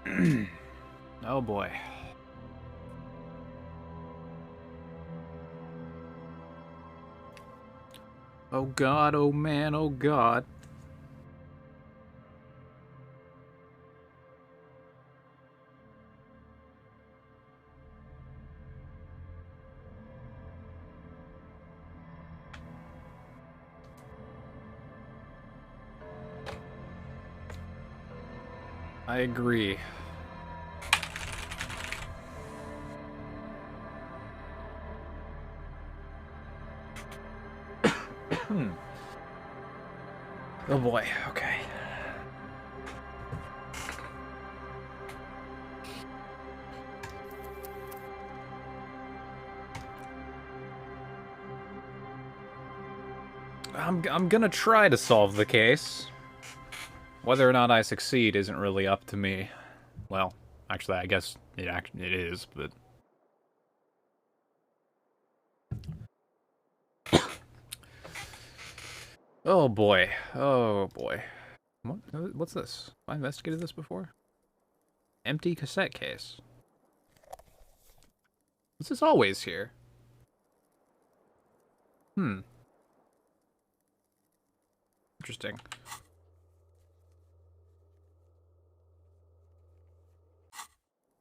Oh boy. Oh god, oh man, oh god. I agree. Oh boy, okay. I'm gonna try to solve the case. Whether or not I succeed isn't really up to me. Well, actually, I guess it is, but... Oh boy. Oh boy. What's this? Have I investigated this before? Empty cassette case. This is always here. Interesting.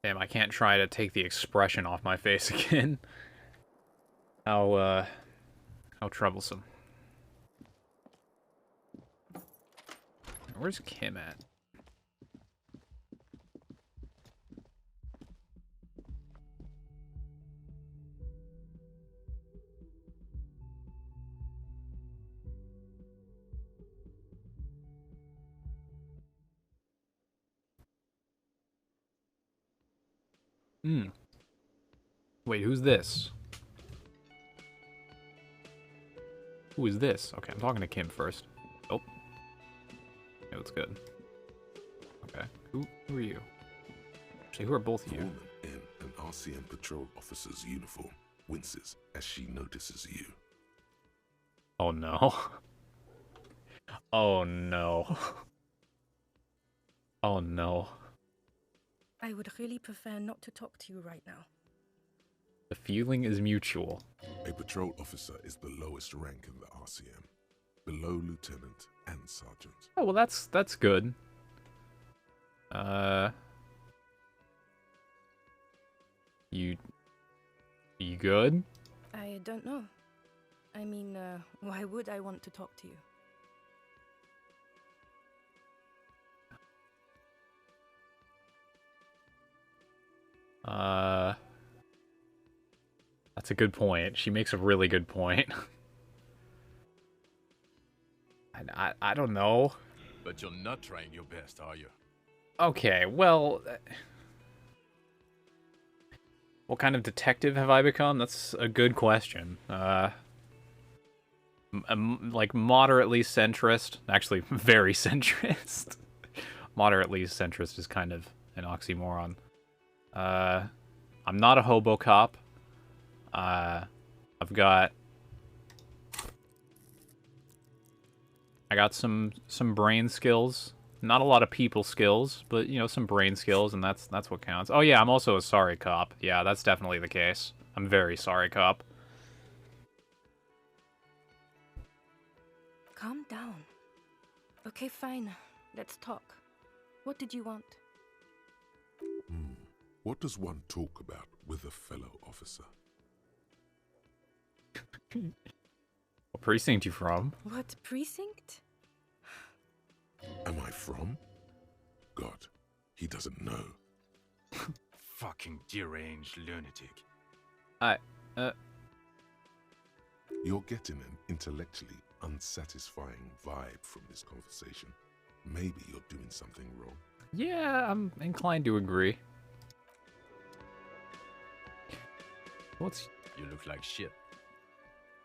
Damn, I can't try to take the expression off my face again. How troublesome. Where's Kim at? Wait, who's this? Who is this? Okay, I'm talking to Kim first. Oh. Okay, that's good. Okay. Who are you? Actually, who are both of you? A woman in an RCM patrol officer's uniform winces as she notices you. Oh no. Oh no. Oh no. I would really prefer not to talk to you right now. The feeling is mutual. A patrol officer is the lowest rank in the RCM, below lieutenant and sergeant. Oh, well that's good. You good? I don't know. I mean, why would I want to talk to you? That's a good point. She makes a really good point. I don't know. But you're not trying your best, are you? Okay, well... What kind of detective have I become? That's a good question. Like, moderately centrist. Actually, very centrist. Moderately centrist is kind of an oxymoron. I'm not a hobo cop. I got some brain skills. Not a lot of people skills, but, you know, some brain skills, and that's what counts. Oh yeah, I'm also a sorry cop. Yeah, that's definitely the case. I'm very sorry cop. Calm down. Okay, fine. Let's talk. What did you want? What does one talk about with a fellow officer? What precinct you from? What precinct? Am I from? God, he doesn't know. Fucking deranged lunatic. You're getting an intellectually unsatisfying vibe from this conversation. Maybe you're doing something wrong. Yeah, I'm inclined to agree. What's... You look like shit.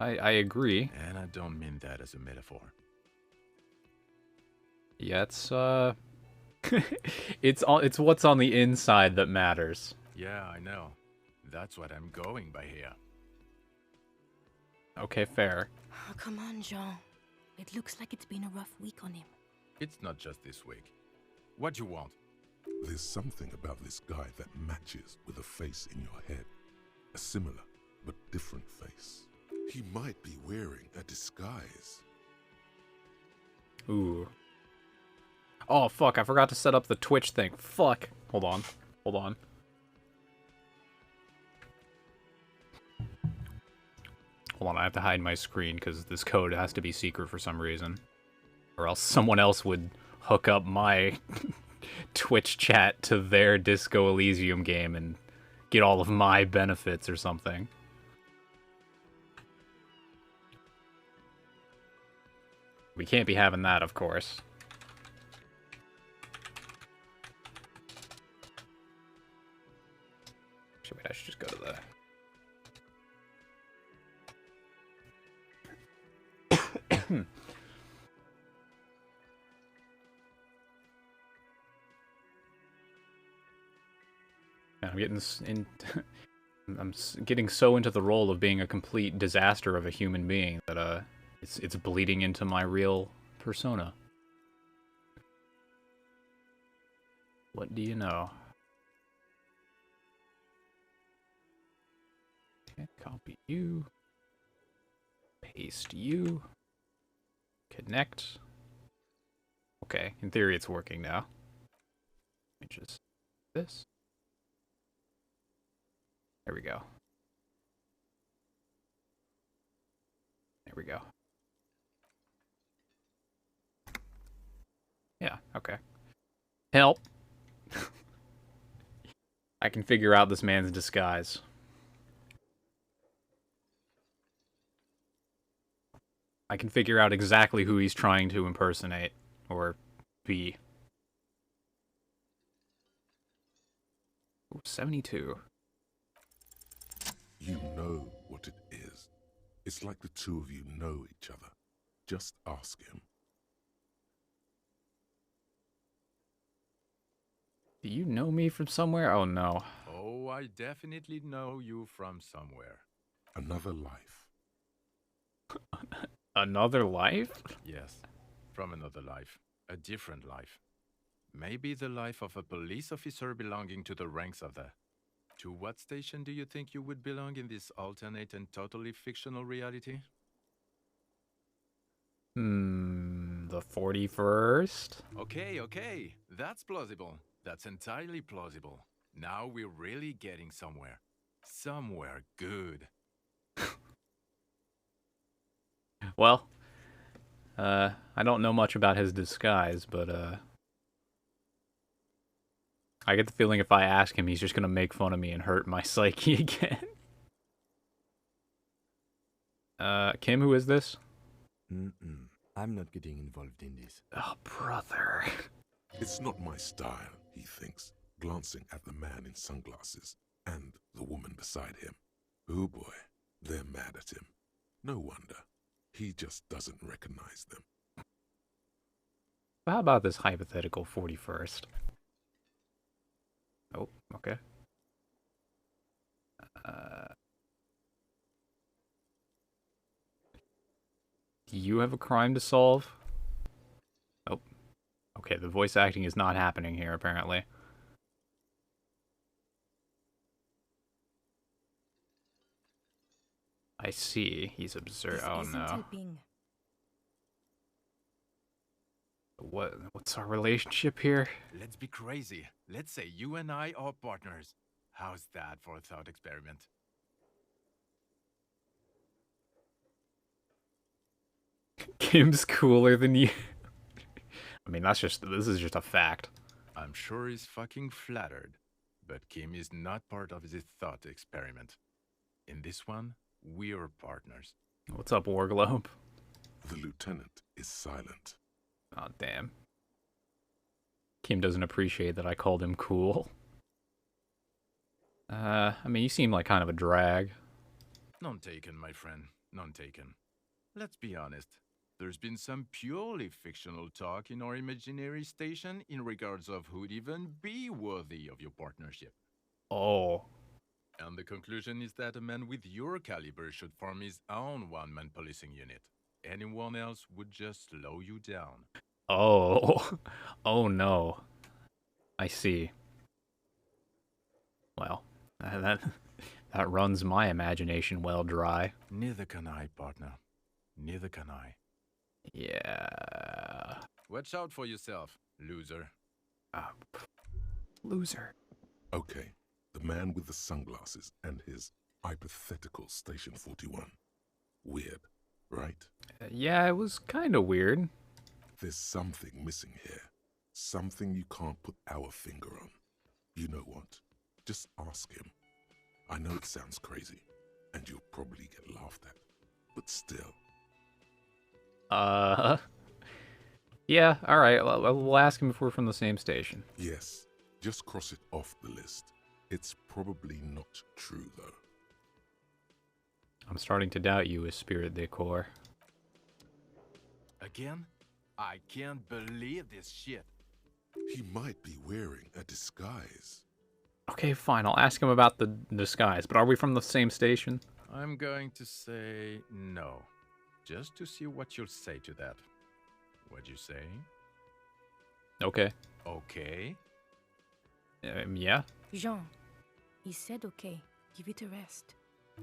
I agree. And I don't mean that as a metaphor. Yeah, it's it's what's on the inside that matters. Yeah, I know. That's what I'm going by here. Okay, fair. Oh, come on, Jean. It looks like it's been a rough week on him. It's not just this week. What you want? There's something about this guy that matches with a face in your head. A similar but different face. He might be wearing a disguise. Ooh. Oh, fuck, I forgot to set up the Twitch thing. Fuck. Hold on. Hold on. Hold on, I have to hide my screen because this code has to be secret for some reason. Or else someone else would hook up my Twitch chat to their Disco Elysium game and get all of my benefits or something. We can't be having that, of course. Actually, wait, I should just go to the... I'm getting I'm getting so into the role of being a complete disaster of a human being that it's bleeding into my real persona. What do you know? Okay, copy you. Paste you. Connect. Okay, in theory it's working now. Let me just this. There we go. There we go. Yeah, okay. Help! I can figure out this man's disguise. I can figure out exactly who he's trying to impersonate, or be. Ooh, 72. You know what it is. It's like the two of you know each other. Just ask him. Do you know me from somewhere? Oh no. Oh, I definitely know you from somewhere. Another life. Another life? Yes, from another life. A different life. Maybe the life of a police officer belonging to the ranks of the... To what station do you think you would belong in this alternate and totally fictional reality? The 41st? Okay. That's plausible. That's entirely plausible. Now we're really getting somewhere. Somewhere good. Well, I don't know much about his disguise, but, I get the feeling if I ask him, he's just gonna make fun of me and hurt my psyche again. Kim, who is this? I'm not getting involved in this. Oh, brother. It's not my style, he thinks, glancing at the man in sunglasses and the woman beside him. Oh boy, they're mad at him. No wonder. He just doesn't recognize them. How about this hypothetical 41st? Oh, okay. Do you have a crime to solve? Oh. Okay, the voice acting is not happening here, apparently. I see. He's observed. Oh isn't no. helping. What's our relationship here? Let's be crazy. Let's say you and I are partners. How's that for a thought experiment? Kim's cooler than you. I mean, this is just a fact. I'm sure he's fucking flattered. But Kim is not part of this thought experiment. In this one, we're partners. What's up, Warglobe? The lieutenant is silent. Oh, damn. Kim doesn't appreciate that I called him cool. I mean, you seem like kind of a drag. None taken, my friend. None taken. Let's be honest. There's been some purely fictional talk in our imaginary station in regards of who'd even be worthy of your partnership. Oh. And the conclusion is that a man with your caliber should form his own one-man policing unit. Anyone else would just slow you down. Oh. Oh, no. I see. Well, that that runs my imagination well dry. Neither can I, partner. Neither can I. Yeah. Watch out for yourself, loser. Ah, loser. Okay, the man with the sunglasses and his hypothetical Station 41. Weird, right? Yeah, it was kind of weird. There's something missing here. Something you can't put our finger on. You know what? Just ask him. I know it sounds crazy, and you'll probably get laughed at. But still. Yeah, alright. We'll ask him if we're from the same station. Yes, just cross it off the list. It's probably not true, though. I'm starting to doubt you, Spirit Decor. Again? I can't believe this shit. He might be wearing a disguise. Okay, fine. I'll ask him about the disguise, but are we from the same station? I'm going to say no. Just to see what you'll say to that. What'd you say? Okay. Okay. Yeah? Jean, he said okay. Give it a rest.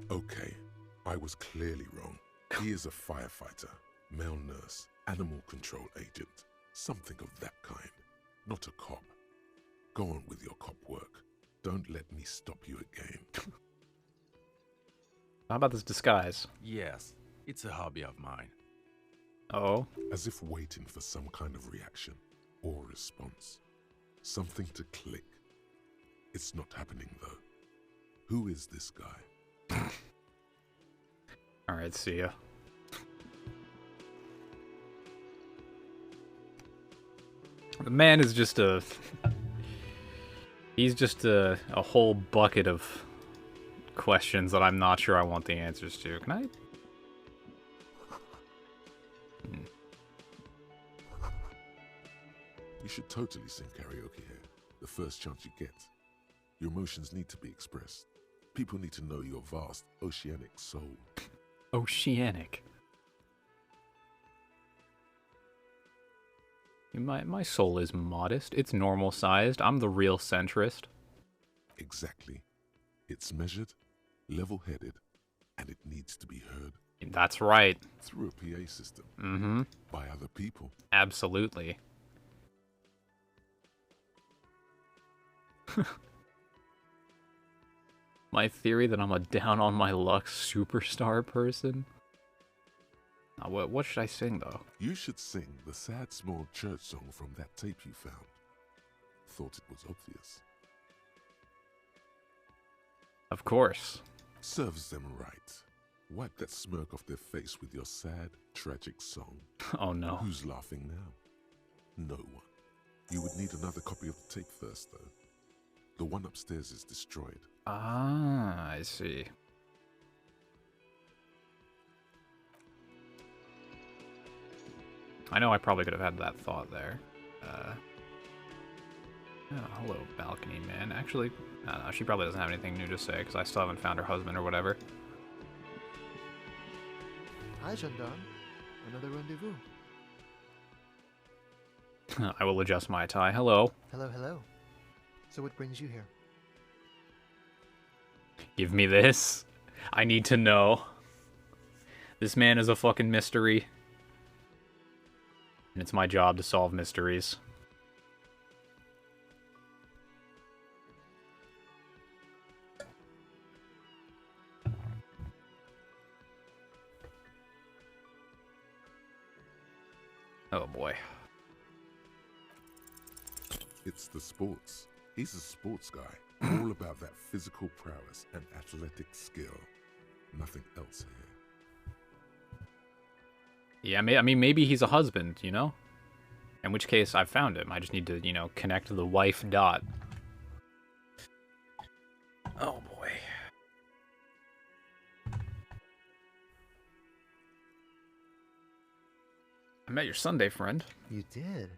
Okay, I was clearly wrong. He is a firefighter, male nurse, animal control agent, something of that kind. Not a cop. Go on with your cop work. Don't let me stop you again. How about this disguise? Yes, it's a hobby of mine. Oh? As if waiting for some kind of reaction or response. Something to click. It's not happening, though. Who is this guy? Alright, see ya. The man is just a... He's just a whole bucket of questions that I'm not sure I want the answers to. Can I? You should totally sing karaoke here, the first chance you get. Your emotions need to be expressed. People need to know your vast, oceanic soul. Oceanic. My soul is modest. It's normal sized. I'm the real centrist. Exactly. It's measured, level-headed, and it needs to be heard. That's right. Through a PA system. Mm-hmm. By other people. Absolutely. My theory that I'm a down on my luck superstar person? What should I sing, though? You should sing the sad small church song from that tape you found. Thought it was obvious. Of course. Serves them right. Wipe that smirk off their face with your sad, tragic song. Oh no. Who's laughing now? No one. You would need another copy of the tape first, though. The one upstairs is destroyed. Ah, I see. I know I probably could have had that thought there. Oh, hello, balcony man. Actually, no, she probably doesn't have anything new to say, because I still haven't found her husband or whatever. Hi, gendarme. Another rendezvous. I will adjust my tie. Hello. Hello, hello. So what brings you here? Give me this. I need to know. This man is a fucking mystery. And it's my job to solve mysteries. Oh boy. It's the sports. He's a sports guy. All about that physical prowess and athletic skill. Nothing else here. Yeah, I mean, maybe he's a husband, you know? In which case, I found him. I just need to, you know, connect the wife dot. Oh, boy. I met your Sunday friend. You did?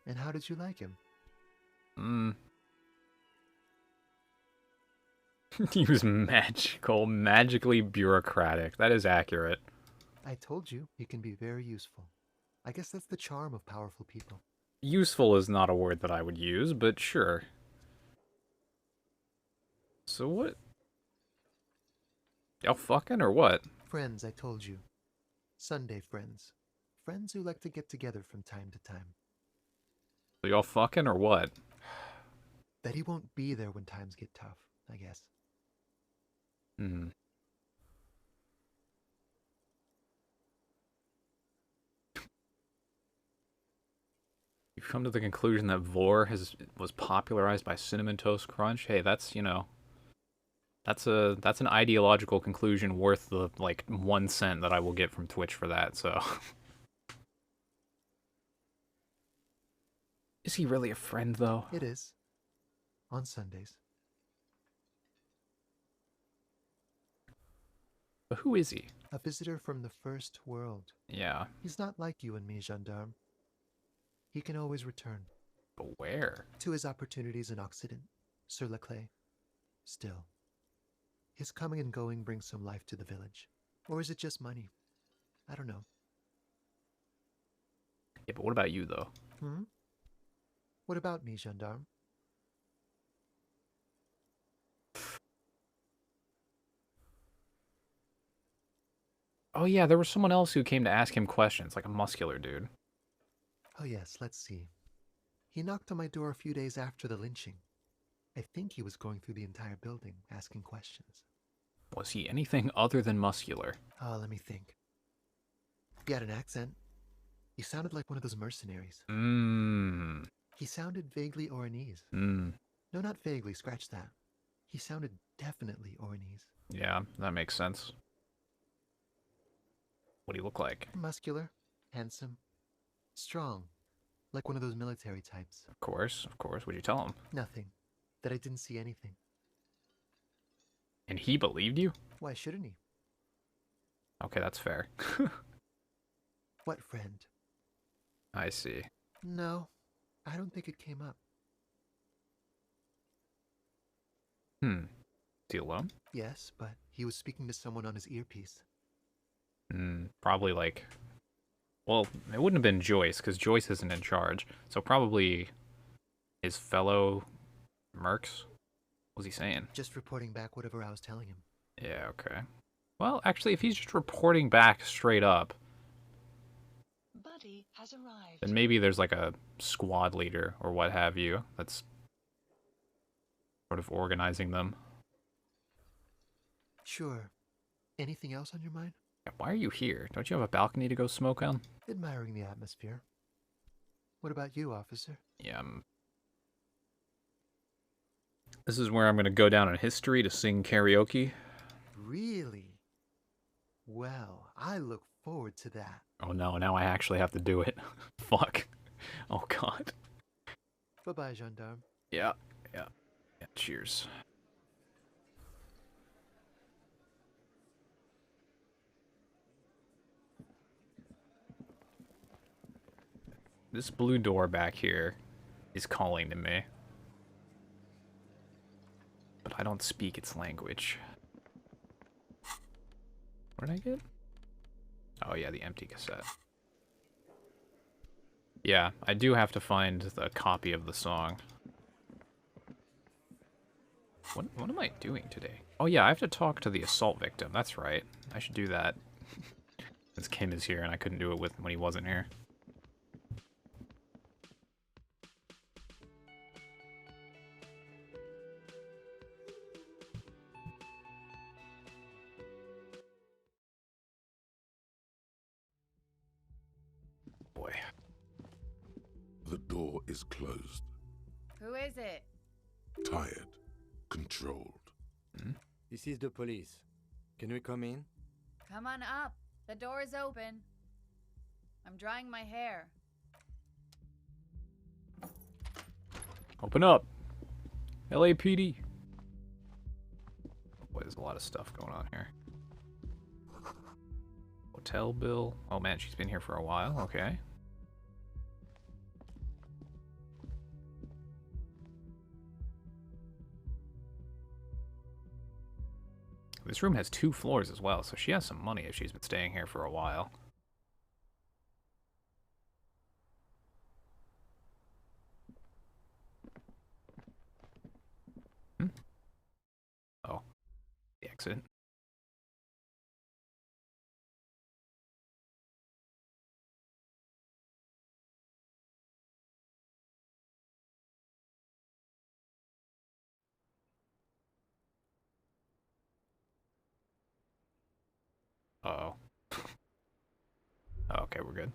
And how did you like him? He was magical, magically bureaucratic. That is accurate. I told you he can be very useful. I guess that's the charm of powerful people. Useful is not a word that I would use, but sure. So what? Y'all fucking or what? Friends, I told you. Sunday friends. Friends who like to get together from time to time. So y'all fucking or what? Bet he won't be there when times get tough, I guess. Hmm. You've come to the conclusion that Vor was popularized by Cinnamon Toast Crunch. Hey, that's, you know, that's an ideological conclusion worth the like 1 cent that I will get from Twitch for that. So, is he really a friend though? It is. On Sundays. But who is he? A visitor from the first world. Yeah, He's not like you and me, gendarme. He can always return but where? to his opportunities in Occident, Sur la Clé. Still, his coming and going brings some life to the village. Or is it just money? I don't know. Yeah, but what about you though? Hmm? What about me, gendarme? Oh yeah, there was someone else who came to ask him questions, like a muscular dude. Oh yes, let's see. He knocked on my door a few days after the lynching. I think he was going through the entire building, asking questions. Was he anything other than muscular? Let me think. He had an accent. He sounded like one of those mercenaries. Mmm. He sounded vaguely Oranese. Mmm. No, not vaguely, scratch that. He sounded definitely Oranese. Yeah, that makes sense. What do you look like? Muscular, handsome, strong, like one of those military types. Of course, of course. What'd you tell him? Nothing. That I didn't see anything. And he believed you? Why shouldn't he? Okay, that's fair. What friend? I see. No, I don't think it came up. Hmm. Is he alone? Yes, but he was speaking to someone on his earpiece. Hmm. Probably like... Well, it wouldn't have been Joyce, because Joyce isn't in charge. So probably his fellow mercs? What was he saying? Just reporting back whatever I was telling him. Yeah, okay. Well, actually, if he's just reporting back straight up, Buddy has arrived. then maybe there's like a squad leader or what have you that's sort of organizing them. Sure. Anything else on your mind? Yeah, why are you here? Don't you have a balcony to go smoke on? Admiring the atmosphere. What about you, officer? Yeah, this is where I'm going to go down in history to sing karaoke. Really? Well, I look forward to that. Oh no, now I actually have to do it. Fuck. Oh god. Bye-bye, gendarme. Yeah, yeah. Yeah, cheers. This blue door back here is calling to me. But I don't speak its language. What did I get? Oh yeah, the empty cassette. Yeah, I do have to find the copy of the song. What am I doing today? Oh yeah, I have to talk to the assault victim. That's right. I should do that. Since Kim is here and I couldn't do it with when he wasn't here. Boy. The door is closed. Who is it? Tired. Controlled. This is the police. Can we come in? Come on up. The door is open. I'm drying my hair. Open up. LAPD. Boy, there's a lot of stuff going on here. Hotel bill. Oh man, she's been here for a while. Okay. This room has 2 floors as well, so she has some money if she's been staying here for a while. accent. Uh-oh. Okay, we're good.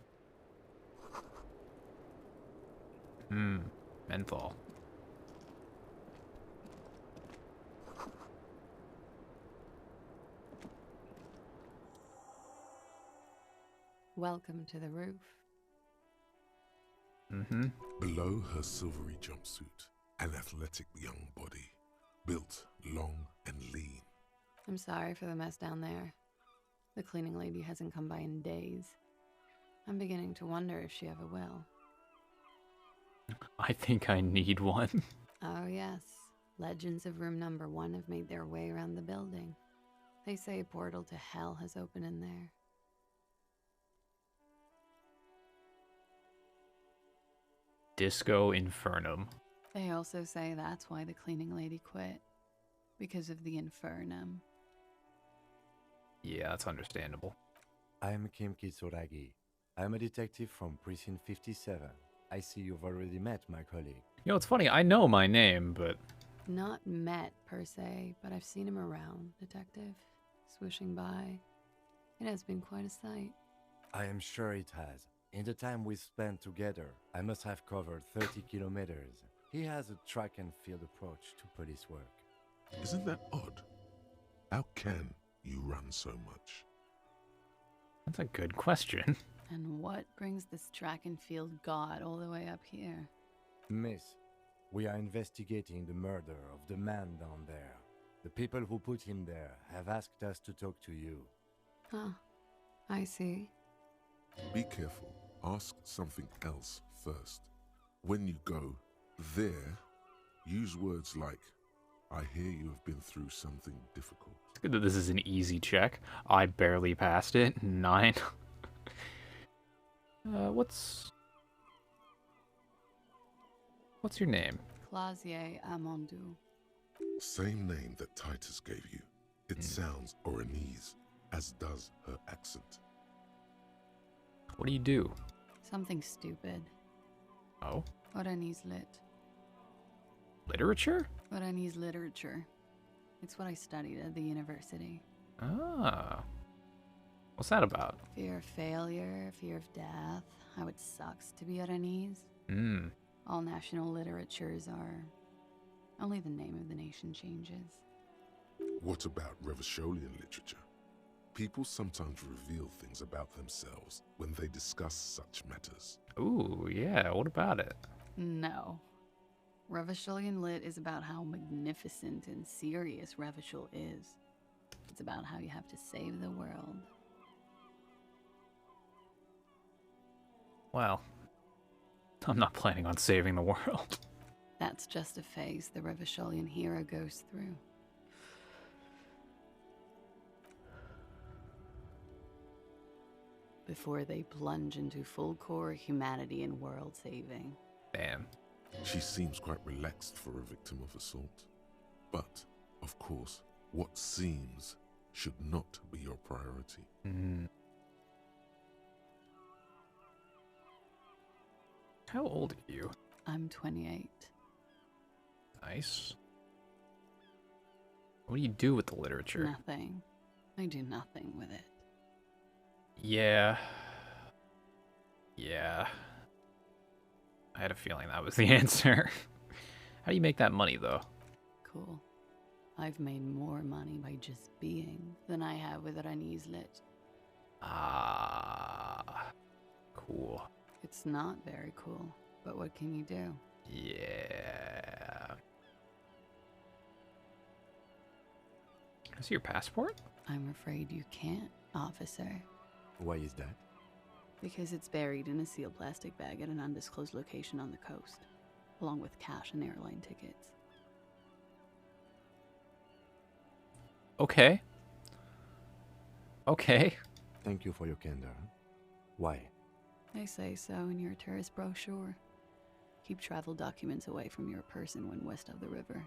Menthol. Welcome to the roof. Mm-hmm. Below her silvery jumpsuit, an athletic young body, built long and lean. I'm sorry for the mess down there. The cleaning lady hasn't come by in days. I'm beginning to wonder if she ever will. I think I need one. Oh yes, legends of room number 1 have made their way around the building. They say a portal to hell has opened in there. Disco Infernum. They also say that's why the cleaning lady quit. Because of the infernum. Yeah, that's understandable. I am Kim Kitsuragi. I am a detective from Precinct 57. I see you've already met my colleague. You know, it's funny, I know my name, but... Not met, per se, but I've seen him around, Detective. Swooshing by. It has been quite a sight. I am sure it has. In the time we spent together, I must have covered 30 kilometers. He has a track and field approach to police work. Isn't that odd? How can you run so much? That's a good question. And what brings this track and field god all the way up here? Miss, we are investigating the murder of the man down there. The people who put him there have asked us to talk to you. Huh. I see. Be careful. Ask something else first. When you go there, use words like, I hear you have been through something difficult. It's good that this is an easy check. I barely passed it. 9. What's your name? Clausier Amandou. Same name that Titus gave you. It sounds Oranese, as does her accent. What do you do? Something stupid. Oh? Oranese lit. Literature? Oranese literature. It's what I studied at the university. Ah. What's that about? Fear of failure, fear of death, how it sucks to be Oranese. Hmm. All national literatures are... Only the name of the nation changes. What about Revacholian literature? People sometimes reveal things about themselves when they discuss such matters. Ooh, yeah, what about it? No. Revacholian lit is about how magnificent and serious Revachol is. It's about how you have to save the world. Well, I'm not planning on saving the world. That's just a phase the Revacholian hero goes through. Before they plunge into full core humanity and world saving. Damn. She seems quite relaxed for a victim of assault. But, of course, what seems should not be your priority. How old are you? I'm 28. Nice. What do you do with the literature? Nothing. I do nothing with it. Yeah. Yeah. I had a feeling that was the answer. How do you make that money, though? Cool. I've made more money by just being than I have with Oranese lit. Ah. Cool. It's not very cool, but what can you do? Yeah. Can I see your passport? I'm afraid you can't, officer. Why is that? Because it's buried in a sealed plastic bag at an undisclosed location on the coast, along with cash and airline tickets. Okay. Okay. Thank you for your candor. Why? They say so in your tourist brochure. Keep travel documents away from your person when west of the river.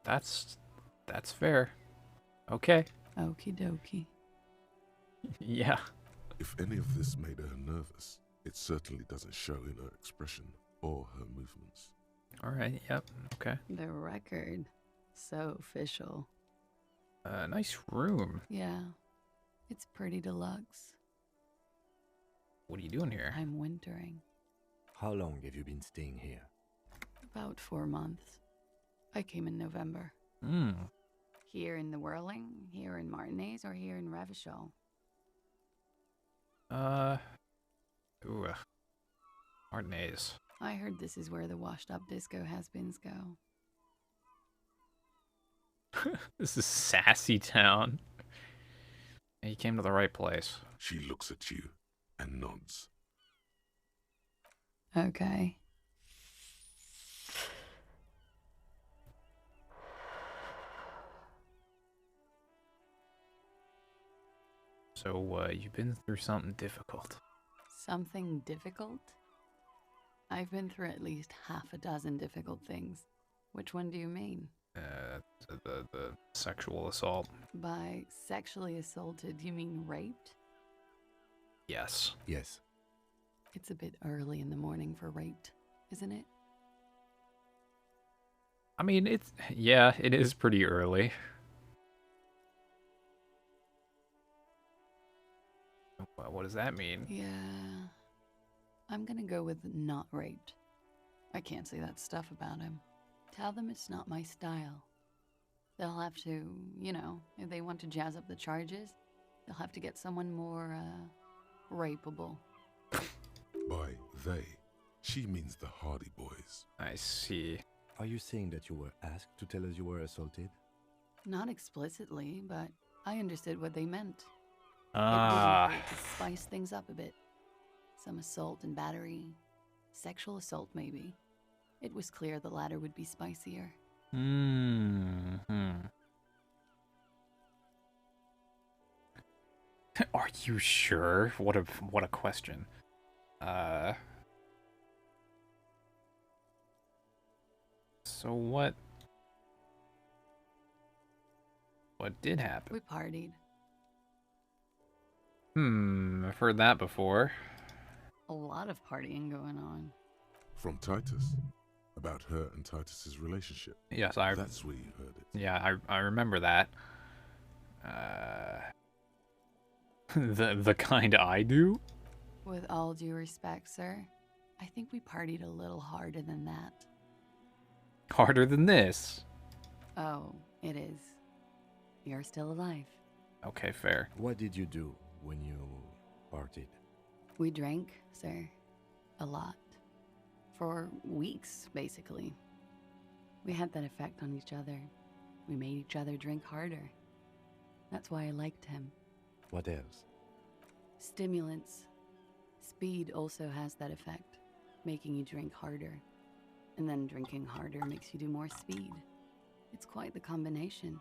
That's That's fair. Okay. Okie dokie. Yeah. If any of this made her nervous, it certainly doesn't show in her expression or her movements. All right. Yep. Okay. The record. So official. Nice room. Yeah. It's pretty deluxe. What are you doing here? I'm wintering. How long have you been staying here? About 4 months. I came in November. Hmm. Here in the Whirling, here in Martinez, or here in Revachol? Ooh. Martinez. I heard this is where the washed-up disco has-beens go. This is Sassy Town. You came to the right place. She looks at you and nods. Okay. So, you've been through something difficult. Something difficult? I've been through at least half a dozen difficult things. Which one do you mean? The sexual assault. By sexually assaulted, you mean raped? Yes. Yes. It's a bit early in the morning for raped, isn't it? I mean, it is pretty early. What does that mean? Yeah. I'm gonna go with not raped. I can't say that stuff about him. Tell them it's not my style. They'll have to, if they want to jazz up the charges, they'll have to get someone more, rapeable. By they, she means the Hardy Boys. I see. Are you saying that you were asked to tell us you were assaulted? Not explicitly, but I understood what they meant. Ah. It would be great to spice things up a bit. Some assault and battery. Sexual assault, maybe. It was clear the latter would be spicier. Are you sure? What a question. So what did happen? We partied. I've heard that before. A lot of partying going on. From Titus. About her and Titus's relationship. Yes, That's where you heard it. Yeah, I remember that. The kind I do? With all due respect, sir, I think we partied a little harder than that. Harder than this. Oh, it is. You're still alive. Okay, fair. What did you do when you partied? We drank, sir. A lot. For weeks, basically. We had that effect on each other. We made each other drink harder. That's why I liked him. What else? Stimulants. Speed also has that effect, making you drink harder. And then drinking harder makes you do more speed. It's quite the combination.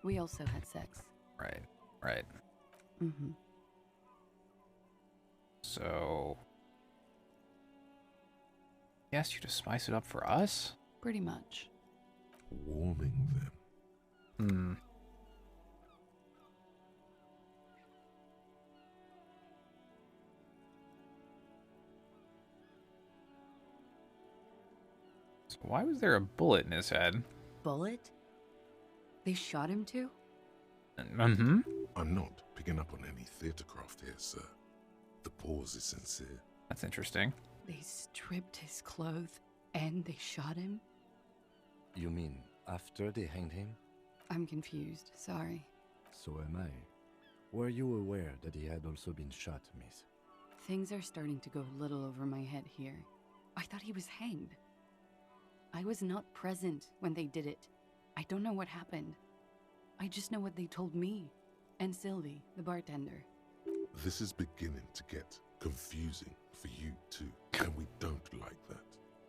We also had sex. Right. Mm-hmm. So he asked you to spice it up for us? Pretty much. Warming them. So why was there a bullet in his head? Bullet? They shot him too? Mm-hmm. I'm not picking up on any theatre craft here, sir. The pause is sincere. That's interesting. They stripped his clothes and they shot him? You mean after they hanged him? I'm confused, sorry. So am I. Were you aware that he had also been shot, miss? Things are starting to go a little over my head here. I thought he was hanged. I was not present when they did it. I don't know what happened. I just know what they told me. And Sylvie, the bartender. This is beginning to get confusing for you too, and we don't like that.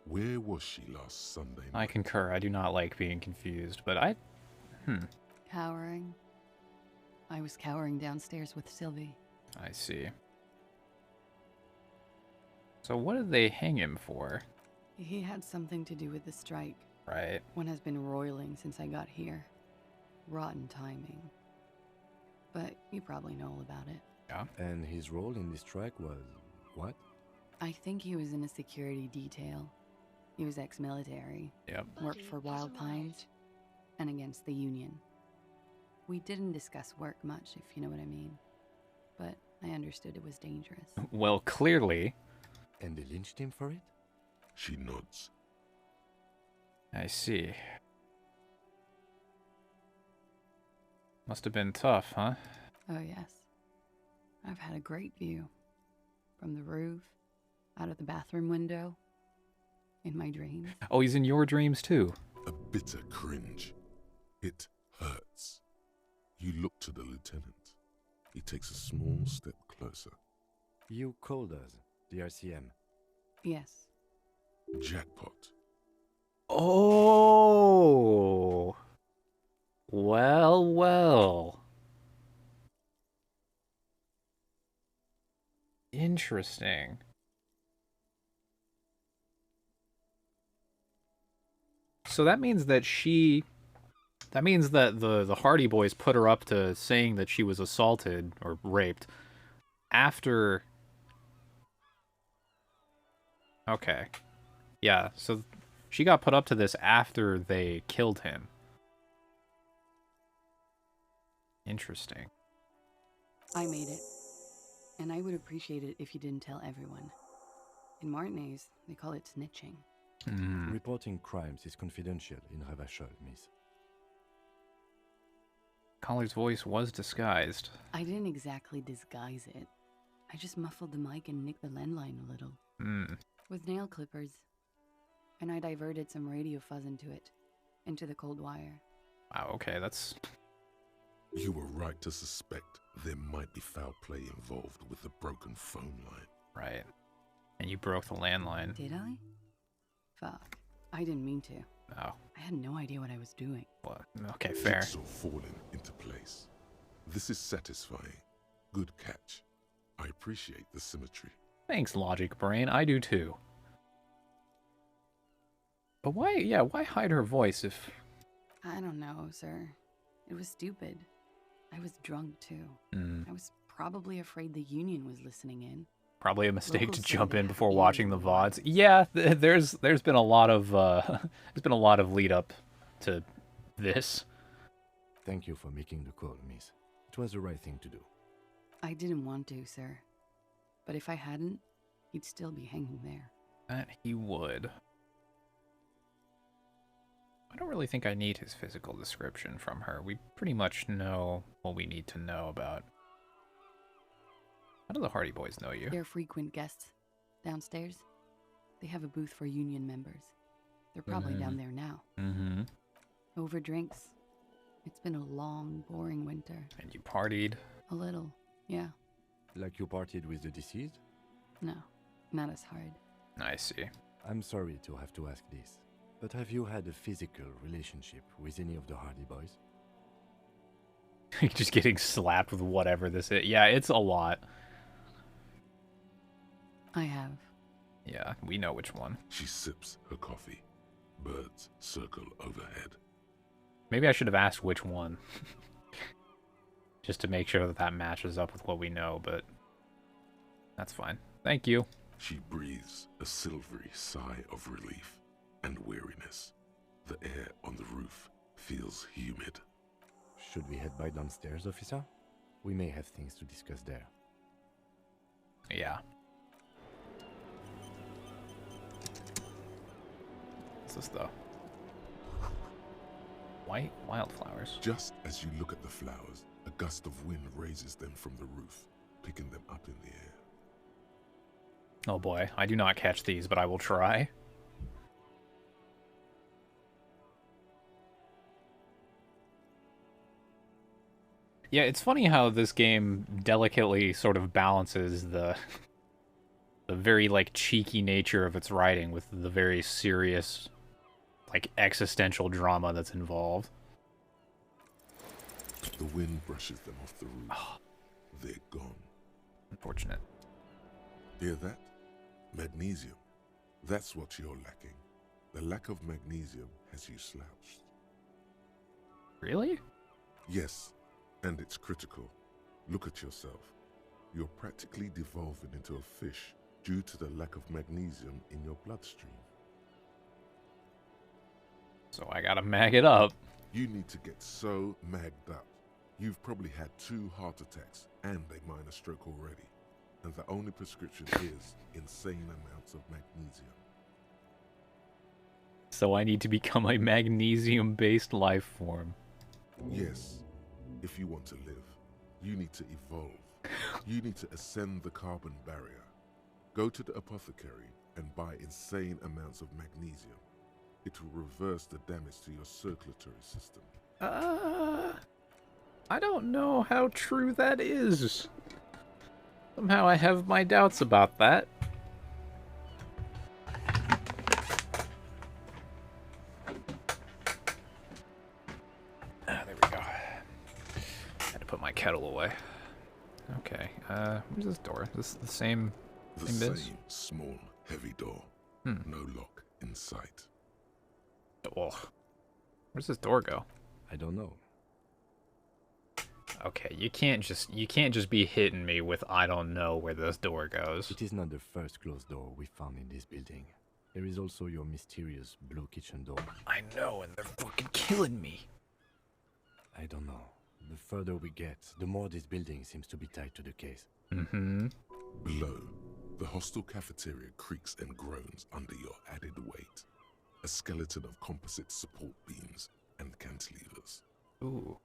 Where was she last Sunday night? I concur. I do not like being confused, but Cowering. I was cowering downstairs with Sylvie. I see. So what did they hang him for? He had something to do with the strike. Right. One has been roiling since I got here. rotten timing. But you probably know all about it. Yeah. And his role in this strike was what? I think he was in a security detail. He was ex-military, Yep. worked for Wild Pines, and against the Union. We didn't discuss work much, if you know what I mean. But I understood it was dangerous. Well, clearly. And they lynched him for it? She nods. I see. Must have been tough, huh? Oh, yes. I've had a great view. From the roof, out of the bathroom window, in my dreams. Oh, he's in your dreams too. A bitter cringe. It hurts. You look to the lieutenant. He takes a small step closer. You called us, the RCM. Yes. Jackpot. Oh. Well, well. Interesting. So that means that the Hardy Boys put her up to saying that she was assaulted or raped after. Okay. Yeah, so she got put up to this after they killed him. Interesting. I made it. And I would appreciate it if you didn't tell everyone. In Martinez, they call it snitching. Reporting crimes is confidential in Ravachol, miss. Collar's voice was disguised. I didn't exactly disguise it. I just muffled the mic and nicked the landline a little. With nail clippers. And I diverted some radio fuzz into it. Into the cold wire. Wow, okay, that's... You were right to suspect there might be foul play involved with the broken phone line. Right. And you broke the landline. Did I? Fuck. I didn't mean to. Oh. I had no idea what I was doing. Well, okay, fair. Jigsaw falling into place. This is satisfying. Good catch. I appreciate the symmetry. Thanks, Logic Brain. I do too. But why hide her voice if... I don't know, sir. It was stupid. I was drunk too. I was probably afraid the Union was listening in. Probably a mistake Locals to say jump they in have before ears watching in the the VODs. wire. Yeah, there's been a lot of lead up to this. Thank you for making the call, miss. It was the right thing to do. I didn't want to, sir. But if I hadn't, he'd still be hanging there. That he would. I don't really think I need his physical description from her. We pretty much know what we need to know about. How do the Hardy Boys know you? They're frequent guests downstairs. They have a booth for Union members. They're probably down there now. Mm-hmm. Over drinks. It's been a long, boring winter. And you partied? A little, yeah. Like you partied with the deceased? No, not as hard. I see. I'm sorry to have to ask this, but have you had a physical relationship with any of the Hardy Boys? Just getting slapped with whatever this is. Yeah, it's a lot. I have. Yeah, we know which one. She sips her coffee. Birds circle overhead. Maybe I should have asked which one. Just to make sure that that matches up with what we know, but that's fine. Thank you. She breathes a silvery sigh of relief and weariness. The air on the roof feels humid. Should we head by downstairs, officer? We may have things to discuss there. Yeah. What's this, though? White wildflowers. Just as you look at the flowers, a gust of wind raises them from the roof, picking them up in the air. Oh boy, I do not catch these, but I will try. Yeah, it's funny how this game delicately sort of balances the very, like, cheeky nature of its writing with the very serious, like, existential drama that's involved. The wind brushes them off the roof. They're gone. Unfortunate. Hear that? Magnesium. That's what you're lacking. The lack of magnesium has you slouched. Really? Yes, and it's critical. Look at yourself. You're practically devolving into a fish due to the lack of magnesium in your bloodstream. So I gotta mag it up. You need to get so magged up. You've probably had 2 heart attacks and a minor stroke already. And the only prescription is insane amounts of magnesium. So I need to become a magnesium-based life form. Yes, if you want to live, you need to evolve. You need to ascend the carbon barrier. Go to the apothecary and buy insane amounts of magnesium. It will reverse the damage to your circulatory system. I don't know how true that is. Somehow I have my doubts about that. There we go. Had to put my kettle away. Okay, where's this door? Is this the same The biz? same small, heavy door. No lock in sight. Oh. Where's this door go? I don't know. Okay, you can't just be hitting me with I don't know where this door goes. It is not the first closed door we found in this building. There is also your mysterious blue kitchen door. I know, and they're fucking killing me. I don't know. The further we get, the more this building seems to be tied to the case. Mm-hmm. Below, the hostel cafeteria creaks and groans under your added weight. A skeleton of composite support beams and cantilevers. Ooh.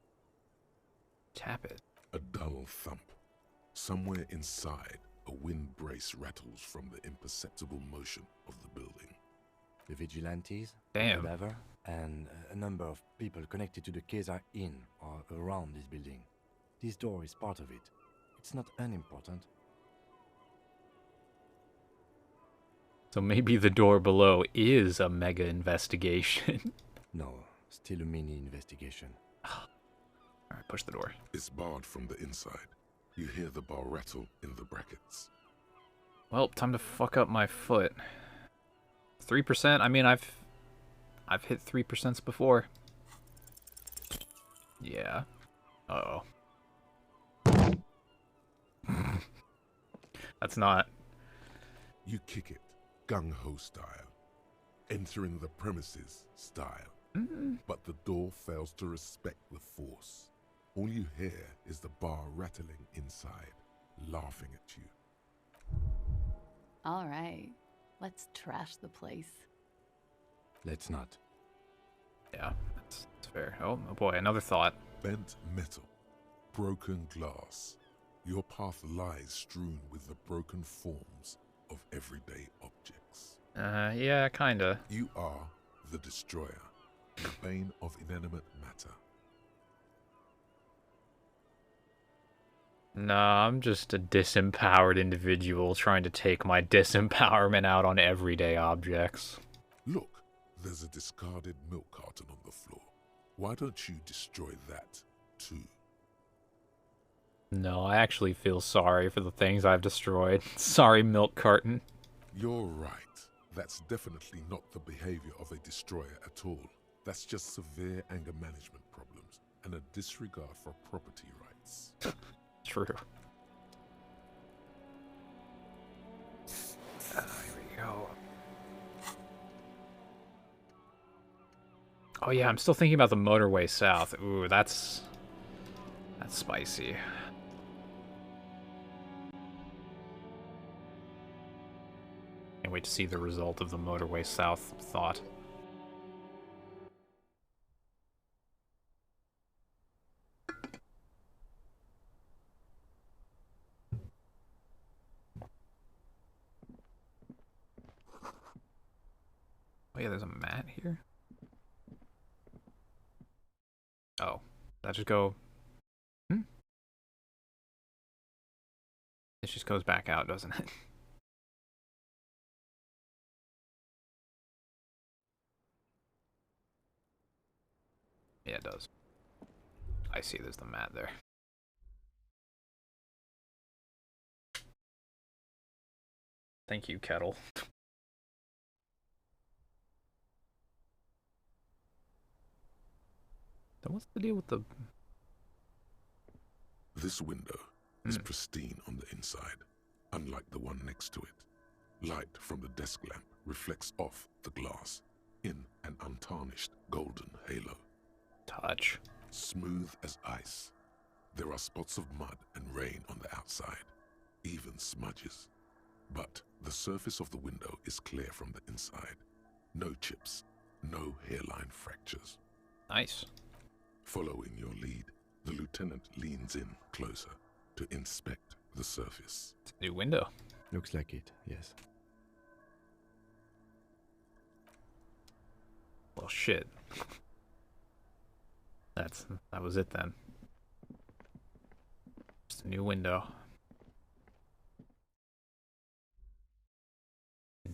Tap it. A dull thump. Somewhere inside, a wind brace rattles from the imperceptible motion of the building. The vigilantes, Damn. whatever, and a number of people connected to the case are in or around this building. This door is part of it. It's not unimportant. So maybe the door below is a mega investigation. No, still a mini investigation. Alright, push the door. It's barred from the inside. You hear the bar rattle in the brackets. Well, time to fuck up my foot. 3%? I mean, I've hit 3% before. Yeah. Uh-oh. That's not... You kick it, gung-ho style. Entering the premises style. But the door fails to respect the force. All you hear is the bar rattling inside, laughing at you. All right, let's trash the place. Let's not. Yeah, that's fair. Oh boy, another thought. Bent metal, broken glass. Your path lies strewn with the broken forms of everyday objects. Yeah, kinda. You are the destroyer, the bane of inanimate matter. Nah, I'm just a disempowered individual trying to take my disempowerment out on everyday objects. Look, there's a discarded milk carton on the floor. Why don't you destroy that, too? No, I actually feel sorry for the things I've destroyed. Sorry, milk carton. You're right. That's definitely not the behavior of a destroyer at all. That's just severe anger management problems and a disregard for property rights. True. Here we go. Oh yeah, I'm still thinking about the motorway south. Ooh, that's spicy. Can't wait to see the result of the motorway south thought. Oh yeah, there's a mat here. Oh, that just go... It just goes back out, doesn't it? Yeah, it does. I see there's the mat there. Thank you, Kettle. So what's the deal with the This window is pristine on the inside, unlike the one next to it. Light from the desk lamp reflects off the glass in an untarnished golden halo. Touch. Smooth as ice. There are spots of mud and rain on the outside, even smudges. But the surface of the window is clear from the inside. No chips, no hairline fractures. Nice. Following your lead, the lieutenant leans in closer to inspect the surface. It's a new window. Looks like it, yes. Well, shit. That was it then. Just a new window.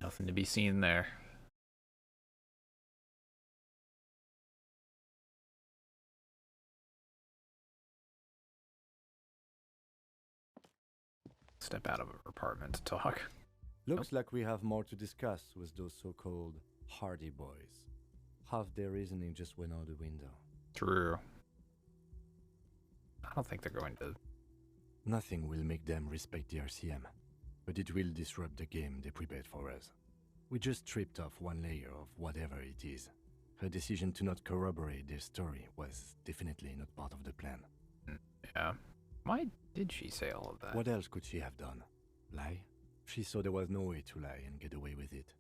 Nothing to be seen there. Step out of our apartment to talk. Looks like we have more to discuss with those so-called Hardy boys. Half their reasoning just went out the window. True. I don't think they're going to. Nothing will make them respect the RCM, but it will disrupt the game they prepared for us. We just stripped off one layer of whatever it is. Her decision to not corroborate their story was definitely not part of the plan. Yeah. Why did she say all of that? What else could she have done? Lie? She saw there was no way to lie and get away with it.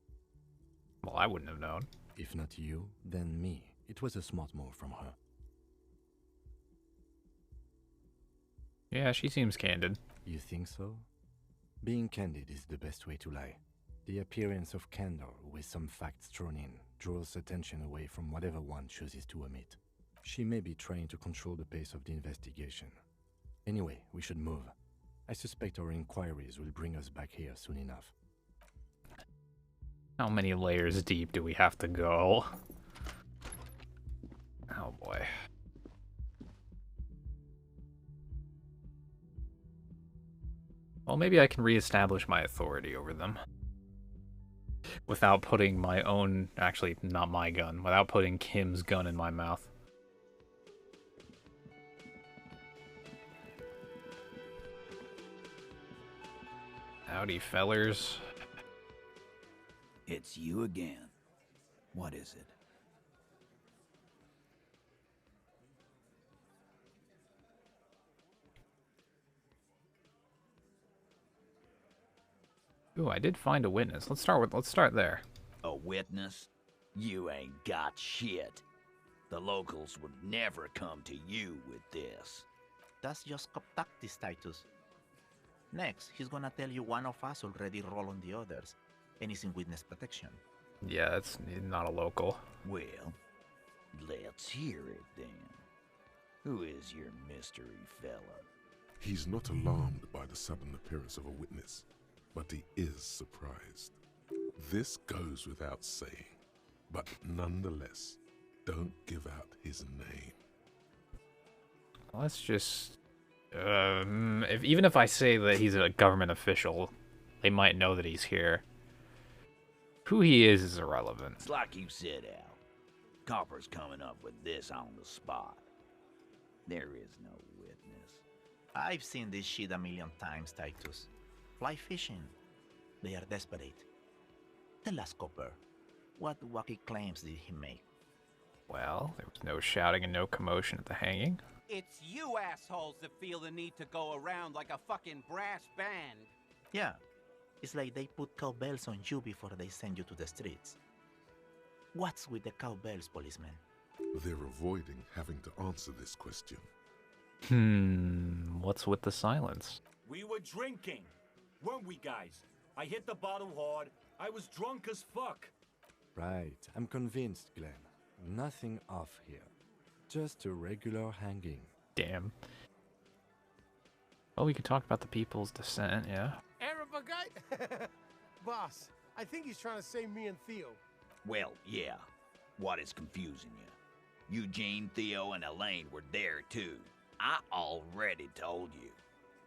Well, I wouldn't have known. If not you, then me. It was a smart move from her. Yeah, she seems candid. You think so? Being candid is the best way to lie. The appearance of candor with some facts thrown in draws attention away from whatever one chooses to omit. She may be trying to control the pace of the investigation. Anyway, we should move. I suspect our inquiries will bring us back here soon enough. How many layers deep do we have to go? Oh boy. Well, maybe I can reestablish my authority over them. Without putting my own, actually not my gun, without putting Kim's gun in my mouth. Howdy, fellers. It's you again. What is it? Ooh, I did find a witness. Let's start there. A witness? You ain't got shit. The locals would never come to you with this. That's just tactics, Titus. Next, he's gonna tell you one of us already rolled on the others, and he's in witness protection. Yeah, it's not a local. Well, let's hear it then. Who is your mystery fella? He's not alarmed by the sudden appearance of a witness, but he is surprised. This goes without saying, but nonetheless, don't give out his name. Let's just... even if I say that he's a government official, they might know that he's here. Who he is irrelevant. It's like you said, Al. Copper's coming up with this on the spot. There is no witness. I've seen this shit a million times, Titus. Fly fishing. They are desperate. Tell us, Copper, what wacky claims did he make? Well, there was no shouting and no commotion at the hanging. It's you assholes that feel the need to go around like a fucking brass band. Yeah, it's like they put cowbells on you before they send you to the streets. What's with the cowbells, policeman? They're avoiding having to answer this question. What's with the silence? We were drinking, weren't we, guys? I hit the bottle hard. I was drunk as fuck. Right, I'm convinced, Glenn. Nothing off here. Just a regular hanging. Damn. Well, we could talk about the people's descent, yeah? Arab guy? Boss, I think he's trying to say me and Theo. Well, yeah. What is confusing you? Eugene, Theo, and Elaine were there too. I already told you.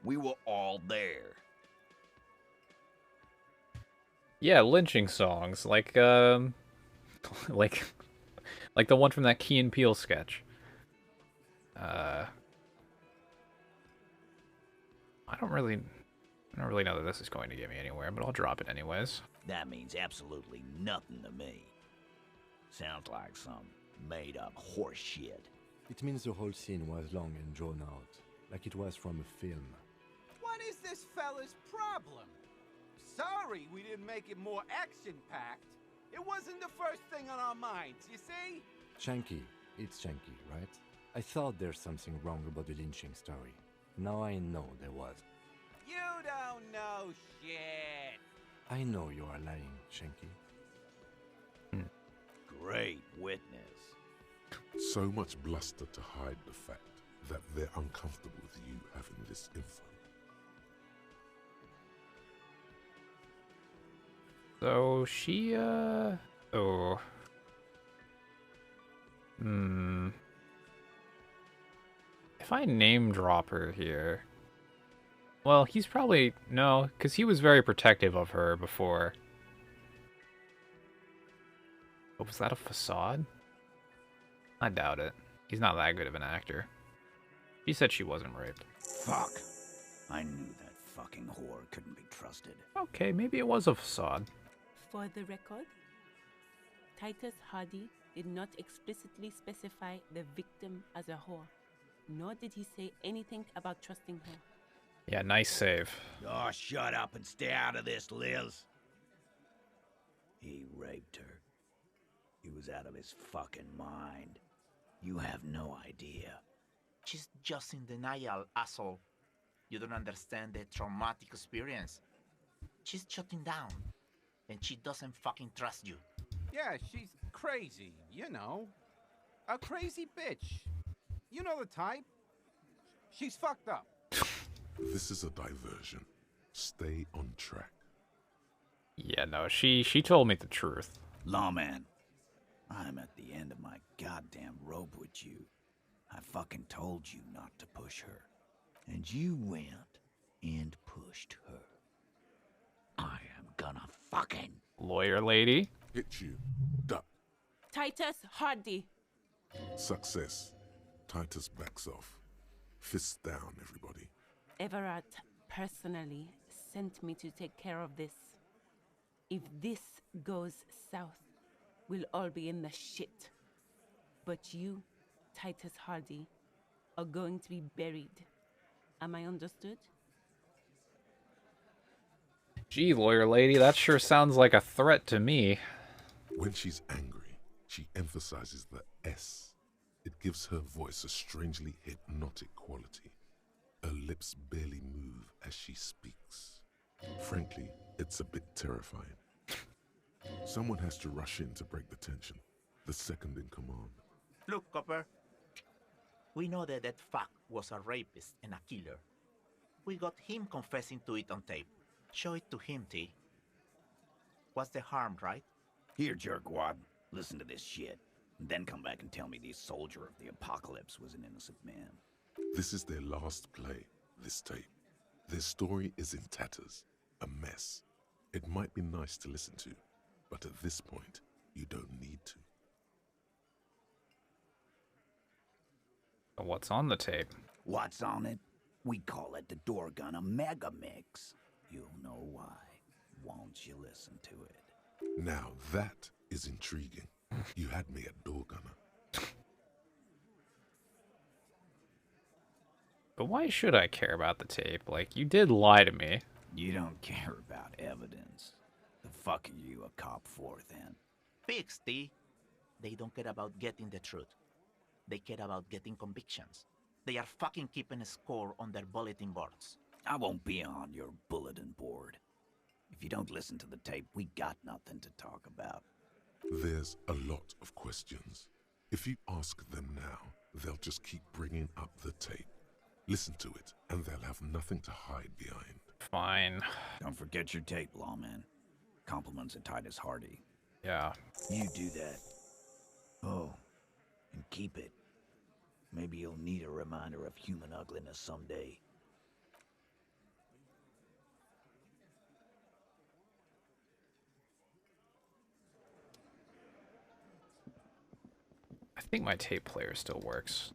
We were all there. Yeah, lynching songs, like like the one from that Key and Peele sketch. I don't really know that this is going to get me anywhere, but I'll drop it anyways. That means absolutely nothing to me. Sounds like some made-up horse shit. It means the whole scene was long and drawn out, like it was from a film. What is this fella's problem? Sorry we didn't make it more action-packed. It wasn't the first thing on our minds, you see? Shanky, it's Shanky, right? I thought there's something wrong about the lynching story. Now I know there was. You don't know shit. I know you are lying, Shanky. Great witness. So much bluster to hide the fact that they're uncomfortable with you having this info. So she, oh. If I name drop her here... Well, he's probably... No, because he was very protective of her before. Oh, was that a facade? I doubt it. He's not that good of an actor. She said she wasn't raped. Fuck. I knew that fucking whore couldn't be trusted. Okay, maybe it was a facade. For the record, Titus Hardy did not explicitly specify the victim as a whore, nor did he say anything about trusting her. Yeah, nice save. Oh, shut up and stay out of this, Liz. He raped her. He was out of his fucking mind. You have no idea. She's just in denial, asshole. You don't understand the traumatic experience. She's shutting down, and she doesn't fucking trust you. Yeah, she's crazy, you know. A crazy bitch. You know the type. She's fucked up. This is a diversion. Stay on track. Yeah, no, she told me the truth. Lawman, I'm at the end of my goddamn rope with you. I fucking told you not to push her. And you went and pushed her. I am gonna fucking... Lawyer lady? Hit you. Duck. Titus Hardy. Success. Titus backs off. Fists down, everybody. Everett personally sent me to take care of this. If this goes south, we'll all be in the shit. But you, Titus Hardy, are going to be buried. Am I understood? Gee, lawyer lady, that sure sounds like a threat to me. When she's angry, she emphasizes the S. It gives her voice a strangely hypnotic quality. Her lips barely move as she speaks. Frankly, it's a bit terrifying. Someone has to rush in to break the tension. The second in command. Look, Copper. We know that that fuck was a rapist and a killer. We got him confessing to it on tape. Show it to him, T. What's the harm, right? Here, jerkwad. Listen to this shit. And then come back and tell me the soldier of the apocalypse was an innocent man. This is their last play, this tape. Their story is in tatters, a mess. It might be nice to listen to, but at this point, you don't need to. What's on the tape? What's on it? We call it the door gun a mega mix. You'll know why, won't you listen to it? Now that is intriguing. You had me at door gunner. But why should I care about the tape? Like, you did lie to me. You don't care about evidence. The fuck are you a cop for, then? Fix, T. They don't care about getting the truth. They care about getting convictions. They are fucking keeping a score on their bulletin boards. I won't be on your bulletin board. If you don't listen to the tape, we got nothing to talk about. There's a lot of questions. If you ask them now, they'll just keep bringing up the tape. Listen to it, and they'll have nothing to hide behind. Fine. Don't forget your tape, lawman. Compliments of Titus Hardy. Yeah. You do that. Oh, and keep it. Maybe you'll need a reminder of human ugliness someday. I think my tape player still works.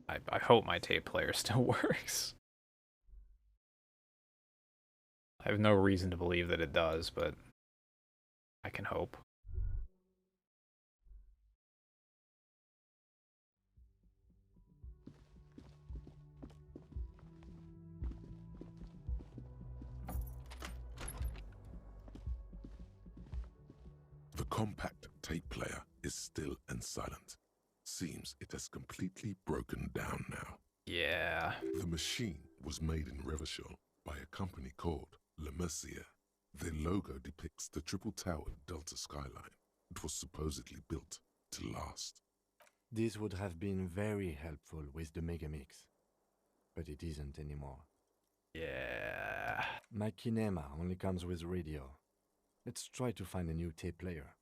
I hope my tape player still works. I have no reason to believe that it does, but I can hope. The compact tape player is still and silent. Seems it has completely broken down now. Yeah. The machine was made in Revachol by a company called Elysium. Their logo depicts the triple-towered Delta skyline. It was supposedly built to last. This would have been very helpful with the Megamix, but it isn't anymore. Yeah. My kinema only comes with radio. Let's try to find a new tape player.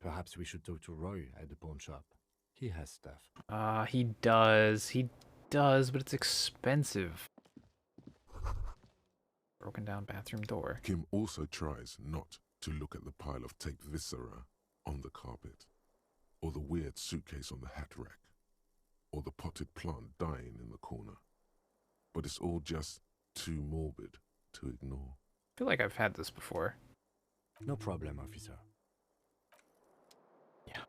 Perhaps we should talk to Roy at the pawn shop. He has stuff. He does. He does, but it's expensive. Broken down bathroom door. Kim also tries not to look at the pile of tape viscera on the carpet, or the weird suitcase on the hat rack, or the potted plant dying in the corner. But it's all just too morbid to ignore. I feel like I've had this before. No problem, officer. Yeah.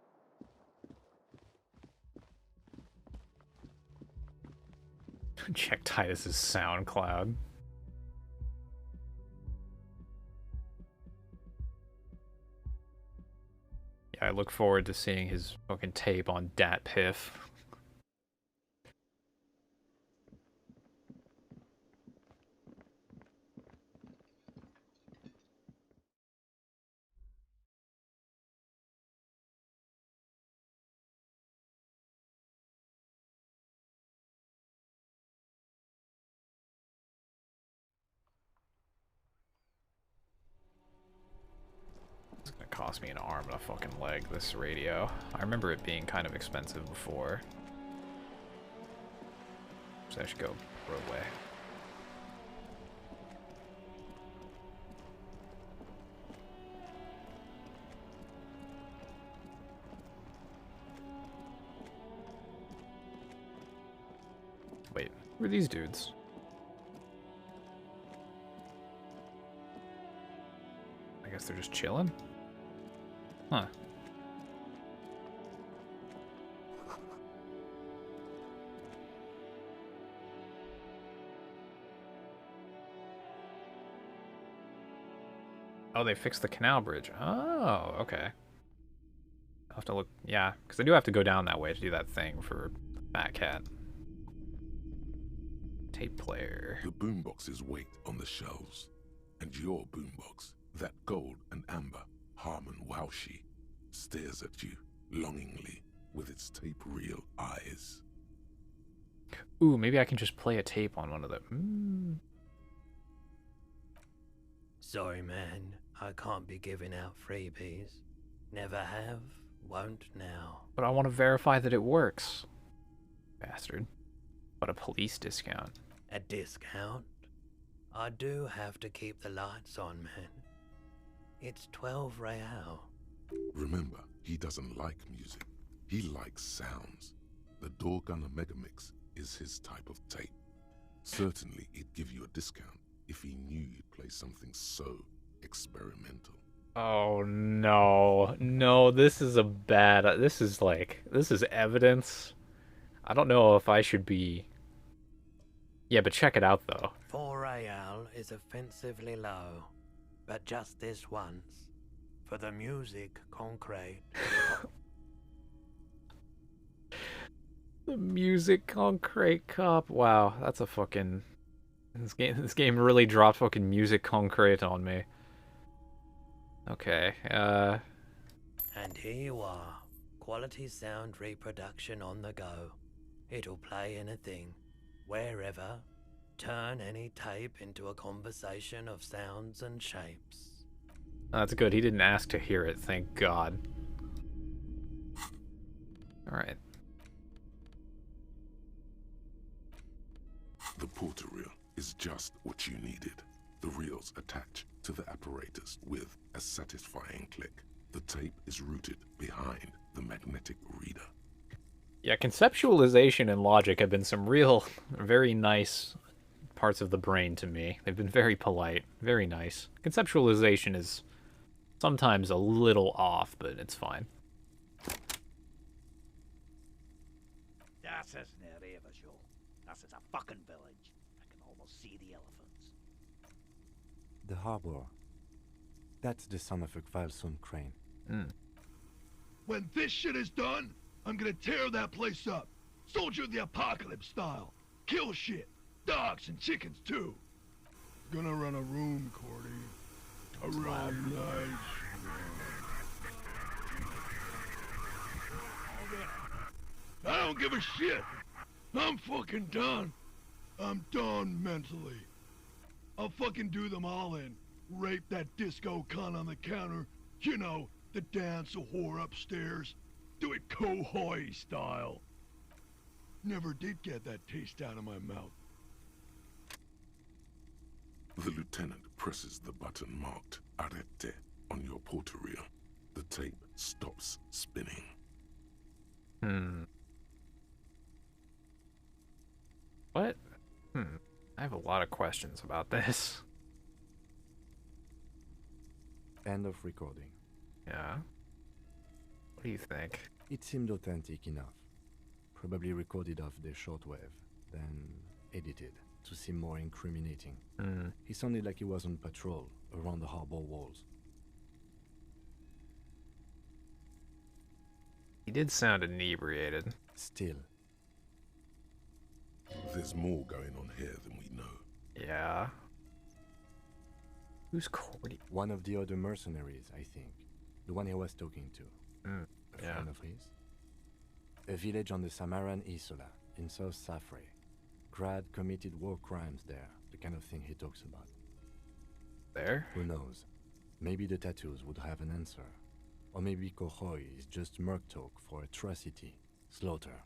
Check Titus's SoundCloud. Yeah, I look forward to seeing his fucking tape on DatPiff. It's gonna cost me an arm and a fucking leg, this radio. I remember it being kind of expensive before. So I should go throw it away. Wait, who are these dudes? I guess they're just chilling? Huh. Oh, they fixed the canal bridge. Oh, okay. I'll have to look. Yeah, because I do have to go down that way to do that thing for Fat Cat. Tape player. The boomboxes wait on the shelves. And your boombox, that gold and amber Harman Waushi, stares at you longingly with its tape reel eyes. Ooh, maybe I can just play a tape on one of them. Sorry, man. I can't be giving out freebies. Never have, won't now. But I want to verify that it works. Bastard. But a police discount. A discount? I do have to keep the lights on, man. It's 12 real. Remember, he doesn't like music. He likes sounds. The Doorgunner Megamix is his type of tape. Certainly, it'd give you a discount if he knew you'd play something so experimental. Oh no. No, this is a bad... This is evidence. I don't know if I should be... Yeah, but check it out, though. 4 real is offensively low, but just this once. For the music, concrete. The music concrete cop. Wow, that's a fucking... This game really dropped fucking music concrete on me. Okay, And here you are. Quality sound reproduction on the go. It'll play anything, wherever. Turn any tape into a conversation of sounds and shapes. That's good. He didn't ask to hear it, thank God. Alright. The porter reel is just what you needed. The reels attach to the apparatus with a satisfying click. The tape is rooted behind the magnetic reader. Yeah, conceptualization and logic have been some real, very nice parts of the brain to me. They've been very polite, very nice. Conceptualization is sometimes a little off, but it's fine. Das ist eine Revolution. Das ist a fucking village. I can almost see the elephants. The harbor. That's the son of a Kvalsund crane. When this shit is done, I'm gonna tear that place up. Soldier of the apocalypse style. Kill shit. Dogs and chickens too. Gonna run a room, Cordy. A really nice room. I don't give a shit. I'm fucking done. I'm done mentally. I'll fucking do them all in. Rape that disco cunt on the counter. You know, the dance a whore upstairs. Do it Kohoi style. Never did get that taste out of my mouth. The lieutenant presses the button marked Arete on your portal reel. The tape stops spinning. What? I have a lot of questions about this. End of recording. Yeah? What do you think? It seemed authentic enough. Probably recorded off the shortwave, then edited to seem more incriminating. He sounded like he was on patrol around the harbor walls. He did sound inebriated. Still. There's more going on here than we know. Yeah. Who's Cordy? One of the other mercenaries, I think. The one he was talking to. A friend of his. A village on the Samaran Isola, in South Safre. Grad committed war crimes there, the kind of thing he talks about. There? Who knows? Maybe the tattoos would have an answer. Or maybe Kohoi is just merc talk for atrocity, slaughter.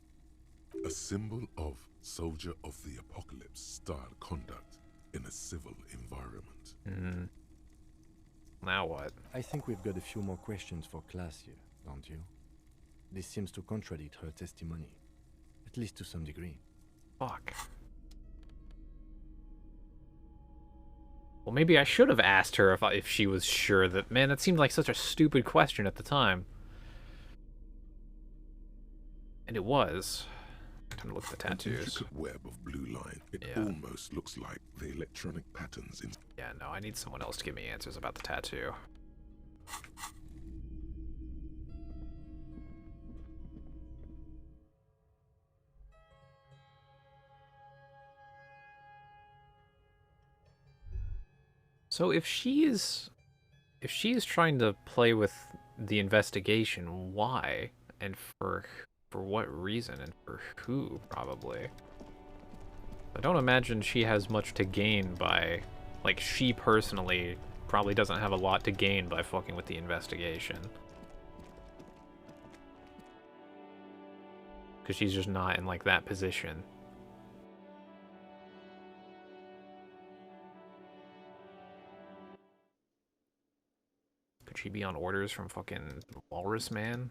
A symbol of soldier of the apocalypse style conduct in a civil environment. Now what? I think we've got a few more questions for class here, don't you? This seems to contradict her testimony, at least to some degree. Fuck. Well, maybe I should have asked her if she was sure that... Man, that seemed like such a stupid question at the time. And it was. Time to look at the tattoos. An intricate web of blue line. It almost looks like the electronic patterns in... Yeah, no, I need someone else to give me answers about the tattoo. So if she is trying to play with the investigation, why? And for what reason? And for who, probably? I don't imagine she has much to gain by... Like, she personally probably doesn't have a lot to gain by fucking with the investigation. Because she's just not in, like, that position. Could she be on orders from fucking Walrus Man?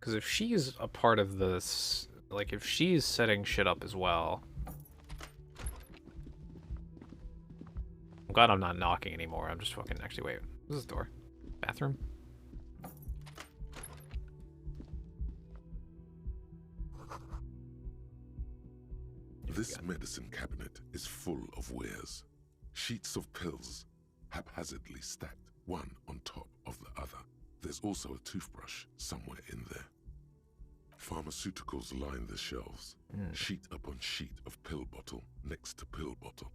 Because if she's a part of this, like, if she's setting shit up as well... I'm glad I'm not knocking anymore. I'm just fucking... Actually, wait. What's this door? Bathroom? This medicine cabinet is full of wares. Sheets of pills, haphazardly stacked, one on top of the other. There's also a toothbrush somewhere in there. Pharmaceuticals line the shelves, sheet upon sheet of pill bottle next to pill bottle.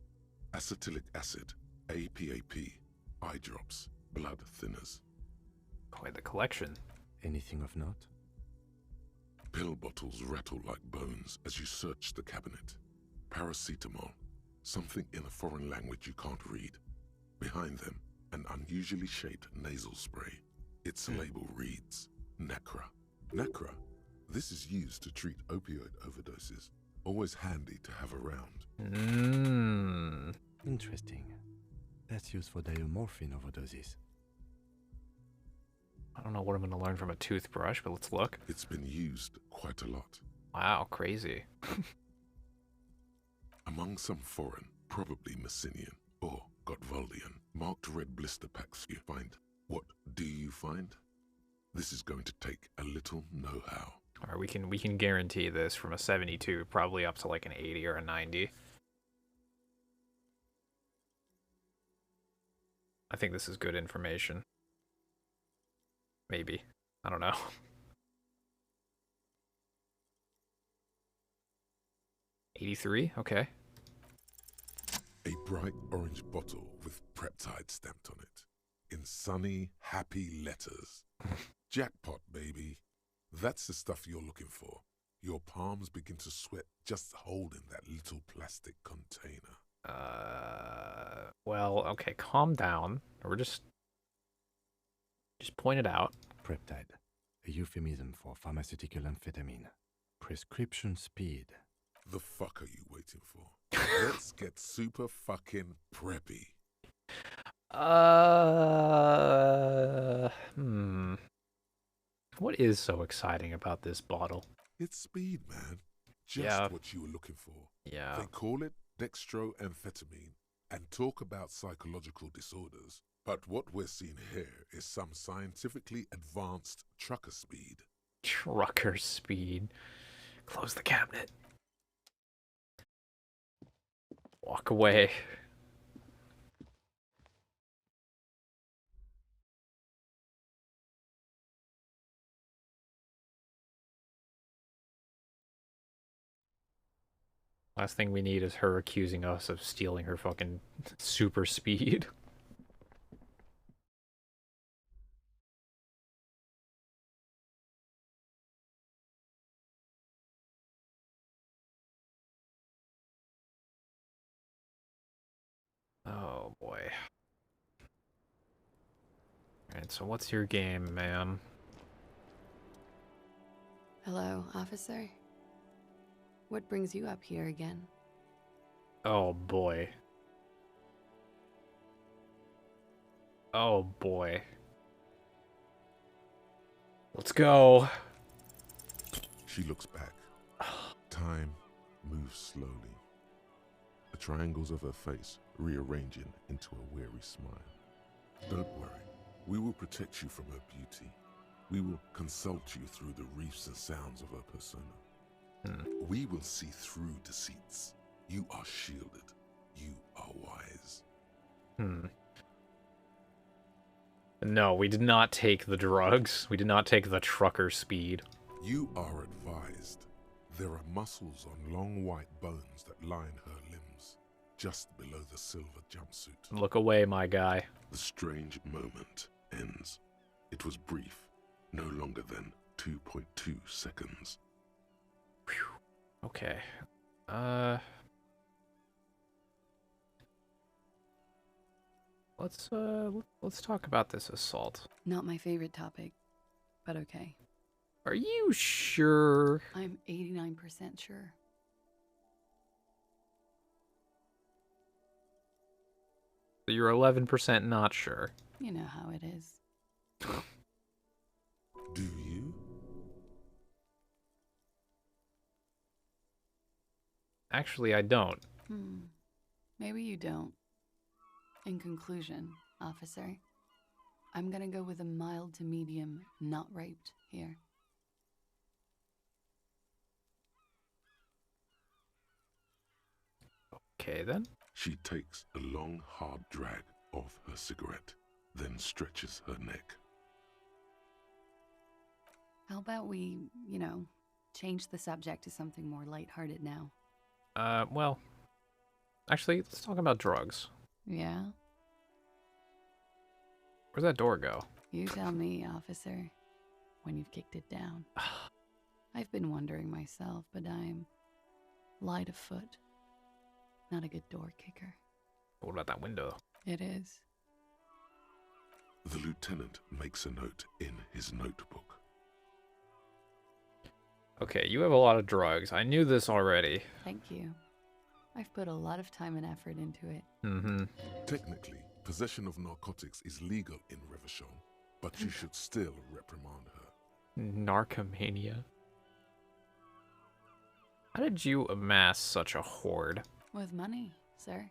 Acetylic acid, APAP, eye drops, blood thinners. Quite the collection. Anything of note? Pill bottles rattle like bones as you search the cabinet. Paracetamol, something in a foreign language you can't read. Behind them, an unusually shaped nasal spray. Its label reads, Nacra. Nacra? This is used to treat opioid overdoses. Always handy to have around. Interesting. That's used for diamorphine overdoses. I don't know what I'm going to learn from a toothbrush, but let's look. It's been used quite a lot. Wow, crazy. Among some foreign, probably Messinian or Gotvaldian, marked red blister packs you find. What do you find? This is going to take a little know-how. All right, we can guarantee this from a 72, probably up to like an 80 or a 90. I think this is good information. Maybe. I don't know. $83? Okay. A bright orange bottle with Preptide stamped on it. In sunny, happy letters. Jackpot, baby. That's the stuff you're looking for. Your palms begin to sweat just holding that little plastic container. Well, okay, calm down. We're just point it out. Preptide, a euphemism for pharmaceutical amphetamine. Prescription speed. The fuck are you waiting for? Let's get super fucking preppy. What is so exciting about this bottle? It's speed, man. Just what you were looking for. Yeah. They call it dextroamphetamine and talk about psychological disorders. But what we're seeing here is some scientifically advanced trucker speed. Trucker speed. Close the cabinet. Walk away. Last thing we need is her accusing us of stealing her fucking super speed. Oh boy. Alright, so what's your game, ma'am? Hello, officer. What brings you up here again? Oh boy. Oh boy. Let's go. She looks back. Time moves slowly. The triangles of her face rearranging into a weary smile. Don't worry. We will protect you from her beauty. We will consult you through the reefs and sounds of her persona. We will see through deceits. You are shielded. You are wise. No, we did not take the drugs. We did not take the trucker speed. You are advised. There are muscles on long white bones that line her limbs, just below the silver jumpsuit. Look away, my guy. The strange moment ends. It was brief, no longer than 2.2 seconds. Okay. Let's talk about this assault. Not my favorite topic, but okay. Are you sure? I'm 89% sure. You're 11% not sure. You know how it is. Do you? Actually, I don't. Maybe you don't. In conclusion, officer, I'm gonna go with a mild to medium not raped here. Okay, then. She takes a long, hard drag off her cigarette, then stretches her neck. How about we, change the subject to something more lighthearted now? Well, actually, let's talk about drugs. Yeah? Where'd that door go? You tell me, officer, when you've kicked it down. I've been wondering myself, but I'm light of foot. Not a good door kicker. What about that window? It is. The lieutenant makes a note in his notebook. Okay, you have a lot of drugs. I knew this already. Thank you. I've put a lot of time and effort into it. Mm-hmm. Technically, possession of narcotics is legal in Revachol, but you should still reprimand her. Narcomania. How did you amass such a hoard? With money, sir.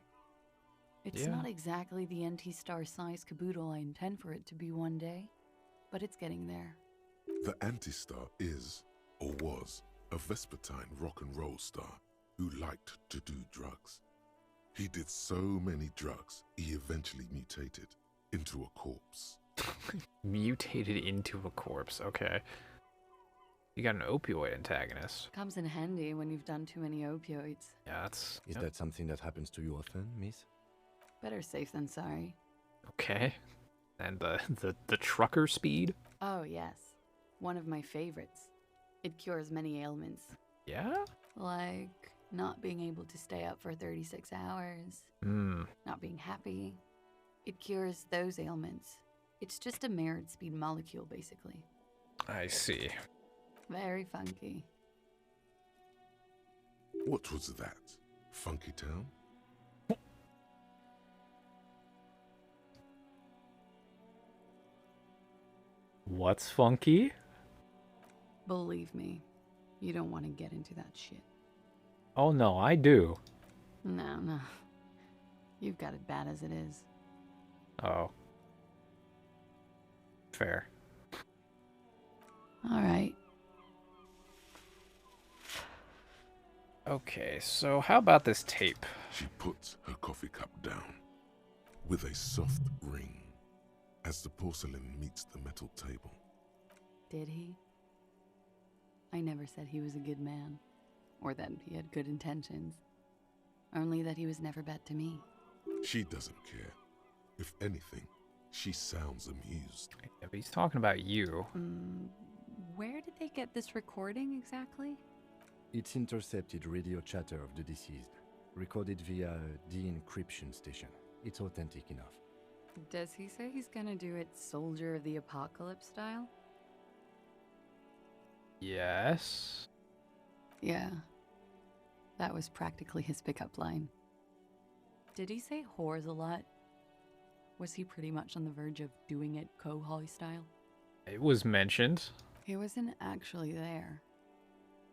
It's Yeah. not exactly the anti-star size caboodle I intend for it to be one day, but it's getting there. The Anti-Star is, or was, a Vespertine rock and roll star who liked to do drugs. He did so many drugs, he eventually mutated into a corpse. Mutated into a corpse, okay. You got an opioid antagonist. Comes in handy when you've done too many opioids. Yeah, that's... Is that something that happens to you often, miss? Better safe than sorry. Okay. And the trucker speed? Oh, yes. One of my favorites. It cures many ailments. Yeah? Like not being able to stay up for 36 hours. Not being happy. It cures those ailments. It's just a mirrored speed molecule, basically. I see. Very funky. What was that? Funky Town? What's funky? Believe me, you don't want to get into that shit. Oh no, I do. No. You've got it bad as it is. Oh. Fair. All right. Okay, so how about this tape? She puts her coffee cup down with a soft ring as the porcelain meets the metal table. Did he? I never said he was a good man, or that he had good intentions. Only that he was never bad to me. She doesn't care. If anything, she sounds amused. Yeah, but he's talking about you. Where did they get this recording exactly? It's intercepted radio chatter of the deceased, recorded via a de-encryption station. It's authentic enough. Does he say he's gonna do it Soldier of the Apocalypse style? Yes. Yeah. That was practically his pickup line. Did he say whores a lot? Was he pretty much on the verge of doing it Kohoi style? It was mentioned. He wasn't actually there.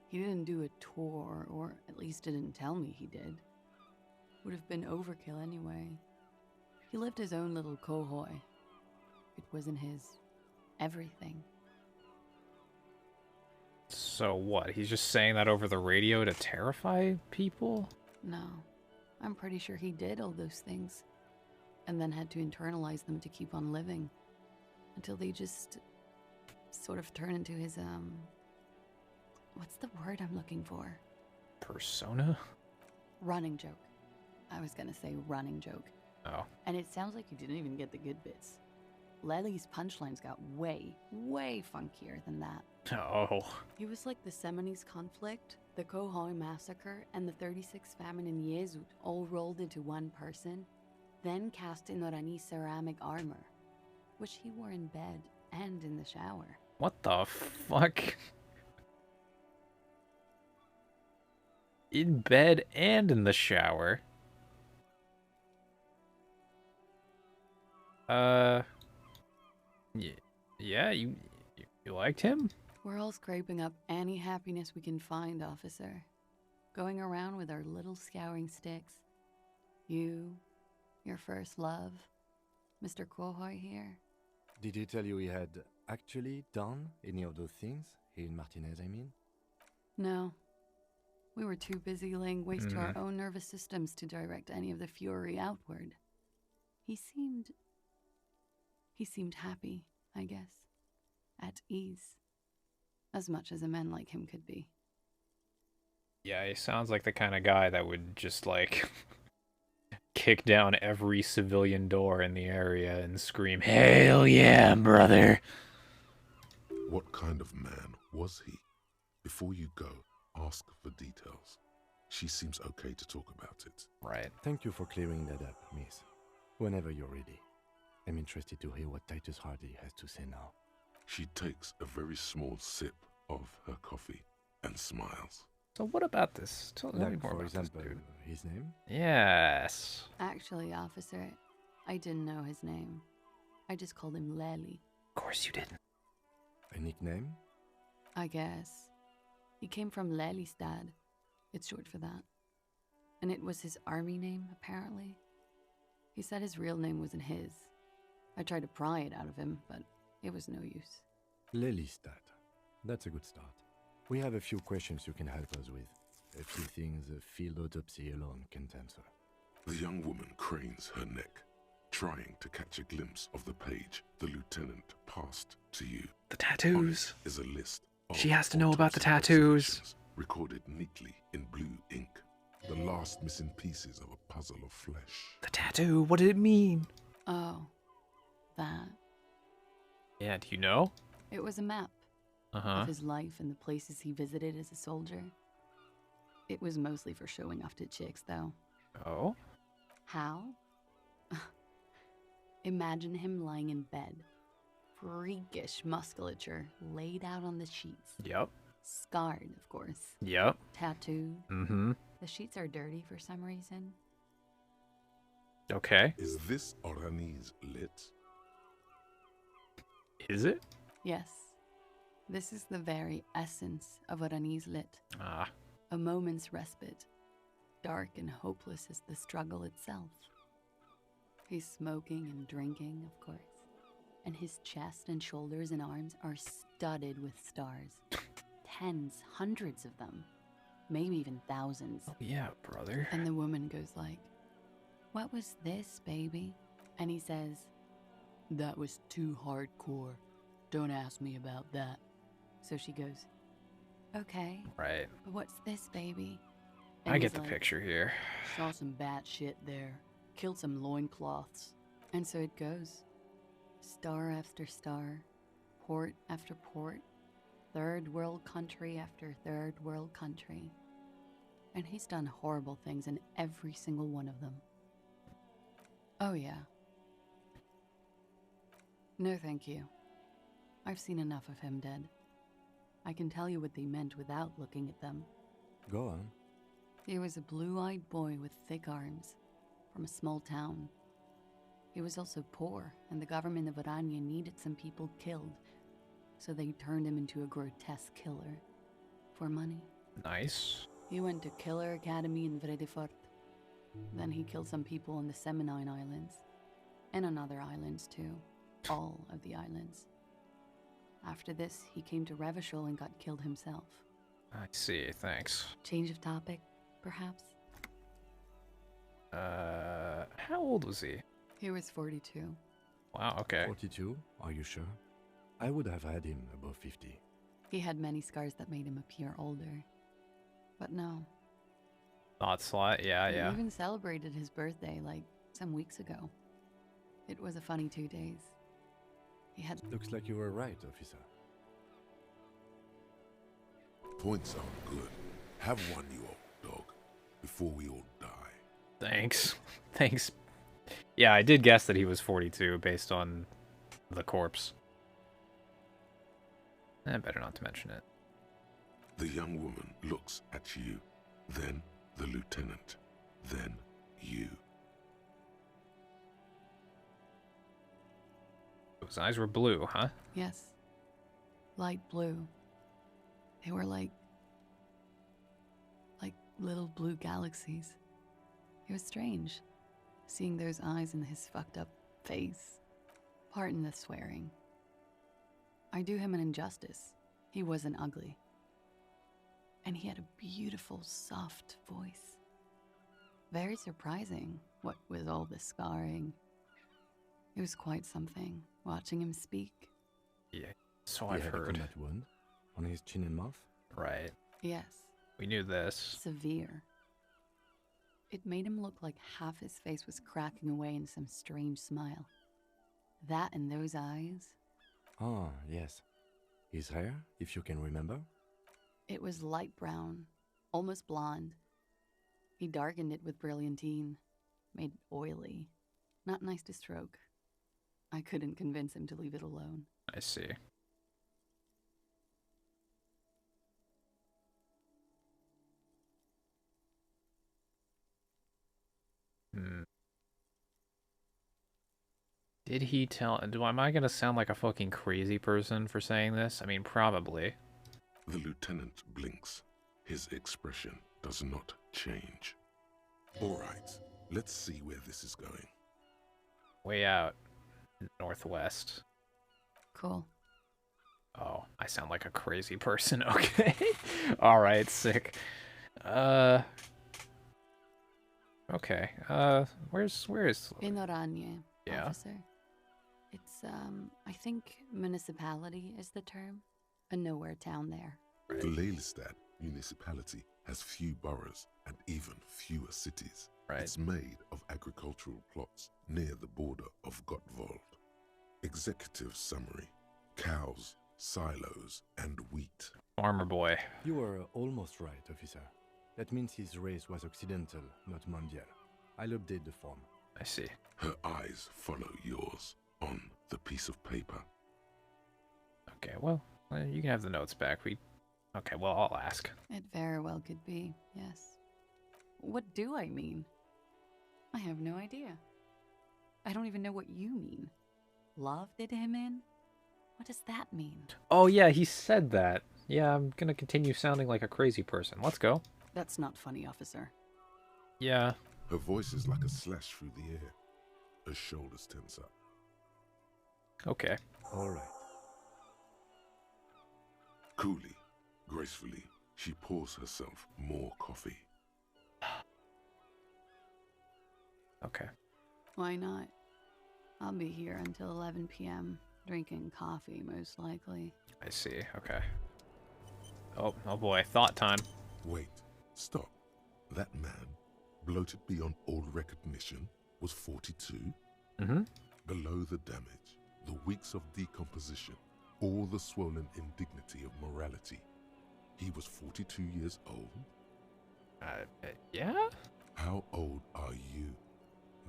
He didn't do a tour, or at least didn't tell me he did. Would have been overkill anyway. He lived his own little Kohoi. It wasn't his everything. So what? He's just saying that over the radio to terrify people? No. I'm pretty sure he did all those things. And then had to internalize them to keep on living. Until they just sort of turn into his, what's the word I'm looking for? Persona? Running joke. I was gonna say running joke. Oh. And it sounds like you didn't even get the good bits. Lely's punchlines got way, way funkier than that. Oh. He was like the Seminoles conflict, the Kohoi massacre, and the 36 famine in Yezut all rolled into one person, then cast in Orani ceramic armor, which he wore in bed and in the shower. What the fuck? In bed and in the shower? Yeah, you liked him? We're all scraping up any happiness we can find, officer. Going around with our little scouring sticks. You, your first love, Mr. Kohoi here. Did he tell you he had actually done any of those things? He and Martinez, I mean? No. We were too busy laying waste to our own nervous systems to direct any of the fury outward. He seemed happy, I guess. At ease. As much as a man like him could be. Yeah, he sounds like the kind of guy that would just, like, kick down every civilian door in the area and scream, "Hell yeah, brother!" What kind of man was he? Before you go, ask for details. She seems okay to talk about it. Right. Thank you for clearing that up, miss. Whenever you're ready. I'm interested to hear what Titus Hardy has to say now. She takes a very small sip of her coffee and smiles. So what about this? Tell me Like, more for about example, this dude. his name? Yes. Actually, officer, I didn't know his name. I just called him Lely. Of course you didn't. A nickname? I guess. He came from Lelystad. It's short for that. And it was his army name, apparently. He said his real name wasn't his. I tried to pry it out of him, but it was no use. Lelystad. That's a good start. We have a few questions you can help us with. A few things a field autopsy alone can't answer. The young woman cranes her neck, trying to catch a glimpse of the page the lieutenant passed to you. The tattoos. Is a list of She has to know about the autopsy tattoos. observations recorded neatly in blue ink. The last missing pieces of a puzzle of flesh. The tattoo, what did it mean? Oh, that. Yeah, do you know? It was a map of his life and the places he visited as a soldier. It was mostly for showing off to chicks, though. Oh? How? Imagine him lying in bed. Freakish musculature laid out on the sheets. Yep. Scarred, of course. Yep. Tattooed. Mm-hmm. The sheets are dirty for some reason. Okay. Is this Orani's lit? Is it? Yes. This is the very essence of what Annie's lit. Ah. A moment's respite. Dark and hopeless as the struggle itself. He's smoking and drinking, of course. And his chest and shoulders and arms are studded with stars. Tens, hundreds of them. Maybe even thousands. Oh, yeah, brother. And the woman goes like, "What was this, baby?" And he says, "That was too hardcore. Don't ask me about that." So she goes, "Okay. Right. But what's this, baby?" I get he's the like, picture here. "Saw some bad shit there. Killed some loincloths." And so it goes. Star after star. Port after port. Third world country after third world country. And he's done horrible things in every single one of them. Oh, yeah. No, thank you. I've seen enough of him dead. I can tell you what they meant without looking at them. Go on. He was a blue-eyed boy with thick arms, from a small town. He was also poor, and the government of Orania needed some people killed, so they turned him into a grotesque killer. For money. Nice. He went to Killer Academy in Vredefort. Then he killed some people on the Seminine Islands. And on other islands, too. All of the islands. After this, he came to Revachol and got killed himself. I see, thanks. Change of topic, perhaps? How old was he? He was 42. Wow, okay. 42? Are you sure? I would have had him above 50. He had many scars that made him appear older. But no. Not slight, yeah, He yeah. even celebrated his birthday, like, some weeks ago. It was a funny 2 days. He had... Looks like you were right, officer. Points are good. Have one, you old dog, before we all die. Thanks. Thanks. Yeah, I did guess that he was 42 based on the corpse. Better not to mention it. The young woman looks at you, then the lieutenant, then you. His eyes were blue, huh? Yes. Light blue. They were like little blue galaxies. It was strange, seeing those eyes in his fucked up face. Pardon the swearing. I do him an injustice. He wasn't ugly. And he had a beautiful, soft voice. Very surprising, what with all the scarring. It was quite something, watching him speak. Yeah, so He I've had a heard. combat wound on his chin and mouth? Right. Yes. We knew this. Severe. It made him look like half his face was cracking away in some strange smile. That and those eyes. Ah, yes. His hair, if you can remember? It was light brown, almost blonde. He darkened it with brilliantine, made it oily. Not nice to stroke. I couldn't convince him to leave it alone. I see. Hmm. Did he tell... Am I gonna sound like a fucking crazy person for saying this? I mean, probably. The lieutenant blinks. His expression does not change. All right, let's see where this is going. Way out. Northwest. Cool. Oh, I sound like a crazy person. Okay. Alright, sick. Okay. Where is... Pinoranye, Yeah. officer. It's, I think municipality is the term. A nowhere town there. The Lelystad municipality has few boroughs and even fewer cities. Right. It's made of agricultural plots near the border of Gottwald. Executive summary: cows, silos, and wheat. Farmer boy. You were almost right, officer. That means his race was occidental, not mondial. I'll update the form. I see. Her eyes follow yours on the piece of paper. Okay, well, you can have the notes back. Okay, well, I'll ask. It very well could be, yes. What do I mean? I have no idea. I don't even know what you mean. Love did him in? What does that mean? Oh, yeah, he said that. Yeah, I'm gonna continue sounding like a crazy person. Let's go. That's not funny, officer. Yeah. Her voice is like a slash through the air. Her shoulders tense up. Okay. All right. Coolly, gracefully, she pours herself more coffee. Okay. Why not? I'll be here until 11 p.m. drinking coffee, most likely. I see. Okay. Oh boy. Thought time. Wait. Stop. That man, bloated beyond all recognition, was 42? Mm-hmm. Below the damage, the weeks of decomposition, all the swollen indignity of morality. He was 42 years old? Yeah? How old are you?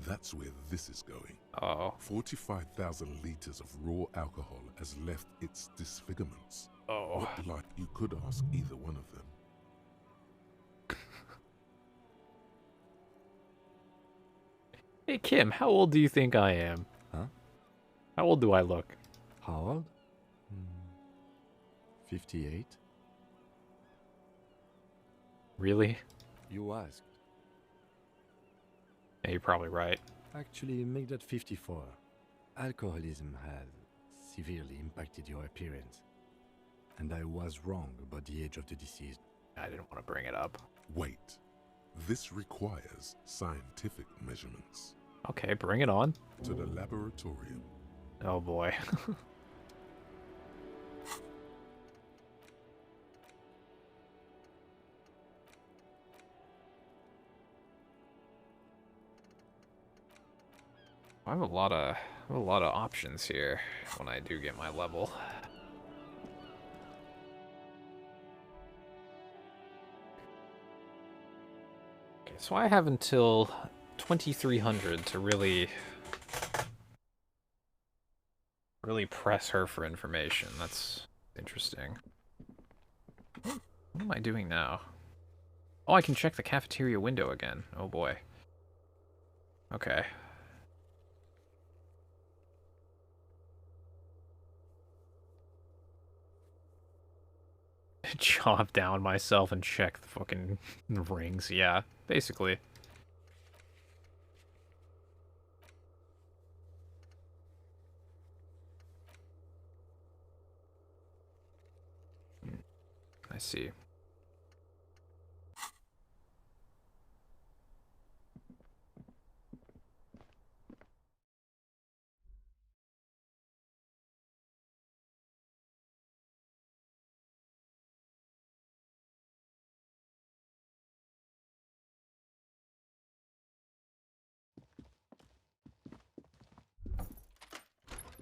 That's where this is going. Oh. 45,000 liters of raw alcohol has left its disfigurements. Oh. What like you could ask either one of them. Hey, Kim, how old do you think I am? Huh? How old do I look? How old? 58? Really? You asked. Yeah, you're probably right. Actually, make that 54. Alcoholism has severely impacted your appearance. And I was wrong about the age of the deceased. I didn't want to bring it up. Wait. This requires scientific measurements. Okay, bring it on. To the laboratorium. Oh boy. I have a lot of options here when I do get my level. Okay, so I have until 2300 to really press her for information. That's interesting. What am I doing now? Oh, I can check the cafeteria window again. Oh boy. Okay. Chop down myself and check the fucking rings. Yeah, basically. I see.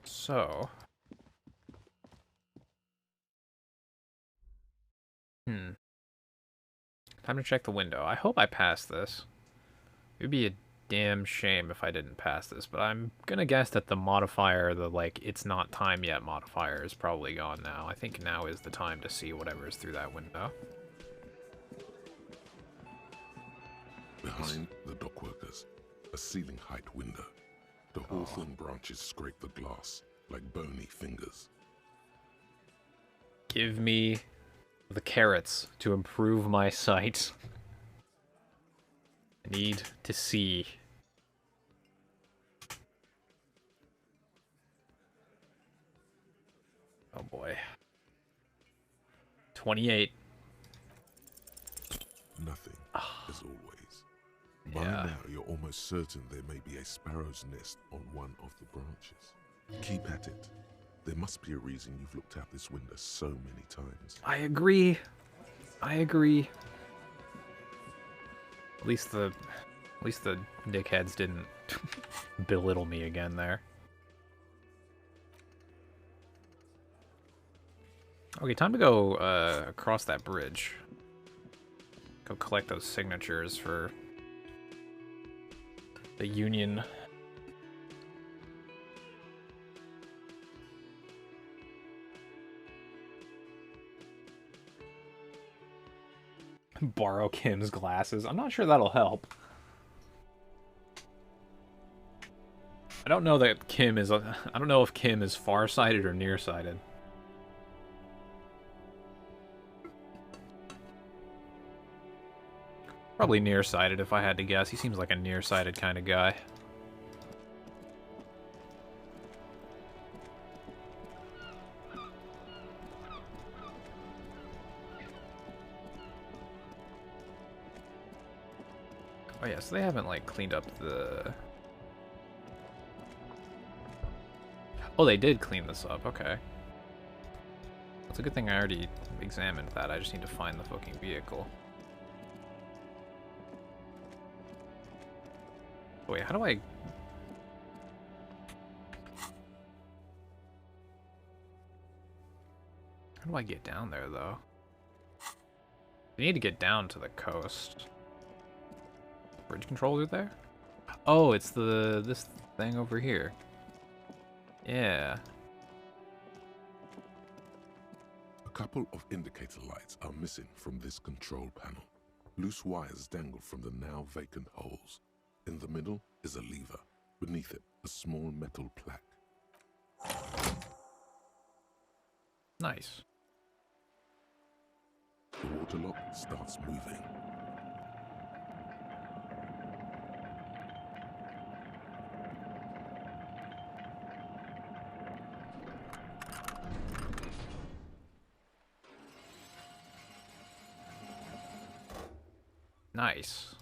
So, time to check the window. I hope I pass this. It would be a damn shame if I didn't pass this, but I'm gonna guess that the modifier, the like, it's not time yet modifier is probably gone now. I think now is the time to see whatever's through that window. Behind the dock workers, a ceiling height window. The hawthorn branches scrape the glass like bony fingers. Give me the carrots to improve my sight. I need to see. Oh boy. 28. Nothing, as always. By now, you're almost certain there may be a sparrow's nest on one of the branches. Keep at it. There must be a reason you've looked out this window so many times. I agree. I agree. At least the dickheads didn't belittle me again there. Okay, time to go across that bridge. Go collect those signatures for the Union. Borrow Kim's glasses. I'm not sure that'll help. I don't know that Kim is. I don't know if Kim is farsighted or nearsighted. Probably nearsighted if I had to guess. He seems like a nearsighted kind of guy. Oh yeah, so they haven't like cleaned up the... Oh, they did clean this up, okay. It's a good thing I already examined that. I just need to find the fucking vehicle. Wait, how do I... How do I get down there, though? We need to get down to the coast. Bridge controls are there? Oh, it's this thing over here. Yeah. A couple of indicator lights are missing from this control panel. Loose wires dangle from the now vacant holes. In the middle is a lever. Beneath it, a small metal plaque. Nice. The water lock starts moving. Nice.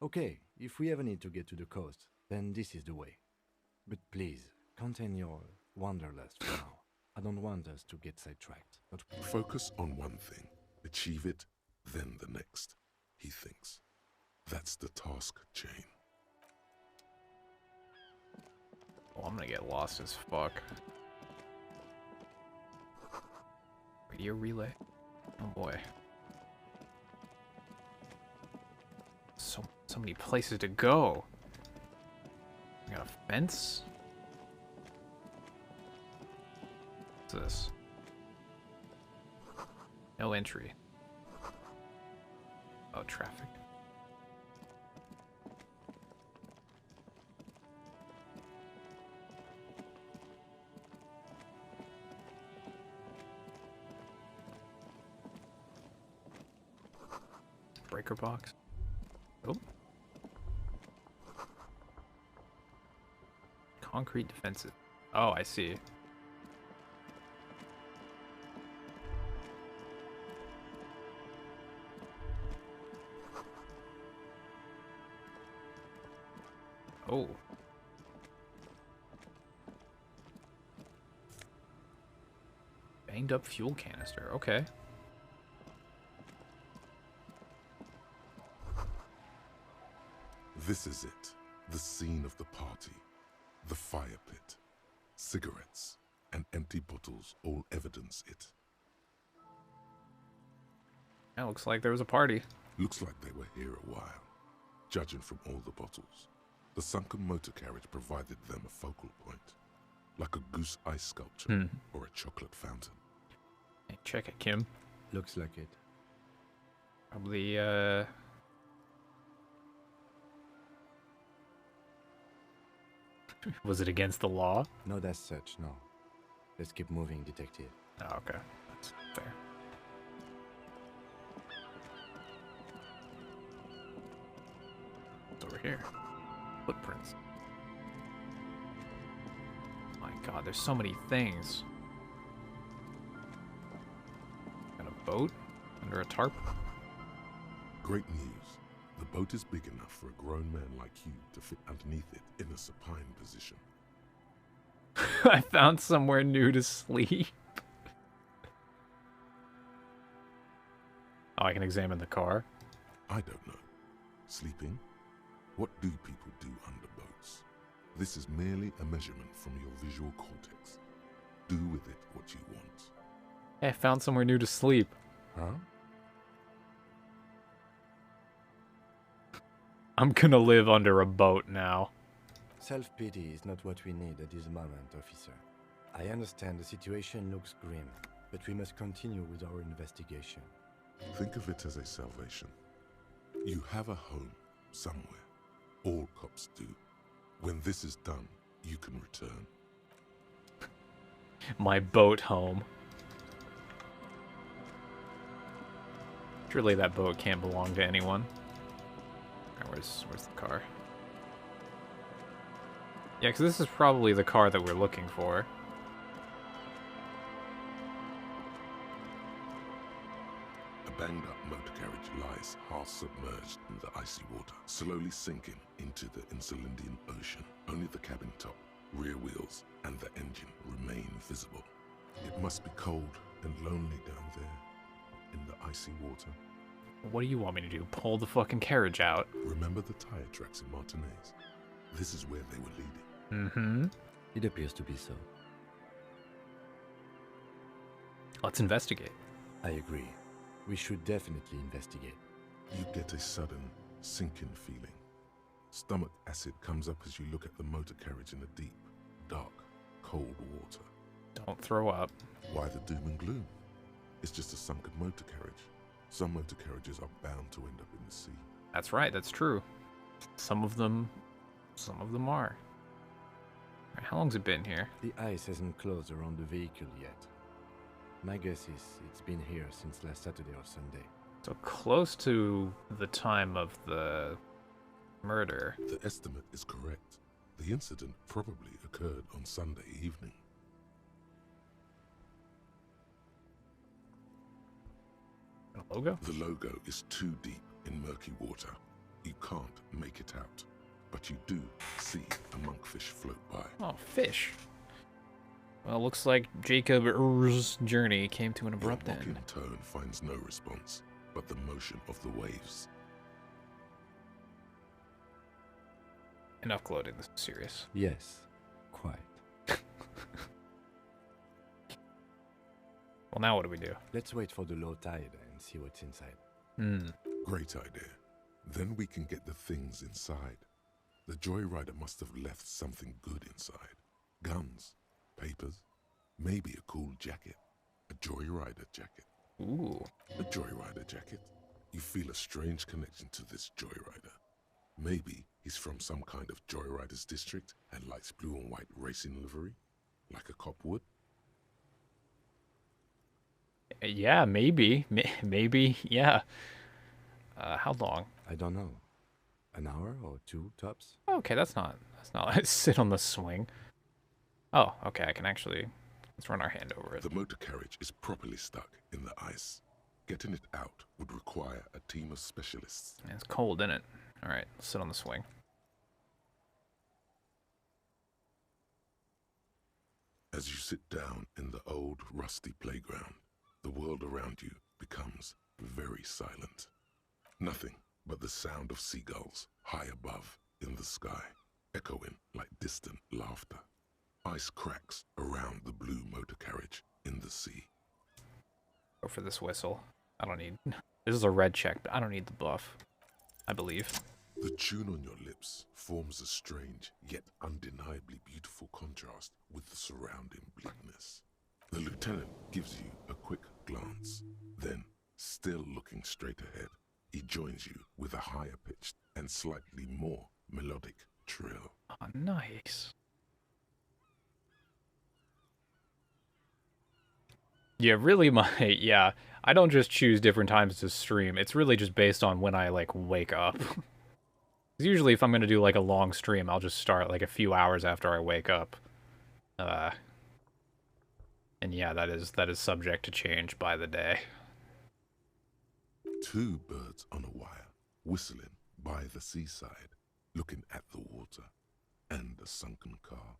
Okay, if we ever need to get to the coast, then this is the way. But please, contain your wanderlust for now. I don't want us to get sidetracked. Focus on one thing. Achieve it, then the next, he thinks. That's the task chain. Oh, I'm gonna get lost as fuck. Radio relay? Oh boy. So many places to go. We got a fence? What's this? No entry. Oh, traffic. Breaker box. Oh. Concrete defensive. Oh, I see. Oh. Banged up fuel canister. Okay. This is it. The scene of the party. The fire pit. Cigarettes and empty bottles all evidence it. That looks like there was a party. Looks like they were here a while, judging from all the bottles. The sunken motor carriage provided them a focal point, like a goose ice sculpture or a chocolate fountain. Hey, check it, Kim. Looks like it. Probably, Was it against the law? Not as such, no. Let's keep moving, detective. Oh, okay. That's fair. It's over here. Footprints. My god, there's so many things. Got a boat under a tarp. Great news. The boat is big enough for a grown man like you to fit underneath it in a supine position. I found somewhere new to sleep. Oh, I can examine the car. I don't know. Sleeping? What do people do under boats? This is merely a measurement from your visual cortex. Do with it what you want. Hey, I found somewhere new to sleep. Huh? I'm gonna live under a boat now. Self-pity is not what we need at this moment, officer. I understand the situation looks grim, but we must continue with our investigation. Think of it as a salvation. You have a home somewhere. All cops do. When this is done, you can return. My boat home. Surely that boat can't belong to anyone. Alright, where's the car? Yeah, because this is probably the car that we're looking for. A banged-up motor carriage lies half submerged in the icy water, slowly sinking into the Insulindian Ocean. Only the cabin top, rear wheels, and the engine remain visible. It must be cold and lonely down there in the icy water. What do you want me to do? Pull the fucking carriage out? Remember the tire tracks in Martinez? This is where they were leading. Mm-hmm. It appears to be so. Let's investigate. I agree. We should definitely investigate. You get a sudden, sinking feeling. Stomach acid comes up as you look at the motor carriage in the deep, dark, cold water. Don't throw up. Why the doom and gloom? It's just a sunken motor carriage. Some motor carriages are bound to end up in the sea. That's right, that's true. Some of them are. Right, how long's it been here? The ice hasn't closed around the vehicle yet. My guess is it's been here since last Saturday or Sunday. So close to the time of the murder. The estimate is correct. The incident probably occurred on Sunday evening. A logo? The logo is too deep in murky water. You can't make it out. But you do see a monkfish float by. Oh, fish. Well, looks like Jacob's journey came to an abrupt Your end. mocking tone finds no response, but the motion of the waves. Enough gloating, this is serious. Yes, quite. Well, now what do we do? Let's wait for the low tide and see what's inside. Great idea. Then we can get the things inside. The joyrider must have left something good inside. Guns, papers, maybe a cool jacket. A joyrider jacket. Ooh. A joyrider jacket. You feel a strange connection to this joyrider. Maybe he's from some kind of joyriders district and likes blue and white racing livery, like a cop would. Yeah, maybe. Maybe, yeah. How long? I don't know. An hour or two, tops? Okay, that's not sit on the swing. Oh, okay, I can actually, let's run our hand over it. The motor carriage is properly stuck in the ice. Getting it out would require a team of specialists. It's cold, isn't it? All right, let's sit on the swing. As you sit down in the old, rusty playground, the world around you becomes very silent. Nothing but the sound of seagulls high above in the sky, echoing like distant laughter. Ice cracks around the blue motor carriage in the sea. Go for this whistle. I don't need... This is a red check, but I don't need the buff. I believe. The tune on your lips forms a strange, yet undeniably beautiful contrast with the surrounding bleakness. The lieutenant gives you a quick glance. Then, still looking straight ahead, he joins you with a higher pitched and slightly more melodic trill. Oh, nice. Yeah, really might. Yeah, I don't just choose different times to stream. It's really just based on when I, like, wake up. 'Cause usually if I'm gonna do, like, a long stream, I'll just start, like, a few hours after I wake up. And yeah, that is subject to change by the day. Two birds on a wire, whistling by the seaside, looking at the water and a sunken car.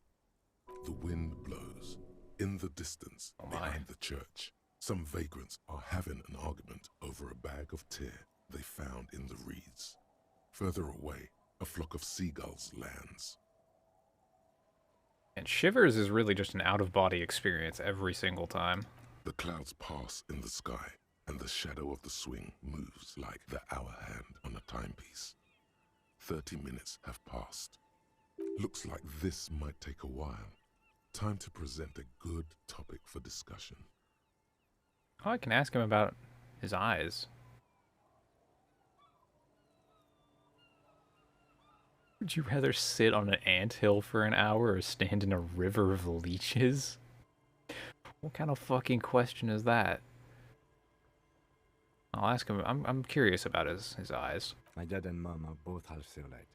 The wind blows. In the distance, behind the church, some vagrants are having an argument over a bag of tear they found in the reeds. Further away, a flock of seagulls lands. And Shivers is really just an out-of-body experience every single time. The clouds pass in the sky, and the shadow of the swing moves like the hour hand on a timepiece. 30 minutes have passed. Looks like this might take a while. Time to present a good topic for discussion. Oh, I can ask him about his eyes. Would you rather sit on an anthill for an hour or stand in a river of leeches? What kind of fucking question is that? I'll ask him. I'm curious about his eyes. My dad and mom are both half civilized.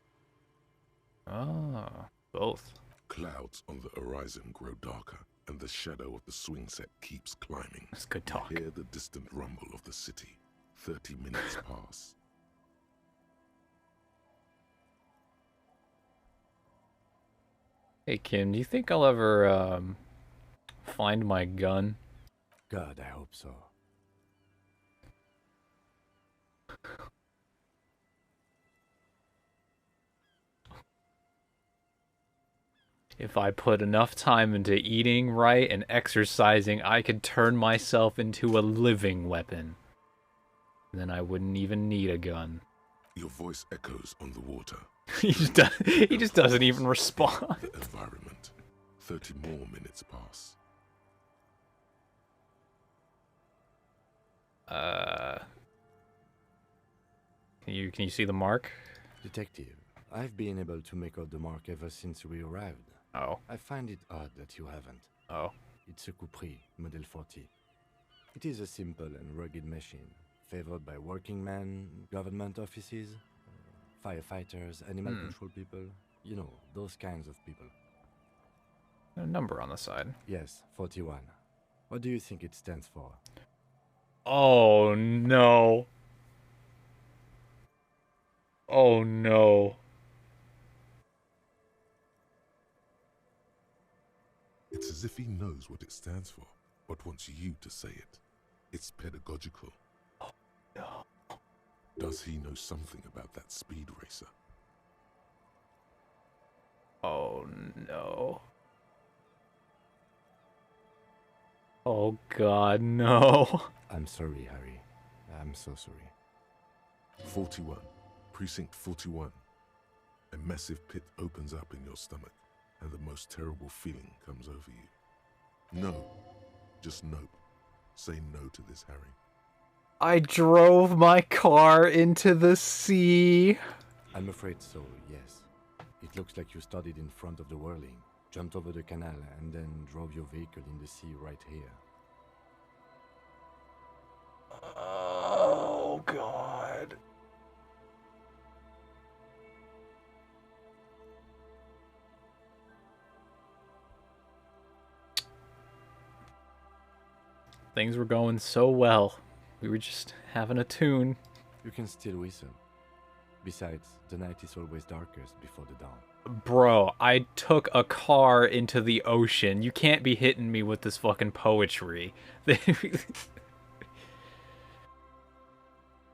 Oh, both. Clouds on the horizon grow darker, and the shadow of the swing set keeps climbing. That's good talk. You hear the distant rumble of the city. 30 minutes pass. Hey Kim, do you think I'll ever find my gun? God, I hope so. If I put enough time into eating right and exercising, I could turn myself into a living weapon. Then I wouldn't even need a gun. Your voice echoes on the water. he just doesn't even respond. The environment. 30 more minutes pass. Can you see the mark? Detective, I've been able to make out the mark ever since we arrived. Oh. I find it odd that you haven't. Oh. It's a Capri, Model 40. It is a simple and rugged machine, favored by working men, government offices, firefighters, animal control people. You know, those kinds of people. A number on the side. Yes, 41. What do you think it stands for? Oh no. Oh no. It's as if he knows what it stands for, but wants you to say it. It's pedagogical. Oh no. Does he know something about that speed racer? Oh no. Oh God, no. I'm sorry, Harry. I'm so sorry. 41. Precinct 41. A massive pit opens up in your stomach, and the most terrible feeling comes over you. No. Just nope. Say no to this, Harry. I drove my car into the sea. I'm afraid so, yes. It looks like you started in front of the whirling, jumped over the canal, and then drove your vehicle in the sea right here. Oh, God. Things were going so well. We were just having a tune. You can still whistle. Besides, the night is always darkest before the dawn. Bro, I took a car into the ocean. You can't be hitting me with this fucking poetry.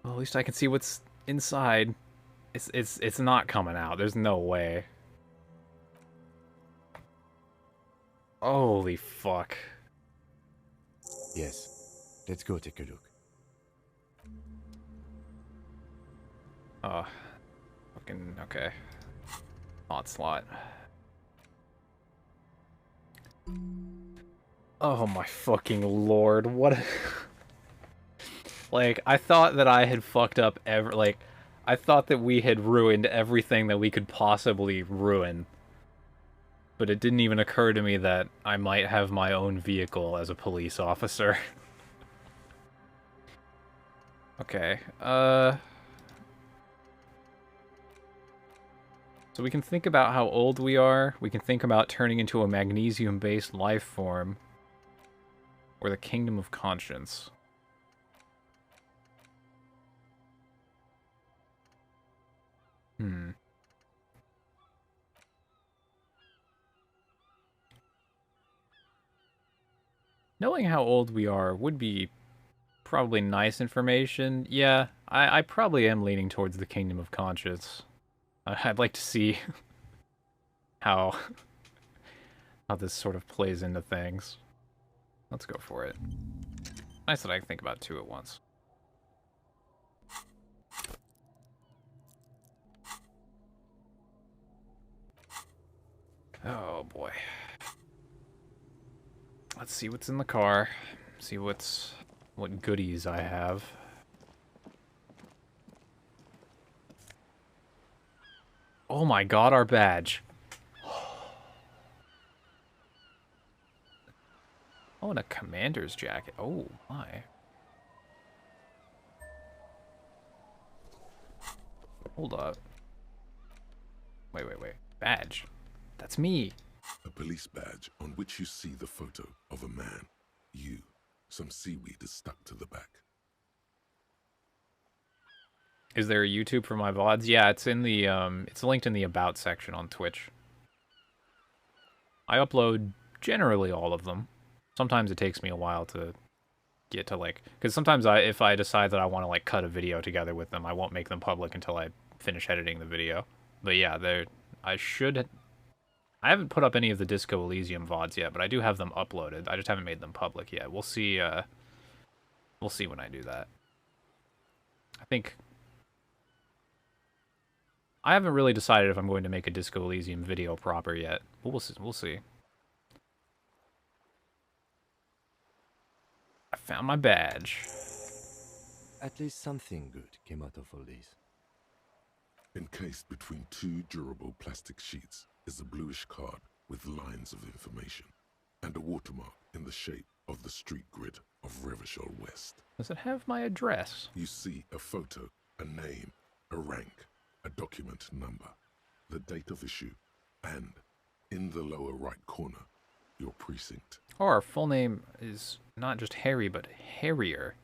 Well, at least I can see what's inside. It's not coming out. There's no way. Holy fuck. Yes. Let's go take a look. Oh. Fucking, okay. Hot slot. Oh my fucking lord, what a... Like, I thought that I had fucked up I thought that we had ruined everything that we could possibly ruin. But it didn't even occur to me that I might have my own vehicle as a police officer. Okay, so we can think about how old we are, we can think about turning into a magnesium-based life form, or the Kingdom of Conscience. Knowing how old we are would be probably nice information. Yeah, I probably am leaning towards the Kingdom of Conscience. I'd like to see how this sort of plays into things. Let's go for it. Nice that I can think about two at once. Oh boy. Let's see what's in the car. See what goodies I have. Oh my god, our badge. Oh, and a commander's jacket. Oh my. Hold up. Wait. Badge. That's me. A police badge on which you see the photo of a man. You. Some seaweed is stuck to the back. Is there a YouTube for my VODs? Yeah, it's in the it's linked in the About section on Twitch. I upload generally all of them. Sometimes it takes me a while to get to because sometimes if I decide that I want to cut a video together with them, I won't make them public until I finish editing the video. But yeah, I haven't put up any of the Disco Elysium VODs yet, but I do have them uploaded. I just haven't made them public yet. We'll see when I do that. I think I haven't really decided if I'm going to make a Disco Elysium video proper yet, but we'll see. I found my badge. At least something good came out of all this. Encased between two durable plastic sheets is a bluish card with lines of information and a watermark in the shape of the street grid of Revachol West. Does it have my address? You see a photo, a name, a rank, a document number, the date of issue, and in the lower right corner, your precinct. Oh, our full name is not just Harry, but Harrier.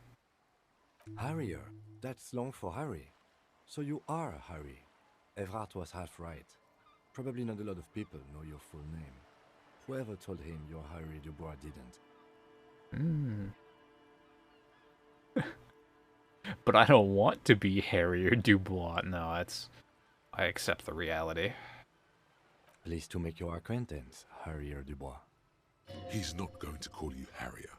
Harrier? That's long for Harry. So you are Harry. Evrard was half right. Probably not a lot of people know your full name. Whoever told him you're Harry Dubois didn't. But I don't want to be Harrier Dubois. No, I accept the reality. Pleased to make your acquaintance, Harrier Dubois. He's not going to call you Harrier.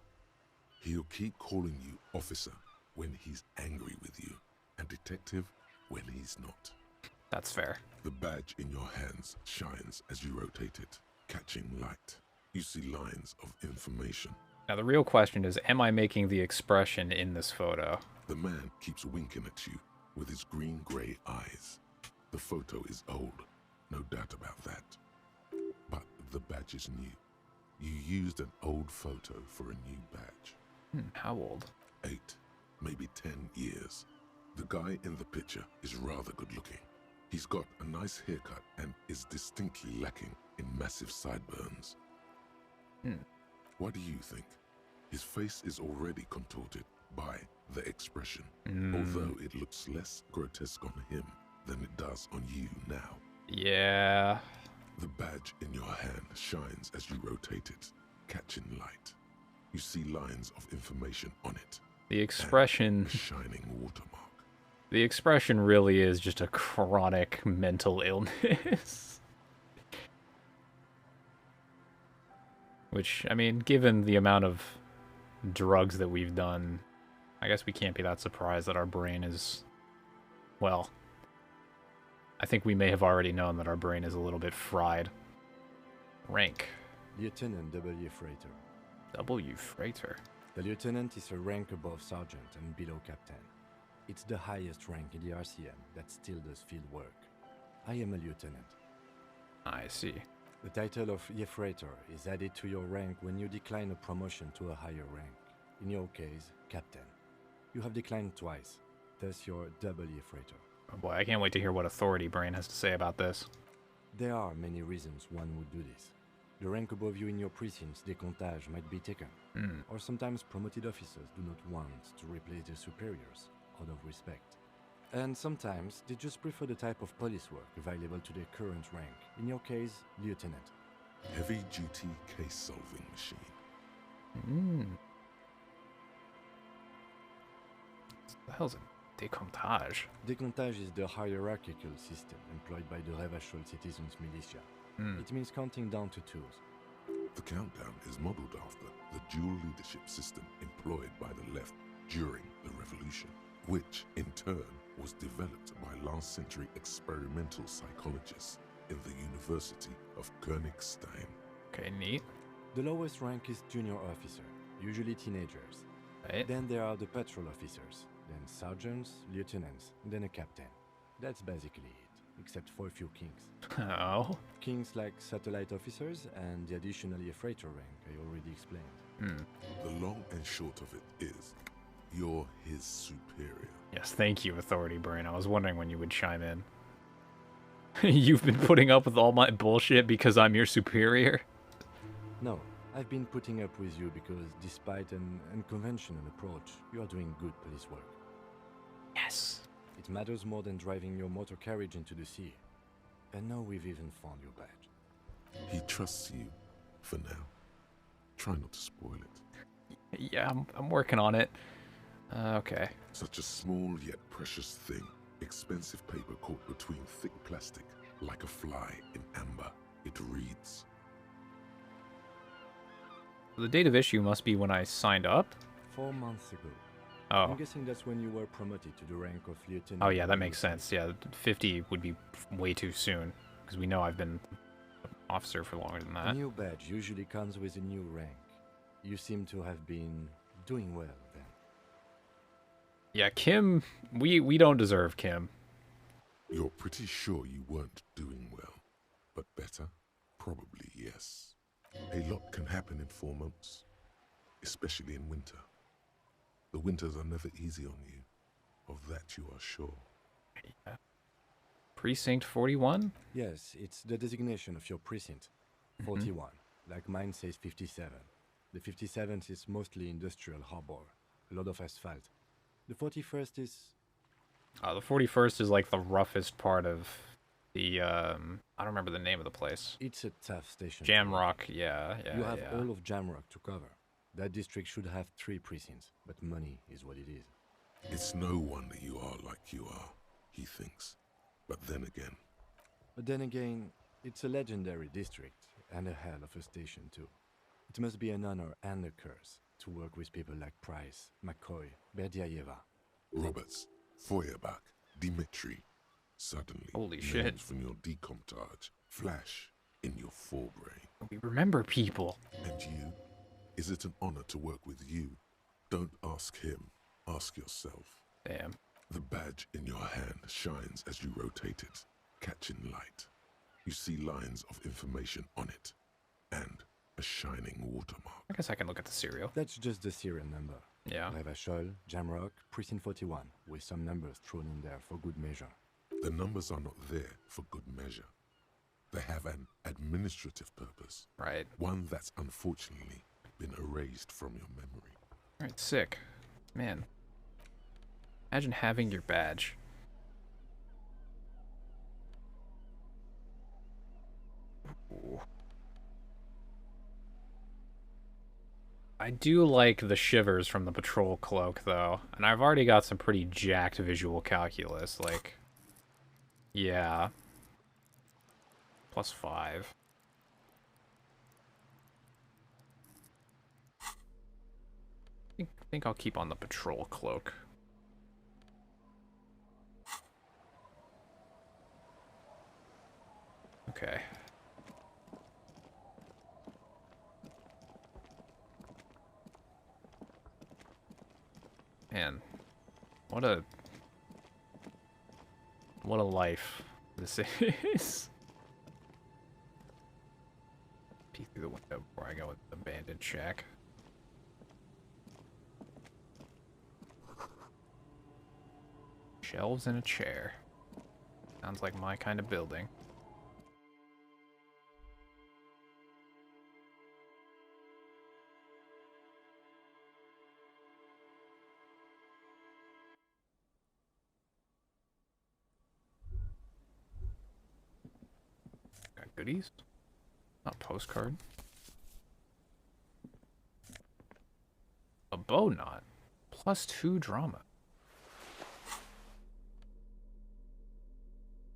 He'll keep calling you officer when he's angry with you, and detective when he's not. That's fair. The badge in your hands shines as you rotate it, catching light. You see lines of information. Now the real question is, am I making the expression in this photo? The man keeps winking at you with his green-gray eyes. The photo is old, no doubt about that. But the badge is new. You used an old photo for a new badge. How old? 8, maybe 10 years. The guy in the picture is rather good looking. He's got a nice haircut and is distinctly lacking in massive sideburns. What do you think? His face is already contorted by the expression, although it looks less grotesque on him than it does on you now. Yeah. The badge in your hand shines as you rotate it, catching light. You see lines of information on it. The expression... a shining watermark. The expression really is just a chronic mental illness. Which, I mean, given the amount of drugs that we've done, I guess we can't be that surprised that our brain is... Well, I think we may have already known that our brain is a little bit fried. Rank. Lieutenant W. Freighter. W. Freighter. The lieutenant is a rank above sergeant and below captain. It's the highest rank in the RCM that still does field work. I am a lieutenant. I see. The title of Freighter is added to your rank when you decline a promotion to a higher rank. In your case, captain. You have declined twice, thus you're doubly a freighter. Oh boy, I can't wait to hear what Authority Brain has to say about this. There are many reasons one would do this. The rank above you in your precinct's décomptage might be taken, or sometimes promoted officers do not want to replace their superiors out of respect. And sometimes they just prefer the type of police work available to their current rank, in your case, lieutenant. Heavy-duty case-solving machine. What the hell's a décomptage? Décomptage is the hierarchical system employed by the Revachol citizens militia. It means counting down to twos. The countdown is modeled after the dual leadership system employed by the left during the revolution, which in turn was developed by last-century experimental psychologists in the University of Königstein. Okay, neat. The lowest rank is junior officer, usually teenagers. Right. Then there are the patrol officers, then sergeants, lieutenants, then a captain. That's basically it, except for a few kings. Oh. Kings like satellite officers and the additionally a freighter rank I already explained. The long and short of it is, you're his superior. Yes, thank you, Authority Brain. I was wondering when you would chime in. You've been putting up with all my bullshit because I'm your superior? No, I've been putting up with you because despite an unconventional approach, you are doing good police work. Yes. It matters more than driving your motor carriage into the sea. And now we've even found your badge. He trusts you, for now. Try not to spoil it. Yeah, I'm working on it. Okay. Such a small yet precious thing. Expensive paper caught between thick plastic, like a fly in amber. It reads. The date of issue must be when I signed up? 4 months ago. Oh. I'm guessing that's when you were promoted to the rank of lieutenant. Oh yeah, that makes sense. Yeah, 50 would be way too soon, because we know I've been an officer for longer than A that. new badge usually comes with a new rank. You seem to have been doing well then. Yeah, Kim, we don't deserve Kim. You're pretty sure you weren't doing well, but better? Probably yes. A lot can happen in 4 months, especially in winter. The winters are never easy on you, of that you are sure. Yeah. Precinct 41? Yes, it's the designation of your precinct. 41. Like mine says 57. The 57th is mostly industrial harbor. A lot of asphalt. The 41st is... The 41st is like the roughest part of the, I don't remember the name of the place. It's a tough station. Jamrock, yeah. You have all of Jamrock to cover. That district should have 3 precincts, but money is what it is. It's no wonder you are like you are, he thinks. But then again, it's a legendary district, and a hell of a station too. It must be an honor and a curse to work with people like Price, McCoy, Berdiaeva. Roberts, Feuerbach, Dimitri. Suddenly, holy names shit, from your decomptage flash in your forebrain. We remember people. And you? Is it an honor to work with you? Don't ask him. Ask yourself. Damn. The badge in your hand shines as you rotate it, catching light. You see lines of information on it, and a shining watermark. I guess I can look at the serial. That's just the serial number. Yeah. Revachol, Jamrock, Precinct 41, with some numbers thrown in there for good measure. The numbers are not there for good measure. They have an administrative purpose. Right. One that's unfortunately been erased from your memory. Alright, sick. Man. Imagine having your badge. Ooh. I do like the shivers from the patrol cloak, though. And I've already got some pretty jacked visual calculus, like... Yeah. +5. I think I'll keep on the patrol cloak. Okay. Man, what a life this is. Peek through the window before I go with the abandoned shack. Shelves and a chair. Sounds like my kind of building. Got goodies? Not postcard. A bow knot. +2 drama.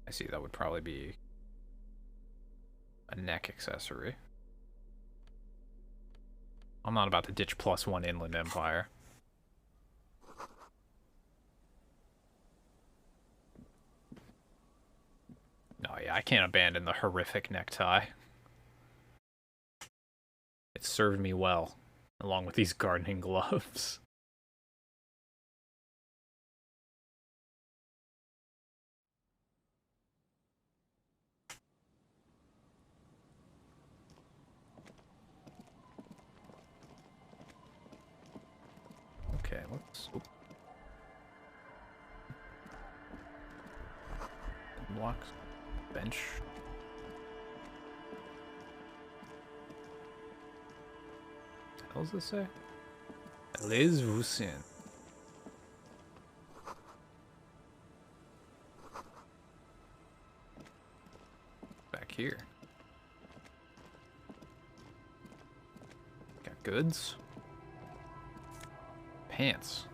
I see, that would probably be a neck accessory. I'm not about to ditch +1 Inland Empire. No, yeah, I can't abandon the horrific necktie. It served me well, along with these gardening gloves. Okay, let's... Oop. Blocks. Bench. What the hell does this say? Elysium. Back here. Got goods. Pants.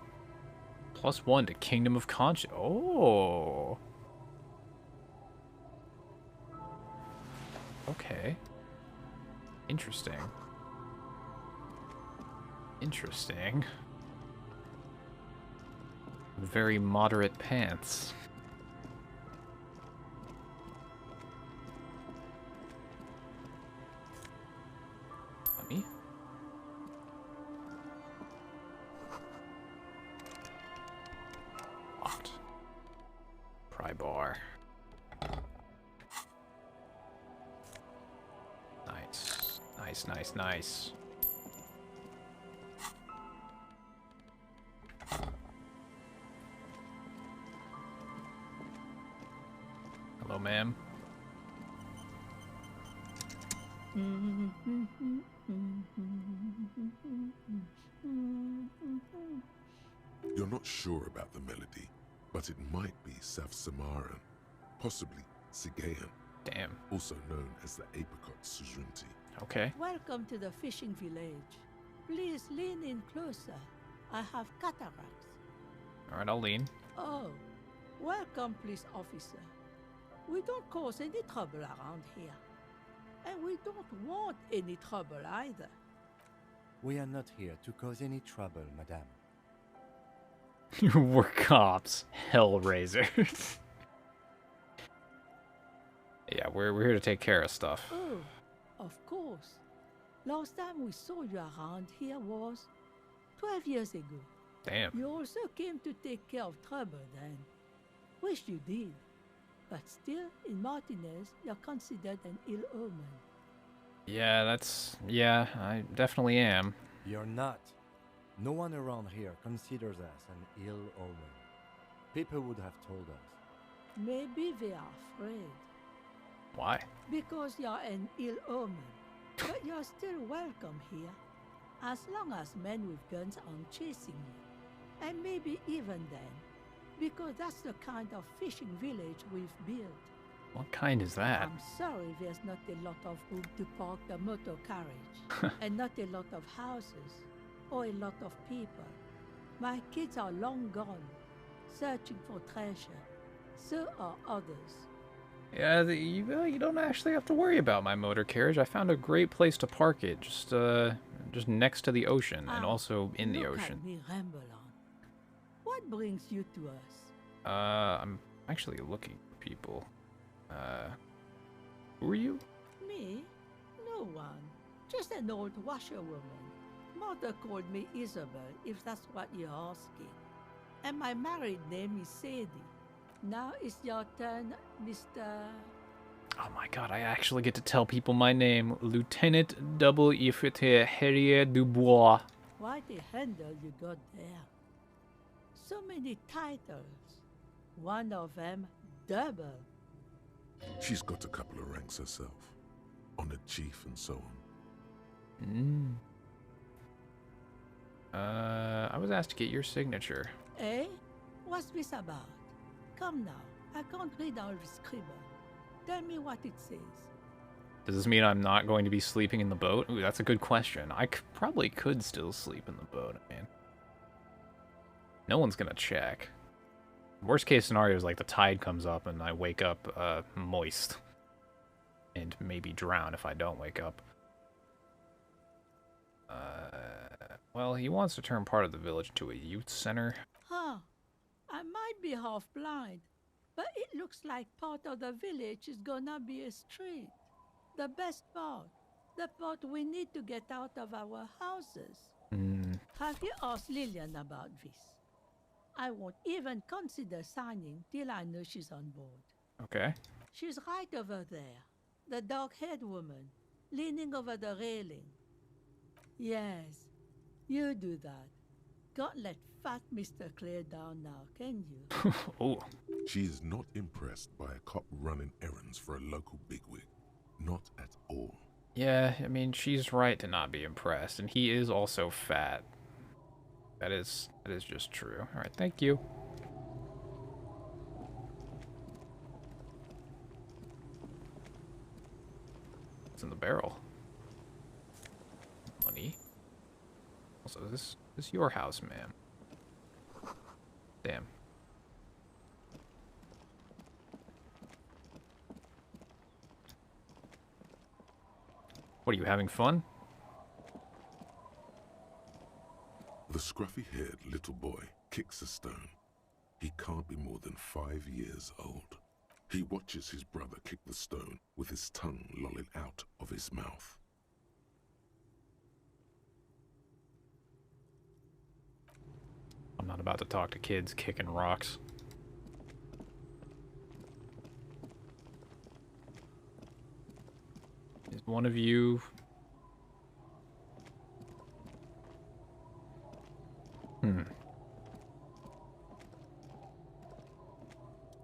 +1 to Kingdom of Conscience. Oh. Okay. Interesting. Interesting. Very moderate pants. Money? Locked. Pry bar. Nice. Nice, nice, nice. Hello, ma'am. You're not sure about the melody, but it might be South Samaran, possibly Sigayan. Damn. Also known as the Apricot Sujunti. Okay. Welcome to the fishing village. Please lean in closer. I have cataracts. Alright, I'll lean. Oh, welcome, police officer. We don't cause any trouble around here. And we don't want any trouble either. We are not here to cause any trouble, madame. We're cops. Hellraisers. Yeah, we're here to take care of stuff. Oh, of course. Last time we saw you around here was 12 years ago. Damn. You also came to take care of trouble then. Wish you did. But still, in Martinez, you're considered an ill omen. Yeah, yeah, I definitely am. You're not. No one around here considers us an ill omen. People would have told us. Maybe they are afraid. Why? Because you're an ill omen. But you're still welcome here. As long as men with guns aren't chasing you. And maybe even then. Because that's the kind of fishing village we've built. What kind is that? I'm sorry there's not a lot of room to park the motor carriage. And not a lot of houses. Or a lot of people. My kids are long gone. Searching for treasure. So are others. Yeah, you don't actually have to worry about my motor carriage. I found a great place to park it, just next to the ocean, and also in the ocean. Look at me ramble on. What brings you to us? I'm actually looking for people. Who are you? Me? No one. Just an old washerwoman. Mother called me Isabel, if that's what you're asking. And my married name is Sadie. Now it's your turn, Mr. Oh my god, I actually get to tell people my name. Lieutenant Double Ifrit Harrier Dubois. What a handle you got there. So many titles. One of them double. She's got a couple of ranks herself. Honored chief and so on. I was asked to get your signature. Eh? What's this about? Come now, I can't read all the scribble. Tell me what it says. Does this mean I'm not going to be sleeping in the boat? Ooh, that's a good question. I probably could still sleep in the boat, I mean. No one's gonna check. Worst case scenario is like the tide comes up and I wake up moist. And maybe drown if I don't wake up. Well, he wants to turn part of the village into a youth center. Huh. I might be half blind, but it looks like part of the village is gonna be a street. The best part. The part we need to get out of our houses. Have you asked Lillian about this? I won't even consider signing till I know she's on board. Okay. She's right over there. The dark-haired woman, leaning over the railing. Yes, you do that. Can't let fat Mr. Clare down now, can you? Oh. She is not impressed by a cop running errands for a local bigwig. Not at all. Yeah, I mean, she's right to not be impressed, and he is also fat. That is just true. All right, thank you. What's in the barrel? Money. Also, this your house, ma'am. Damn. What are you having fun? The scruffy-haired little boy kicks a stone. He can't be more than 5 years old. He watches his brother kick the stone with his tongue lolling out of his mouth. I'm not about to talk to kids kicking rocks. Is one of you...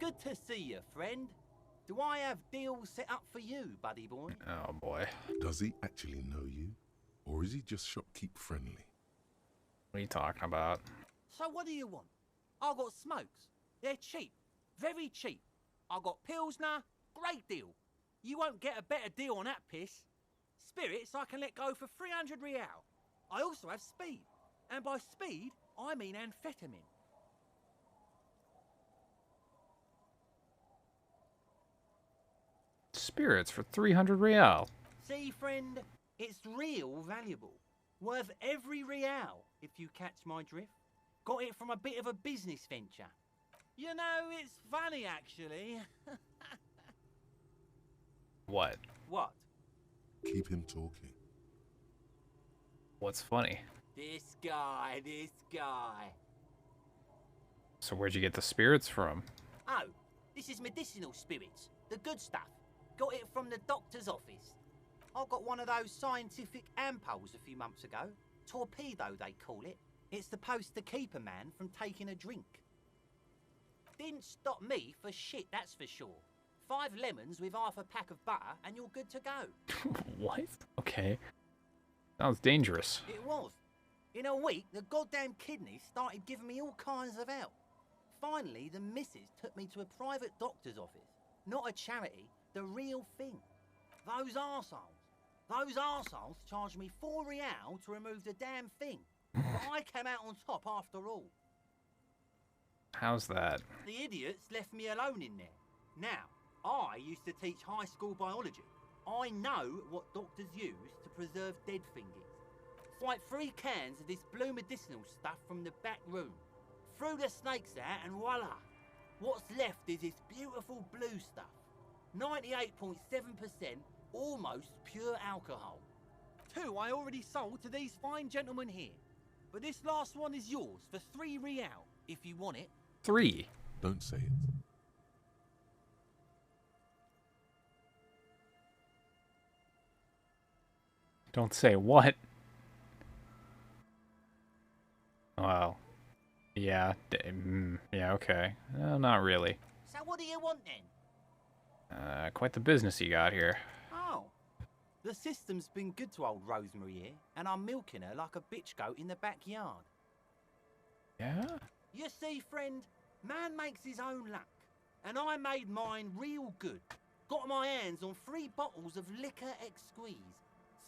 Good to see you, friend. Do I have deals set up for you, buddy boy? Oh, boy. Does he actually know you? Or is he just shopkeep friendly? What are you talking about? So what do you want? I got smokes. They're cheap. Very cheap. I got Pilsner. Great deal. You won't get a better deal on that piss. Spirits I can let go for 300 real. I also have speed. And by speed, I mean amphetamine. Spirits for 300 real. See, friend, it's real valuable. Worth every real, if you catch my drift. Got it from a bit of a business venture. You know, it's funny, actually. What? What? Keep him talking. What's funny? This guy. So where'd you get the spirits from? Oh, this is medicinal spirits. The good stuff. Got it from the doctor's office. I got one of those scientific ampoules a few months ago. Torpedo, they call it. It's supposed to keep a man from taking a drink. Didn't stop me for shit, that's for sure. 5 lemons with half a pack of butter and you're good to go. What? Okay. Sounds dangerous. It was. In a week, the goddamn kidneys started giving me all kinds of help. Finally, the missus took me to a private doctor's office. Not a charity, the real thing. Those arseholes charged me 4 real to remove the damn thing. But I came out on top after all. How's that? The idiots left me alone in there. Now, I used to teach high school biology. I know what doctors use to preserve dead fingers. Swipe 3 cans of this blue medicinal stuff from the back room. Threw the snakes out and voila. What's left is this beautiful blue stuff. 98.7% almost pure alcohol. 2 I already sold to these fine gentlemen here. But this last one is yours for 3 real, if you want it. 3? Don't say it. Don't say what? Well, Yeah, yeah, okay. Not really. So what do you want then? Quite the business you got here. Oh. The system's been good to old Rosemary here, and I'm milking her like a bitch goat in the backyard. Yeah? You see, friend, man makes his own luck, and I made mine real good. Got my hands on 3 bottles of liquor exquise,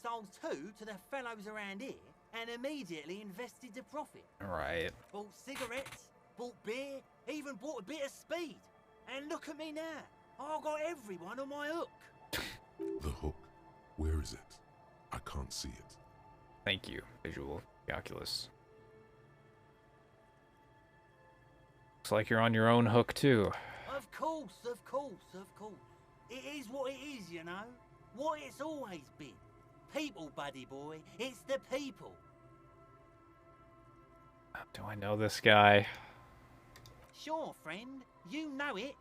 sold 2 to the fellows around here, and immediately invested the profit. Right. Bought cigarettes, bought beer, even bought a bit of speed. And look at me now. I've got everyone on my hook. The hook? Where is it? I can't see it. Thank you, visual calculus. Looks like you're on your own hook, too. Of course, of course, of course. It is what it is, you know. What it's always been. People, buddy boy. It's the people. Do I know this guy? Sure, friend. You know it.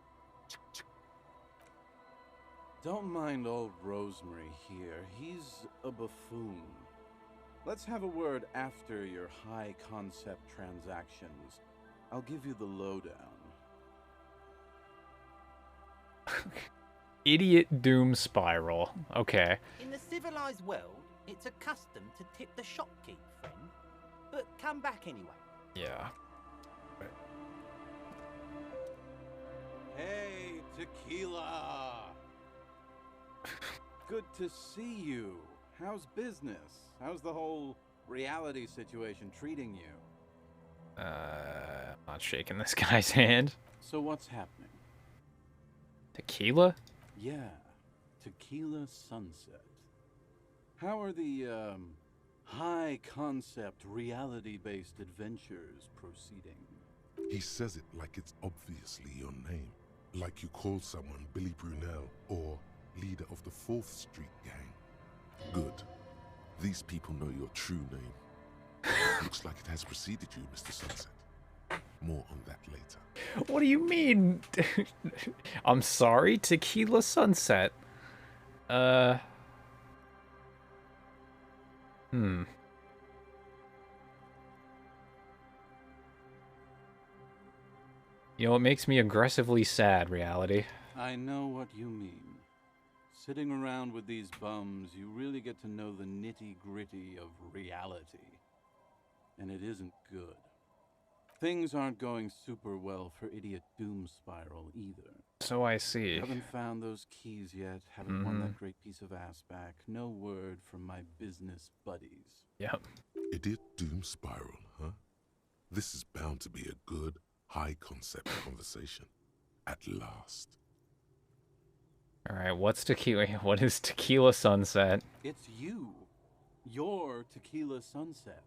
Don't mind old Rosemary here. He's a buffoon. Let's have a word after your high-concept transactions. I'll give you the lowdown. Idiot doom spiral. Okay. In the civilized world, it's a custom to tip the shopkeep, friend. But come back anyway. Yeah. Hey, Tequila! Good to see you. How's business? How's the whole reality situation treating you? Not shaking this guy's hand. So what's happening? Tequila? Yeah, Tequila Sunset. How are the, high-concept, reality-based adventures proceeding? He says it like it's obviously your name. Like you call someone Billy Brunel or leader of the 4th Street Gang. Good. These people know your true name. Looks like it has preceded you, Mr. Sunset. More on that later. What do you mean? I'm sorry, Tequila Sunset. You know, it makes me aggressively sad, reality. I know what you mean. Sitting around with these bums, you really get to know the nitty-gritty of reality. And it isn't good. Things aren't going super well for Idiot Doom Spiral either. So I see. Haven't found those keys yet, haven't won that great piece of ass back. No word from my business buddies. Yep. Idiot Doom Spiral, huh? This is bound to be a good, high-concept conversation. At last. Alright, what's tequila? What is Tequila Sunset? It's you. You're Tequila Sunset.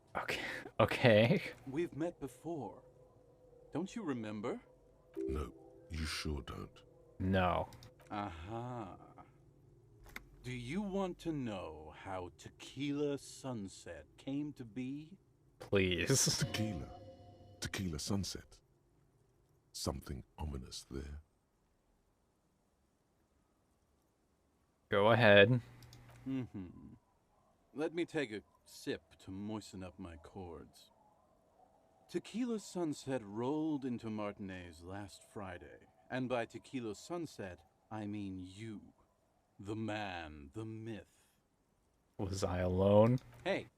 Okay. We've met before. Don't you remember? No, you sure don't. No. Aha. Do you want to know how Tequila Sunset came to be? Please. Tequila. Tequila Sunset. Something ominous there. Go ahead. Let me take a sip to moisten up my cords. Tequila Sunset rolled into Martinez last Friday. And by Tequila Sunset, I mean you. The man, the myth. Was I alone? Hey,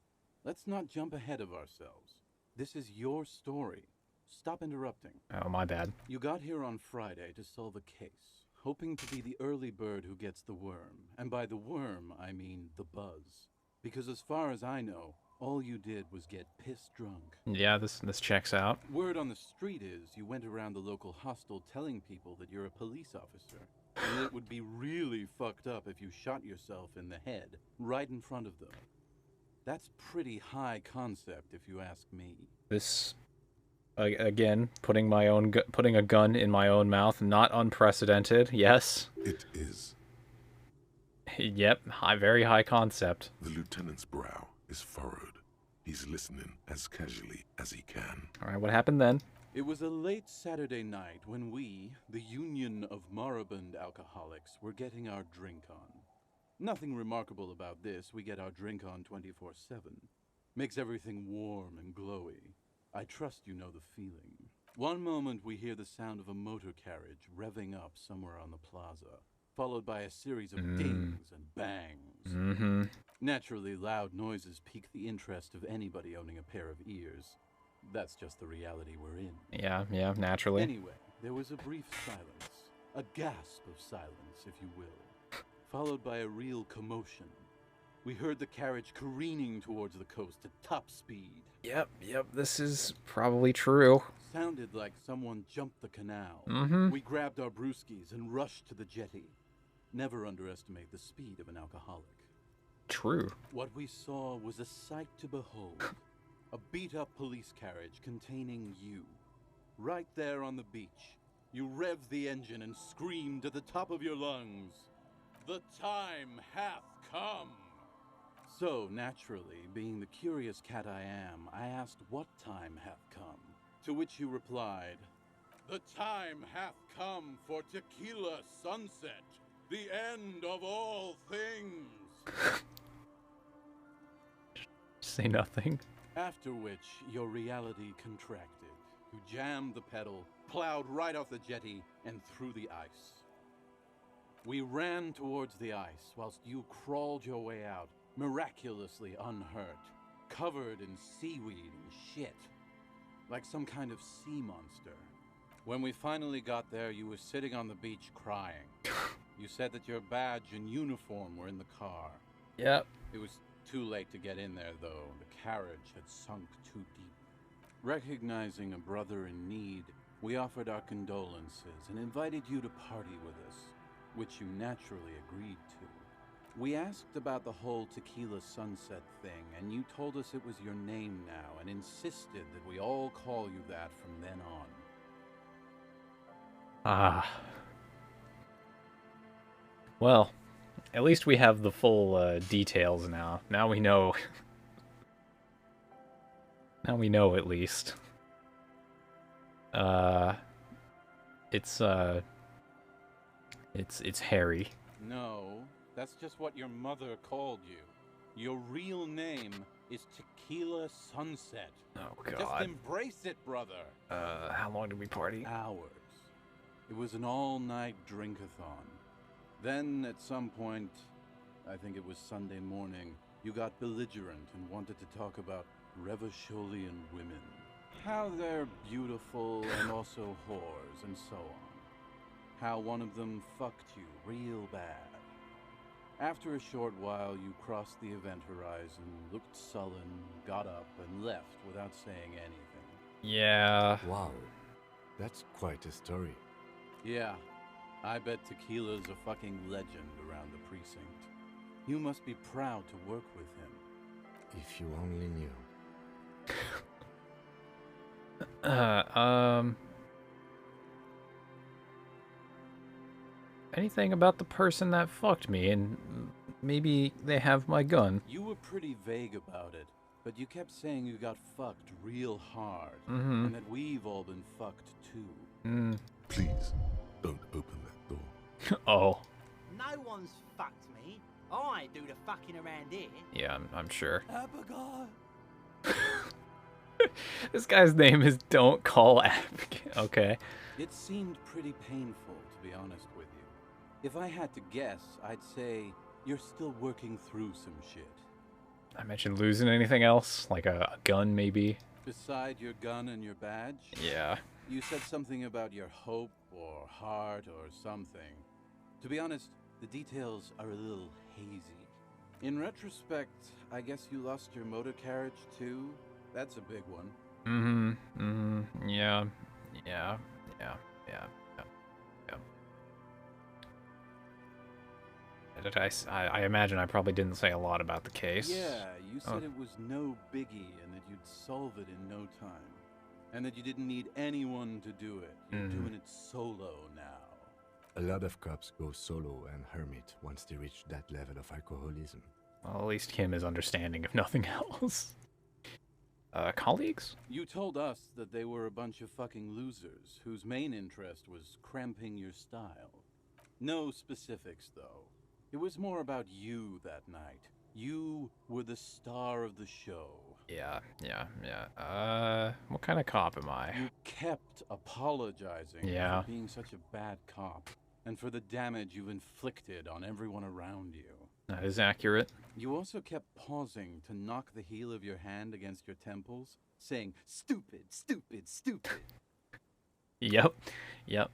let's not jump ahead of ourselves. This is your story. Stop interrupting. Oh, my bad. You got here on Friday to solve a case, hoping to be the early bird who gets the worm. And by the worm, I mean the buzz. Because as far as I know, all you did was get piss drunk. Yeah, this checks out. Word on the street is you went around the local hostel telling people that you're a police officer. And that it would be really fucked up if you shot yourself in the head, right in front of them. That's pretty high concept, if you ask me. This, again, putting a gun in my own mouth, not unprecedented. Yes. It is. Yep, very high concept. The lieutenant's brow is furrowed. He's listening as casually as he can. All right, what happened then? It was a late Saturday night when we, the Union of Moribund Alcoholics, were getting our drink on. Nothing remarkable about this. We get our drink on 24/7. Makes everything warm and glowy. I trust you know the feeling. One moment we hear the sound of a motor carriage revving up somewhere on the plaza, followed by a series of dings and bangs. Mm-hmm. Naturally, loud noises pique the interest of anybody owning a pair of ears. That's just the reality we're in. Yeah, naturally. Anyway, there was a brief silence, a gasp of silence, if you will, followed by a real commotion. We heard the carriage careening towards the coast at top speed. Yep, this is probably true. Sounded like someone jumped the canal. Mm-hmm. We grabbed our brewskis and rushed to the jetty. Never underestimate the speed of an alcoholic. True. What we saw was a sight to behold. A beat-up police carriage containing you. Right there on the beach, you revved the engine and screamed at the top of your lungs, "The time hath come!" So, naturally, being the curious cat I am, I asked what time hath come, to which you replied, "The time hath come for tequila sunset, the end of all things." Say nothing. After which, your reality contracted. You jammed the pedal, plowed right off the jetty, and through the ice. We ran towards the ice, whilst you crawled your way out, miraculously unhurt, covered in seaweed and shit, like some kind of sea monster. When we finally got there, you were sitting on the beach crying. You said that your badge and uniform were in the car. Yep. It was too late to get in there, though. The carriage had sunk too deep. Recognizing a brother in need, we offered our condolences and invited you to party with us, which you naturally agreed to. We asked about the whole tequila sunset thing, and you told us it was your name now and insisted that we all call you that from then on. Ah. Well, at least we have the full details now. Now we know. Now we know at least. It's Harry. No, that's just what your mother called you. Your real name is Tequila Sunset. Oh, God. Just embrace it, brother. How long did we party? Hours. It was an all-night drink-a-thon. Then, at some point, I think it was Sunday morning, you got belligerent and wanted to talk about Revacholian women. How they're beautiful and also whores and so on. How one of them fucked you real bad. After a short while, you crossed the event horizon, looked sullen, got up, and left without saying anything. Yeah. Wow. That's quite a story. Yeah. I bet Tequila's a fucking legend around the precinct. You must be proud to work with him. If you only knew. Anything about the person that fucked me, and maybe they have my gun. You were pretty vague about it, but you kept saying you got fucked real hard, Mm-hmm. and that we've all been fucked too. Mm. Please, don't open that door. Oh. No one's fucked me. I do the fucking around here. Yeah, I'm sure. Abigail. This guy's name is Don't Call Abigail. Okay. It seemed pretty painful, to be honest with you. If I had to guess, I'd say you're still working through some shit. I mentioned losing anything else? Like a gun, maybe? Beside your gun and your badge? Yeah. You said something about your hope or heart or something. To be honest, the details are a little hazy. In retrospect, I guess you lost your motor carriage too? That's a big one. Yeah. I imagine I probably didn't say a lot about the case. Yeah, you said it was no biggie and that you'd solve it in no time. And that you didn't need anyone to do it. You're doing it solo now. A lot of cops go solo and hermit once they reach that level of alcoholism. Well, at least Kim is understanding if nothing else. Colleagues? You told us that they were a bunch of fucking losers whose main interest was cramping your style. No specifics, though. It was more about you that night. You were the star of the show. Yeah. What kind of cop am I? You kept apologizing Yeah. for being such a bad cop and for the damage you've inflicted on everyone around you. That is accurate. You also kept pausing to knock the heel of your hand against your temples, saying, "Stupid, stupid, stupid." Yep. Yep.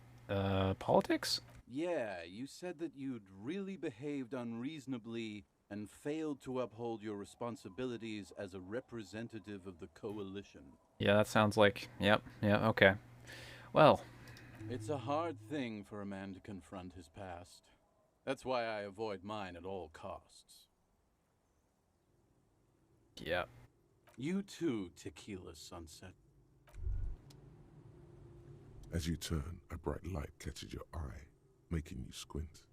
Politics? Yeah, you said that you'd really behaved unreasonably and failed to uphold your responsibilities as a representative of the coalition. Yeah, that sounds like... Yep. Yeah, okay. Well... It's a hard thing for a man to confront his past. That's why I avoid mine at all costs. Yeah. You too, Tequila Sunset. As you turn, a bright light catches your eye, making you squint.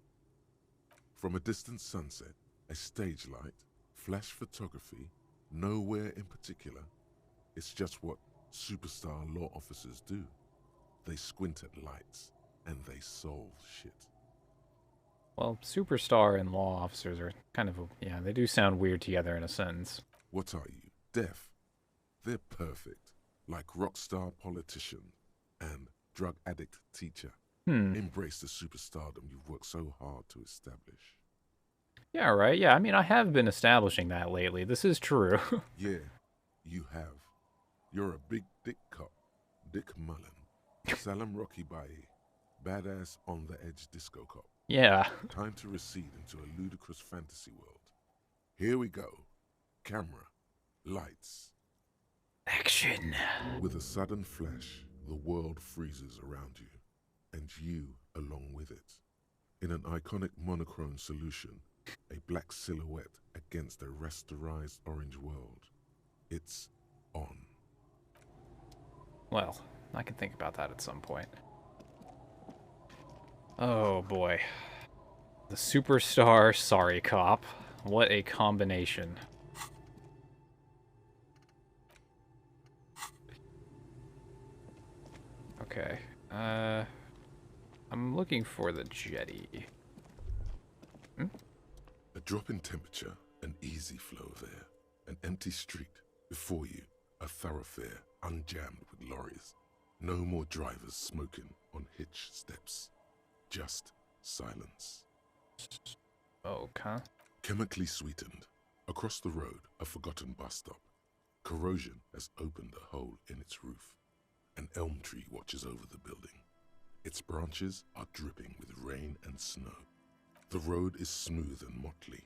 From a distant sunset, a stage light, flash photography, nowhere in particular. It's just what superstar law officers do. They squint at lights, and they solve shit. Well, superstar and law officers are kind of... Yeah, they do sound weird together in a sentence. What are you, deaf? They're perfect, like rock star politician and drug addict teacher. Embrace the superstardom you've worked so hard to establish. Yeah, right. Yeah, I mean, I have been establishing that lately. This is true. Yeah, you have. You're a big dick cop. Dick Mullen. Salam Rocky Baye. Badass on the edge disco cop. Yeah. Time to recede into a ludicrous fantasy world. Here we go. Camera. Lights. Action. With a sudden flash, the world freezes around you, and you along with it. In an iconic monochrome solution, a black silhouette against a rasterized orange world. It's on. Well, I can think about that at some point. Oh boy. The superstar sorry cop. What a combination. Okay. I'm looking for the jetty. A drop in temperature, an easy flow of air, an empty street. Before you, a thoroughfare unjammed with lorries. No more drivers smoking on hitch steps. Just silence. Okay. Chemically sweetened. Across the road, a forgotten bus stop. Corrosion has opened a hole in its roof. An elm tree watches over the building. Its branches are dripping with rain and snow. The road is smooth and motley.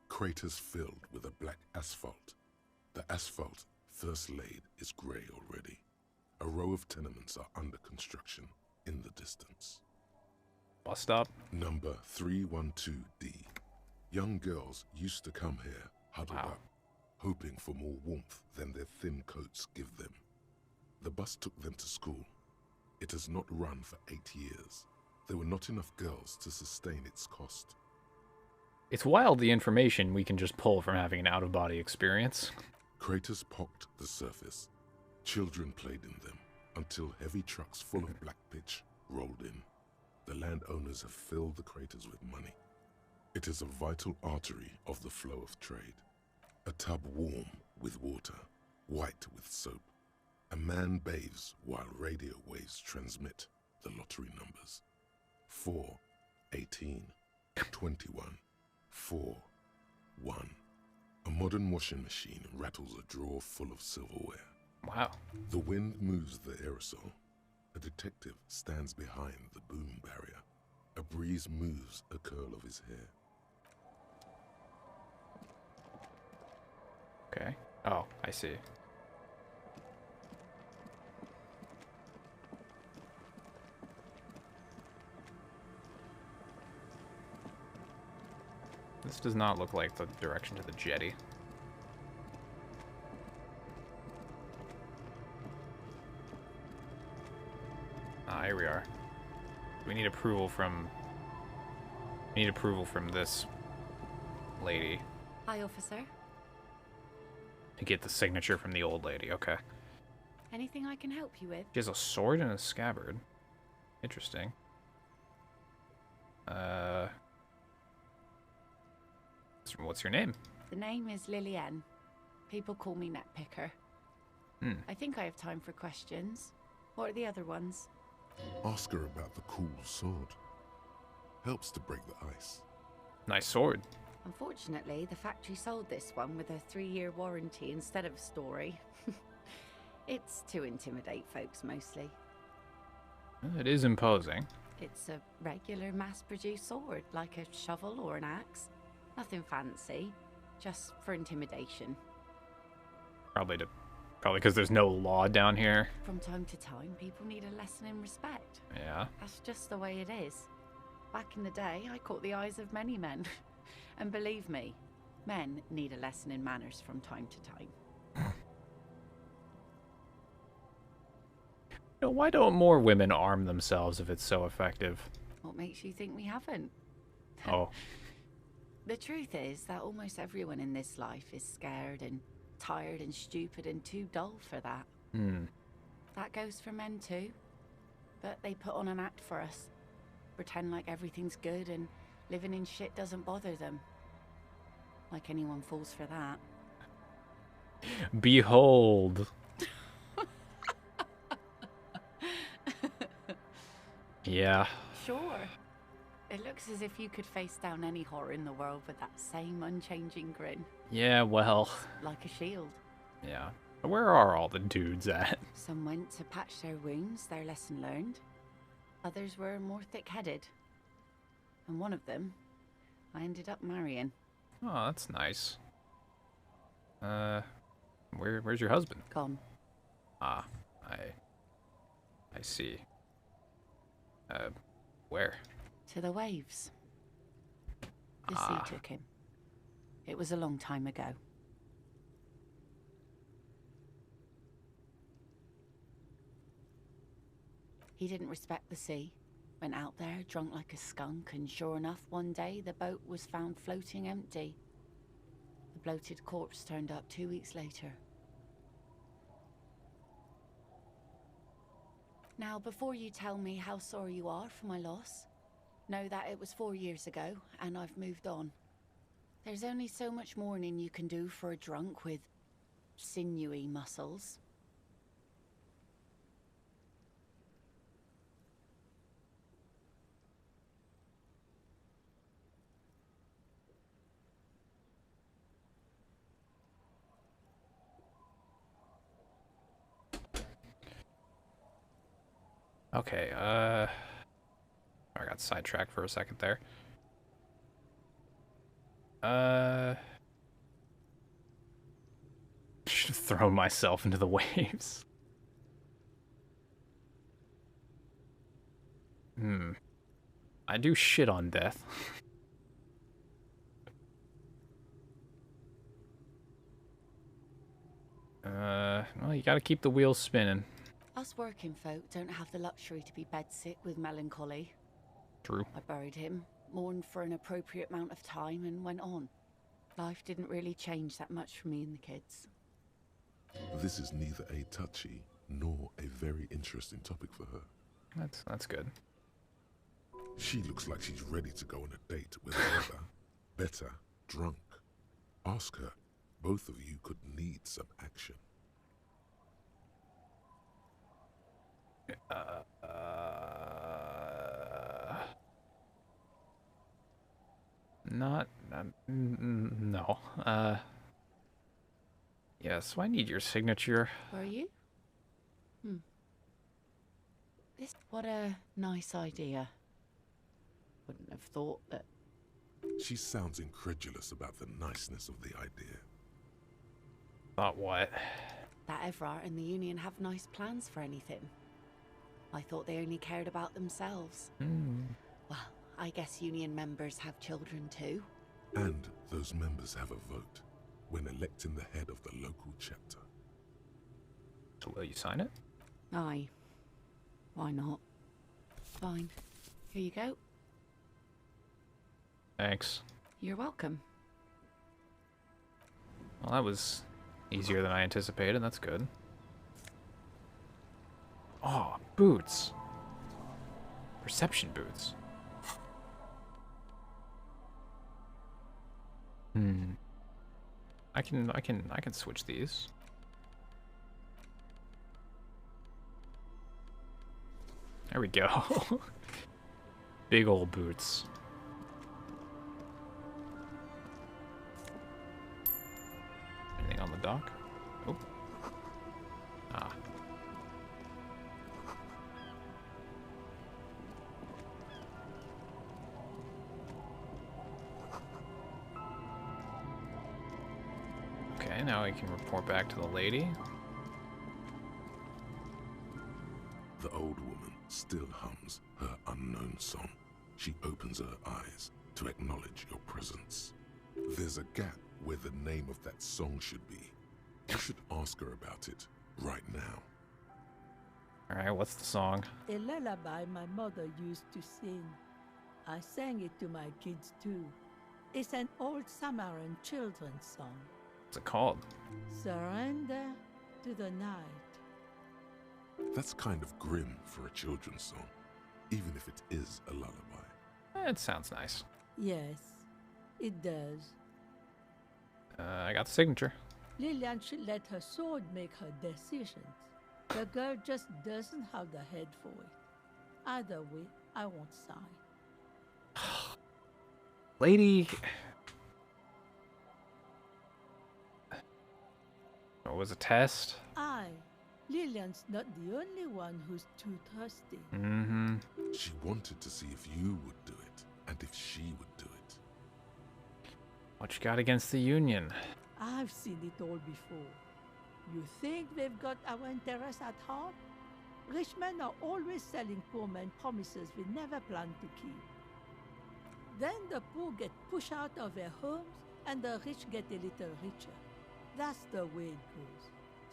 Craters filled with a black asphalt. The asphalt, first laid, is grey already. A row of tenements are under construction in the distance. Bus stop. Number 312D. Young girls used to come here, huddled up, hoping for more warmth than their thin coats give them. The bus took them to school. It has not run for 8 years. There were not enough girls to sustain its cost. It's wild the information we can just pull from having an out-of-body experience. Craters pocked the surface. Children played in them until heavy trucks full of black pitch rolled in. The landowners have filled the craters with money. It is a vital artery of the flow of trade. A tub warm with water, white with soap. A man bathes while radio waves transmit the lottery numbers. 4, 18, 21, 4, 1. A modern washing machine rattles a drawer full of silverware. Wow. The wind moves the aerosol. A detective stands behind the boom barrier. A breeze moves a curl of his hair. Okay. Oh, I see. This does not look like the direction to the jetty. Ah, here we are. We need approval from... We need approval from this lady. Hi, officer. To get the signature from the old lady, okay. Anything I can help you with? She has a sword and a scabbard. Interesting. What's your name? The name is Lillian. People call me Netpicker. I think I have time for questions. What are the other ones? Ask her about the cool sword. Helps to break the ice. Nice sword. Unfortunately, the factory sold this one with a 3-year warranty instead of a story. It's to intimidate folks mostly. It is imposing. It's a regular mass-produced sword, like a shovel or an axe. Nothing fancy, just for intimidation. Probably because there's no law down here. From time to time, people need a lesson in respect. Yeah. That's just the way it is. Back in the day, I caught the eyes of many men. And believe me, men need a lesson in manners from time to time. Why don't more women arm themselves if it's so effective? What makes you think we haven't? Oh. The truth is that almost everyone in this life is scared and tired and stupid and too dull for that. That goes for men too. But they put on an act for us. Pretend like everything's good and living in shit doesn't bother them. Like anyone falls for that. Behold. Yeah. Sure. It looks as if you could face down any horror in the world with that same unchanging grin. Yeah, well. Like a shield. Yeah. Where are all the dudes at? Some went to patch their wounds, their lesson learned. Others were more thick-headed. And one of them, I ended up marrying. Oh, that's nice. Where's your husband? Gone. Ah, I see. Where? To the waves. The sea took him. It was a long time ago. He didn't respect the sea. Went out there, drunk like a skunk, and sure enough, one day the boat was found floating empty. The bloated corpse turned up 2 weeks later. Now, before you tell me how sorry you are for my loss, know that it was 4 years ago, and I've moved on. There's only so much mourning you can do for a drunk with sinewy muscles. Okay, I got sidetracked for a second there. Should have thrown myself into the waves. I do shit on death. Well, you gotta keep the wheels spinning. Us working folk don't have the luxury to be bedsick with melancholy. True. I buried him, mourned for an appropriate amount of time, and went on. Life didn't really change that much for me and the kids. This is neither a touchy nor a very interesting topic for her. That's good. She looks like she's ready to go on a date with another, better, drunk. Ask her. Both of you could need some action. No. Yeah, so I need your signature. Were you? What a nice idea. Wouldn't have thought that. She sounds incredulous about the niceness of the idea. Thought what? That Evrart and the Union have nice plans for anything. I thought they only cared about themselves. Well, I guess Union members have children too. And those members have a vote when electing the head of the local chapter. So will you sign it? Aye. Why not? Fine. Here you go. Thanks. You're welcome. Well, that was easier than I anticipated. That's good. Oh, boots. Perception boots. I can switch these. There we go. Big old boots. Anything on the dock? Oh. Ah. Okay, now we can report back to the lady. The old woman still hums her unknown song. She opens her eyes to acknowledge your presence. There's a gap where the name of that song should be. You should ask her about it right now. Alright, what's the song? A lullaby my mother used to sing. I sang it to my kids too. It's an old Samaran children's song. What's it called? Surrender to the night. That's kind of grim for a children's song, even if it is a lullaby. It sounds nice. Yes, it does. I got the signature. Lillian should let her sword make her decisions. The girl just doesn't have the head for it. Either way, I won't sign. Lady... What was a test? Lillian's not the only one who's too thirsty. Mm-hmm. She wanted to see if you would do it, and if she would do it. What you got against the Union? I've seen it all before. You think they've got our interests at heart? Rich men are always selling poor men promises we never planned to keep. Then the poor get pushed out of their homes, and the rich get a little richer. That's the way it goes.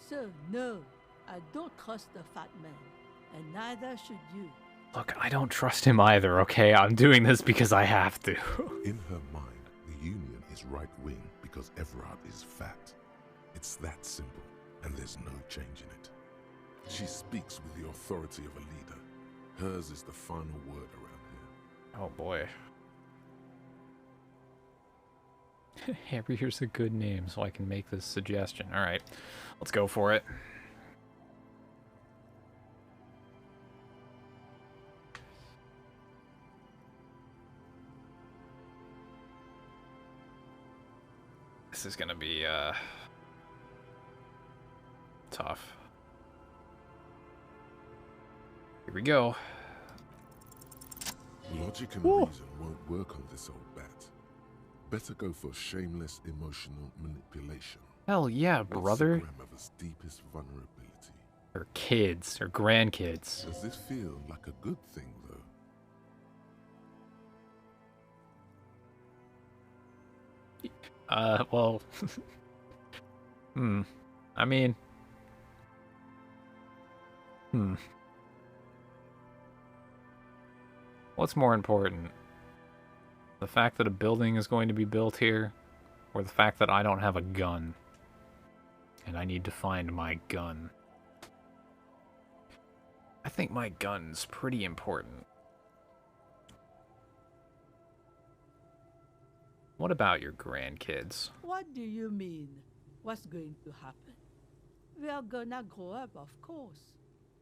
So, no, I don't trust the fat man, and neither should you. Look, I don't trust him either, okay? I'm doing this because I have to. In her mind, the Union is right-wing because Everard is fat. It's that simple, and there's no change in it. She speaks with the authority of a leader. Hers is the final word around here. Oh boy. Here's a good name so I can make this suggestion. Alright, let's go for it. This is gonna be, tough. Here we go. Logic and reason won't work on this old bat. Better go for shameless emotional manipulation. Hell yeah, brother. Of his deepest vulnerability. Her kids, her grandkids. Does this feel like a good thing, though? Well... I mean... What's more important? The fact that a building is going to be built here, or the fact that I don't have a gun, and I need to find my gun? I think my gun's pretty important. What about your grandkids? What do you mean? What's going to happen? They are gonna grow up, of course.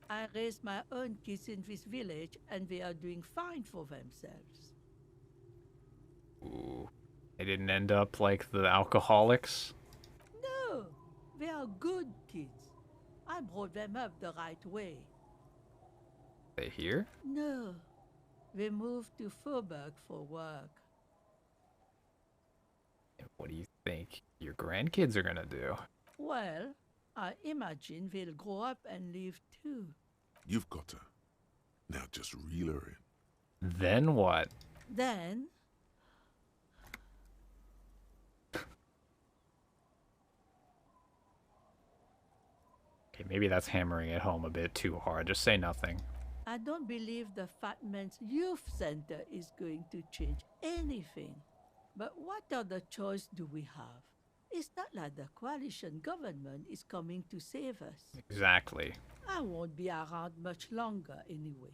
I raised my own kids in this village, and they are doing fine for themselves. Ooh. They didn't end up like the alcoholics? No, they are good kids. I brought them up the right way. They here? No, they moved to Faubourg for work. And what do you think your grandkids are gonna do? Well, I imagine they'll grow up and leave too. You've got her. Now just reel her in. Then what? Then... Okay, maybe that's hammering it home a bit too hard. Just say nothing. I don't believe the Fat Man's Youth Center is going to change anything. But what other choice do we have? It's not like the coalition government is coming to save us. Exactly. I won't be around much longer anyway.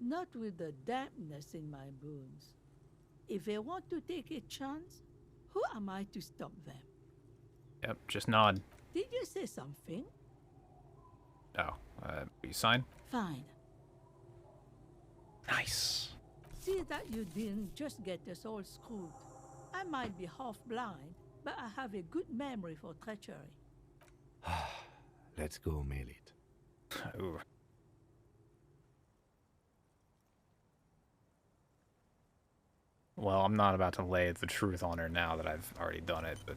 Not with the dampness in my bones. If they want to take a chance, who am I to stop them? Yep, just nod. Did you say something? Oh, will you sign? Fine. Nice. See that you didn't just get us all screwed. I might be half blind, but I have a good memory for treachery. Let's go mail it. Ooh. Well, I'm not about to lay the truth on her now that I've already done it, but...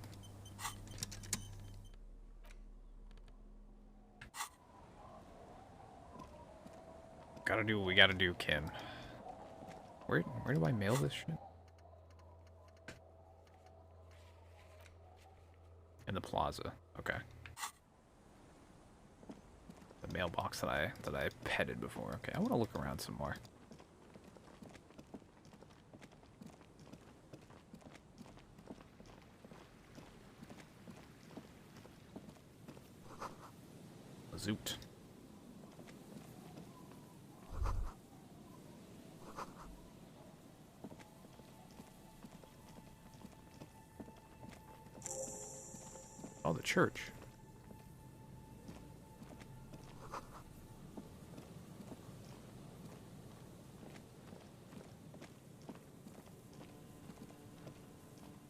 Gotta do what we gotta do, Kim. Where do I mail this shit? In the plaza. Okay. The mailbox that I petted before. Okay, I want to look around some more. Zoot. Oh, the church.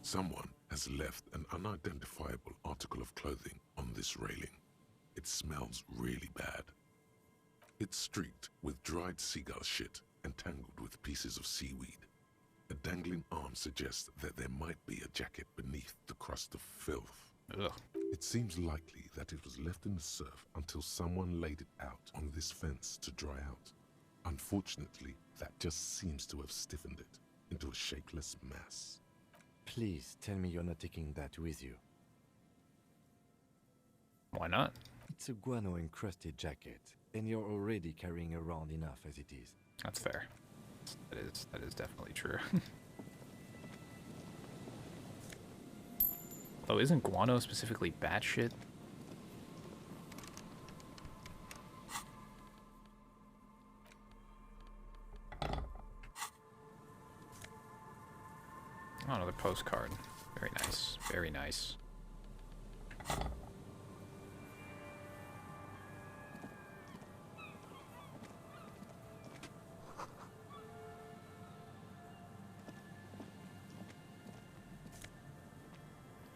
Someone has left an unidentifiable article of clothing on this railing. It smells really bad. It's streaked with dried seagull shit and tangled with pieces of seaweed. A dangling arm suggests that there might be a jacket beneath the crust of filth. Ugh. It seems likely that it was left in the surf until someone laid it out on this fence to dry out. Unfortunately, that just seems to have stiffened it into a shapeless mass. Please tell me you're not taking that with you. Why not? It's a guano-encrusted jacket, and you're already carrying around enough as it is. That's fair. That is definitely true. Oh, isn't guano specifically bat shit? Oh, another postcard. Very nice. Very nice.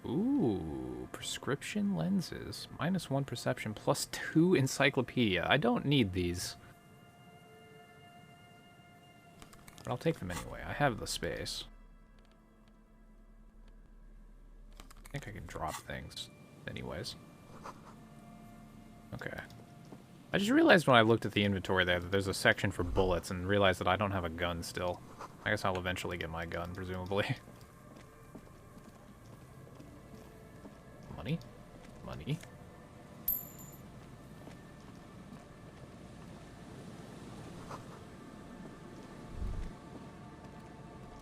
Ooh, prescription lenses. -1 perception, +2 encyclopedia. I don't need these. But I'll take them anyway. I have the space. I think I can drop things anyways. Okay. I just realized when I looked at the inventory there that there's a section for bullets and realized that I don't have a gun still. I guess I'll eventually get my gun, presumably. Money? Money?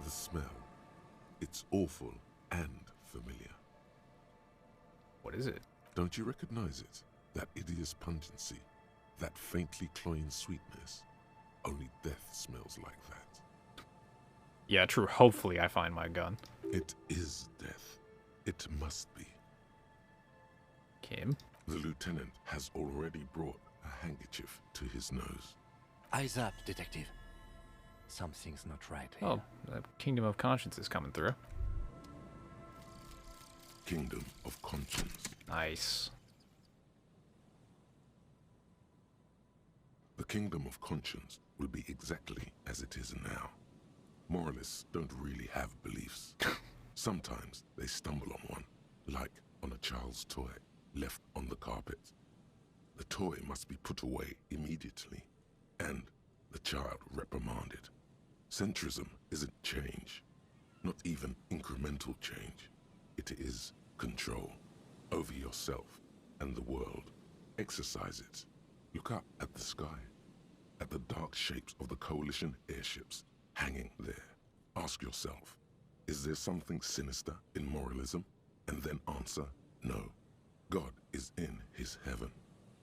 The smell. It's awful and familiar. What is it? Don't you recognize it? That hideous pungency, that faintly cloying sweetness. Only death smells like that. Yeah, true. Hopefully I find my gun. It is death. It must be. Kim? The lieutenant has already brought a handkerchief to his nose. Eyes up, detective. Something's not right here. Oh, the Kingdom of Conscience is coming through. Kingdom of Conscience. Nice. The Kingdom of Conscience will be exactly as it is now. Moralists don't really have beliefs. Sometimes they stumble on one, like on a child's toy left on the carpet. The toy must be put away immediately, and the child reprimanded. Centrism isn't change, not even incremental change. It is control over yourself and the world. Exercise it. Look up at the sky, at the dark shapes of the coalition airships hanging there. Ask yourself, is there something sinister in moralism? And then answer, no. God is in his heaven.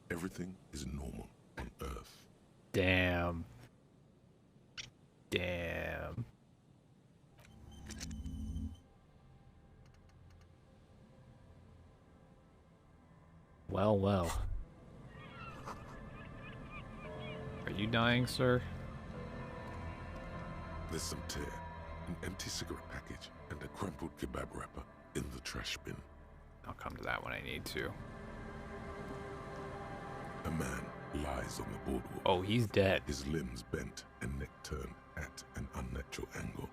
Everything is normal on earth. Damn. Damn. Well, well. Are you dying, sir? There's some tear, an empty cigarette package, and a crumpled kebab wrapper in the trash bin. I'll come to that when I need to. A man lies on the boardwalk. Oh, he's dead. His limbs bent and neck turned at an unnatural angle.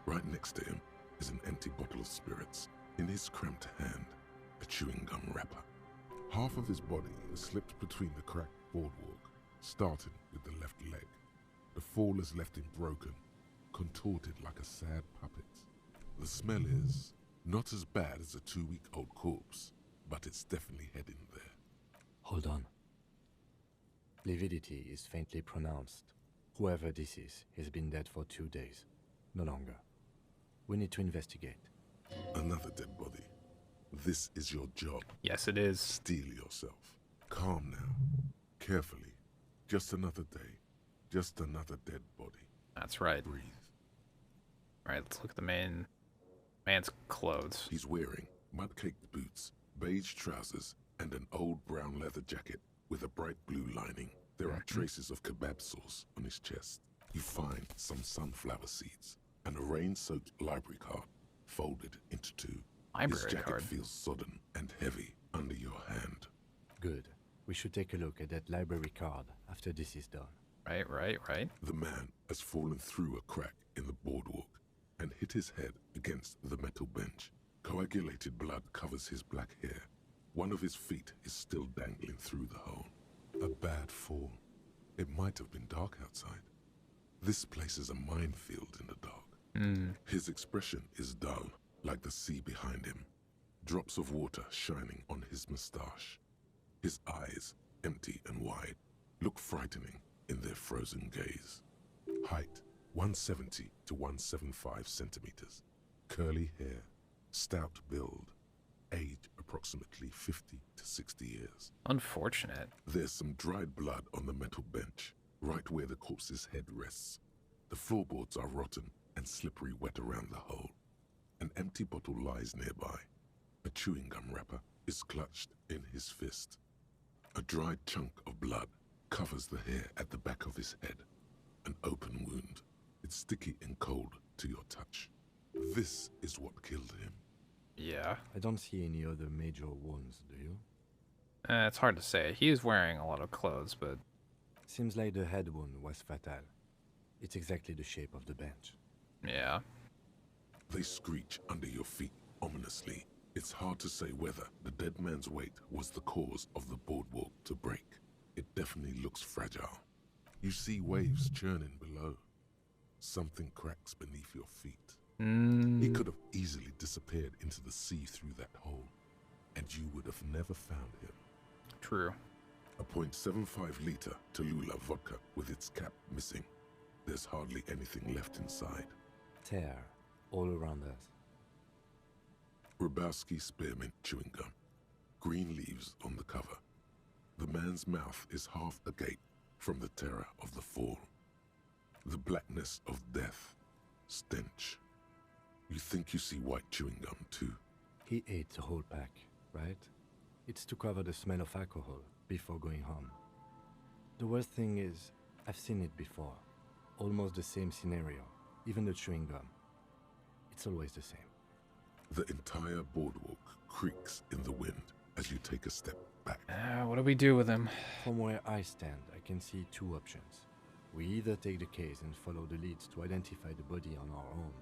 Right next to him is an empty bottle of spirits. In his cramped hand, a chewing gum wrapper. Half of his body is slipped between the cracked boardwalk, starting with the left leg. The fall has left him broken, contorted like a sad puppet. The smell is not as bad as a 2-week-old corpse, but it's definitely heading there. Hold on. Lividity is faintly pronounced. Whoever this is has been dead for 2 days. No longer. We need to investigate. Another dead body. This is your job. Yes, it is. Steel yourself. Calm now. Carefully. Just another day. Just another dead body. That's right. Breathe. Alright, let's look at the man's clothes. He's wearing mud-caked boots, beige trousers, and an old brown leather jacket with a bright blue lining. There are traces of kebab sauce on his chest. You find some sunflower seeds and a rain-soaked library card folded into 2. His jacket feels sodden and heavy under your hand. Good. We should take a look at that library card after this is done. Right. The man has fallen through a crack in the boardwalk and hit his head against the metal bench. Coagulated blood covers his black hair. One of his feet is still dangling through the hole. A bad fall. It might have been dark outside. This place is a minefield in the dark. His expression is dull, like the sea behind him. Drops of water shining on his mustache. His eyes, empty and wide, look frightening in their frozen gaze. Height, 170 to 175 centimeters. Curly hair, stout build. Age, approximately 50 to 60 years. Unfortunate. There's some dried blood on the metal bench, right where the corpse's head rests. The floorboards are rotten and slippery wet around the hole. An empty bottle lies nearby. A chewing gum wrapper is clutched in his fist. A dried chunk of blood covers the hair at the back of his head. An open wound. It's sticky and cold to your touch. This is what killed him. Yeah. I don't see any other major wounds, do you? It's hard to say. He is wearing a lot of clothes, but... Seems like the head wound was fatal. It's exactly the shape of the bench. Yeah. They screech under your feet ominously. It's hard to say whether the dead man's weight was the cause of the boardwalk to break. It definitely looks fragile. You see waves churning below. Something cracks beneath your feet. He could have easily disappeared into the sea through that hole, and you would have never found him. True. A .75-liter Tallulah vodka with its cap missing. There's hardly anything left inside. Tear all around us. Rubowski spearmint chewing gum. Green leaves on the cover. The man's mouth is half agape from the terror of the fall. The blackness of death. Stench. You think you see white chewing gum too? He ate the whole pack, right? It's to cover the smell of alcohol before going home. The worst thing is, I've seen it before. Almost the same scenario. Even the chewing gum. It's always the same. The entire boardwalk creaks in the wind as you take a step back. What do we do with him? From where I stand, I can see 2 options. We either take the case and follow the leads to identify the body on our own,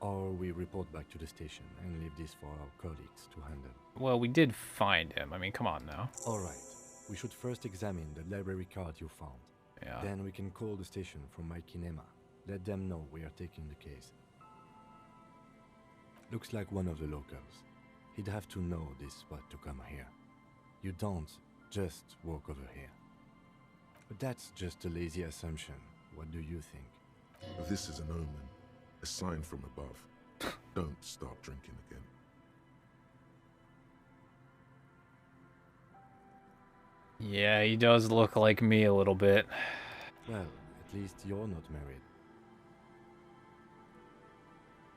or we report back to the station and leave this for our colleagues to handle. Well, we did find him. I mean, come on now. Alright. We should first examine the library card you found. Yeah. Then we can call the station from my kinema. Let them know we are taking the case. Looks like one of the locals. He'd have to know this spot to come here. You don't just walk over here. But that's just a lazy assumption. What do you think? This is an omen. A sign from above. Don't start drinking again. Yeah, he does look like me a little bit. Well, at least you're not married.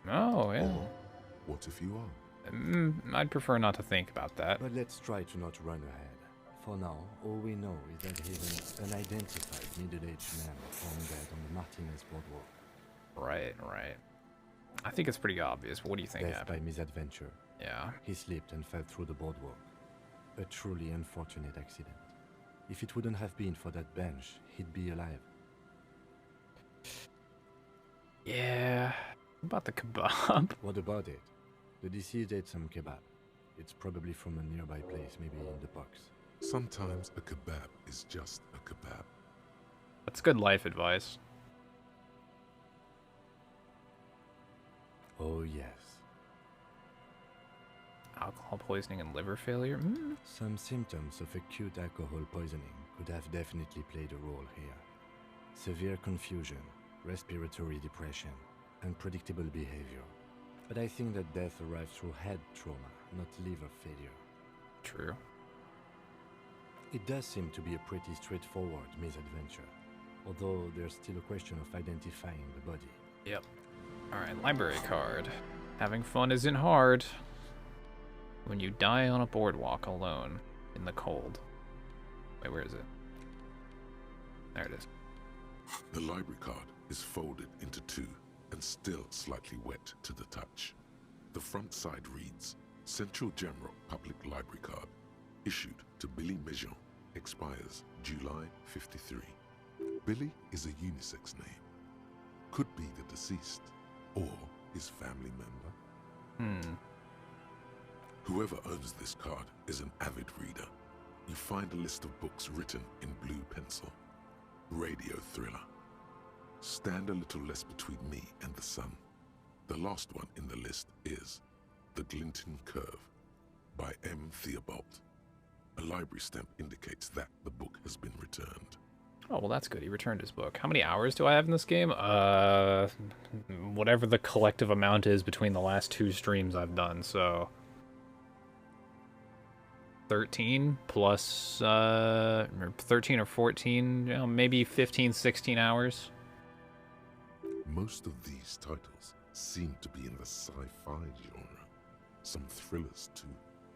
Oh, yeah. Or what if you are? I'd prefer not to think about that. But let's try to not run ahead. For now, all we know is that he's an unidentified middle-aged man found dead on the Martinez boardwalk. Right, right. I think it's pretty obvious. What do you think Death happened? by misadventure. Yeah. He slipped and fell through the boardwalk. A truly unfortunate accident. If it wouldn't have been for that bench, he'd be alive. Yeah. What about the kebab? What about it? The deceased ate some kebab. It's probably from a nearby place, maybe in the box. Sometimes a kebab is just a kebab. That's good life advice. Oh, yes. Alcohol poisoning and liver failure? Mm. Some symptoms of acute alcohol poisoning could have definitely played a role here. Severe confusion, respiratory depression, unpredictable behavior. But I think that death arrived through head trauma, not liver failure. True. It does seem to be a pretty straightforward misadventure, although there's still a question of identifying the body. Yep. Alright, library card. Having fun isn't hard. When you die on a boardwalk alone in the cold. Wait, where is it? There it is. The library card is folded into two and still slightly wet to the touch. The front side reads, Central Jamrock Public Library Card, issued to Billy Mejean, expires July 53. Billy is a unisex name. Could be the deceased, or his family member. Whoever owns this card is an avid reader. You find a list of books written in blue pencil. Radio thriller. Stand a little less between me and the sun. The last one in the list is The Glinton Curve by M. Theobald. A library stamp indicates that the book has been returned. Oh, well, that's good. He returned his book. How many hours do I have in this game? Whatever the collective amount is between the last 2 streams I've done, so 13 plus 13 or 14, you know, maybe 15, 16 hours. Most of these titles seem to be in the sci-fi genre. Some thrillers too.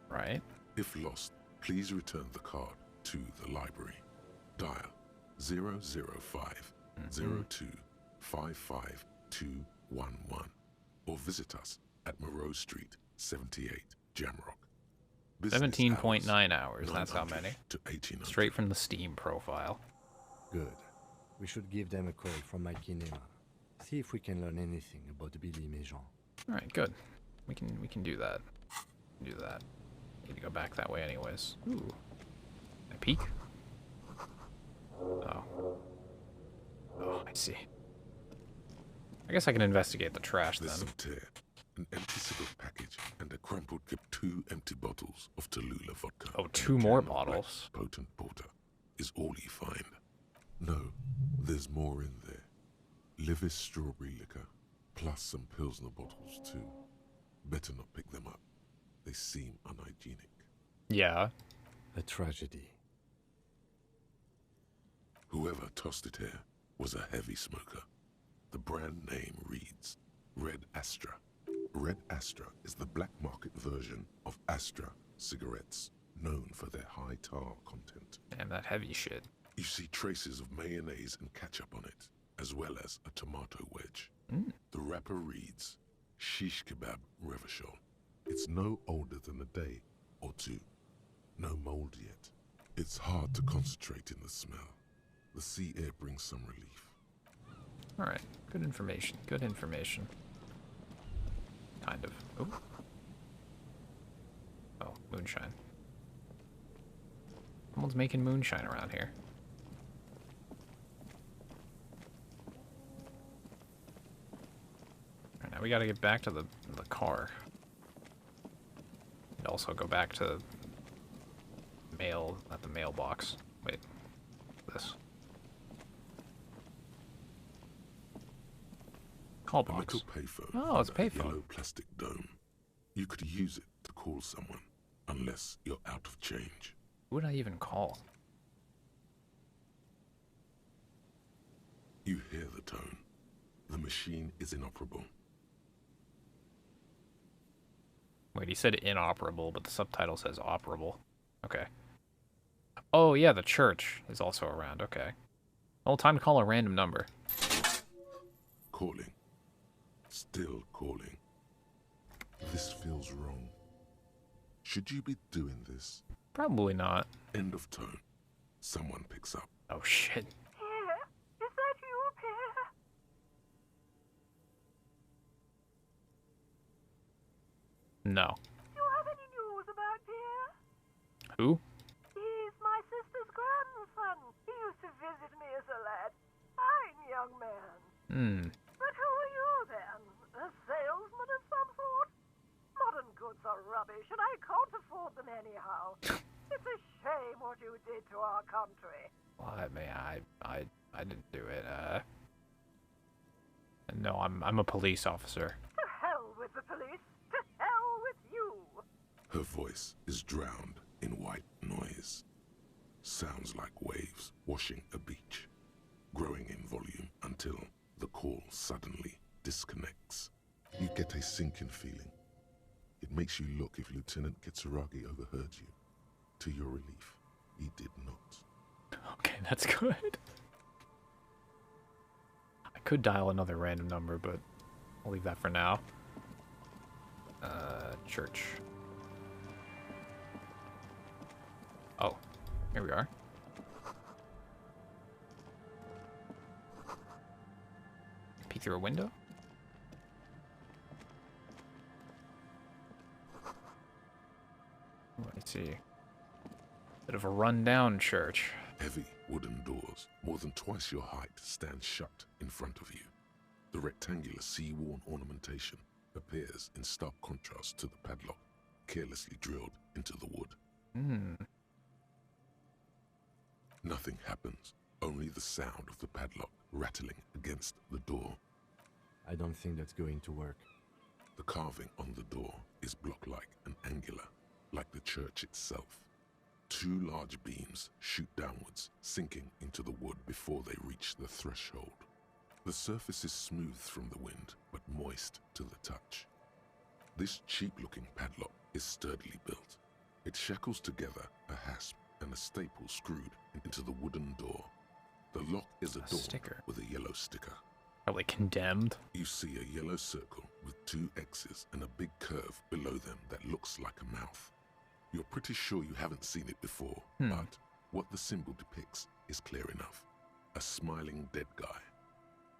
Right. If lost, please return the card to the library. Dial 005 02 55211 or visit us at Moreau Street, 78, Jamrock. 17.9 hours, that's how many. To 1800. Straight from the Steam profile. Good. We should give them a call from my kinema. See if we can learn anything about Billy Mejean. Alright, good. We can do that. Do that. Need to go back that way anyways. Ooh. Can I peek? Oh. Oh, I see. I guess I can investigate the trash then. There's some tear, an empty cigarette package, and a crumpled 2 empty bottles of Tallulah vodka. Oh, 2 more bottles. Potent porter is all you find. No, there's more in there. Livis strawberry liquor, plus some Pilsner bottles too. Better not pick them up. They seem unhygienic. Yeah. A tragedy. Whoever tossed it here was a heavy smoker. The brand name reads Red Astra. Red Astra is the black market version of Astra cigarettes, known for their high tar content. Damn, that heavy shit. You see traces of mayonnaise and ketchup on it, as well as a tomato wedge. The wrapper reads Shish Kebab Revachol. It's no older than a day or 2. No mold yet. It's hard to concentrate in the smell. The sea air brings some relief. Alright, good information. Good information. Kind of. Ooh. Oh, moonshine. Someone's making moonshine around here. Alright, now we gotta get back to the car. And also go back to mail, not the mailbox. Wait, this. Call A box. metal payphone. Oh, it's a under a payphone. yellow plastic dome. You could use it to call someone, unless you're out of change. Who would I even call? You hear the tone. The machine is inoperable. Wait, he said inoperable, but the subtitle says operable. Okay. Oh, yeah, the church is also around. Okay. Well, time to call a random number. Calling Still calling. This feels wrong. Should you be doing this? Probably not. End of tone. Someone picks up. Oh shit. Pierre? Is that you, Pierre? No. Do you have any news about Pierre? Who? He's my sister's grandson. He used to visit me as a lad. Fine young man. Hmm. But who are you then? A salesman of some sort? Modern goods are rubbish, and I can't afford them anyhow. It's a shame what you did to our country. Well, I didn't do it. No, I'm a police officer. To hell with the police. To hell with you. Her voice is drowned in white noise. Sounds like waves washing a beach, growing in volume until the call suddenly disconnects. You get a sinking feeling. It makes you look if Lieutenant Kitsuragi overheard you. To your relief, he did not. Okay, that's good. I could dial another random number, but I'll leave that for now. Church. Oh, here we are. Peek through a window? Let's see. Bit of a rundown church. Heavy wooden doors, more than twice your height, stand shut in front of you. The rectangular sea-worn ornamentation appears in stark contrast to the padlock, carelessly drilled into the wood. Nothing happens, only the sound of the padlock rattling against the door. I don't think that's going to work. The carving on the door is block-like and angular, like the church itself. Two large beams shoot downwards, sinking into the wood before they reach the threshold. The surface is smooth from the wind, but moist to the touch. This cheap-looking padlock is sturdily built. It shackles together a hasp and a staple screwed into the wooden door. The lock is adorned with a yellow sticker. Probably condemned. You see a yellow circle with two X's and a big curve below them that looks like a mouth. You're pretty sure you haven't seen it before, but what the symbol depicts is clear enough. A smiling dead guy.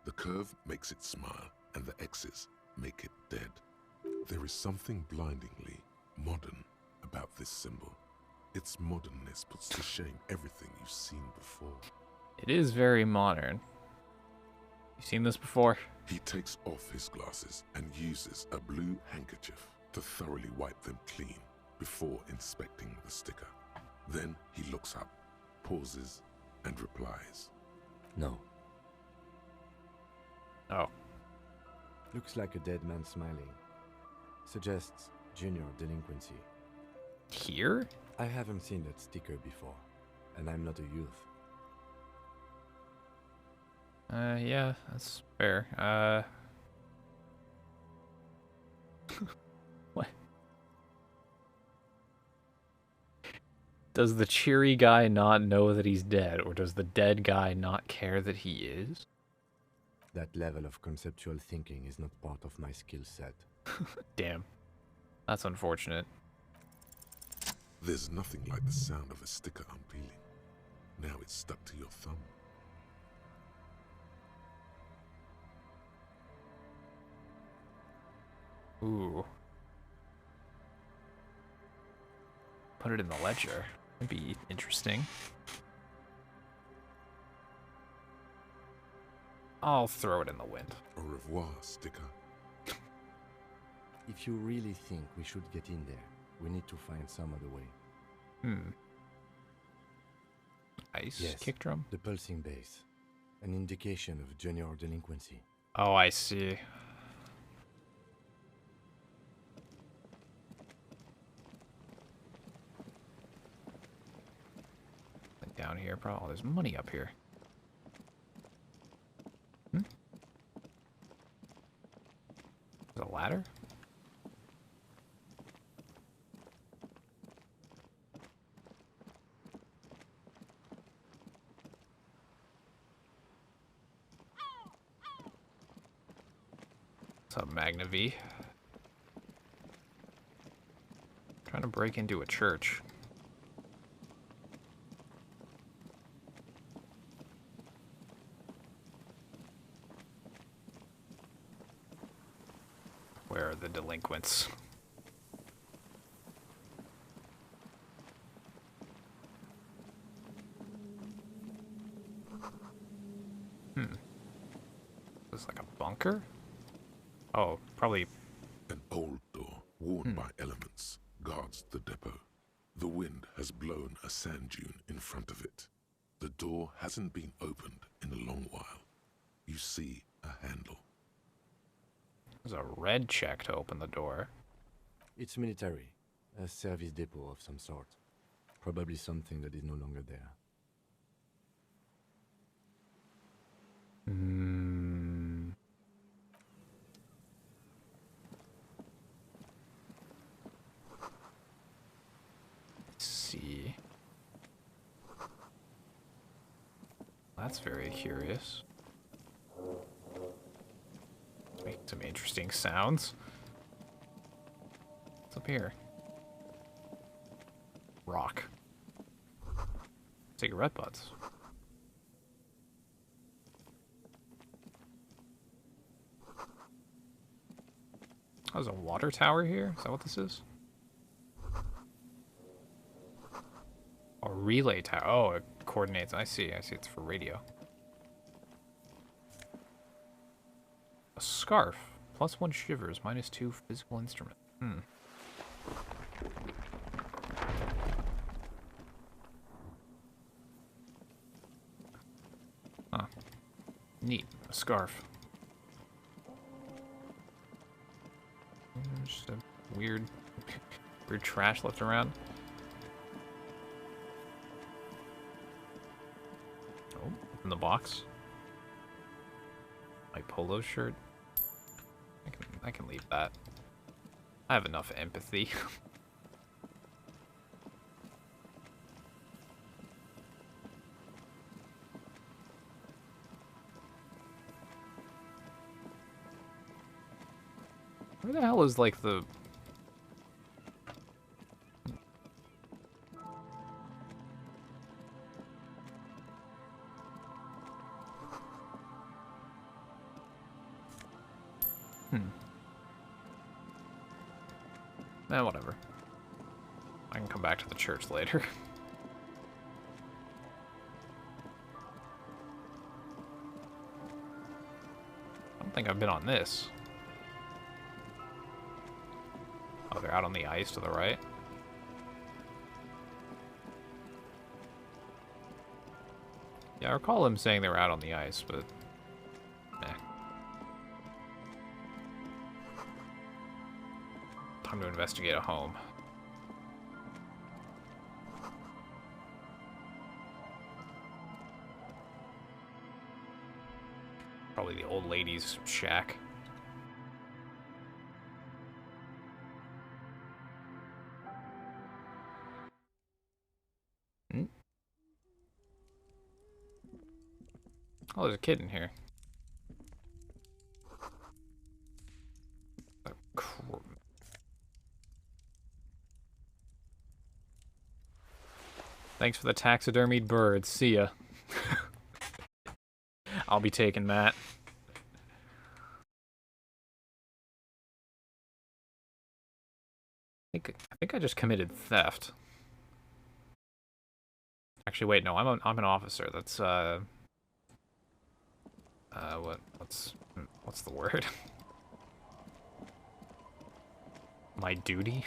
The curve makes it smile, and the X's make it dead. There is something blindingly modern about this symbol. Its modernness puts to shame everything you've seen before. It is very modern. You seen this before? He takes off his glasses and uses a blue handkerchief to thoroughly wipe them clean before inspecting the sticker. Then he looks up, pauses, and replies. No. Oh. Looks like a dead man smiling. Suggests junior delinquency. Here? I haven't seen that sticker before, and I'm not a youth. Yeah, that's fair. What? Does the cheery guy not know that he's dead, or does the dead guy not care that he is? That level of conceptual thinking is not part of my skill set. Damn. That's unfortunate. There's nothing like the sound of a sticker unpeeling. Now it's stuck to your thumb. Ooh. Put it in the ledger. That'd be interesting. I'll throw it in the wind. Au revoir, sticker. If you really think we should get in there, we need to find some other way. Ice Yes, kick drum? The pulsing bass. An indication of junior delinquency. Oh, I see. Like down here, bro. Oh, there's money up here. There's a ladder? What's up, Magna V? Trying to break into a church. Where are the delinquents? Is this like a bunker? Oh, probably. An old door, worn by elements, guards the depot. The wind has blown a sand dune in front of it. The door hasn't been opened in a long while. You see a handle. There's a red check to open the door. It's military. A service depot of some sort. Probably something that is no longer there. Let's see. That's very curious. Making some interesting sounds. What's up here? Rock. Cigarette butts. Oh, there's a water tower here? Is that what this is? A relay tower. Oh, it coordinates. I see. I see. It's for radio. A scarf. +1 shivers, -2 physical instrument. Huh. Neat. A scarf. Just a weird trash left around. Oh, in the box. My polo shirt. I can leave that. I have enough empathy. Where the hell is like the... whatever. I can come back to the church later. I don't think I've been on this. Oh, they're out on the ice to the right. Yeah, I recall him saying they were out on the ice, but... Time to investigate a home. Probably the old lady's shack. Oh, there's a kid in here. Thanks for the taxidermied bird. See ya. I'll be taking that. I think I just committed theft. Actually, wait, no, I'm an officer. That's what's the word? My duty?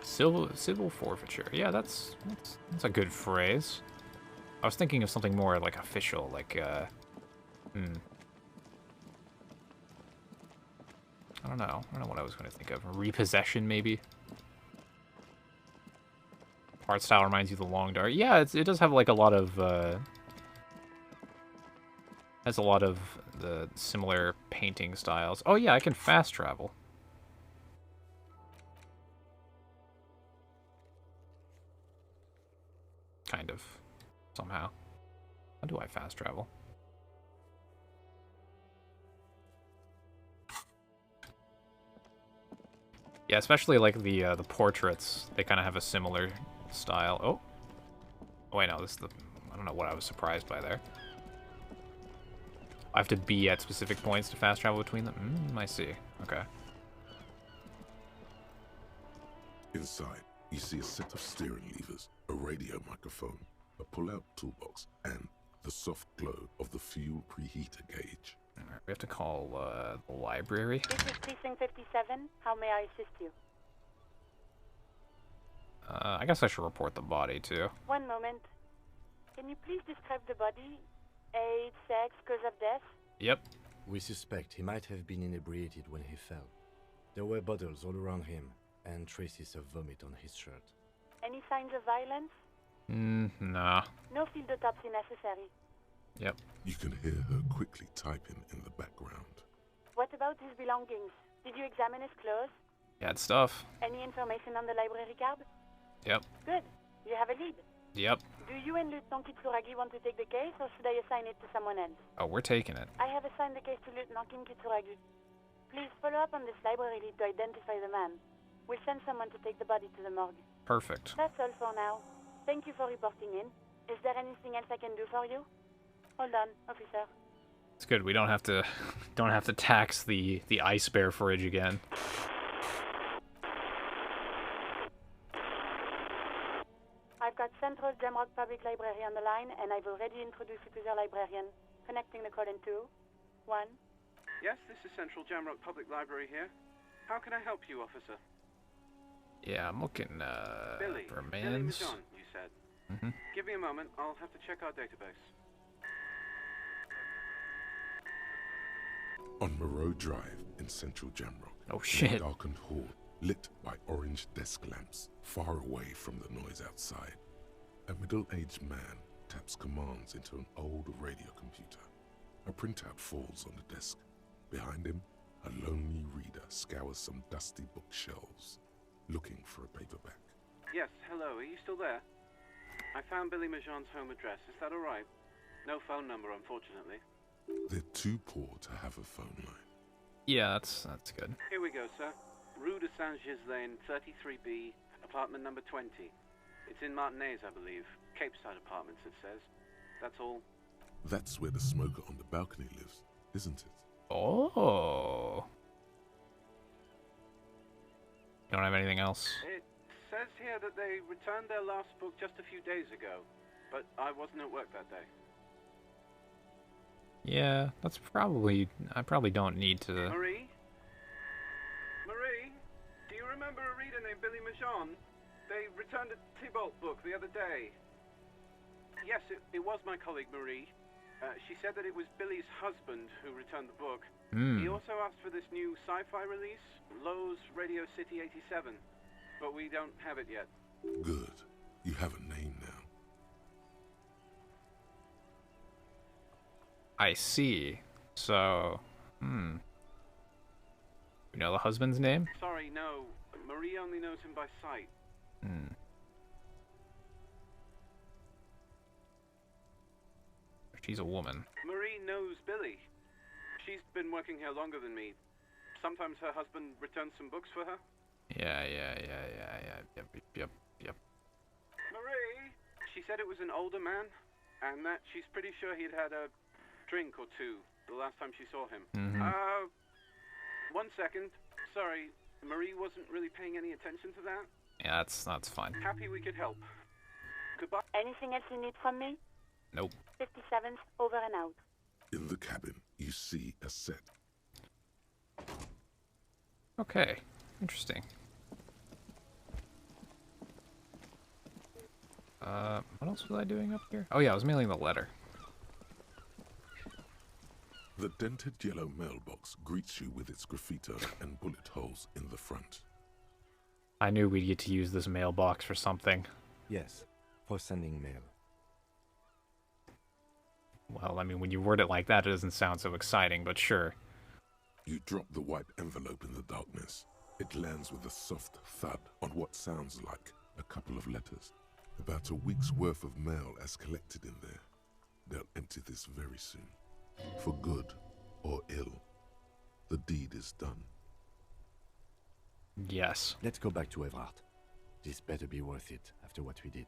Civil forfeiture. Yeah, that's a good phrase. I was thinking of something more like official, like I don't know. I don't know what I was going to think of. Repossession, maybe. Art style reminds you of the long dart. Yeah, it does have like a lot of has a lot of the similar painting styles. Oh yeah, I can fast travel. kind of, somehow. How do I fast travel? Yeah, especially like the portraits. They kind of have a similar style. Oh, wait, no, this is the. I don't know what I was surprised by there. I have to be at specific points to fast travel between them. I see. Okay. Inside, you see a set of steering levers, a radio microphone, a pull-out toolbox, and the soft glow of the fuel preheater gauge. Alright, we have to call the library. This is Precinct 57. How may I assist you? I guess I should report the body too. One moment. Can you please describe the body? Age, sex, cause of death? Yep. We suspect he might have been inebriated when he fell. There were bottles all around him, and traces of vomit on his shirt. Any signs of violence? Nah. No field autopsy necessary. Yep. You can hear her quickly typing in the background. What about his belongings? Did you examine his clothes? He had stuff. Any information on the library card? Yep. Good. You have a lead. Yep. Do you and Lieutenant Kitsuragi want to take the case, or should I assign it to someone else? Oh, we're taking it. I have assigned the case to Lieutenant Kim Kitsuragi. Please follow up on this library lead to identify the man. We'll send someone to take the body to the morgue. Perfect. That's all for now. Thank you for reporting in. Is there anything else I can do for you? Hold on, officer. It's good. We don't have to tax the ice bear fridge again. I've got Central Jamrock Public Library on the line, and I've already introduced you to their librarian. Connecting the call in 2, 1. Yes, this is Central Jamrock Public Library here. How can I help you, officer? Yeah, I'm looking Billy. for Billy man's. Majon, you said. Give me a moment. I'll have to check our database. On Moreau Drive in Central Jamrock. Oh shit. In a darkened hall, lit by orange desk lamps, far away from the noise outside. A middle-aged man taps commands into an old radio computer. A printout falls on the desk. Behind him, a lonely reader scours some dusty bookshelves, looking for a paperback. Yes, hello. Are you still there? I found Billy Majon's home address. Is that all right? No phone number, unfortunately. They're too poor to have a phone line. Yeah, that's good. Here we go, sir. Rue de Saint-Ghislain, 33B, apartment number 20. It's in Martinez, I believe. Cape Side Apartments, it says. That's all. That's where the smoker on the balcony lives, isn't it? Oh. You don't have anything else? It says here that they returned their last book just a few days ago, but I wasn't at work that day. Yeah, that's probably... I probably don't need to... Marie? Marie? Do you remember a reader named Billy Majon? They returned a Tybalt book the other day. Yes, it was my colleague Marie. She said that it was Billy's husband who returned the book. He also asked for this new sci-fi release, Lowe's Radio City 87, but we don't have it yet. Good. You have a name now. I see. So, You know the husband's name? Sorry, no. Marie only knows him by sight. She's a woman. Marie knows Billy. She's been working here longer than me. Sometimes her husband returns some books for her. Yeah. Yep. Marie! She said it was an older man, and that she's pretty sure he'd had a drink or two the last time she saw him. 1 second. Sorry, Marie wasn't really paying any attention to that. Yeah, that's fine. Happy we could help. Goodbye. Anything else you need from me? Nope. 57th, over and out. In the cabin, you see a set. Okay, interesting. What else was I doing up here? Oh yeah, I was mailing the letter. The dented yellow mailbox greets you with its graffito and bullet holes in the front. I knew we'd get to use this mailbox for something. Yes, for sending mail. Well, I mean, when you word it like that, it doesn't sound so exciting, but sure. You drop the white envelope in the darkness. It lands with a soft thud on what sounds like a couple of letters. About a week's worth of mail as collected in there. They'll empty this very soon. For good or ill. The deed is done. Yes. Let's go back to Evrart. This better be worth it after what we did.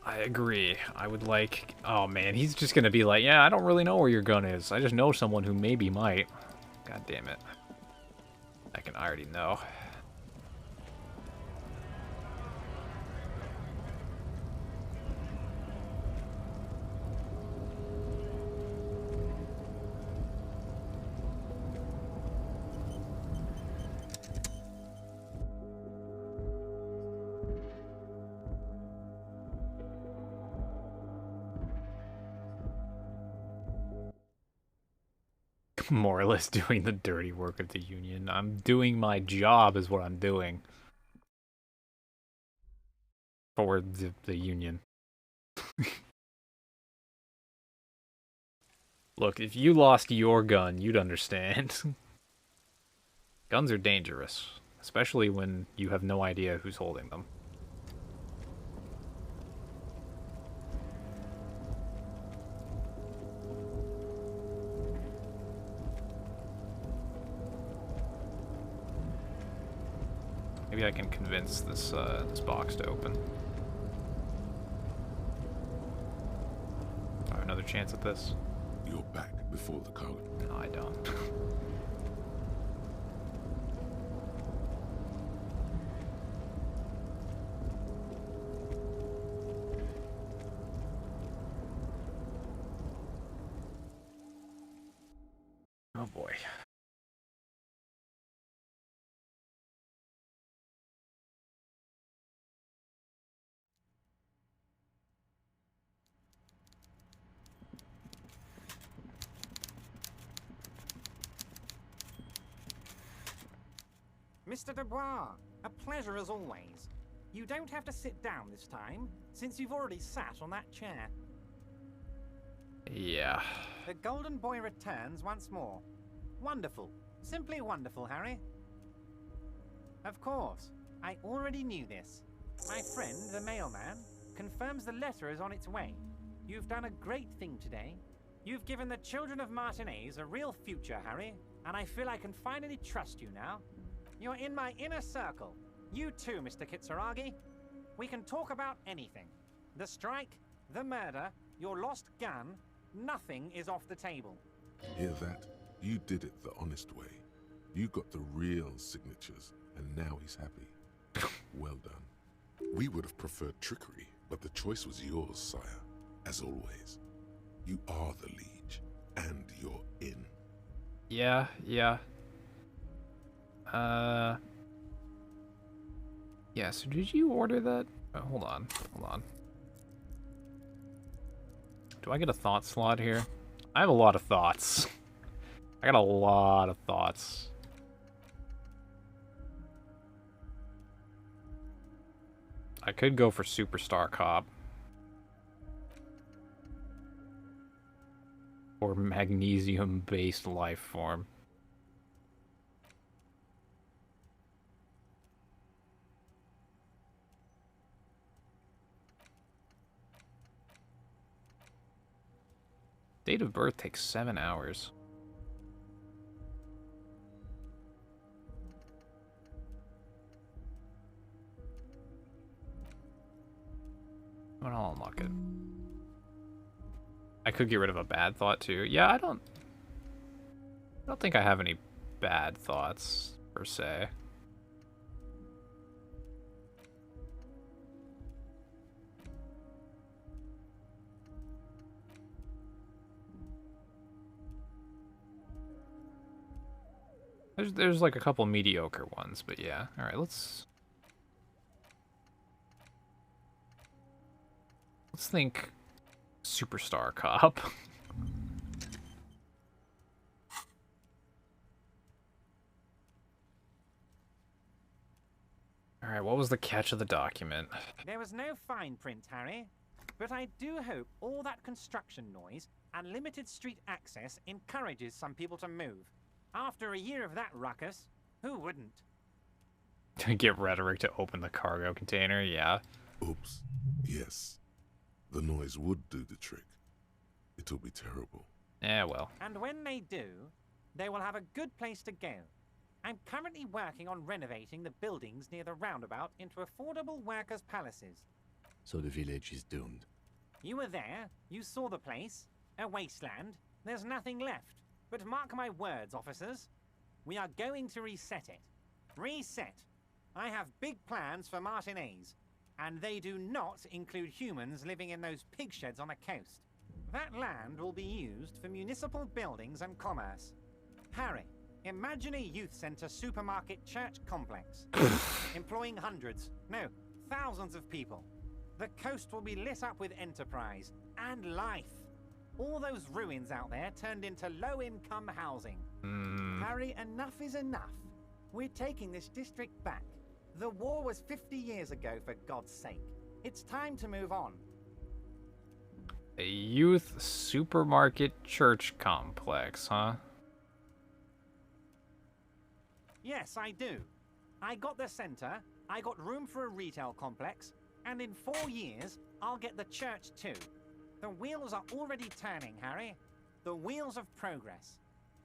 I agree. I would like... Oh, man, he's just gonna be like, yeah, I don't really know where your gun is. I just know someone who maybe might. God damn it. I already know. More or less doing the dirty work of the Union. I'm doing my job is what I'm doing. For the Union. Look, if you lost your gun, you'd understand. Guns are dangerous. Especially when you have no idea who's holding them. Maybe I can convince this this box to open. I have another chance at this. You're back before the cargo. No, I don't. Oh boy. Mr. Dubois, a pleasure as always. You don't have to sit down this time, since you've already sat on that chair. Yeah. The Golden Boy returns once more. Wonderful. Simply wonderful, Harry. Of course. I already knew this. My friend, the mailman, confirms the letter is on its way. You've done a great thing today. You've given the children of Martinez a real future, Harry, and I feel I can finally trust you now. You're in my inner circle. You too, Mr. Kitsuragi. We can talk about anything. The strike, the murder, your lost gun, nothing is off the table. Hear that? You did it the honest way. You got the real signatures, and now he's happy. Well done. We would have preferred trickery, but the choice was yours, sire. As always. You are the liege, and you're in. Yeah. Yeah, so did you order that? Oh, hold on. Do I get a thought slot here? I have a lot of thoughts. I got a lot of thoughts. I could go for Superstar Cop. Or magnesium-based life form. Date of birth takes 7 hours. Well, I'll unlock it. I could get rid of a bad thought too. Yeah, I don't think I have any bad thoughts per se. There's like a couple mediocre ones, but yeah. All right, let's think Superstar Cop. All right, what was the catch of the document? There was no fine print, Harry, but I do hope all that construction noise and limited street access encourages some people to move. After a year of that ruckus, who wouldn't? Get Rhetoric to open the cargo container, yeah. Oops. Yes. The noise would do the trick. It'll be terrible. Yeah, well. And when they do, they will have a good place to go. I'm currently working on renovating the buildings near the roundabout into affordable workers' palaces. So the village is doomed. You were there. You saw the place. A wasteland. There's nothing left. But mark my words, officers. We are going to reset it. Reset. I have big plans for Martinez. And they do not include humans living in those pig sheds on the coast. That land will be used for municipal buildings and commerce. Harry, imagine a youth centre supermarket church complex. Employing hundreds, no, thousands of people. The coast will be lit up with enterprise and life. All those ruins out there turned into low-income housing. Harry, enough is enough. We're taking this district back. The war was 50 years ago, for God's sake. It's time to move on. A youth supermarket church complex, huh? Yes, I do. I got the centre, I got room for a retail complex, and in 4 years, I'll get the church too. The wheels are already turning, Harry. The wheels of progress.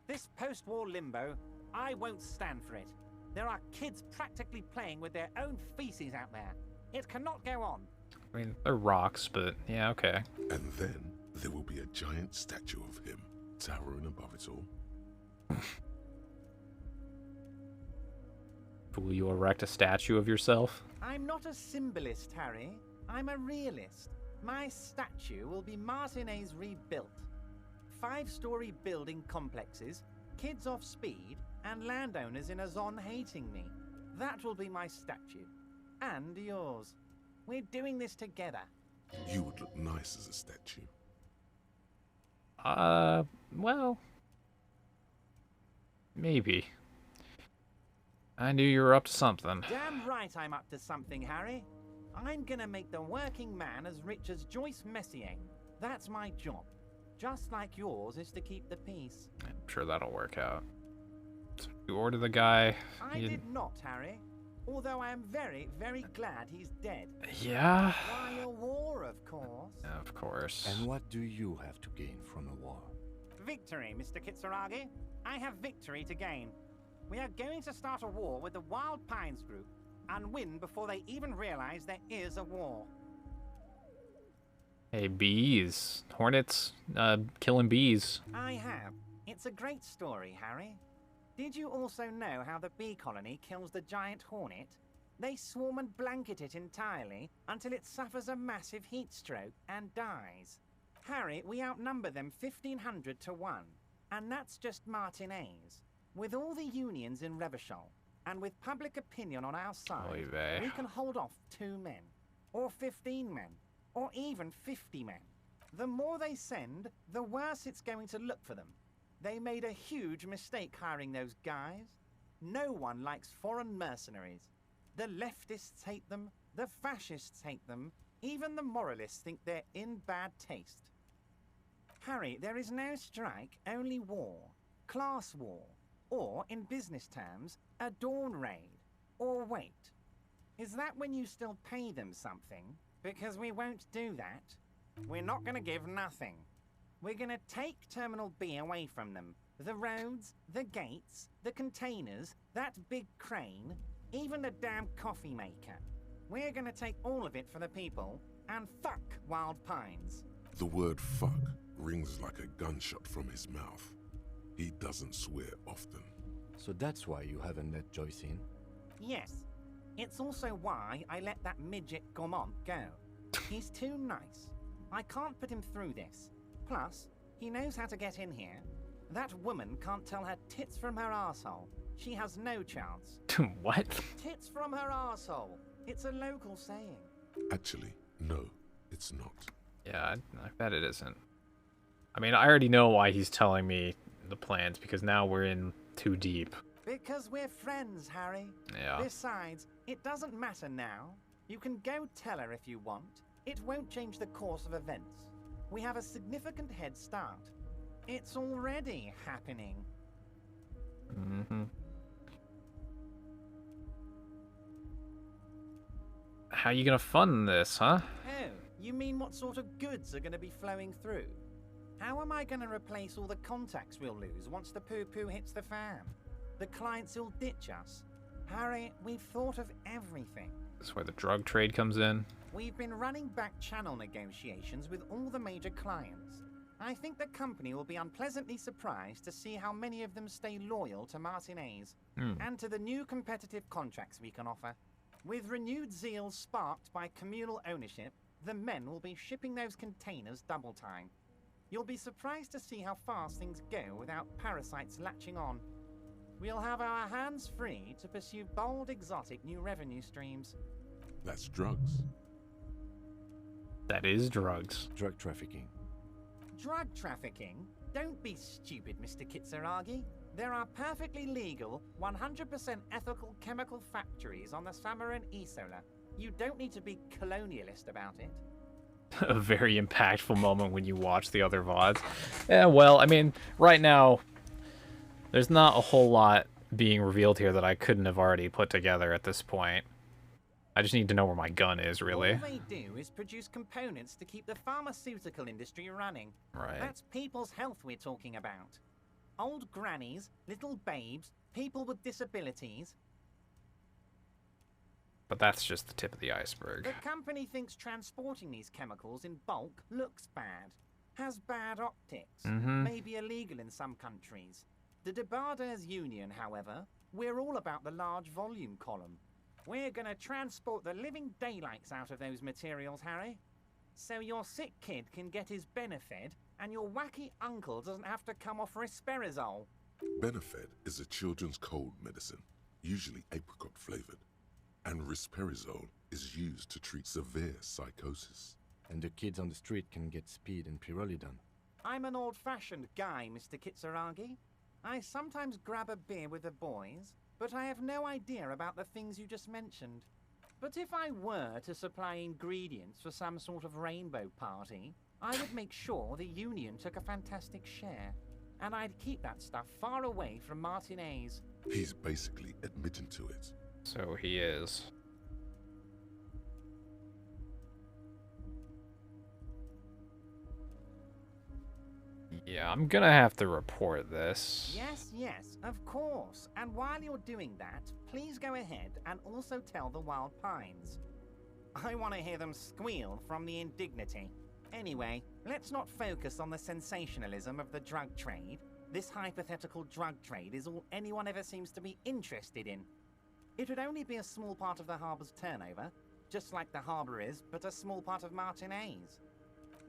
This post-war limbo, I won't stand for it. There are kids practically playing with their own feces out there. It cannot go on. I mean, they're rocks, but yeah, okay. And then there will be a giant statue of him, towering above it all. Will you erect a statue of yourself? I'm not a symbolist, Harry. I'm a realist. My statue will be Martinez rebuilt. 5-story building complexes, kids off speed, and landowners in a zone hating me. That will be my statue. And yours. We're doing this together. You would look nice as a statue. Well, maybe. I knew you were up to something. Damn right I'm up to something, Harry. I'm gonna make the working man as rich as Joyce Messier. That's my job. Just like yours is to keep the peace. I'm sure that'll work out. So you order the guy. I did not, Harry. Although I am very, very glad he's dead. Yeah? Why a war, of course. Of course. And what do you have to gain from a war? Victory, Mr. Kitsuragi. I have victory to gain. We are going to start a war with the Wild Pines group and win before they even realize there is a war. Hey, bees. Hornets, killing bees. I have. It's a great story, Harry. Did you also know how the bee colony kills the giant hornet? They swarm and blanket it entirely until it suffers a massive heat stroke and dies. Harry, we outnumber them 1,500 to 1. And that's just Martinez. With all the unions in Revachol, and with public opinion on our side, we can hold off 2 men, or 15 men, or even 50 men. The more they send, the worse it's going to look for them. They made a huge mistake hiring those guys. No one likes foreign mercenaries. The leftists hate them, the fascists hate them, even the moralists think they're in bad taste. Harry, there is no strike, only war. Class war. Or, in business terms, a dawn raid. Or wait. Is that when you still pay them something? Because we won't do that. We're not going to give nothing. We're going to take Terminal B away from them. The roads, the gates, the containers, that big crane, even the damn coffee maker. We're going to take all of it for the people, and fuck Wild Pines. The word fuck rings like a gunshot from his mouth. He doesn't swear often. So that's why you haven't let Joyce in? Yes. It's also why I let that midget Gaumont go. He's too nice. I can't put him through this. Plus, he knows how to get in here. That woman can't tell her tits from her arsehole. She has no chance. What? Tits from her arsehole. It's a local saying. Actually, no, it's not. Yeah, I bet it isn't. I mean, I already know why he's telling me the plans, because now we're in too deep. Because we're friends, Harry. Yeah. Besides, it doesn't matter now. You can go tell her if you want. It won't change the course of events. We have a significant head start. It's already happening. Mm-hmm. how you gonna fund this, huh? Oh, you mean what sort of goods are going to be flowing through? How am I going to replace all the contacts we'll lose once the poo-poo hits the fan? The clients will ditch us. Harry, we've thought of everything. That's where the drug trade comes in. We've been running back channel negotiations with all the major clients. I think the company will be unpleasantly surprised to see how many of them stay loyal to Martinez and to the new competitive contracts we can offer. With renewed zeal sparked by communal ownership, the men will be shipping those containers double time. You'll be surprised to see how fast things go without parasites latching on. We'll have our hands free to pursue bold, exotic new revenue streams. That's drugs. That is drugs. Drug trafficking. Drug trafficking? Don't be stupid, Mr. Kitsuragi. There are perfectly legal, 100% ethical chemical factories on the Samaran Isola. You don't need to be colonialist about it. A very impactful moment when you watch the other VODs. Yeah, well, I mean, right now, there's not a whole lot being revealed here that I couldn't have already put together at this point. I just need to know where my gun is, really. All they do is produce components to keep the pharmaceutical industry running. Right. That's people's health we're talking about. Old grannies, little babes, people with disabilities. But that's just the tip of the iceberg. The company thinks transporting these chemicals in bulk looks bad, has bad optics, may be illegal in some countries. The Debarders Union, however, we're all about the large volume column. We're gonna transport the living daylights out of those materials, Harry. So your sick kid can get his Benefed, and your wacky uncle doesn't have to come off risperidone. Benefed is a children's cold medicine, usually apricot flavored. And risperidone is used to treat severe psychosis. And the kids on the street can get speed and pyrrolidone. I'm an old-fashioned guy, Mr. Kitsuragi. I sometimes grab a beer with the boys, but I have no idea about the things you just mentioned. But if I were to supply ingredients for some sort of rainbow party, I would make sure the Union took a fantastic share. And I'd keep that stuff far away from Martinez. He's basically admitting to it. So he is. Yeah, I'm gonna have to report this. Yes, of course. And while you're doing that, please go ahead and also tell the Wild Pines. I want to hear them squeal from the indignity. Anyway, let's not focus on the sensationalism of the drug trade. This hypothetical drug trade is all anyone ever seems to be interested in. It would only be a small part of the harbor's turnover, just like the harbor is, but a small part of Martinez.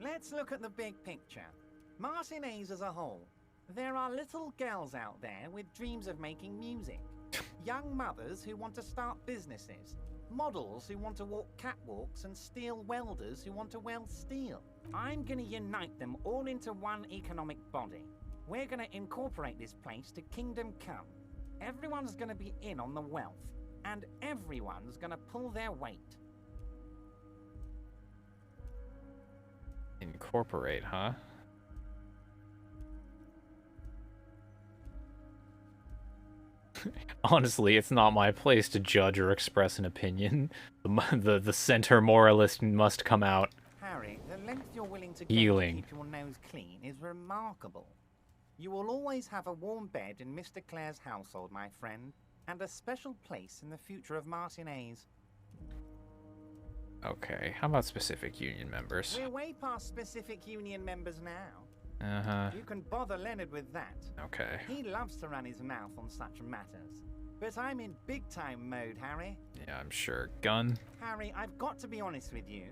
Let's look at the big picture. Martinez as a whole. There are little girls out there with dreams of making music. Young mothers who want to start businesses. Models who want to walk catwalks and steel welders who want to weld steel. I'm gonna unite them all into one economic body. We're gonna incorporate this place to Kingdom Come. Everyone's gonna be in on the wealth, and everyone's gonna pull their weight. Incorporate, huh? Honestly, it's not my place to judge or express an opinion. The center moralist must come out. Harry, the length you're willing to go to keep your nose clean is remarkable. You will always have a warm bed in Mr. Clare's household, my friend, and a special place in the future of Martinez. Okay, how about specific union members? We're way past specific union members now. Uh-huh. You can bother Leonard with that. Okay. He loves to run his mouth on such matters. But I'm in big-time mode, Harry. Yeah, I'm sure. Gun? Harry, I've got to be honest with you.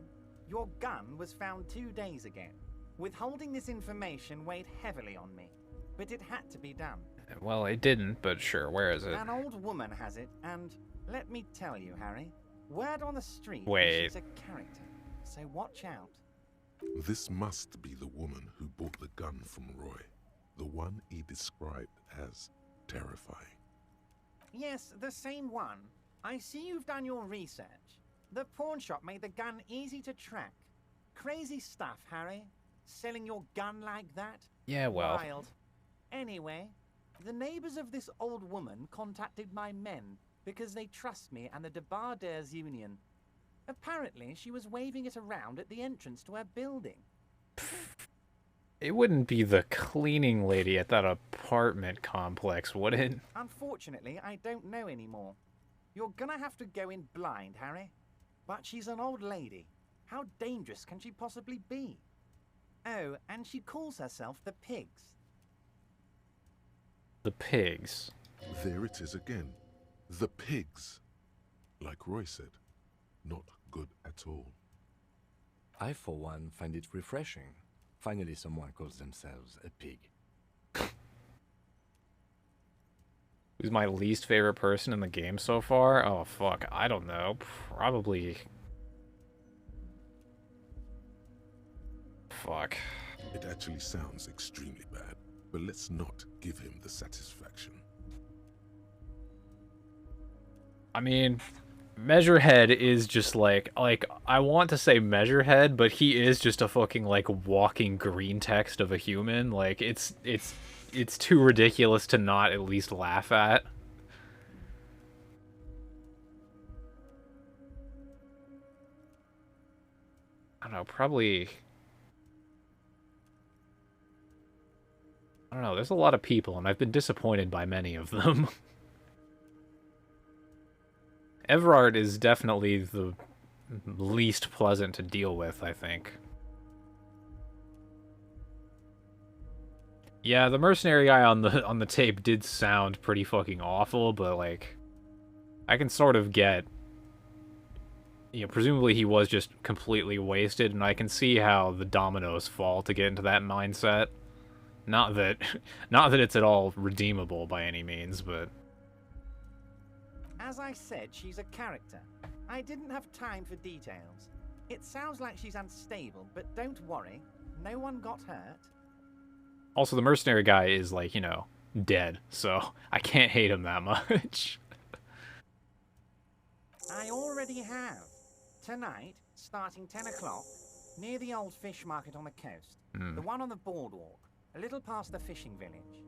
Your gun was found 2 days ago. Withholding this information weighed heavily on me. But it had to be done. Well, it didn't, but sure, where is it? An old woman has it, and let me tell you, Harry, word on the street Wait. is she's a character. So watch out. This must be the woman who bought the gun from Roy. The one he described as terrifying. Yes, the same one. I see you've done your research. The pawn shop made the gun easy to track. Crazy stuff, Harry. Selling your gun like that? Yeah, well. Wild. Anyway, the neighbors of this old woman contacted my men because they trust me and the Debarders Union. Apparently, she was waving it around at the entrance to her building. It wouldn't be the cleaning lady at that apartment complex, would it? Unfortunately, I don't know anymore. You're gonna have to go in blind, Harry. But she's an old lady. How dangerous can she possibly be? Oh, and she calls herself the Pigs. The Pigs. There it is again. The Pigs. Like Roy said, not good at all. I, for one, find it refreshing. Finally, someone calls themselves a pig. Who's my least favorite person in the game so far? Oh, fuck. I don't know. Probably... Fuck. It actually sounds extremely bad, but let's not give him the satisfaction. I mean, Measurehead is just like, I want to say Measurehead, but he is just a fucking, like, walking green text of a human. Like, it's too ridiculous to not at least laugh at. I don't know, probably... I don't know, there's a lot of people, and I've been disappointed by many of them. Everard is definitely the least pleasant to deal with, I think. Yeah, the mercenary guy on the tape did sound pretty fucking awful, but like I can sort of get, you know, presumably he was just completely wasted, and I can see how the dominoes fall to get into that mindset. Not that it's at all redeemable by any means, but As I said, she's a character. I didn't have time for details. It sounds like she's unstable, but don't worry. No one got hurt. also the mercenary guy is, like, you know, dead, so I can't hate him that much. I already have. Tonight, starting 10 o'clock, near the old fish market on the coast. The one on the boardwalk, a little past the fishing village.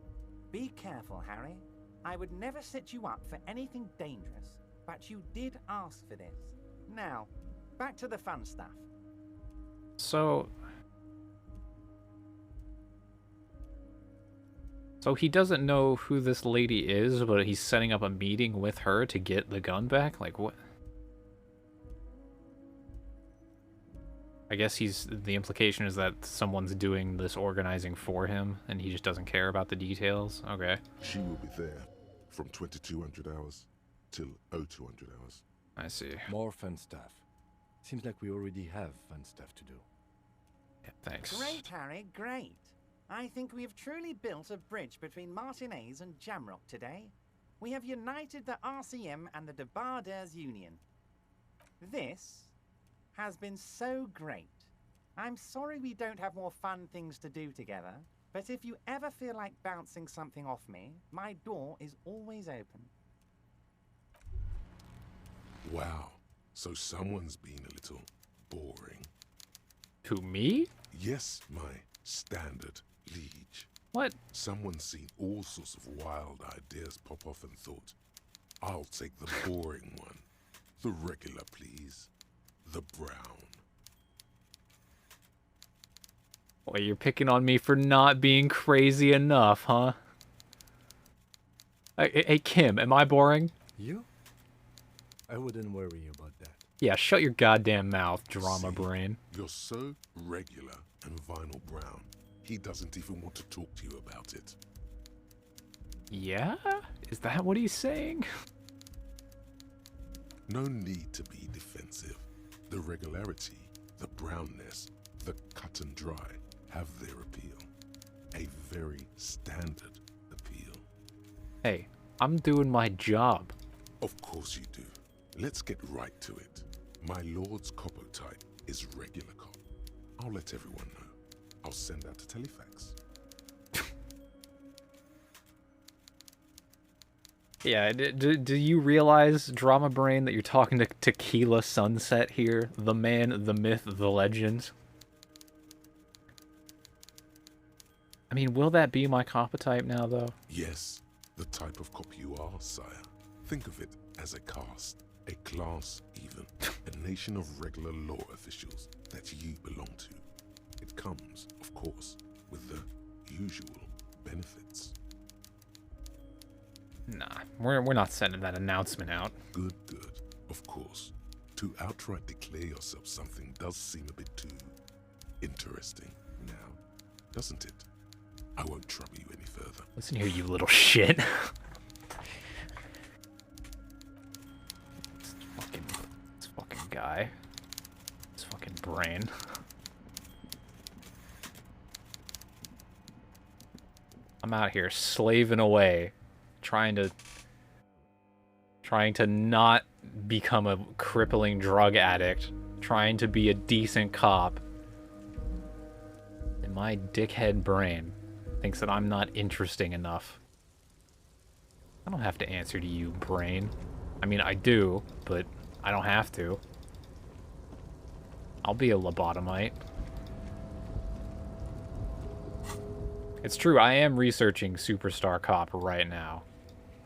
Be careful, Harry. I would never set you up for anything dangerous, but you did ask for this. Now, back to the fun stuff. So he doesn't know who this lady is, but he's setting up a meeting with her to get the gun back? Like, what? I guess the implication is that someone's doing this organizing for him, and he just doesn't care about the details? Okay. She will be there from 2200 hours till 0200 hours. I see. More fun stuff. Seems like we already have fun stuff to do. Yeah, thanks. Great, Harry, great. I think we have truly built a bridge between Martinez and Jamrock today. We have united the RCM and the Debarders Union. This has been so great. I'm sorry we don't have more fun things to do together, but if you ever feel like bouncing something off me, my door is always open. Wow, so someone's been a little boring. Who, me? Yes, my standard liege. What? Someone's seen all sorts of wild ideas pop off and thought, I'll take the boring one. The regular, please. The brown. Well, you're picking on me for not being crazy enough, huh? Hey, Kim, am I boring? You? I wouldn't worry about that. Yeah, shut your goddamn mouth, drama brain. You're so regular and vinyl brown, he doesn't even want to talk to you about it. Yeah? Is that what he's saying? No need to be defensive. The regularity, the brownness, the cut and dry have their appeal. A very standard appeal. Hey, I'm doing my job. Of course you do. Let's get right to it. My lord's coppo type is regular cop. I'll let everyone know. I'll send out a telefax. Yeah, do you realize, Drama Brain, that you're talking to Tequila Sunset here? The man, the myth, the legend? I mean, will that be my coppa type now, though? Yes, the type of cop you are, sire. Think of it as a caste, a class even, and nation of regular law officials that you belong to. It comes, of course, with the usual benefits. Nah, we're not sending that announcement out. Good. Of course. To outright declare yourself something does seem a bit too interesting now, doesn't it? I won't trouble you any further. Listen here, you little shit. This fucking guy. This fucking brain. I'm out here slaving away, trying to not become a crippling drug addict, trying to be a decent cop. And my dickhead brain thinks that I'm not interesting enough. I don't have to answer to you, brain. I mean, I do, but I don't have to. I'll be a lobotomite. It's true, I am researching Superstar Cop right now.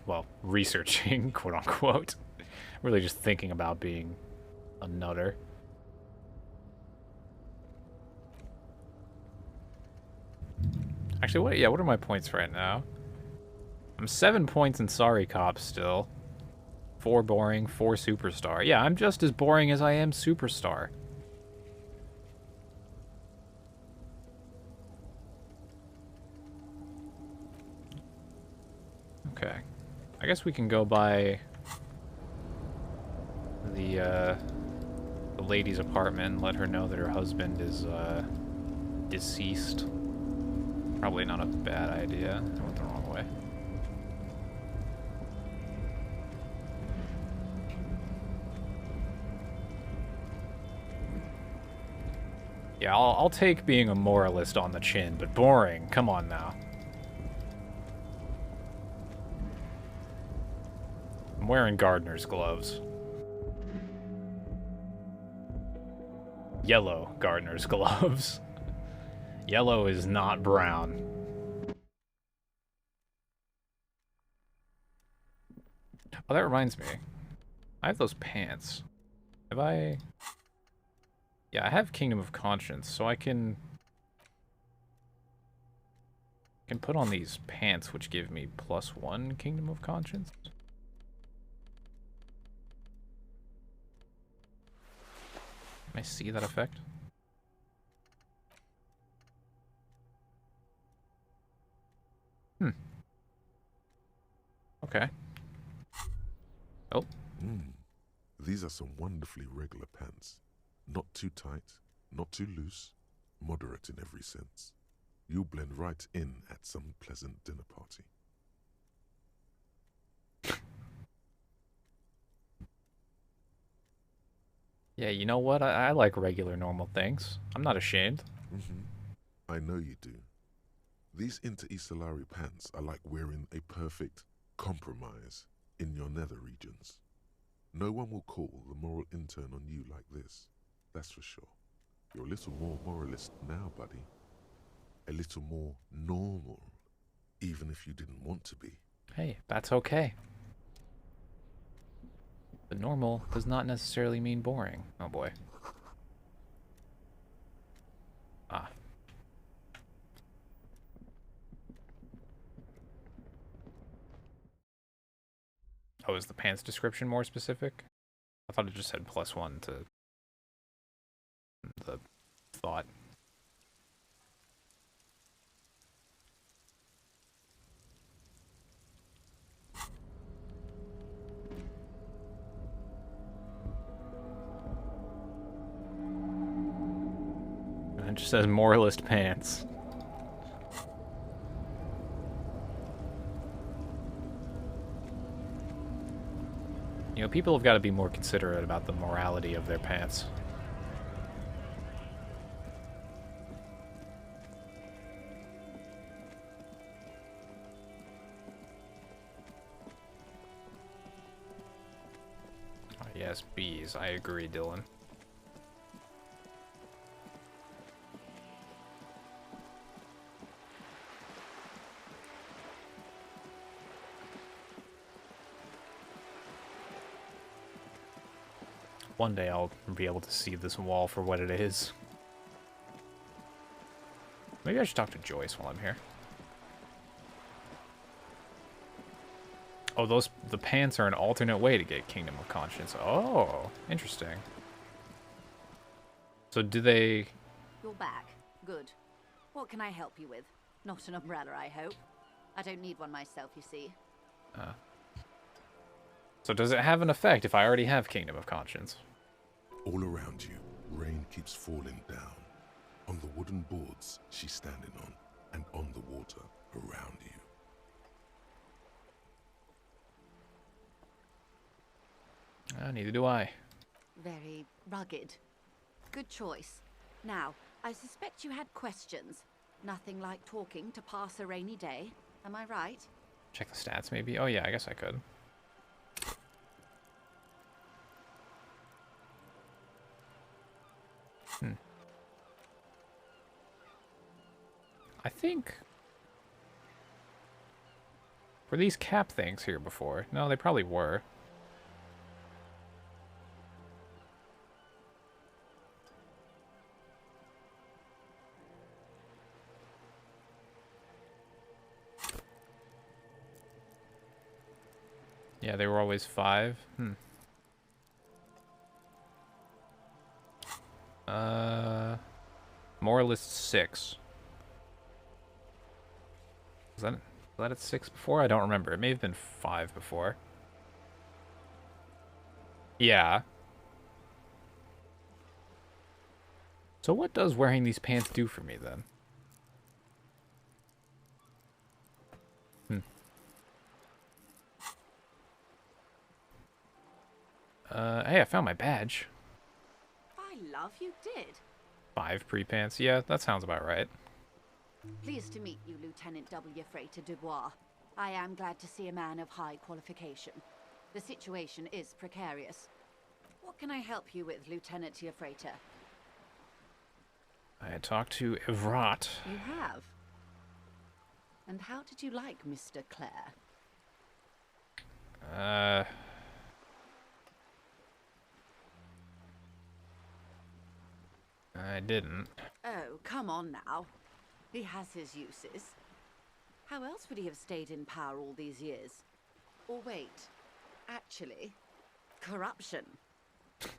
Well, researching, quote unquote. Really just thinking about being a nutter. Actually, what are my points right now? I'm 7 points in Sorry Cop still. 4 boring, 4 Superstar. Yeah, I'm just as boring as I am Superstar. Okay. I guess we can go by the lady's apartment and let her know that her husband is deceased. Probably not a bad idea. I went the wrong way. Yeah, I'll take being a moralist on the chin, but boring. Come on now. I'm wearing gardener's gloves. Yellow gardener's gloves. Yellow is not brown. Oh, that reminds me. I have those pants. Have I... Yeah, I have Kingdom of Conscience, so I can put on these pants, which give me +1 Kingdom of Conscience. Can I see that effect? Okay. Oh. These are some wonderfully regular pants. Not too tight, not too loose, moderate in every sense. You'll blend right in at some pleasant dinner party. Yeah, you know what? I like regular normal things. I'm not ashamed. I know you do. These Inter-Estellari pants are like wearing a perfect compromise in your nether regions. No one will call the moral intern on you like this, that's for sure. You're a little more moralist now, buddy. A little more normal, even if you didn't want to be. Hey, that's okay. But normal does not necessarily mean boring. Oh boy. Ah. Oh, is the pants description more specific? I thought it just said +1 to the thought. It just says moralist pants. You know, people have got to be more considerate about the morality of their pants. Oh, yes, bees. I agree, Dylan. One day I'll be able to see this wall for what it is. Maybe I should talk to Joyce while I'm here. Oh, the pants are an alternate way to get Kingdom of Conscience. Oh, interesting. So do they... You're back. Good. What can I help you with? Not an umbrella, I hope. I don't need one myself, you see. So does it have an effect if I already have Kingdom of Conscience? All around you, rain keeps falling down. On the wooden boards she's standing on, and on the water around you. Neither do I. Very rugged. Good choice. Now, I suspect you had questions. Nothing like talking to pass a rainy day. Am I right? Check the stats, maybe? Oh yeah, I guess I could. I think... Were these cap things here before? No, they probably were. Yeah, they were always 5. Moralist 6. Was that at 6 before? I don't remember. It may have been 5 before. Yeah. So what does wearing these pants do for me then? Hey, I found my badge. By love, you did. 5 pre-pants. Yeah, that sounds about right. Pleased to meet you, Lieutenant W. Frater Dubois. I am glad to see a man of high qualification. The situation is precarious. What can I help you with, Lieutenant Frater? I had talked to Evrat. You have? And how did you like Mr. Clare? I didn't. Oh, come on now. He has his uses. How else would he have stayed in power all these years? Or wait, actually, corruption.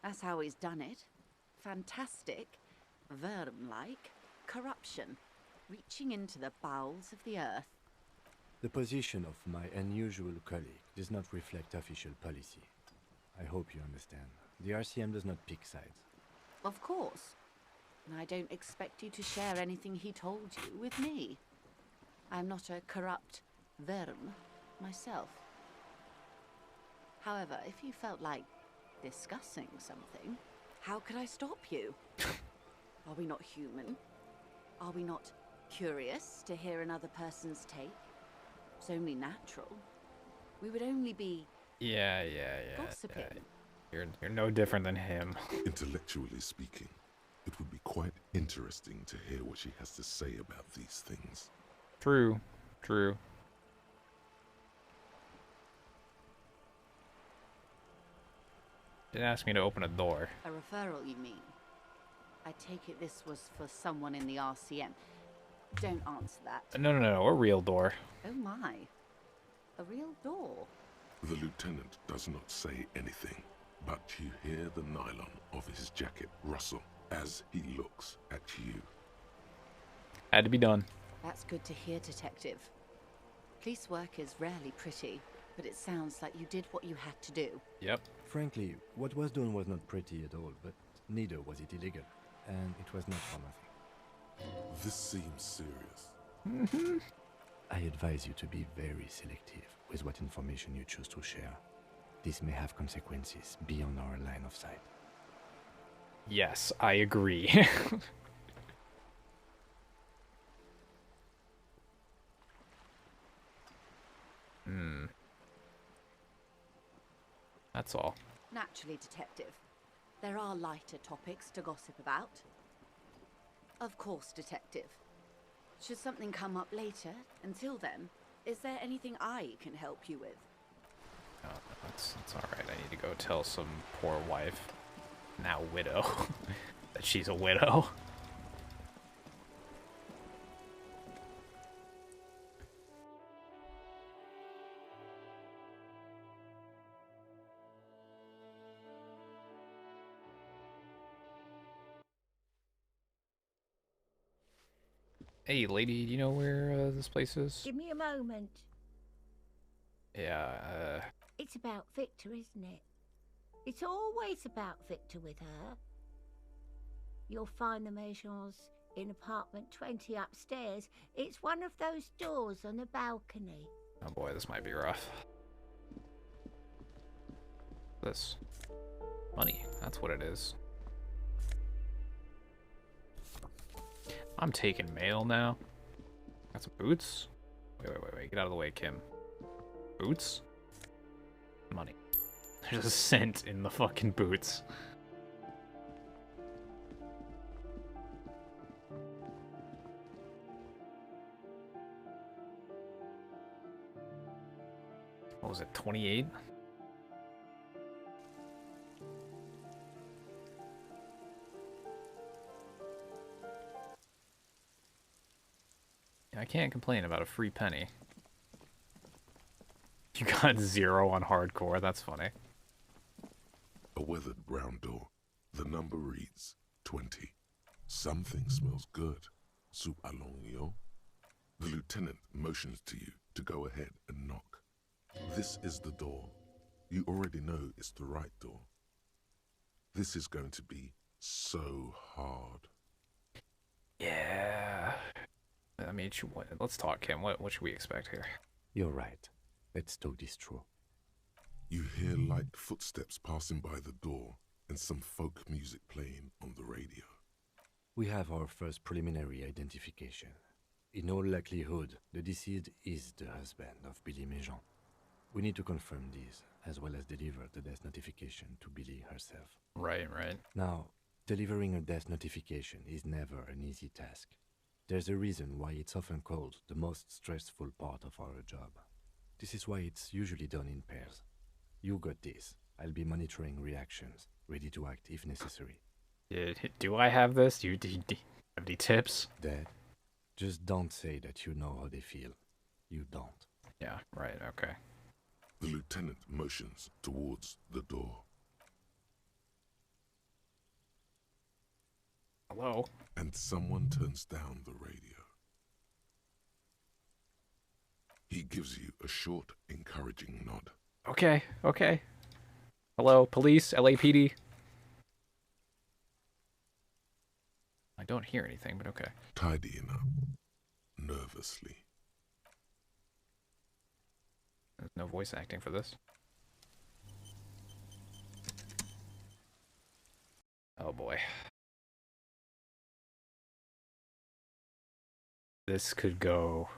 That's how he's done it. Fantastic, Verm-like corruption, reaching into the bowels of the earth. The position of my unusual colleague does not reflect official policy. I hope you understand. The RCM does not pick sides. Of course. And I don't expect you to share anything he told you with me. I'm not a corrupt Verm myself. However, if you felt like discussing something, how could I stop you? Are we not human? Are we not curious to hear another person's take? It's only natural. We would only be gossiping. Yeah. You're no different than him. Intellectually speaking, it would be quite interesting to hear what she has to say about these things. True. True. Didn't ask me to open a door. A referral, you mean? I take it this was for someone in the RCM. Don't answer that. No, a real door. Oh my. A real door? The lieutenant does not say anything, but you hear the nylon of his jacket rustle as he looks at you. Had to be done. That's good to hear, Detective. Police work is rarely pretty, but it sounds like you did what you had to do. Yep. Frankly, what was done was not pretty at all, but neither was it illegal. And it was not for nothing. This seems serious. I advise you to be very selective with what information you choose to share. This may have consequences beyond our line of sight. Yes, I agree. That's all. Naturally, Detective. There are lighter topics to gossip about. Of course, Detective. Should something come up later, until then, is there anything I can help you with? Oh, that's alright. I need to go tell some poor wife. Now widow. That she's a widow. Hey, lady, do you know where this place is? Give me a moment. Yeah, It's about Victor, isn't it? It's always about Victor with her. You'll find the Maisons in apartment 20 upstairs. It's one of those doors on the balcony. oh boy, this might be rough. This. Money, that's what it is. I'm taking mail now. Got some boots? Wait, get out of the way, Kim. Boots? Money. There's a cent in the fucking boots. What was it, 28? I can't complain about a free penny. You got 0 on hardcore, that's funny. A weathered brown door. The number reads 20. Something smells good. Soup allons yo. The lieutenant motions to you to go ahead and knock. This is the door. You already know it's the right door. This is going to be so hard. Yeah. I mean, let's talk, Kim. What should we expect here? You're right. Let's talk this through. You hear light footsteps passing by the door and some folk music playing on the radio. We have our first preliminary identification. In all likelihood, the deceased is the husband of Billy Méjean. We need to confirm this, as well as deliver the death notification to Billy herself. Right. Now, delivering a death notification is never an easy task. There's a reason why it's often called the most stressful part of our job. This is why it's usually done in pairs. You got this. I'll be monitoring reactions, ready to act if necessary. Do I have this? Do you have any tips? Dad, just don't say that you know how they feel. You don't. Yeah, right, okay. The lieutenant motions towards the door. Hello? And someone turns down the radio. He gives you a short, encouraging nod. Okay. Hello, police, LAPD. I don't hear anything, but okay. Tidying up, nervously. There's no voice acting for this. Oh boy. This could go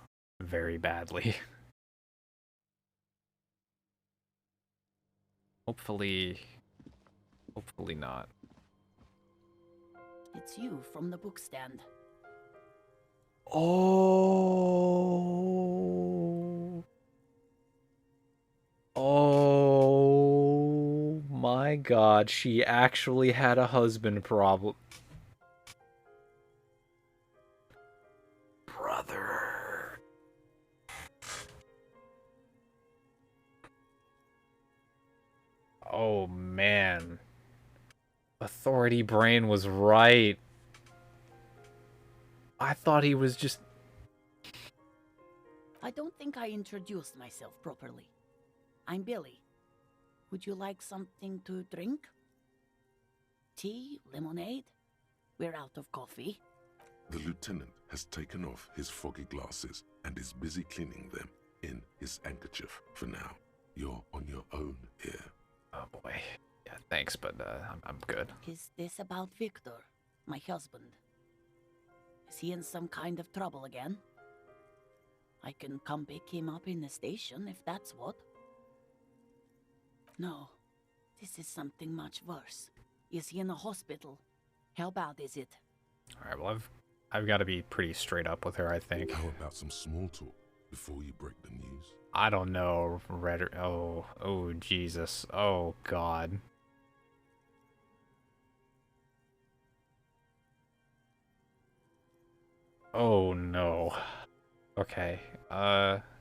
very badly. Hopefully not. It's you from the book stand. Oh my god, she actually had a husband problem. Brother. Oh man. Authority Brain was right. I thought he was just... I don't think I introduced myself properly. I'm Billy. Would you like something to drink? Tea? Lemonade? We're out of coffee. The lieutenant has taken off his foggy glasses and is busy cleaning them in his handkerchief for now. You're on your own here. Oh boy. Yeah, thanks, but I'm good. Is this about Victor, my husband? Is he in some kind of trouble again? I can come pick him up in the station if that's what. No, this is something much worse. Is he in a hospital? How bad is it? Alright, well I've got to be pretty straight up with her, I think. How about some small talk before you break the news? I don't know, oh Jesus, oh God. Oh no. Okay.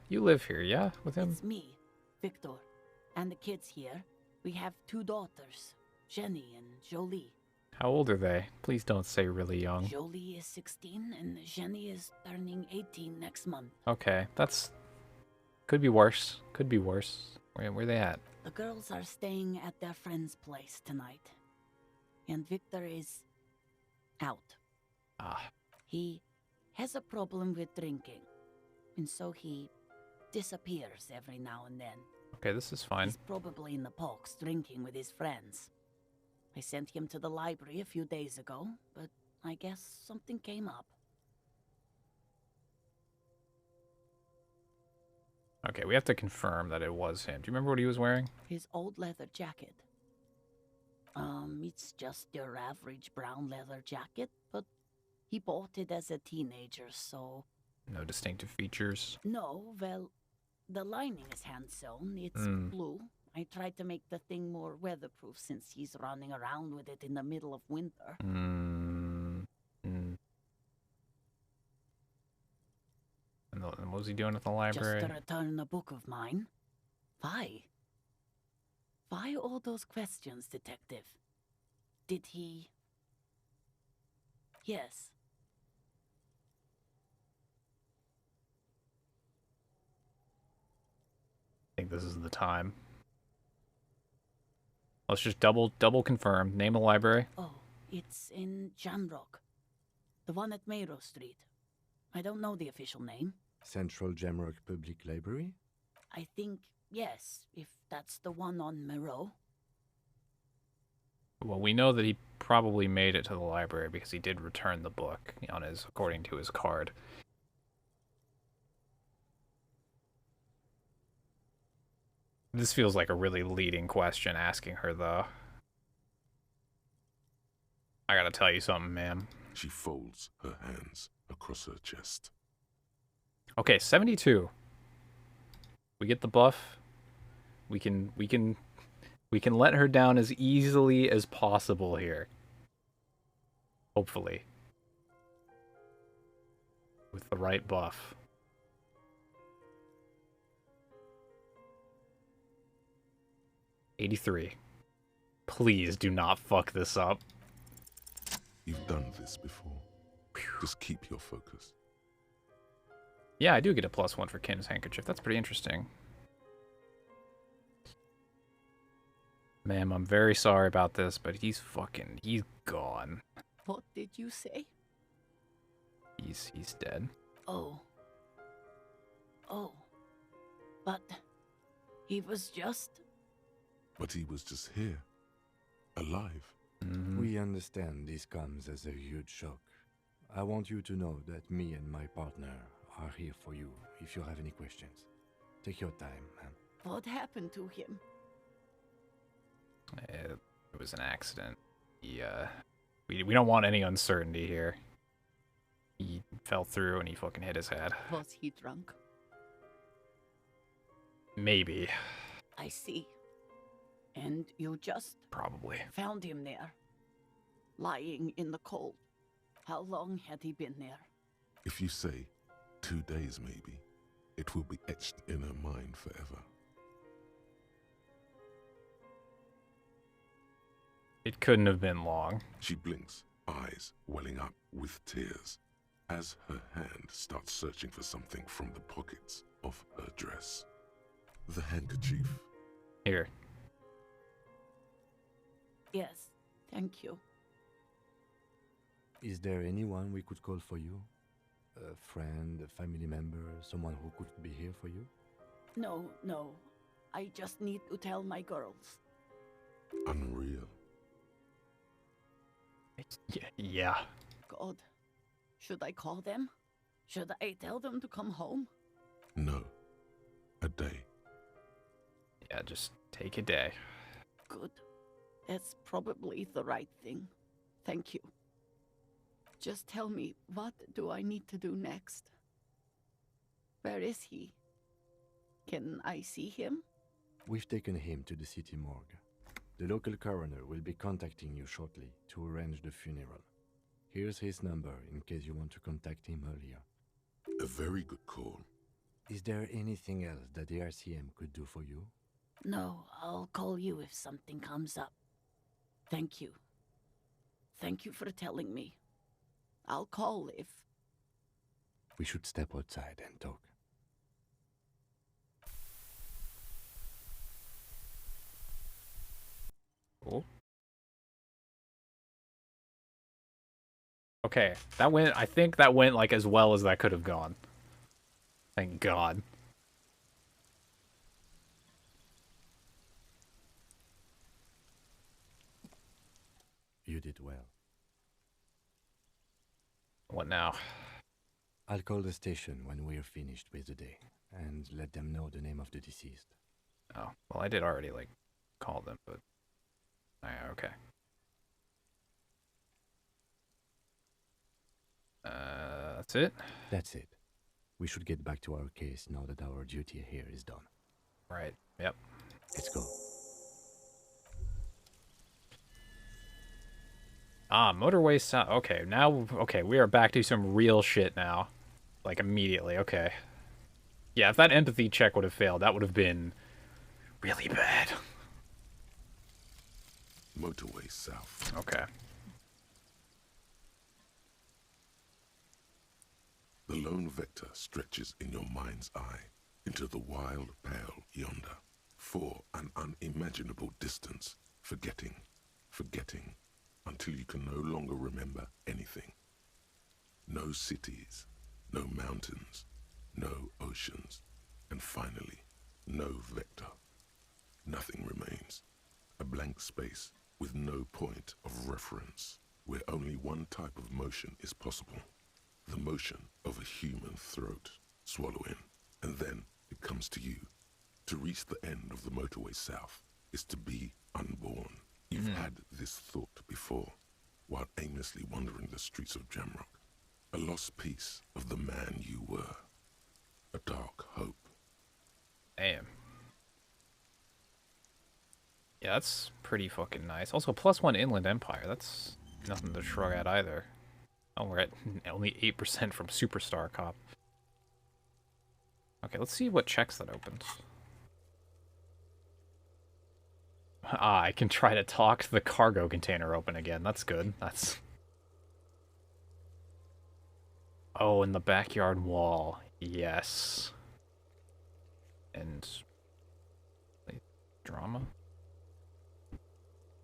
You live here, yeah, with him? It's me, Victor, and the kids here. We have 2 daughters, Jenny and Jolie. How old are they? Please don't say really young. Jolie is 16 and Jenny is turning 18 next month. Okay, that's... Could be worse. Could be worse. Where they at? The girls are staying at their friend's place tonight. And Victor is out. Ah. He has a problem with drinking. And so he disappears every now and then. Okay, this is fine. He's probably in the parks drinking with his friends. I sent him to the library a few days ago, but I guess something came up. Okay, we have to confirm that it was him. Do you remember what he was wearing? His old leather jacket. It's just your average brown leather jacket, but he bought it as a teenager, so... No distinctive features. No, well, the lining is hand-sewn. It's blue. I tried to make the thing more weatherproof since he's running around with it in the middle of winter. And what was he doing at the library? Just to return a book of mine. Why? Why all those questions, Detective? Did he... Yes. I think this is the time. Let's just double confirm. Name of the library. Oh, it's in Jamrock. The one at Mayro Street. I don't know the official name. Central Jamrock Public Library? I think, yes, if that's the one on Mayro. Well, we know that he probably made it to the library because he did return the book on his, according to his card. This feels like a really leading question asking her, though. I gotta tell you something, ma'am. She folds her hands across her chest. Okay, 72. We get the buff. We can let her down as easily as possible here. Hopefully. With the right buff. $83. Please do not fuck this up. You've done this before. Just keep your focus. Yeah, I do get a +1 for Kin's handkerchief. That's pretty interesting. Ma'am, I'm very sorry about this, but he's gone. What did you say? He's dead. Oh. Oh. But he was just... But he was just here. Alive. We understand this comes as a huge shock. I want you to know that me and my partner are here for you if you have any questions. Take your time, ma'am. What happened to him? It was an accident. He, we don't want any uncertainty here. He fell through and he fucking hit his head. Was he drunk? Maybe. I see. And you just... Probably. Found him there. Lying in the cold. How long had he been there? If you say 2 days maybe, it will be etched in her mind forever. It couldn't have been long. She blinks, eyes welling up with tears, as her hand starts searching for something from the pockets of her dress. The handkerchief. Here. Yes, thank you. Is there anyone we could call for you? A friend, a family member, someone who could be here for you? No. I just need to tell my girls. Unreal. Yeah. God, should I call them? Should I tell them to come home? No. A day. Yeah, just take a day. Good. That's probably the right thing. Thank you. Just tell me, what do I need to do next? Where is he? Can I see him? We've taken him to the city morgue. The local coroner will be contacting you shortly to arrange the funeral. Here's his number in case you want to contact him earlier. A very good call. Is there anything else that the RCM could do for you? No, I'll call you if something comes up. Thank you. Thank you for telling me. I'll call if... We should step outside and talk. Cool. Okay, that went, I think that went like as well as that could have gone. Thank God. You did well. What now? I'll call the station when we're finished with the day, and let them know the name of the deceased. Oh, well I did already, like, call them, but... yeah, okay. That's it? That's it. We should get back to our case now that our duty here is done. Right, yep. Let's go. Ah, motorway south. Okay, now, okay, we are back to some real shit now. Like, immediately, okay. Yeah, if that empathy check would have failed, that would have been really bad. Motorway south. Okay. The lone vector stretches in your mind's eye into the wild pale yonder, for an unimaginable distance, forgetting, until you can no longer remember anything. No cities, no mountains, no oceans, and finally, no vector. Nothing remains. A blank space with no point of reference, where only one type of motion is possible. The motion of a human throat. Swallow in, and then it comes to you. To reach the end of the motorway south is to be unborn. You've had this thought before, while aimlessly wandering the streets of Jamrock. A lost piece of the man you were. A dark hope. Damn. Yeah, that's pretty fucking nice. Also, +1 Inland Empire. That's nothing to shrug at either. Oh, we're at only 8% from Superstar Cop. Okay, let's see what checks that opens. Ah, I can try to talk the cargo container open again. That's good. That's... oh, and the backyard wall. Yes. And... drama?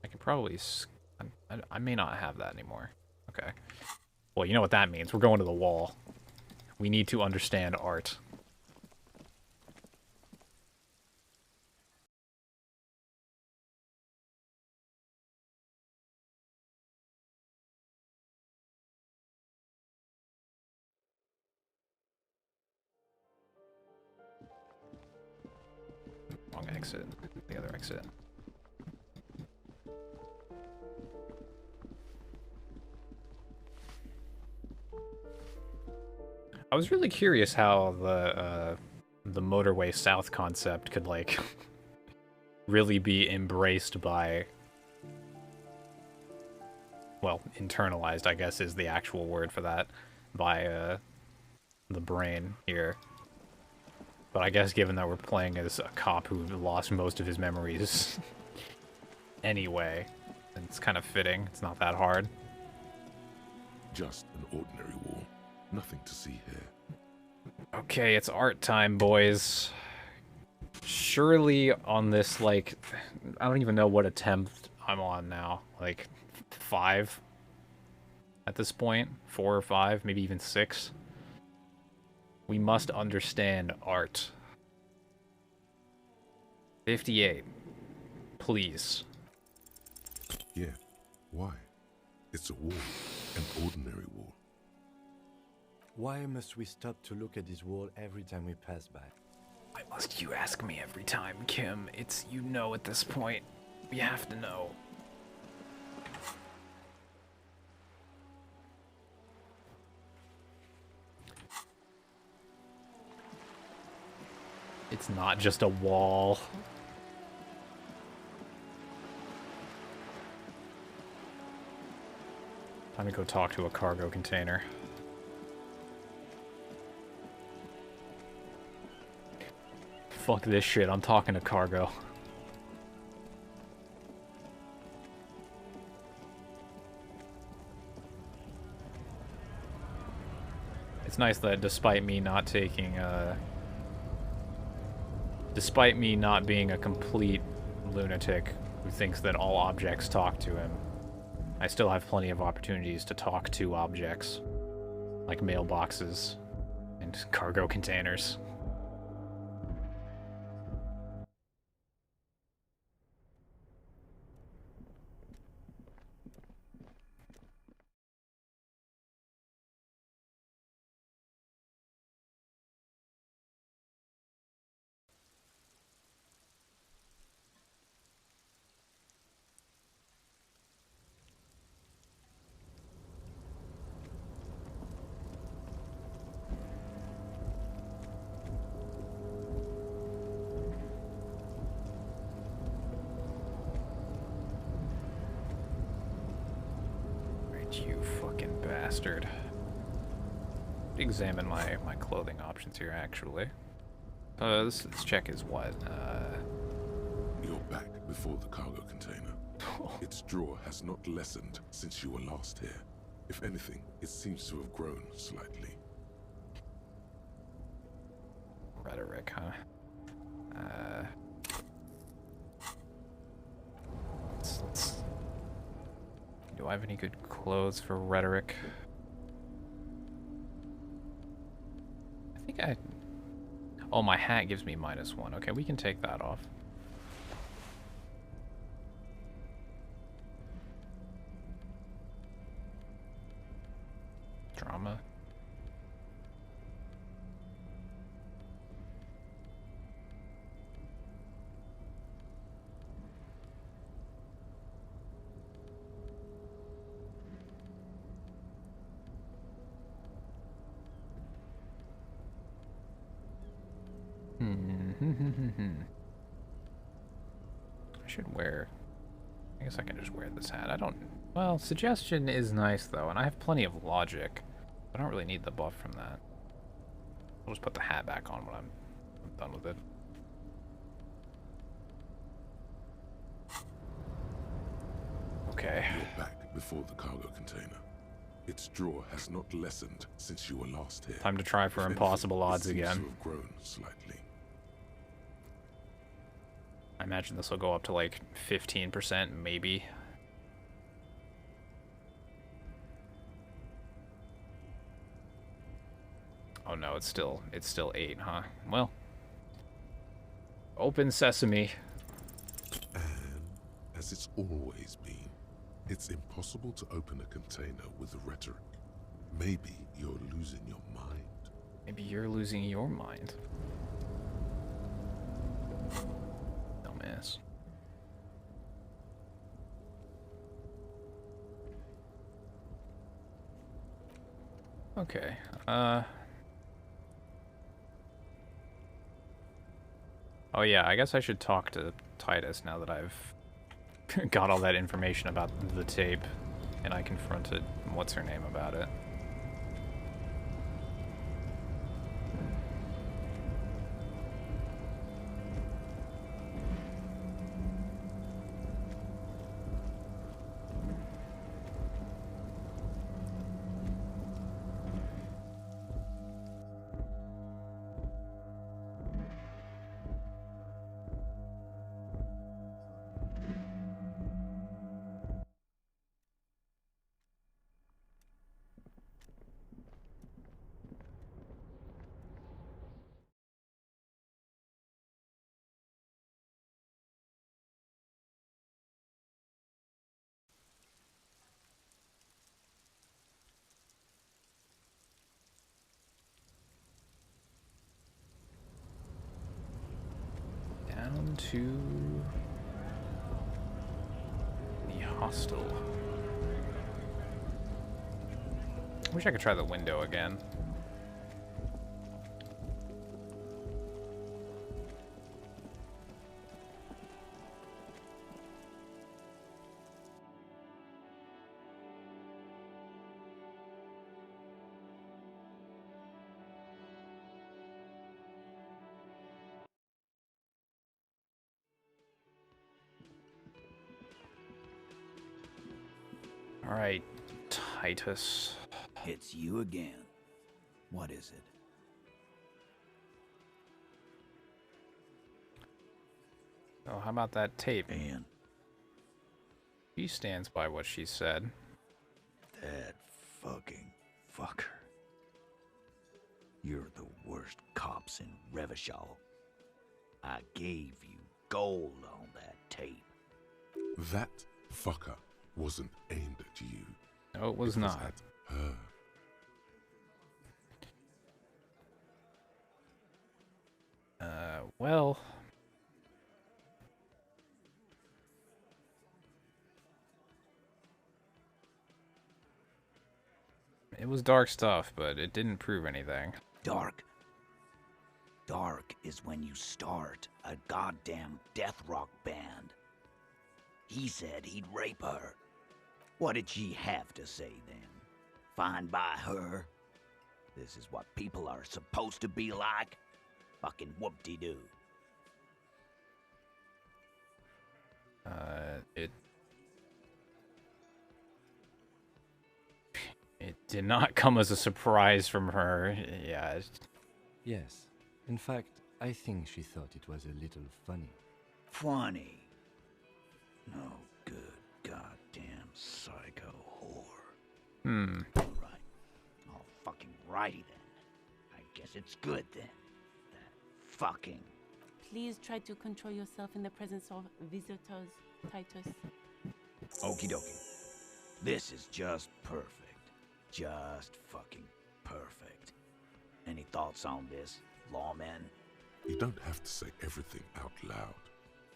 I could probably... I may not have that anymore. Okay. Well, you know what that means. We're going to the wall. We need to understand art. Wrong exit. The other exit. I was really curious how the motorway south concept could, like, really be embraced by, well, internalized, I guess is the actual word for that, by the brain here. But I guess given that we're playing as a cop who lost most of his memories anyway, it's kind of fitting. It's not that hard. Just an ordinary wall. Nothing to see here. Okay, it's art time, boys. Surely on this, like, I don't even know what attempt I'm on now. Like, 5 at this point? 4 or 5, maybe even 6. We must understand art. 58. Please. Yeah. Why? It's a wall. An ordinary wall. Why must we stop to look at this wall every time we pass by? Why must you ask me every time, Kim? It's, you know, at this point. We have to know. It's not just a wall. Time to go talk to a cargo container. Fuck this shit, I'm talking to cargo. It's nice that despite me not taking, despite me not being a complete lunatic who thinks that all objects talk to him, I still have plenty of opportunities to talk to objects, like mailboxes and cargo containers. You fucking bastard. Examine my clothing options here, actually. This check is what? You're back before the cargo container. Its drawer has not lessened since you were last here. If anything, it seems to have grown slightly. Rhetoric, huh? Let's... Do I have any good clothes for rhetoric? I think I... Oh, my hat gives me -1. Okay, we can take that off. Drama. I should wear... I guess I can just wear this hat. I don't... Well, suggestion is nice, though, and I have plenty of logic. I don't really need the buff from that. I'll just put the hat back on when I'm done with it. Okay. You're back before the cargo container. Its drawer has not lessened since you were last here. Time to try for impossible odds again. It seems to have grown slightly. I imagine this will go up to like 15%, maybe. Oh no, it's still 8, huh? Well, open sesame. And as it's always been, it's impossible to open a container with rhetoric. Maybe you're losing your mind. Maybe you're losing your mind. Dumbass. Okay, oh yeah, I guess I should talk to Titus now that I've got all that information about the tape, and I confronted what's-her-name about it. Down to the hostel. Wish I could try the window again. Alright, Titus. It's you again. What is it? Oh, how about that tape? And she stands by what she said. That fucking fucker. You're the worst cops in Revachol. I gave you gold on that tape. That fucker wasn't aimed at you. No, it was not. At her. Well... It was dark stuff, but it didn't prove anything. Dark? Dark is when you start a goddamn death rock band. He said he'd rape her. What did she have to say then? Fine by her? This is what people are supposed to be like? Fucking whoop-de-doo. It did not come as a surprise from her. Yeah. Yes. In fact, I think she thought it was a little funny. Funny? No good goddamn psycho whore. Alright. Oh, fucking righty then. I guess it's good then. That fucking... Please try to control yourself in the presence of visitors, Titus. Okie dokie. This is just perfect. Just fucking perfect. Any thoughts on this, lawman? You don't have to say everything out loud.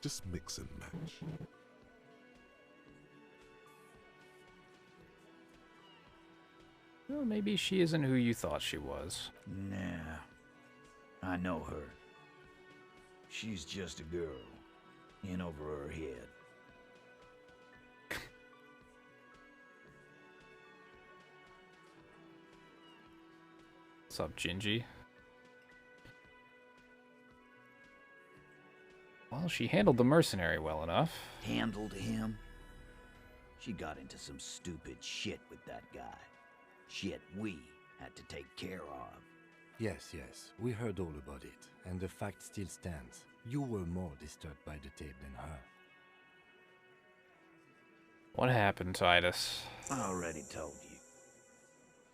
Just mix and match. Well, maybe she isn't who you thought she was. Nah. I know her. She's just a girl. In over her head. What's up, Gingy? Well, she handled the mercenary well enough. Handled him? She got into some stupid shit with that guy. Shit we had to take care of. Yes, we heard all about it, and the fact still stands. You were more disturbed by the tape than her. What happened, Titus? I already told you.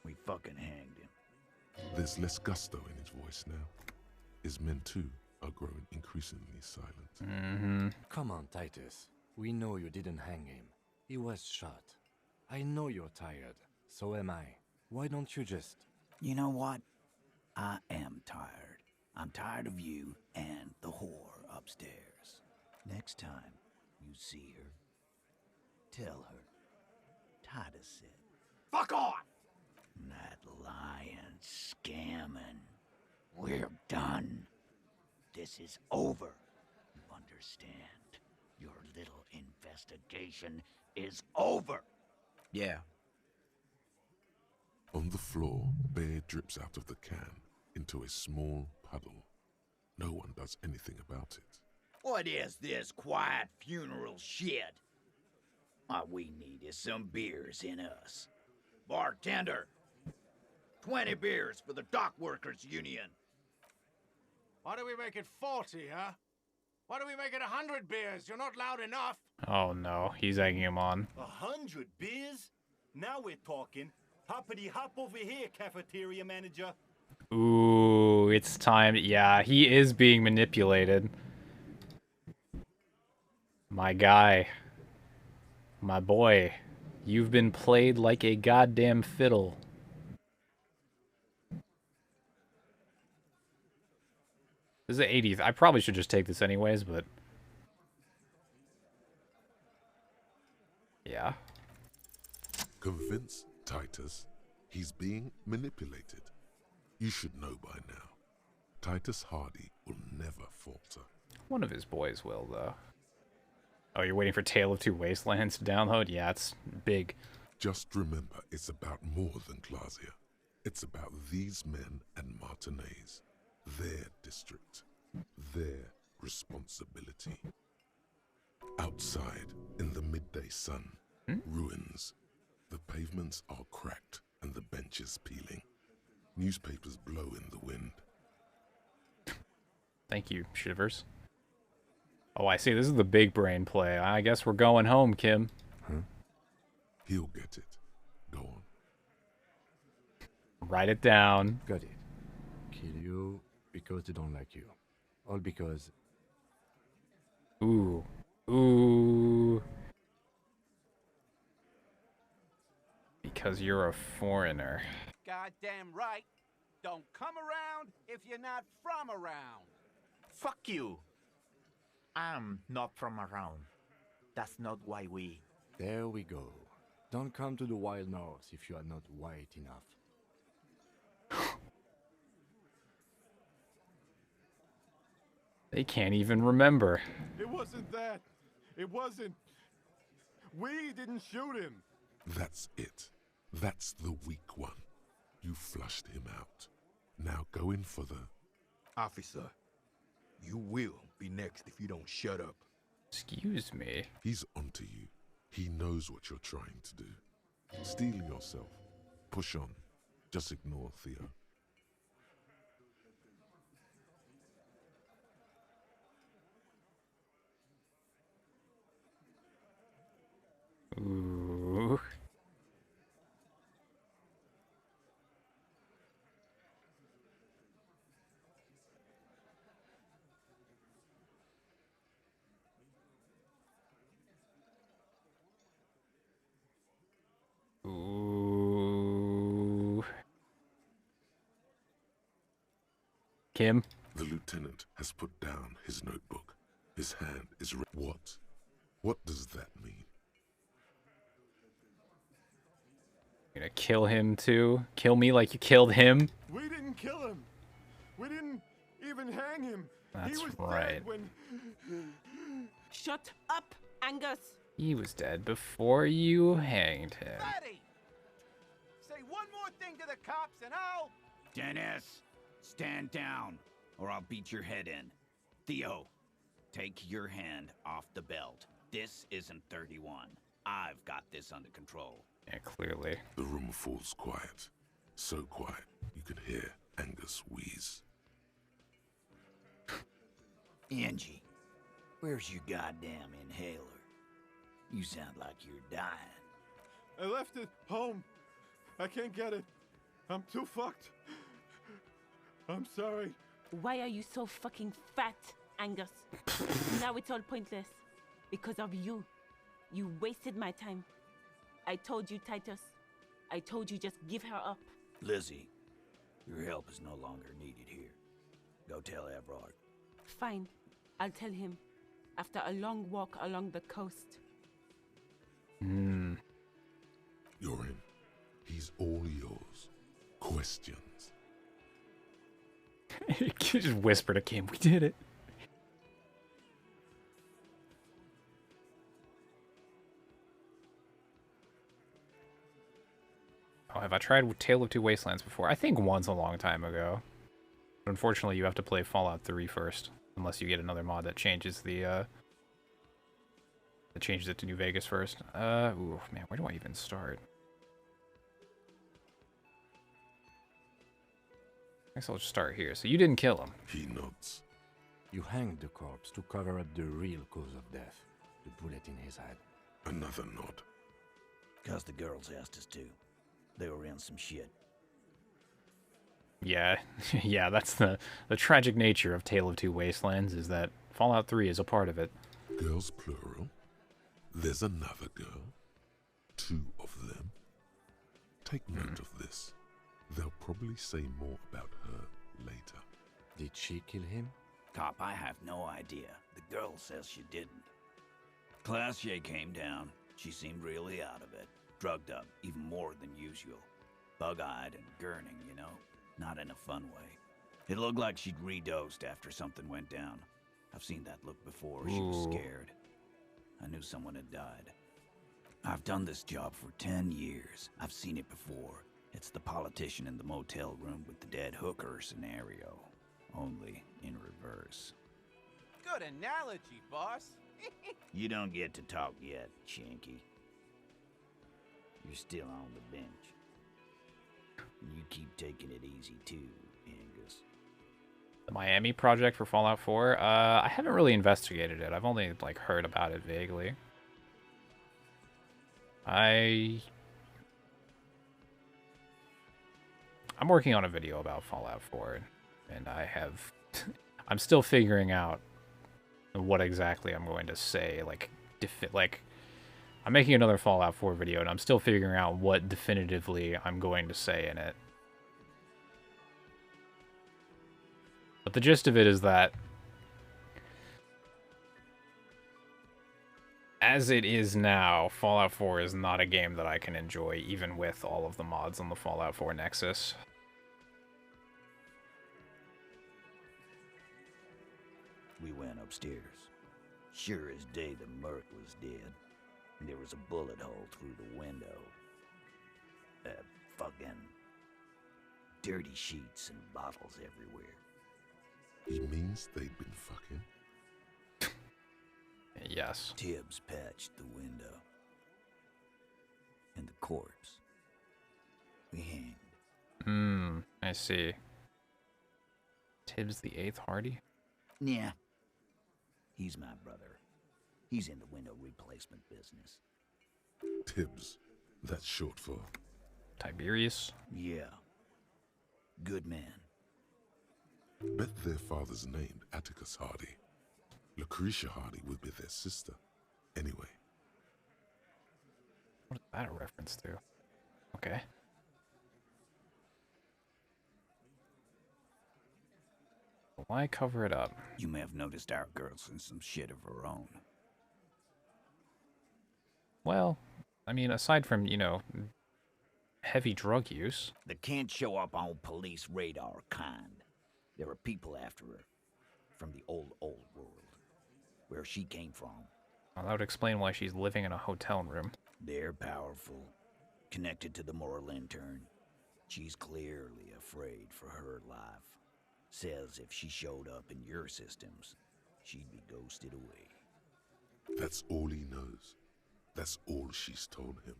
We fucking hanged him. There's less gusto in his voice now. His men too are growing increasingly silent. Come on, Titus. We know you didn't hang him. He was shot. I know you're tired. So am I. Why don't you just... You know what? I am tired. I'm tired of you and the whore upstairs. Next time you see her, tell her Titus said, "Fuck off!" That lying, scamming. We're done. This is over. You understand? Your little investigation is over. Yeah. On the floor, beer drips out of the can into a small puddle. No one does anything about it. What is this quiet funeral shit? All we need is some beers in us. Bartender, 20 beers for the Dock Workers Union. Why do we make it 40, huh? Why do we make it 100 beers? You're not loud enough. Oh no, he's egging him on. 100 beers? Now we're talking. Hoppity hop over here, cafeteria manager. Ooh, it's time. Yeah, he is being manipulated. My guy. My boy. You've been played like a goddamn fiddle. This is the 80th. I probably should just take this anyways, but... Yeah. Convince Titus he's being manipulated. You should know by now. Titus Hardy will never falter. One of his boys will, though. Oh, you're waiting for Tale of Two Wastelands to download? Yeah, it's big. Just remember, it's about more than Glasia. It's about these men and Martinez. Their district. Their responsibility. Outside, in the midday sun, ruins. The pavements are cracked and the benches peeling. Newspapers blow in the wind. Thank you, Shivers. Oh, I see. This is the big brain play. I guess we're going home, Kim. Huh? He'll get it. Go on. Write it down. Got it. Kill you because they don't like you. All because... Ooh. Ooh. Because you're a foreigner. Goddamn right. Don't come around if you're not from around. Fuck you. I'm not from around. That's not why we... There we go. Don't come to the wild north if you are not white enough. They can't even remember. It wasn't that. It wasn't. We didn't shoot him. That's it. That's the weak one. You flushed him out. Now go in for the... Officer, you will be next if you don't shut up. Excuse me. He's onto you. He knows what you're trying to do. Steel yourself. Push on. Just ignore Theo. Ooh. Ooh. Kim? The lieutenant has put down his notebook. His hand is... What? What does that mean? You're gonna kill him too? Kill me like you killed him? We didn't kill him. We didn't even hang him. That's he was right. dead when... Shut up, Angus. He was dead before you hanged him. Ready! Say one more thing to the cops and I'll... Dennis, stand down, or I'll beat your head in. Theo, take your hand off the belt. This isn't 31. I've got this under control. Yeah, clearly. The room falls quiet. So quiet, you can hear Angus wheeze. Angie, where's your goddamn inhaler? You sound like you're dying. I left it home. I can't get it. I'm too fucked. I'm sorry. Why are you so fucking fat, Angus? Now it's all pointless. Because of you. You wasted my time. I told you, Titus. I told you just give her up. Lizzie, your help is no longer needed here. Go tell Everard. Fine. I'll tell him. After a long walk along the coast. You're in. He's all yours. Questions. You just whisper to Kim, we did it. Oh, have I tried Tale of Two Wastelands before? I think once a long time ago. But unfortunately, you have to play Fallout 3 first, unless you get another mod that changes the that changes it to New Vegas first. Ooh, man, where do I even start? I guess I'll just start here. So you didn't kill him. He nods. You hanged the corpse to cover up the real cause of death. The bullet in his head. Another nod. Cause the girls asked us to. They were in some shit. Yeah, yeah, that's the tragic nature of Tale of Two Wastelands, is that Fallout 3 is a part of it. Girls plural. There's another girl. 2 of them. Take note of this. They'll probably say more about her later. Did she kill him? Cop, I have no idea. The girl says she didn't. Classier came down. She seemed really out of it. Drugged up, even more than usual. Bug-eyed and gurning, you know? Not in a fun way. It looked like she'd redosed after something went down. I've seen that look before. She was scared. I knew someone had died. I've done this job for 10 years. I've seen it before. It's the politician in the motel room with the dead hooker scenario. Only in reverse. Good analogy, boss. You don't get to talk yet, Shanky. You're still on the bench. You keep taking it easy too, Angus. The Miami project for Fallout 4? I haven't really investigated it. I've only, like, heard about it vaguely. I'm working on a video about Fallout 4, and I'm still figuring out what exactly I'm going to say. Like, I'm making another Fallout 4 video, and I'm still figuring out what definitively I'm going to say in it. But the gist of it is that, as it is now, Fallout 4 is not a game that I can enjoy, even with all of the mods on the Fallout 4 Nexus. We went upstairs. Sure as day the Merc was dead. And there was a bullet hole through the window. Fucking dirty sheets and bottles everywhere. He means they'd been fucking? Yes. Tibbs patched the window. And the corpse. We hanged. I see. Tibbs the 8th Hardy? Yeah. He's my brother. He's in the window replacement business. Tibbs. That's short for... Tiberius? Yeah. Good man. Bet their father's named Atticus Hardy. Lucretia Hardy would be their sister. Anyway. What is that a reference to? Okay. Why cover it up? You may have noticed our girl's in some shit of her own. Well, I mean, aside from, you know, heavy drug use. That can't show up on police radar kind. There are people after her. From the old world. Where she came from. Well, that would explain why she's living in a hotel room. They're powerful. Connected to the moral intern. She's clearly afraid for her life. Says if she showed up in your systems, she'd be ghosted away. That's all he knows. That's all she's told him.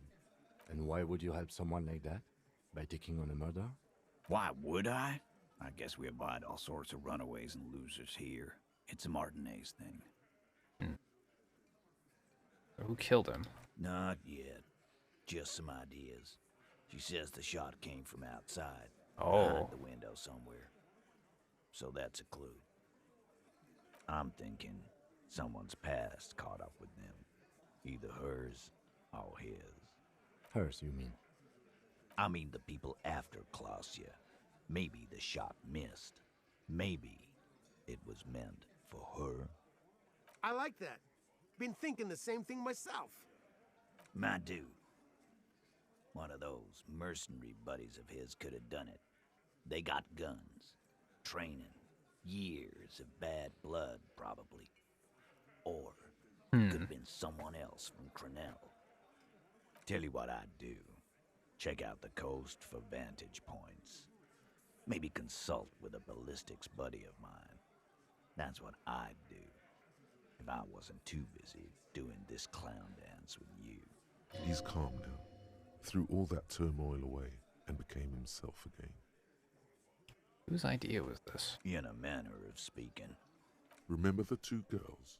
And why would you help someone like that? By taking on a murder? Why would I? I guess we abide all sorts of runaways and losers here. It's a Martinez thing. Who killed him? Not yet. Just some ideas. She says the shot came from outside. Behind the window somewhere. So that's a clue. I'm thinking someone's past caught up with them. Either hers or his. Hers, you mean? I mean the people after Klausya. Maybe the shot missed. Maybe it was meant for her. I like that. Been thinking the same thing myself. My dude. One of those mercenary buddies of his could have done it. They got guns. Training. Years of bad blood, probably. Or it could have been someone else from Crenell. Tell you what I'd do. Check out the coast for vantage points. Maybe consult with a ballistics buddy of mine. That's what I'd do. If I wasn't too busy doing this clown dance with you. He's calm now. Threw all that turmoil away and became himself again. Whose idea was this? In a manner of speaking. Remember the two girls?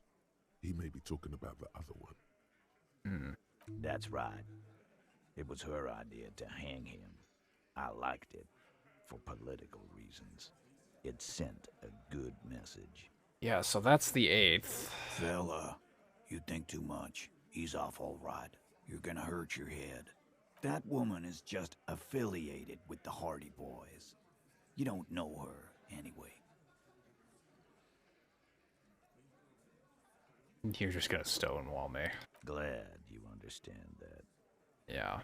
He may be talking about the other one. That's right. It was her idea to hang him. I liked it. For political reasons. It sent a good message. Yeah, so that's the 8th. Fella, you think too much. He's off all right. You're gonna hurt your head. That woman is just affiliated with the Hardy Boys. You don't know her, anyway. You're just gonna stonewall me. Glad you understand that. Yeah.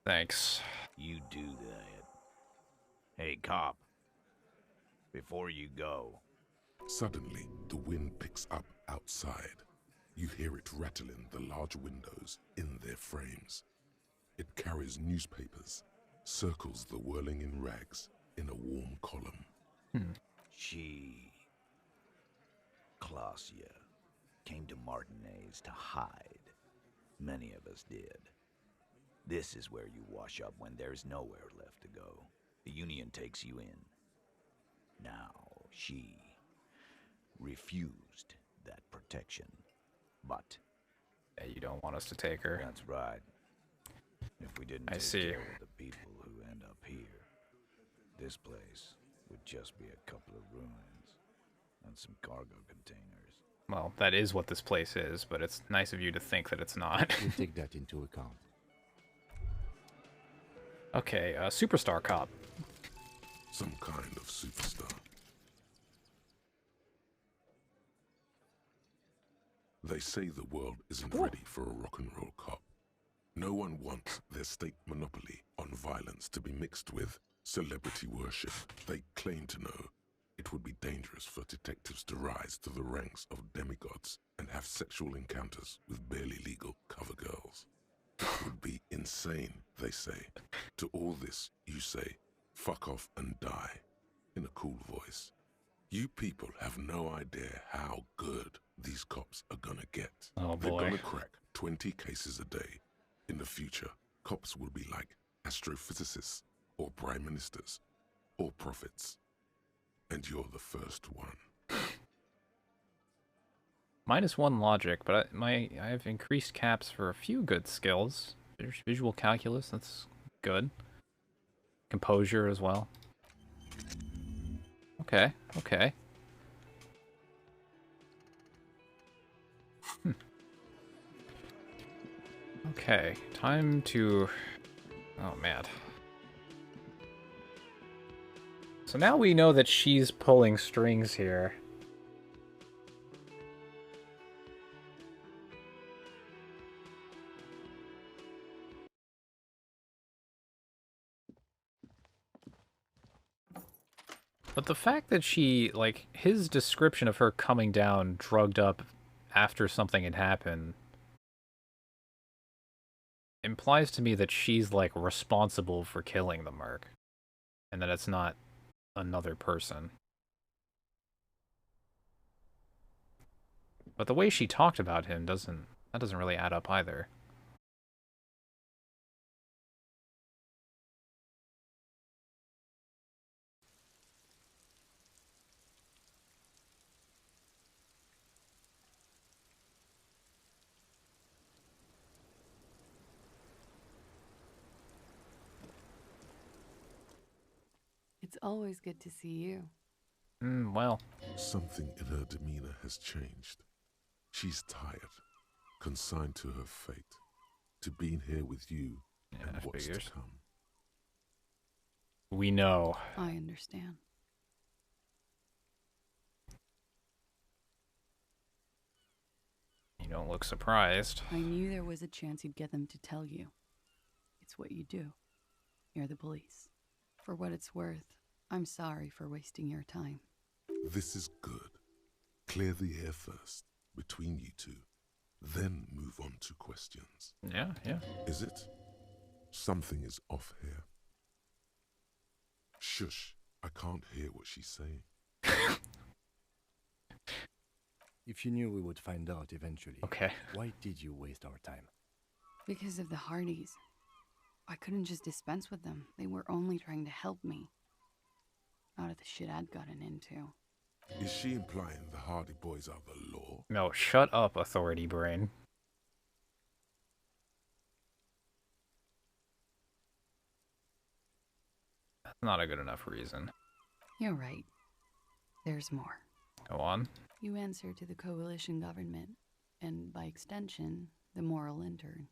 Thanks. You do that. Hey, cop. Before you go. Suddenly, the wind picks up outside. You hear it rattling the large windows in their frames. It carries newspapers, circles the whirling in rags in a warm column. She... Klausya came to Martinez to hide. Many of us did. This is where you wash up when there's nowhere left to go. The Union takes you in. Now, she refused that protection. But yeah, you don't want us to take her. That's right. If we didn't take care of the people who end up here, this place would just be a couple of ruins and some cargo containers. Well, that is what this place is, but it's nice of you to think that it's not. We'll take that into account. Okay, superstar cop. Some kind of superstar. They say the world isn't ready for a rock and roll cop. No one wants their state monopoly on violence to be mixed with celebrity worship. They claim to know it would be dangerous for detectives to rise to the ranks of demigods and have sexual encounters with barely legal cover girls. It would be insane, they say. To all this, you say, fuck off and die, in a cool voice. You people have no idea how good these cops are gonna get. Oh boy. They're gonna crack 20 cases a day. In the future, cops will be like astrophysicists, or prime ministers, or prophets. And you're the first one. -1 logic, but I have increased caps for a few good skills. There's visual calculus, that's good. Composure as well. Okay, okay. Okay, time to... Oh, man. So now we know that she's pulling strings here. But the fact that she, like, his description of her coming down drugged up after something had happened implies to me that she's, like, responsible for killing the merc. And that it's not another person. But the way she talked about him doesn't really add up either. It's always good to see you. Well. Something in her demeanor has changed. She's tired, consigned to her fate, to being here with you and what's to come. We know. I understand. You don't look surprised. I knew there was a chance you'd get them to tell you. It's what you do. You're the police. For what it's worth, I'm sorry for wasting your time. This is good. Clear the air first, between you two. Then move on to questions. Yeah, yeah. Is it? Something is off here. Shush. I can't hear what she's saying. If you knew we would find out eventually, okay, why did you waste our time? Because of the Hardys. I couldn't just dispense with them. They were only trying to help me. Out of the shit I'd gotten into. Is she implying the Hardy Boys are the law? No, shut up, authority brain. That's not a good enough reason. You're right. There's more. Go on. You answer to the coalition government, and by extension, the moral intern.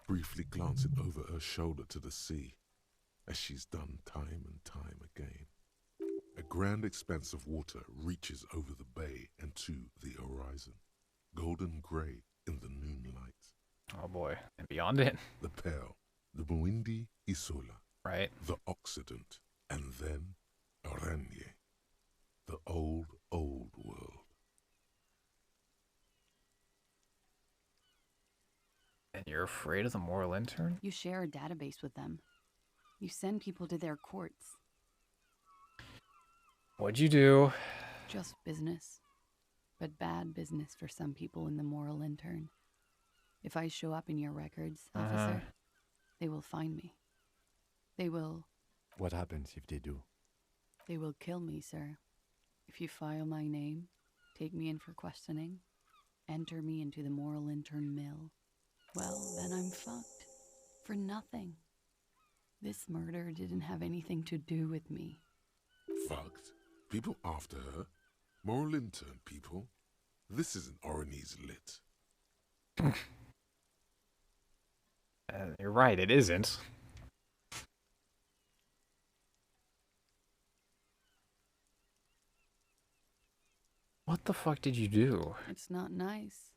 Briefly glancing over her shoulder to the sea, as she's done time and time again. A grand expanse of water reaches over the bay and to the horizon, golden grey in the noonlight. Oh boy, and beyond it. The Pearl, the Muindi Isola, right? The Occident, and then Oranje, the old, old world. And you're afraid of the moral intern? You share a database with them. You send people to their courts. What'd you do? Just business. But bad business for some people in the moral intern. If I show up in your records, officer, they will find me. They will... What happens if they do? They will kill me, sir. If you file my name, take me in for questioning, enter me into the moral intern mill, well, then I'm fucked. For nothing. This murder didn't have anything to do with me. Fucked? People after her? Moral intern people? This isn't Oronese lit. You're right, it isn't. What the fuck did you do? It's not nice,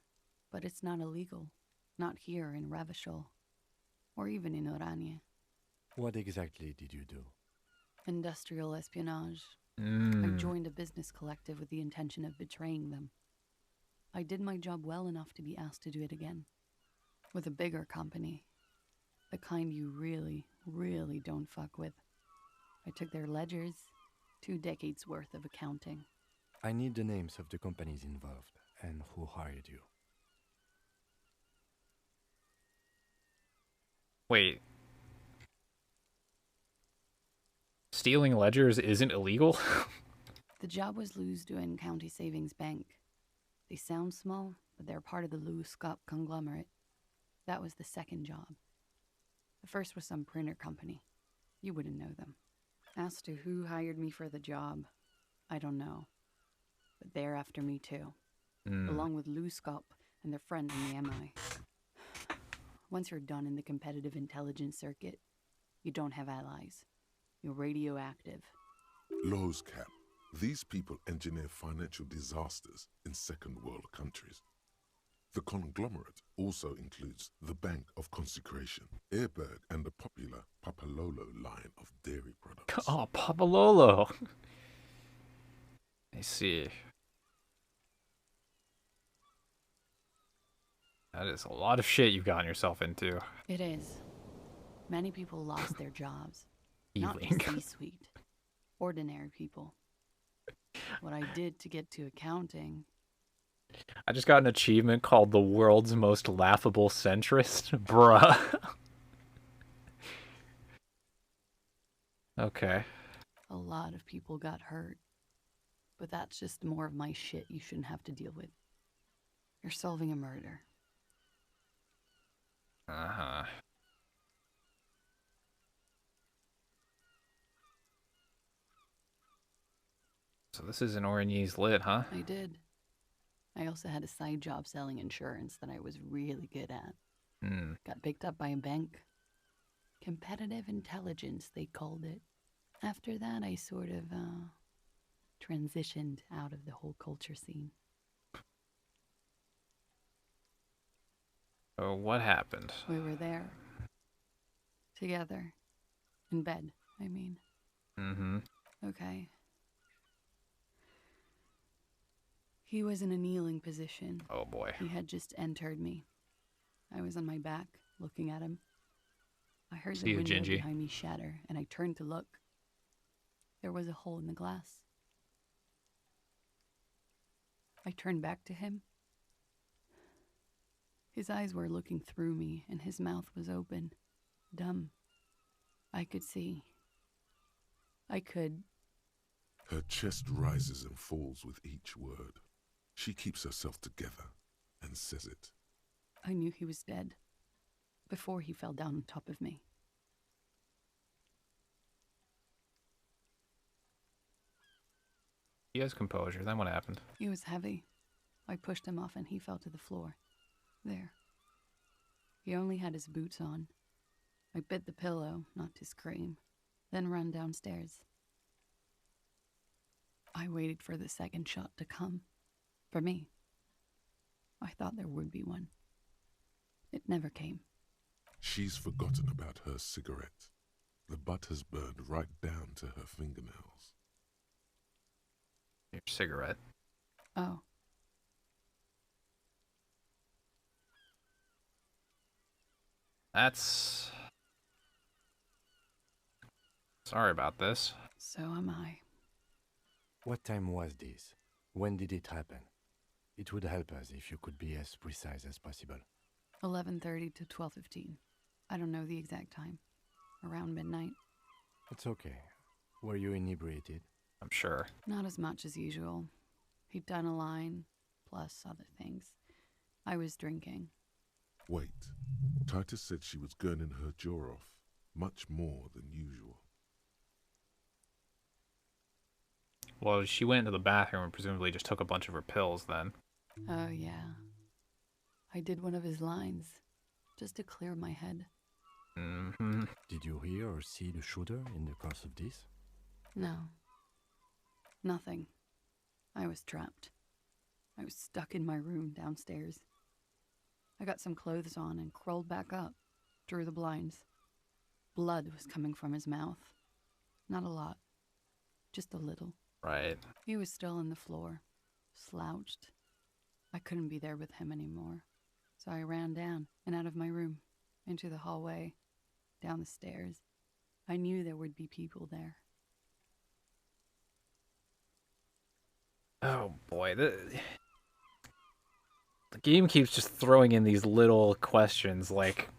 but it's not illegal. Not here in Ravishol, or even in Orania. What exactly did you do? Industrial espionage. Mm. I joined a business collective with the intention of betraying them. I did my job well enough to be asked to do it again. With a bigger company. The kind you really, really don't fuck with. I took their ledgers, 2 decades worth of accounting. I need the names of the companies involved and who hired you. Wait. Stealing ledgers isn't illegal? The job was Lou's doing County Savings Bank. They sound small, but they're part of the Lou Scott conglomerate. That was the second job. The first was some printer company. You wouldn't know them. As to who hired me for the job, I don't know. But they're after me too. Along with Lou Scott and their friends in the MI. Once you're done in the competitive intelligence circuit, you don't have allies. You're radioactive. Lowe's cap. These people engineer financial disasters in second world countries. The conglomerate also includes the Bank of Consecration, Airberg, and the popular Papalolo line of dairy products. Oh, Papalolo. I see. That is a lot of shit you've gotten yourself into. It is. Many people lost their jobs. Not Healing. the C-suite. Ordinary people. What I did to get to accounting... I just got an achievement called the world's most laughable centrist. Bruh. Okay. A lot of people got hurt. But that's just more of my shit you shouldn't have to deal with. You're solving a murder. Uh-huh. So this is an Oranese lit, huh? I did. I also had a side job selling insurance that I was really good at. Got picked up by a bank. Competitive intelligence, they called it. After that, I sort of, transitioned out of the whole culture scene. Oh, what happened? We were there. Together. In bed, I mean. Mm-hmm. Okay. He was in a kneeling position. Oh, boy. He had just entered me. I was on my back, looking at him. I heard the window behind me shatter, and I turned to look. There was a hole in the glass. I turned back to him. His eyes were looking through me, and his mouth was open. Dumb. I could see. I could... Her chest rises and falls with each word. She keeps herself together and says it. I knew he was dead. Before he fell down on top of me. He has composure. Then what happened? He was heavy. I pushed him off and he fell to the floor. There. He only had his boots on. I bit the pillow, not to scream, then ran downstairs. I waited for the second shot to come. For me. I thought there would be one. It never came. She's forgotten about her cigarette. The butt has burned right down to her fingernails. Your cigarette. Oh. That's... Sorry about this. So am I. What time was this? When did it happen? It would help us if you could be as precise as possible. 11:30 to 12:15. I don't know the exact time. Around midnight. It's okay. Were you inebriated? I'm sure. Not as much as usual. He'd done a line, plus other things. I was drinking. Wait. Titus said she was gurning her jaw off, much more than usual. Well, she went into the bathroom and presumably just took a bunch of her pills then. Oh, yeah. I did one of his lines, just to clear my head. Mm-hmm. Did you hear or see the shooter in the course of this? No. Nothing. I was trapped. I was stuck in my room downstairs. I got some clothes on and crawled back up, drew the blinds. Blood was coming from his mouth. Not a lot. Just a little. Right. He was still on the floor, slouched. I couldn't be there with him anymore. So I ran down and out of my room, into the hallway, down the stairs. I knew there would be people there. Oh boy, the game keeps just throwing in these little questions like...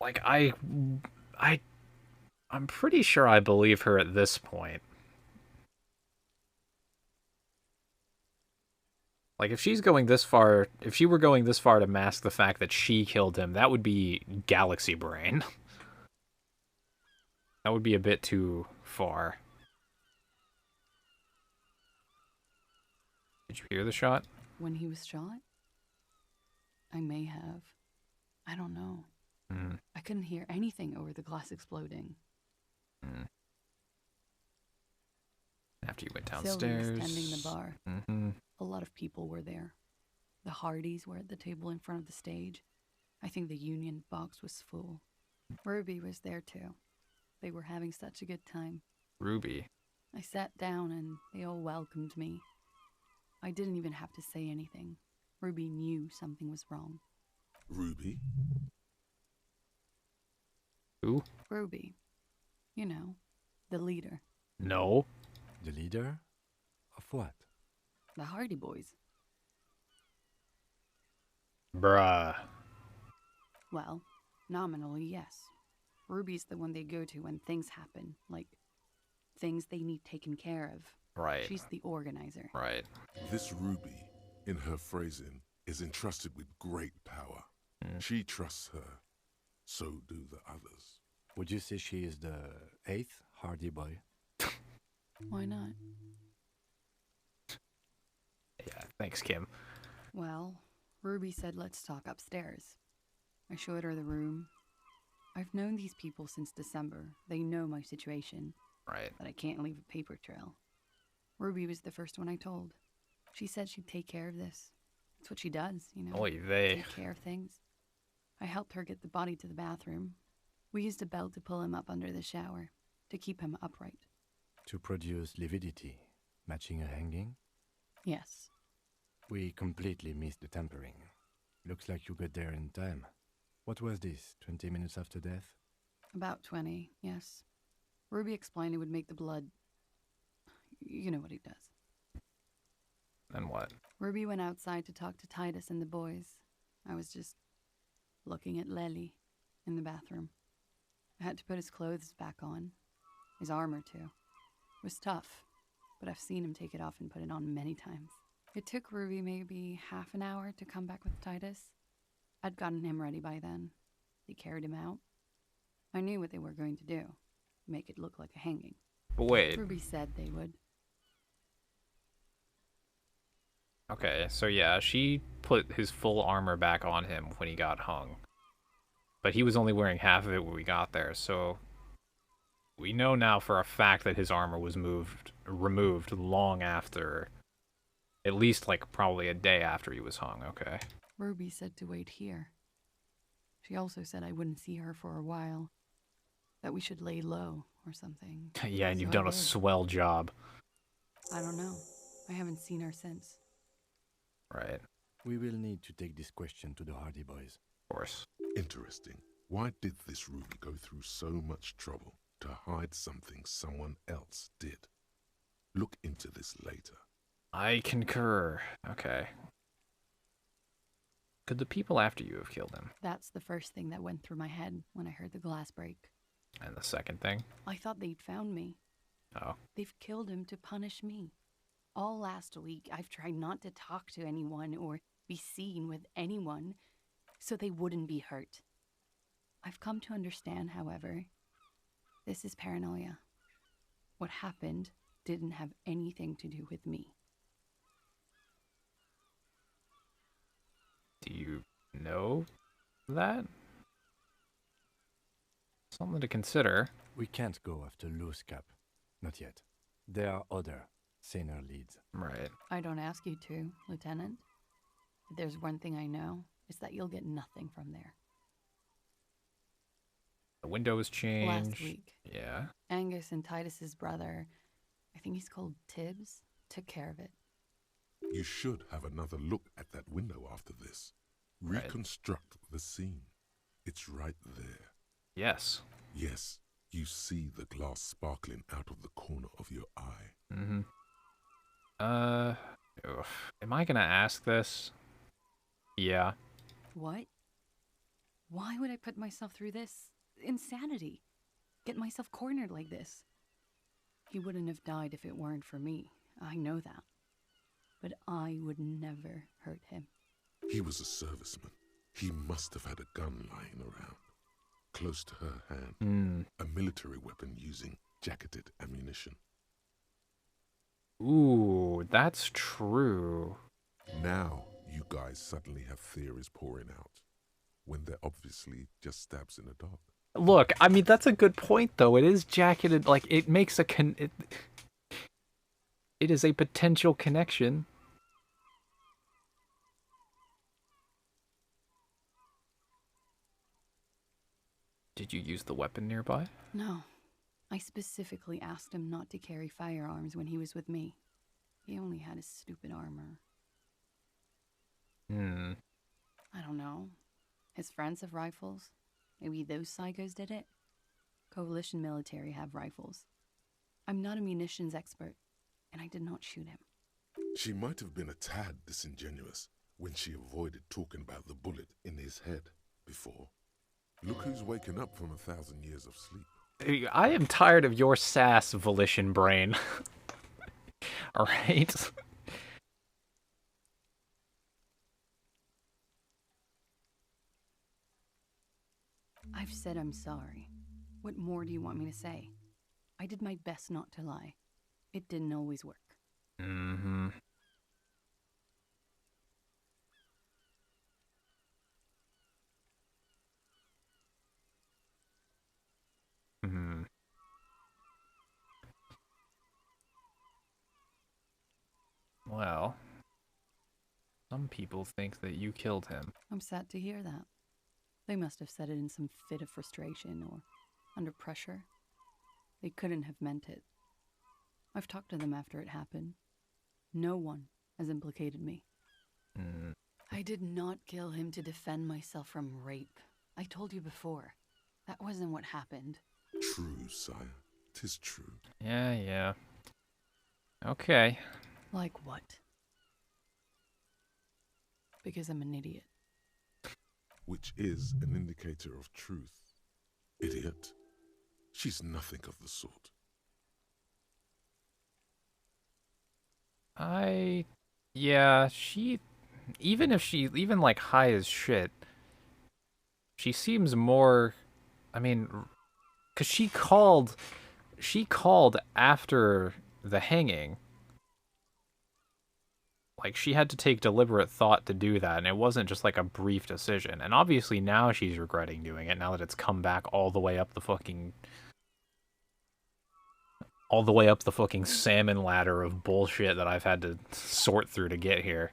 Like, I'm pretty sure I believe her at this point. Like, if she's going this far, if she were going this far to mask the fact that she killed him, that would be galaxy brain. That would be a bit too far. Did you hear the shot? When he was shot? I may have. I don't know. Mm. I couldn't hear anything over the glass exploding. Mm. After you went Sylvie downstairs. was tending the bar. Mm-hmm. A lot of people were there. The Hardys were at the table in front of the stage. I think the Union box was full. Ruby was there too. They were having such a good time. Ruby. I sat down and they all welcomed me. I didn't even have to say anything. Ruby knew something was wrong. Ruby? Who? Ruby. You know, the leader. No. The leader? Of what? The Hardy Boys. Bruh. Well, nominally, yes. Ruby's the one they go to when things happen, like things they need taken care of. Right. She's the organizer. Right. This Ruby, in her phrasing, is entrusted with great power. Mm. She trusts her. So do the others. Would you say she is the 8th Hardy Boy? Why not? Yeah, thanks, Kim. Well, Ruby said let's talk upstairs. I showed her the room. I've known these people since December. They know my situation. Right. But I can't leave a paper trail. Ruby was the first one I told. She said she'd take care of this. That's what she does, you know. Oy vey. Take care of things. I helped her get the body to the bathroom. We used a belt to pull him up under the shower, to keep him upright. To produce lividity, matching a hanging? Yes. We completely missed the tampering. Looks like you got there in time. What was this, 20 minutes after death? About 20, yes. Ruby explained it would make the blood... You know what he does. And what? Ruby went outside to talk to Titus and the boys. I was just looking at Lely in the bathroom. I had to put his clothes back on. His armor, too. It was tough, but I've seen him take it off and put it on many times. It took Ruby maybe half an hour to come back with Titus. I'd gotten him ready by then. They carried him out. I knew what they were going to do. Make it look like a hanging. But wait. Ruby said they would. Okay, so yeah, she put his full armor back on him when he got hung. But he was only wearing half of it when we got there, so... We know now for a fact that his armor was removed long after... At least, like, probably a day after he was hung, okay. Ruby said to wait here. She also said I wouldn't see her for a while. That we should lay low or something. Yeah, and So you've I done a did. swell job. I don't know. I haven't seen her since. Right. We will need to take this question to the Hardy Boys. Of course. Interesting. Why did this Ruby go through so much trouble to hide something someone else did? Look into this later. I concur. Okay. Could the people after you have killed him? That's the first thing that went through my head when I heard the glass break. And the second thing? I thought they'd found me. Oh. They've killed him to punish me. All last week, I've tried not to talk to anyone or be seen with anyone so they wouldn't be hurt. I've come to understand, however, this is paranoia. What happened didn't have anything to do with me. Do you know that? Something to consider. We can't go after Loose Cap. Not yet. There are other, saner leads. Right. I don't ask you to, Lieutenant. If there's one thing I know, it's that you'll get nothing from there. The window was changed. Last week. Yeah. Angus and Titus's brother, I think he's called Tibbs, took care of it. You should have another look at that window after this. Right. Reconstruct the scene. It's right there. Yes. Yes, you see the glass sparkling out of the corner of your eye. Mm-hmm. Am I gonna ask this? Yeah. What? Why would I put myself through this? Insanity. Get myself cornered like this. He wouldn't have died if it weren't for me. I know that. But I would never hurt him. He was a serviceman. He must have had a gun lying around, close to her hand. A military weapon using jacketed ammunition. Ooh, that's true. Now you guys suddenly have theories pouring out, when they're obviously just stabs in the dark. Look, I mean, that's a good point, though. It is jacketed, like, it makes a it is a potential connection. Did you use the weapon nearby? No. I specifically asked him not to carry firearms when he was with me. He only had his stupid armor. I don't know. His friends have rifles. Maybe those psychos did it? Coalition military have rifles. I'm not a munitions expert, and I did not shoot him. She might have been a tad disingenuous when she avoided talking about the bullet in his head before. Look who's waking up from 1,000 years of sleep. I am tired of your sass, volition brain. Alright? I've said I'm sorry. What more do you want me to say? I did my best not to lie. It didn't always work. Mm-hmm. Well, some people think that you killed him. I'm sad to hear that. They must have said it in some fit of frustration or under pressure. They couldn't have meant it. I've talked to them after it happened. No one has implicated me. I did not kill him to defend myself from rape. I told you before. That wasn't what happened. True, sire. 'Tis true. Yeah. Okay. Like what? Because I'm an idiot. Which is an indicator of truth. Idiot. She's nothing of the sort. Yeah, even like high as shit, she seems more, I mean, cause she called after the hanging. Like, she had to take deliberate thought to do that, and it wasn't just like a brief decision. And obviously now she's regretting doing it, now that it's come back all the way up the fucking salmon ladder of bullshit that I've had to sort through to get here.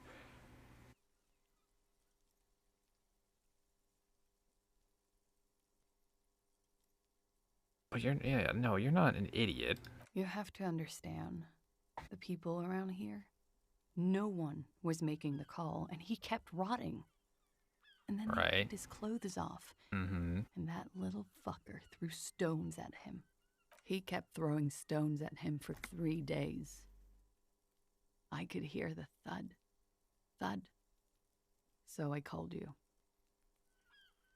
But you're not an idiot. You have to understand, the people around here, no one was making the call, and he kept rotting. And then they took his clothes off, and that little fucker threw stones at him. He kept throwing stones at him for 3 days. I could hear the thud. Thud. So I called you.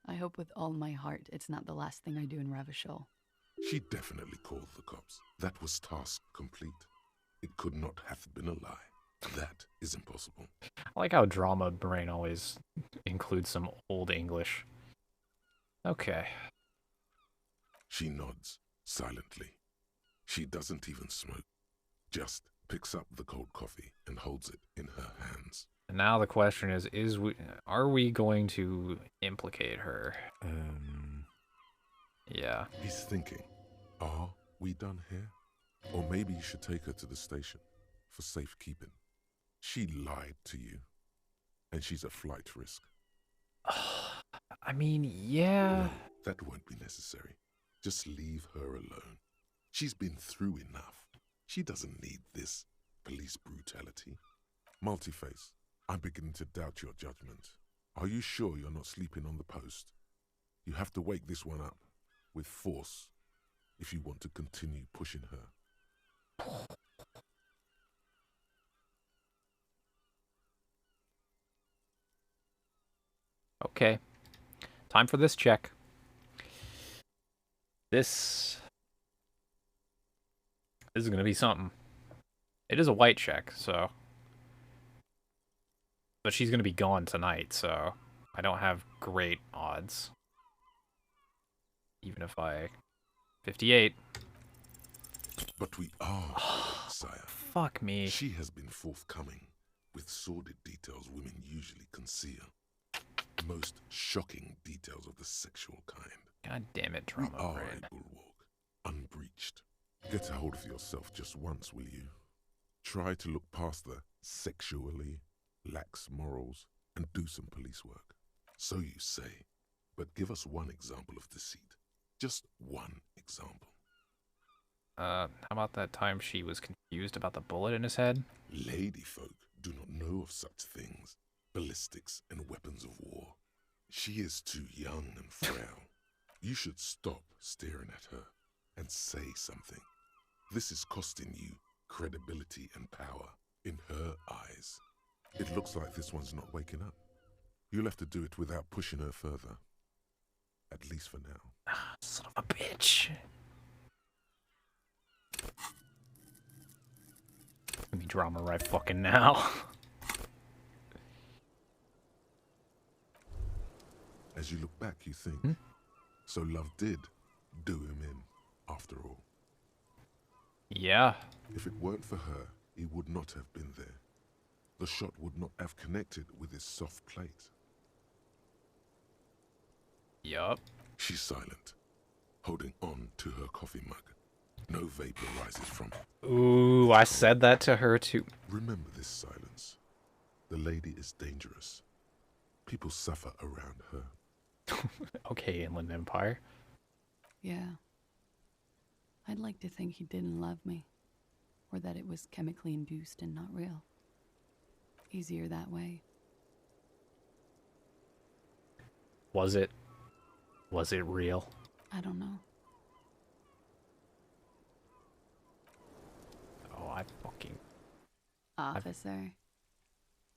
I hope with all my heart it's not the last thing I do in Ravachol. She definitely called the cops. That was task complete. It could not have been a lie. That is impossible. I like how Drama Brain always includes some old English. Okay. She nods, silently. She doesn't even smoke. Just picks up the cold coffee and holds it in her hands. And now the question is are we going to implicate her? Yeah. He's thinking, are we done here? Or maybe you should take her to the station for safekeeping. She lied to you, and she's a flight risk. I mean, yeah. No, that won't be necessary. Just leave her alone. She's been through enough. She doesn't need this police brutality. Multiface, I'm beginning to doubt your judgment. Are you sure you're not sleeping on the post? You have to wake this one up with force if you want to continue pushing her. Okay. Time for this check. This is going to be something. It is a white check, so... But she's going to be gone tonight, so I don't have great odds. Even if I... 58. But we are, sire. Fuck me. She has been forthcoming with sordid details women usually conceal. Most shocking details of the sexual kind. God damn it, Drama We are Brain. a bulwark, unbreached. Get a hold of yourself just once, will you? Try to look past the sexually lax morals and do some police work. So you say, but give us one example of deceit. Just one example. How about that time she was confused about the bullet in his head? Ladyfolk do not know of such things. Ballistics and weapons of war. She is too young and frail. You should stop staring at her and say something. This is costing you credibility and power in her eyes. It looks like this one's not waking up. You'll have to do it without pushing her further. At least for now. Son of a bitch. Give me Drama right fucking now. As you look back, you think, so love did do him in, after all. Yeah. If it weren't for her, he would not have been there. The shot would not have connected with his soft plate. Yup. She's silent, holding on to her coffee mug. No vapor rises from it. Ooh, I said that to her too. Remember this silence. The lady is dangerous. People suffer around her. Okay, Inland Empire. Yeah. I'd like to think he didn't love me. Or that it was chemically induced and not real. Easier that way. Was it? Was it real? I don't know. Oh, I fucking... Officer,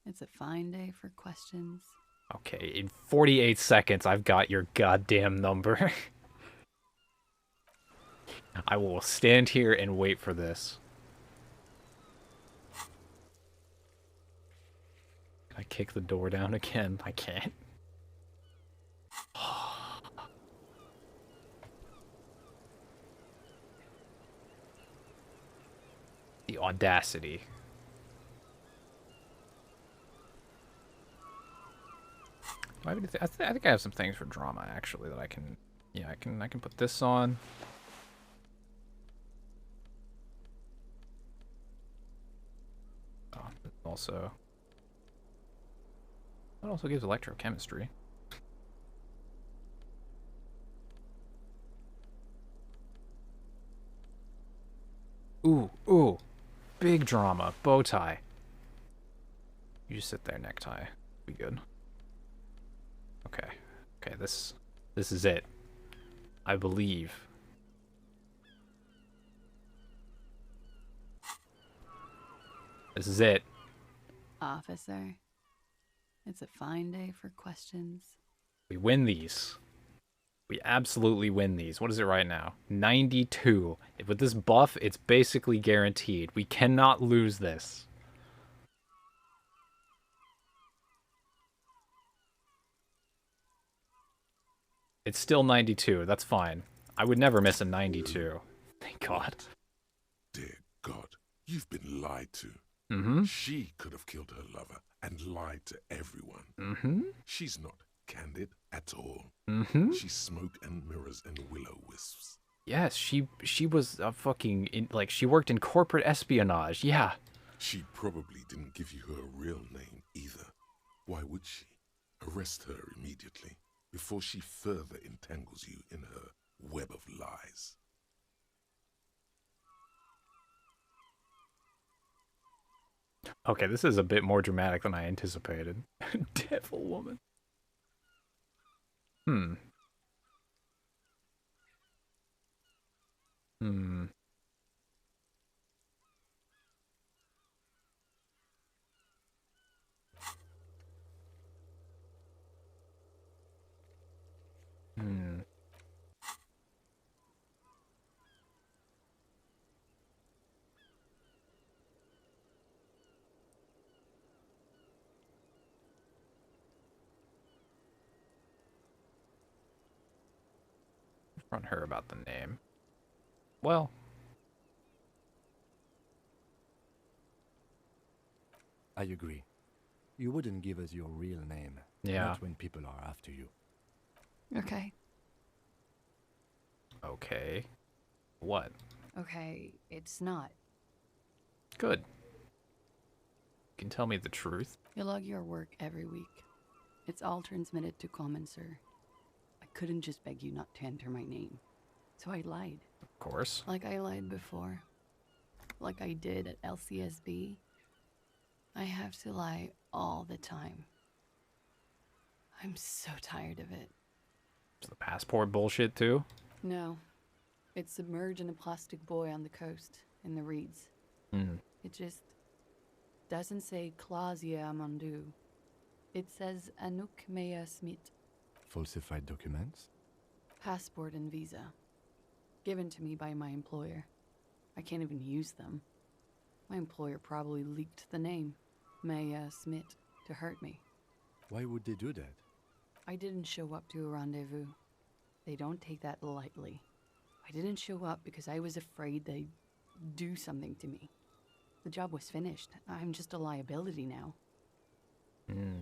it's a fine day for questions. Okay, in 48 seconds, I've got your goddamn number. I will stand here and wait for this. Can I kick the door down again? I can't. The audacity. I think I have some things for Drama actually that I can, yeah, I can put this on. Oh, also, it also gives electrochemistry. Ooh, ooh, big Drama, bow tie. You just sit there, necktie, be good. Okay, okay, this is it. I believe. This is it. Officer, it's a fine day for questions. We win these. We absolutely win these. What is it right now? 92. With this buff, it's basically guaranteed. We cannot lose this. It's still 92. That's fine. I would never miss a 92. Thank God. Dear God, you've been lied to. Mm-hmm. She could have killed her lover and lied to everyone. Mm-hmm. She's not candid at all. Mm-hmm. She's smoke and mirrors and will-o-wisps. Yes, she was a fucking she worked in corporate espionage. Yeah. She probably didn't give you her real name either. Why would she? Arrest her immediately before she further entangles you in her web of lies. Okay, this is a bit more dramatic than I anticipated. Devil woman. Hmm. Hmm. Hmm. Confront her about the name. Well. I agree. You wouldn't give us your real name. Yeah. Not when people are after you. Okay. Okay. What? Okay, it's not. Good. You can tell me the truth. You log your work every week. It's all transmitted to Common, sir. I couldn't just beg you not to enter my name. So I lied. Of course. Like I lied before. Like I did at LCSB. I have to lie all the time. I'm so tired of it. Is the passport bullshit too? No. It's submerged in a plastic buoy on the coast, in the reeds. Hmm. It just doesn't say Clausia Amandu. It says Anouk Mea Smith. Falsified documents? Passport and visa. Given to me by my employer. I can't even use them. My employer probably leaked the name, Mea Smith, to hurt me. Why would they do that? I didn't show up to a rendezvous. They don't take that lightly. I didn't show up because I was afraid they'd do something to me. The job was finished. I'm just a liability now. Hmm.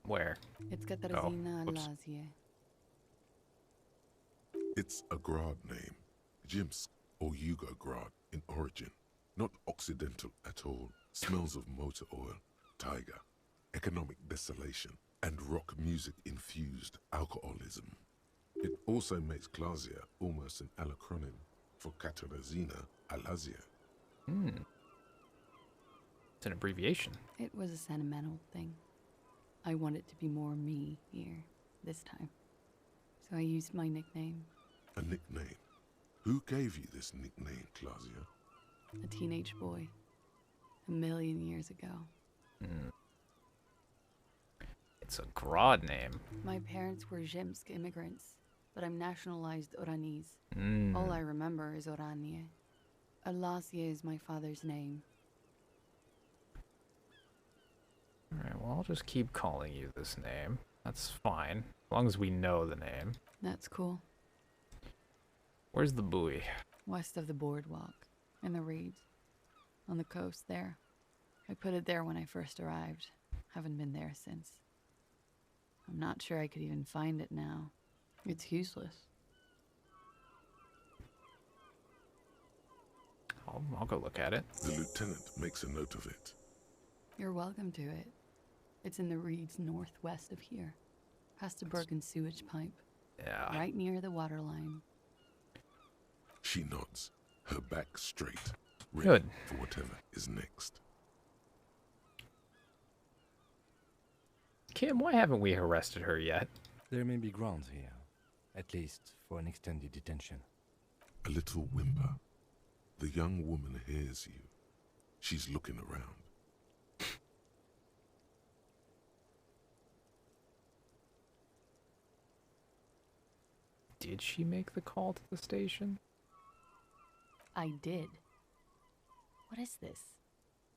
Where? It's Katarzyna Lazie. It's a Grad name, Jimsk or Yugo Grad in origin. Not Occidental at all. Smells of motor oil, tiger, economic desolation, and rock music infused alcoholism. It also makes Clausia almost an alacronym for Katarzyna Alazia. Hmm. It's an abbreviation. It was a sentimental thing. I wanted to be more me here, this time. So I used my nickname. A nickname? Who gave you this nickname, Clausia? A teenage boy. 1,000,000 years ago. Hmm. It's a Grad name. My parents were Zemsk immigrants, but I'm nationalized Oranese. Mm. All I remember is Oranje. Alasia is my father's name. Alright, well, I'll just keep calling you this name. That's fine, as long as we know the name. That's cool. Where's the buoy? West of the boardwalk, in the reeds. On the coast there. I put it there when I first arrived. Haven't been there since. I'm not sure I could even find it now. It's useless. I'll go look at it. The lieutenant makes a note of it. You're welcome to it. It's in the reeds northwest of here. Past a broken sewage pipe. Yeah. Right near the water line. She nods, her back straight, ready Good. for whatever is next. Kim, why haven't we arrested her yet? There may be grounds here, at least for an extended detention. A little whimper. The young woman hears you. She's looking around. Did she make the call to the station? I did. What is this?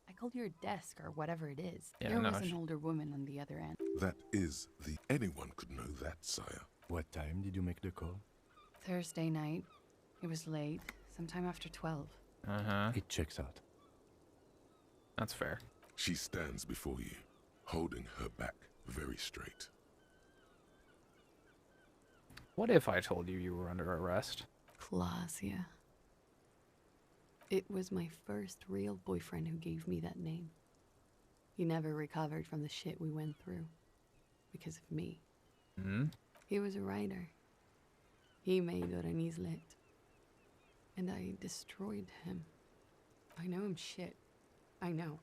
I called your desk or whatever it is. Yeah, there no, was an older woman on the other end. That is the... Anyone could know that, sire. What time did you make the call? Thursday night. It was late, sometime after 12. Uh-huh. It checks out. That's fair. She stands before you, holding her back very straight. What if I told you were under arrest? Clausia. It was my first real boyfriend who gave me that name. He never recovered from the shit we went through. Because of me. Hmm? He was a writer. He made Oranizlet. And I destroyed him. I know I'm shit. I know.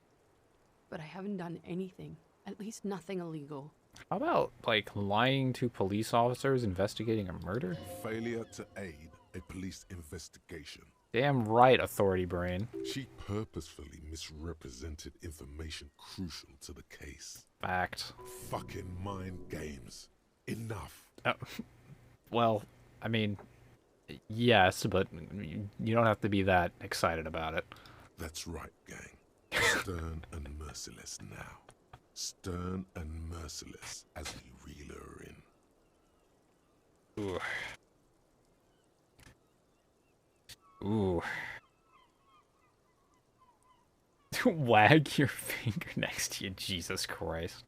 But I haven't done anything. At least nothing illegal. How about, like, lying to police officers investigating a murder? Failure to aid a police investigation. Damn right, authority brain. She purposefully misrepresented information crucial to the case. Fact. Fucking mind games. Enough. Well, I mean, yes, but you don't have to be that excited about it. That's right, gang. Stern and merciless now. Stern and merciless as we reel her in. Ooh. Wag your finger next to you, Jesus Christ.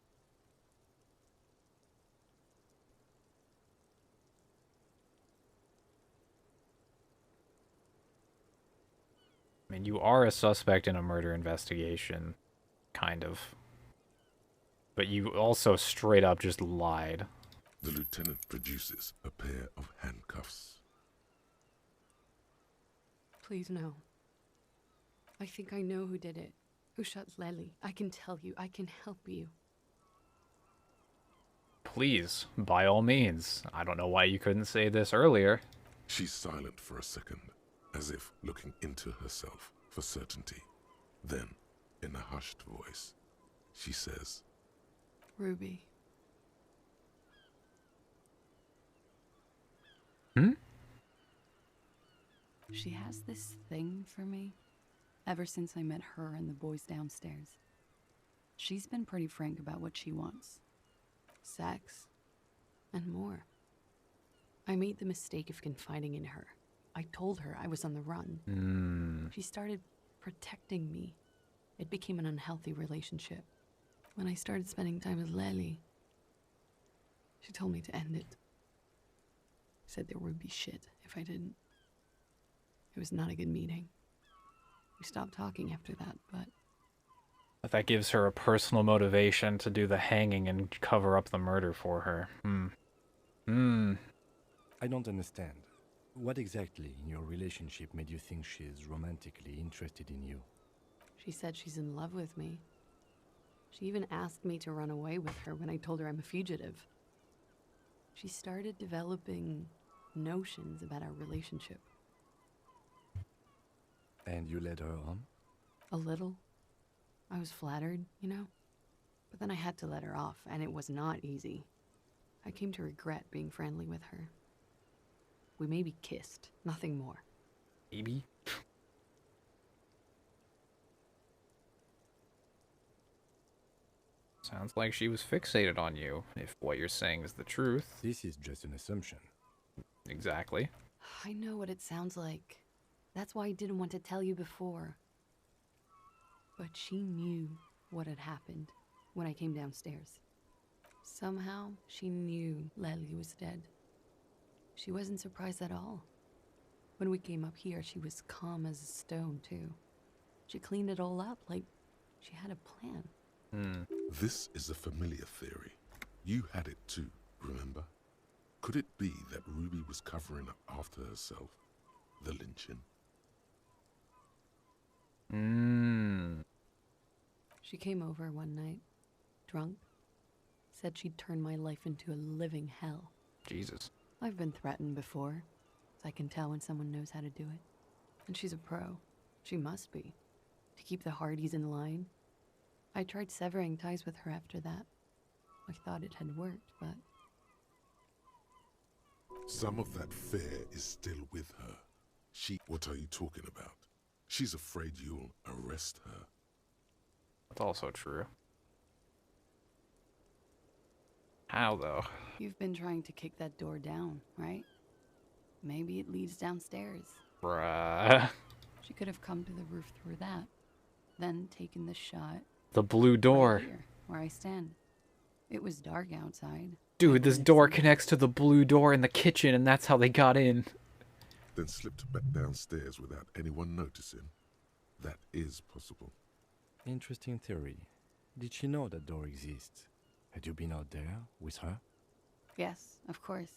I mean, you are a suspect in a murder investigation, kind of. But you also straight up just lied. The lieutenant produces a pair of handcuffs. Please no. I think I know who did it. Who shot Lely. I can tell you. I can help you. Please, by all means. I don't know why you couldn't say this earlier. She's silent for a second, as if looking into herself for certainty. Then, in a hushed voice, she says, Ruby. Hmm? She has this thing for me. Ever since I met her and the boys downstairs. She's been pretty frank about what she wants. Sex. And more. I made the mistake of confiding in her. I told her I was on the run. She started protecting me. It became an unhealthy relationship. When I started spending time with Lely, she told me to end it. Said there would be shit if I didn't. It was not a good meeting. We stopped talking after that, but that gives her a personal motivation to do the hanging and cover up the murder for her. I don't understand. What exactly in your relationship made you think she is romantically interested in you? she said she's in love with me. She even asked me to run away with her when I told her I'm a fugitive. She started developing notions about our relationship. And you led her on? A little. I was flattered, you know? But then I had to let her off, and it was not easy. I came to regret being friendly with her. We maybe kissed, nothing more. Maybe? Sounds like she was fixated on you, if what you're saying is the truth. This is just an assumption. Exactly. I know what it sounds like. That's why I didn't want to tell you before. But she knew what had happened when I came downstairs. Somehow, she knew Lely was dead. She wasn't surprised at all. When we came up here, she was calm as a stone, too. She cleaned it all up like she had a plan. This is a familiar theory. You had it too, remember? Could it be that Ruby was covering up after herself? The lynching? She came over one night, drunk, said she'd turn my life into a living hell. Jesus. I've been threatened before, so I can tell when someone knows how to do it. And she's a pro. She must be. To keep the Hardys in line. I tried severing ties with her after that. I thought it had worked, but... Some of that fear is still with her. What are you talking about? She's afraid you'll arrest her. That's also true. How, though? You've been trying to kick that door down, right? Maybe it leads downstairs. Bruh. She could have come to the roof through that, then taken the shot. The blue door. Right here, where I stand. It was dark outside. Dude, this door connects to the blue door in the kitchen, and that's how they got in. Then slipped back downstairs without anyone noticing. That is possible. Interesting theory. Did she know that door exists? Had you been out there with her? Yes, of course.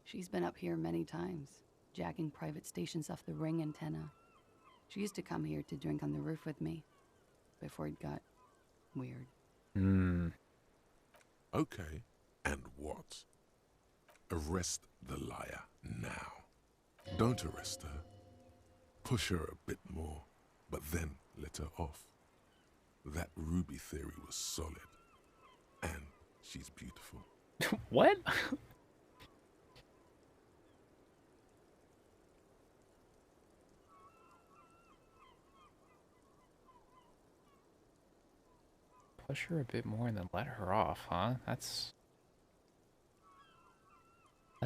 She's been up here many times, jacking private stations off the ring antenna. She used to come here to drink on the roof with me, before it got weird. Okay, and what? Arrest the liar now. Don't arrest her. Push her a bit more, but then let her off. That Ruby theory was solid. And she's beautiful. What? Push her a bit more and then let her off, huh? That's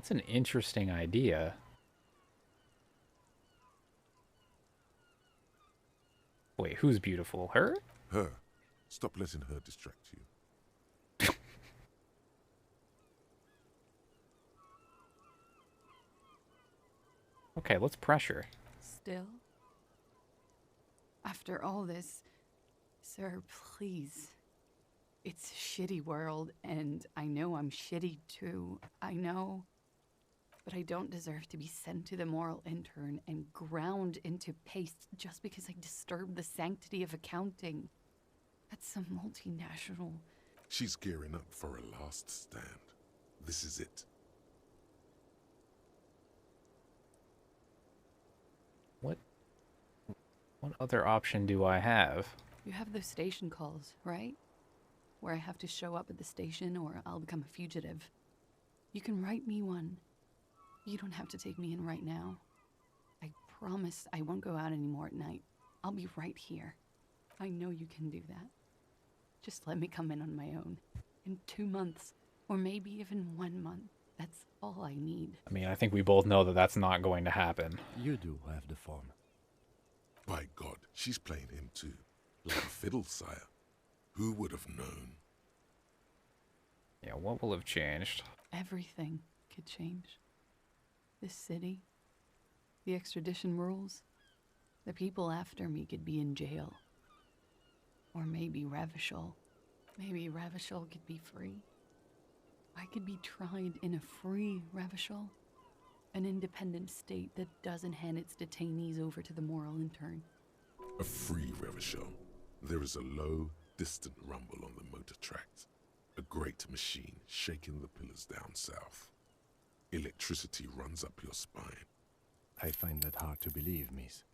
an interesting idea. Wait, who's beautiful? Her? Her. Stop letting her distract you. Okay, let's pressure. Still? After all this, sir, please. It's a shitty world, and I know I'm shitty too. I know. But I don't deserve to be sent to the moral intern and ground into paste just because I disturbed the sanctity of accounting. That's some multinational. She's gearing up for a last stand. This is it. What other option do I have? You have those station calls, right? Where I have to show up at the station or I'll become a fugitive. You can write me one. You don't have to take me in right now. I promise I won't go out anymore at night. I'll be right here. I know you can do that. Just let me come in on my own. In 2 months, or maybe even 1 month. That's all I need. I mean, I think we both know that that's not going to happen. You do have the form. By God, she's playing him too. Like a fiddle, sire. Who would have known? Yeah, what will have changed? Everything could change. This city, the extradition rules, the people after me could be in jail. Or maybe Ravishal. Maybe Ravishal could be free. I could be tried in a free Ravishal. An independent state that doesn't hand its detainees over to the moral intern. A free Revachol. There is a low, distant rumble on the motor tracks. A great machine shaking the pillars down south. Electricity runs up your spine. I find that hard to believe, miss.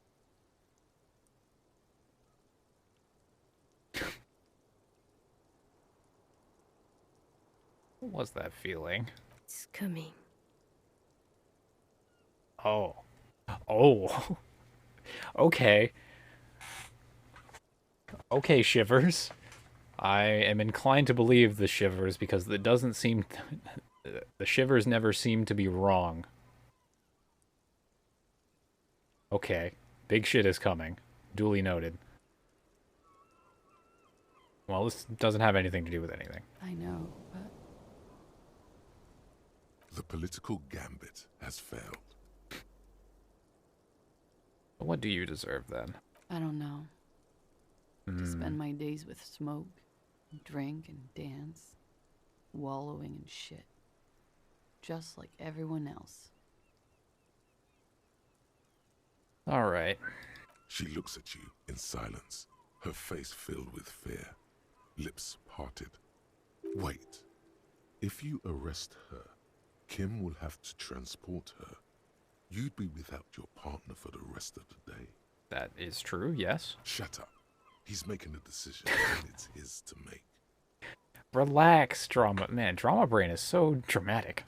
What was that feeling? It's coming. Oh. Oh. Okay. Okay, Shivers. I am inclined to believe the Shivers because it doesn't seem... the Shivers never seem to be wrong. Okay. Big shit is coming. Duly noted. Well, this doesn't have anything to do with anything. I know, but... The political gambit has failed. What do you deserve, then? I don't know. To spend my days with smoke, drink, and dance, wallowing in shit. Just like everyone else. Alright. She looks at you in silence, her face filled with fear, lips parted. Wait. If you arrest her, Kim will have to transport her. You'd be without your partner for the rest of the day. That is true, yes. Shut up. He's making a decision, and it's his to make. Relax, Drama. Man, Drama Brain is so dramatic.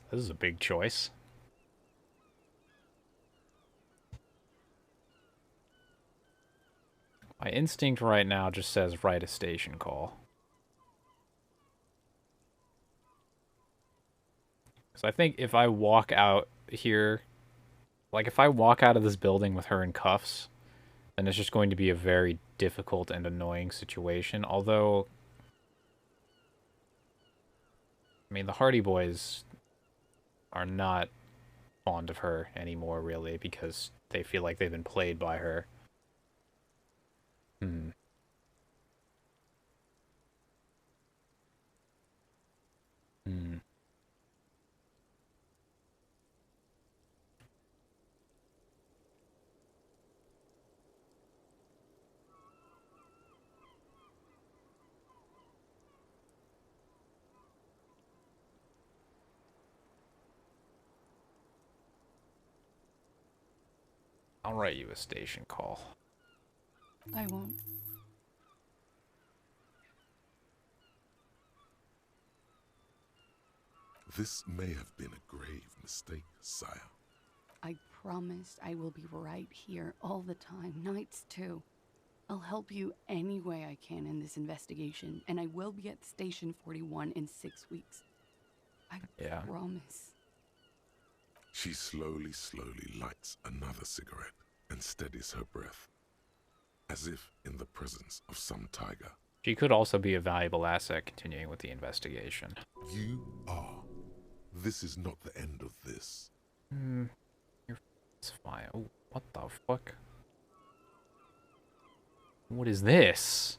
This is a big choice. My instinct right now just says write a station call. Because I think if I walk out here, like if I walk out of this building with her in cuffs, then it's just going to be a very difficult and annoying situation. Although, I mean, the Hardy Boys are not fond of her anymore, really, because they feel like they've been played by her. Hmm. Hmm. I'll write you a station call. I won't. This may have been a grave mistake, sire. I promise I will be right here all the time, nights too. I'll help you any way I can in this investigation, and I will be at Station 41 in 6 weeks. I promise. She slowly lights another cigarette and steadies her breath, as if in the presence of some tiger. She could also be a valuable asset continuing with the investigation. You are. This is not the end of this. It's fine. Oh, what the fuck? What is this?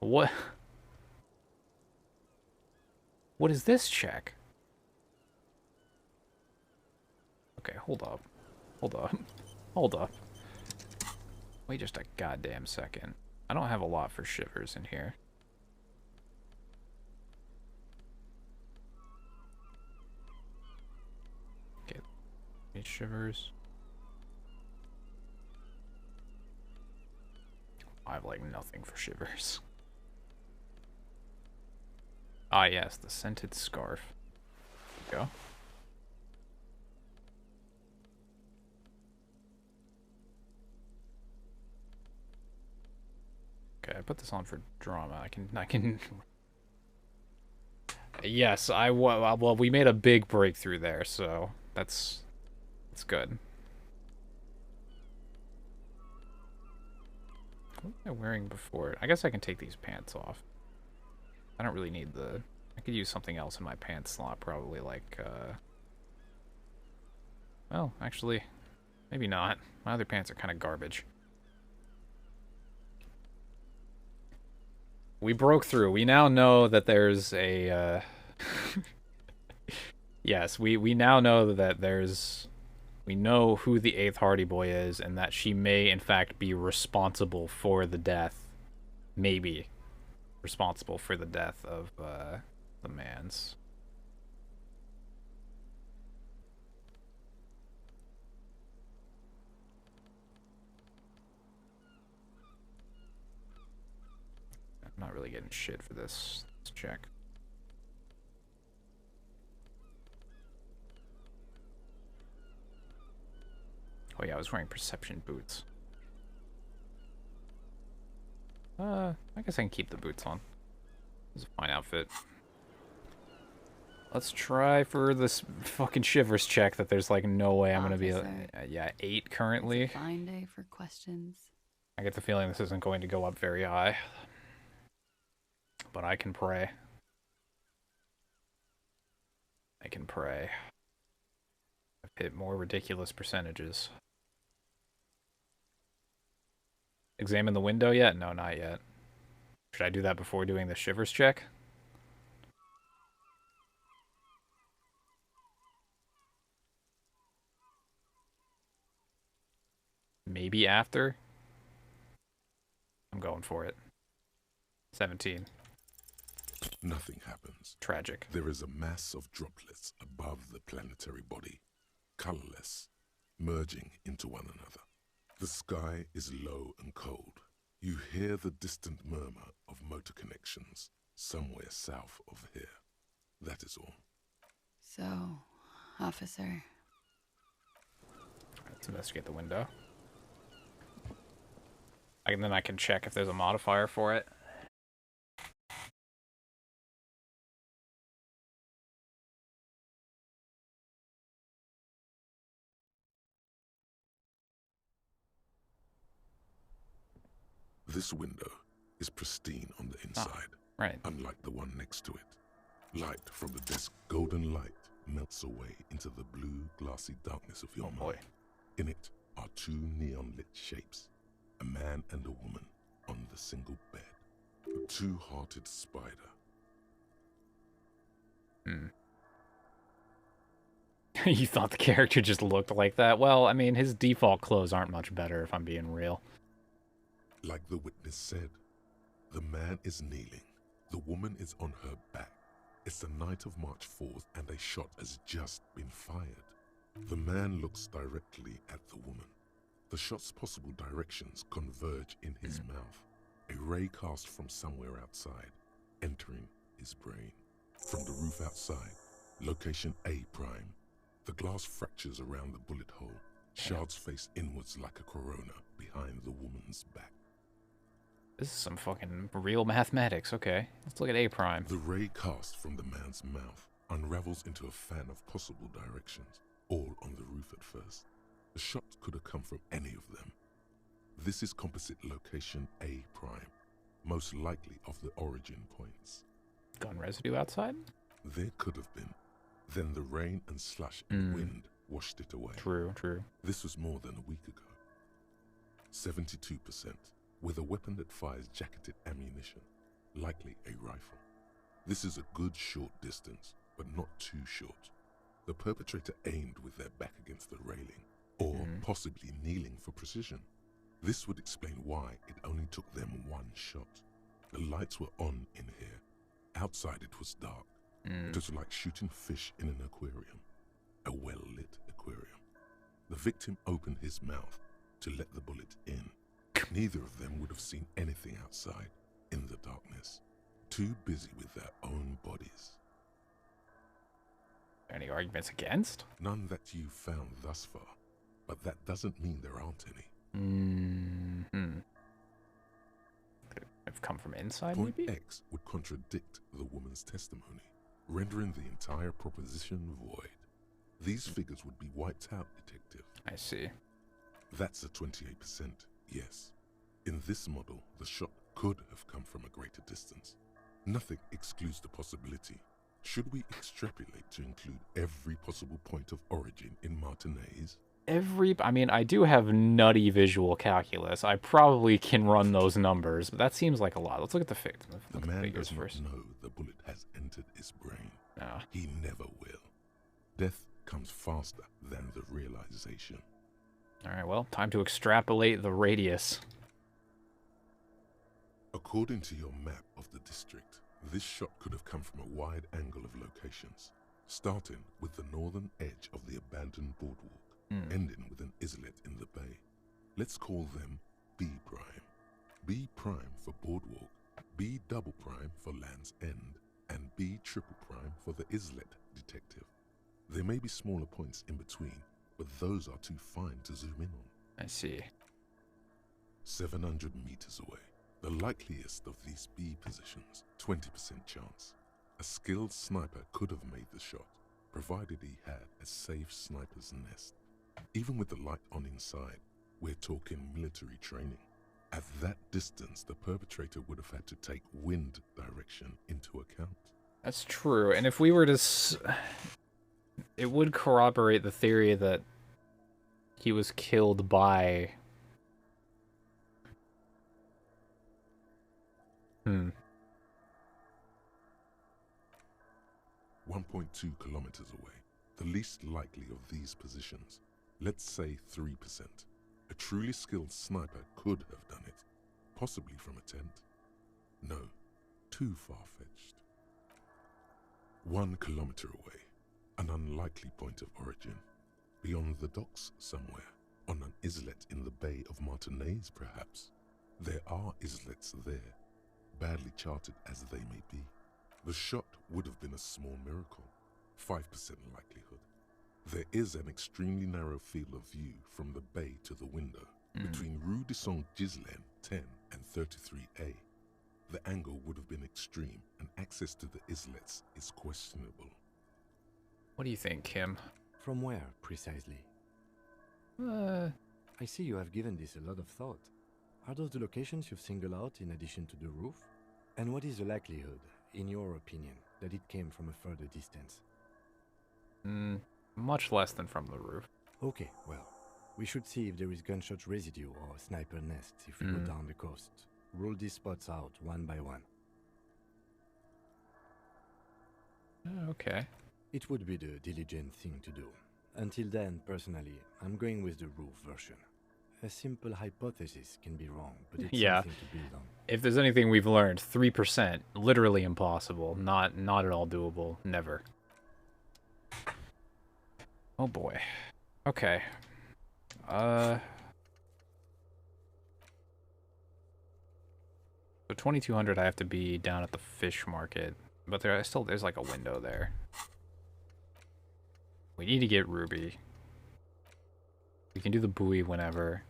What? What is this check? Okay, hold up. Hold up. Hold up. Wait just a goddamn second. I don't have a lot for shivers in here. Okay, shivers. I have like nothing for shivers. Ah yes, the scented scarf. There we go. Okay, I put this on for drama. I can. Yes, well, we made a big breakthrough there, so that's good. What was I wearing before? I guess I can take these pants off. I don't really need the... I could use something else in my pants slot, probably like, well, actually, maybe not. My other pants are kind of garbage. We broke through. We now know that there's a, Yes, we now know that there's... We know who the 8th Hardy Boy is, and that she may, in fact, be responsible for the death. Maybe. Responsible for the death of, the Mans. I'm not really getting shit for this check. Oh yeah, I was wearing perception boots. I guess I can keep the boots on. This is a fine outfit. Let's try for this fucking shivers check that there's like no way I'm gonna be... yeah, 8 currently. It's a fine day for questions. I get the feeling this isn't going to go up very high. But I can pray. I can pray. I've hit more ridiculous percentages. Examine the window yet? No, not yet. Should I do that before doing the shivers check? Maybe after? I'm going for it. 17. Nothing happens. Tragic. There is a mass of droplets above the planetary body, colorless, merging into one another. The sky is low and cold. You hear the distant murmur of motor connections somewhere south of here. That is all. So, officer. Let's investigate the window. And then I can check if there's a modifier for it. This window is pristine on the inside, right. unlike the one next to it. Light from the desk, golden light, melts away into the blue, glassy darkness of your mind. In it are two neon-lit shapes, a man and a woman on the single bed. A two-hearted spider. You thought the character just looked like that? Well, I mean, his default clothes aren't much better, if I'm being real. Like the witness said, the man is kneeling, the woman is on her back. It's the night of March 4th and a shot has just been fired. The man looks directly at the woman. The shot's possible directions converge in his mouth, a ray cast from somewhere outside, entering his brain. From the roof outside, location A prime. The glass fractures around the bullet hole, shards face inwards like a corona behind the woman's back. This is some fucking real mathematics. Okay, let's look at A prime. The ray cast from the man's mouth unravels into a fan of possible directions, all on the roof at first. The shot could have come from any of them. This is composite location A prime, most likely of the origin points. Gun residue outside? There could have been. Then the rain and slush and wind washed it away. True, true. This was more than a week ago. 72%, with a weapon that fires jacketed ammunition, likely a rifle. This is a good short distance, but not too short. The perpetrator aimed with their back against the railing, or possibly kneeling for precision. This would explain why it only took them one shot. The lights were on in here. Outside it was dark. It was like shooting fish in an aquarium, a well-lit aquarium. The victim opened his mouth to let the bullet in. Neither of them would have seen anything outside in the darkness, too busy with their own bodies. Any arguments against? None that you've found thus far, but that doesn't mean there aren't any. Could it have come from inside, Point maybe? X would contradict the woman's testimony, rendering the entire proposition void. These figures would be wiped out, Detective. I see. That's a 28%, yes. In this model, the shot could have come from a greater distance. Nothing excludes the possibility. Should we extrapolate to include every possible point of origin in Martinez? I mean, I do have nutty visual calculus. I probably can run those numbers, but that seems like a lot. Let's look at the figures. The man does not know the bullet has entered his brain. No. He never will. Death comes faster than the realization. Alright, well, time to extrapolate the radius. According to your map of the district, this shot could have come from a wide angle of locations, starting with the northern edge of the abandoned boardwalk, ending with an islet in the bay. Let's call them B prime. B prime for boardwalk, B double prime for Land's End, and B triple prime for the islet, Detective. There may be smaller points in between, but those are too fine to zoom in on. I see. 700 meters away. The likeliest of these B positions, 20% chance. A skilled sniper could have made the shot, provided he had a safe sniper's nest. Even with the light on inside, we're talking military training. At that distance, the perpetrator would have had to take wind direction into account. That's true, and if we were to... it would corroborate the theory that he was killed by... 1.2 kilometers away, the least likely of these positions. Let's say 3%. A truly skilled sniper could have done it, possibly from a tent. No, too far-fetched. 1 kilometer away, an unlikely point of origin. Beyond the docks somewhere, on an islet in the Bay of Martinez perhaps. There are islets there, badly charted as they may be. The shot would have been a small miracle. 5% likelihood. There is an extremely narrow field of view from the bay to the window between Rue de Saint-Ghislain 10 and 33A. The angle would have been extreme, and access to the islets is questionable. What do you think, Kim? From where, precisely? I see you have given this a lot of thought. Are those the locations you've singled out in addition to the roof? And what is the likelihood, in your opinion, that it came from a further distance? Much less than from the roof. Okay, well, we should see if there is gunshot residue or sniper nests if we go down the coast. Rule these spots out one by one. Okay. It would be the diligent thing to do. Until then, personally, I'm going with the roof version. A simple hypothesis can be wrong, but it's something to build on. If there's anything we've learned, 3%, literally impossible. Not at all doable. Never. Oh boy. Okay. So 2200 I have to be down at the fish market, but there's like a window there. We need to get Ruby. We can do the buoy whenever.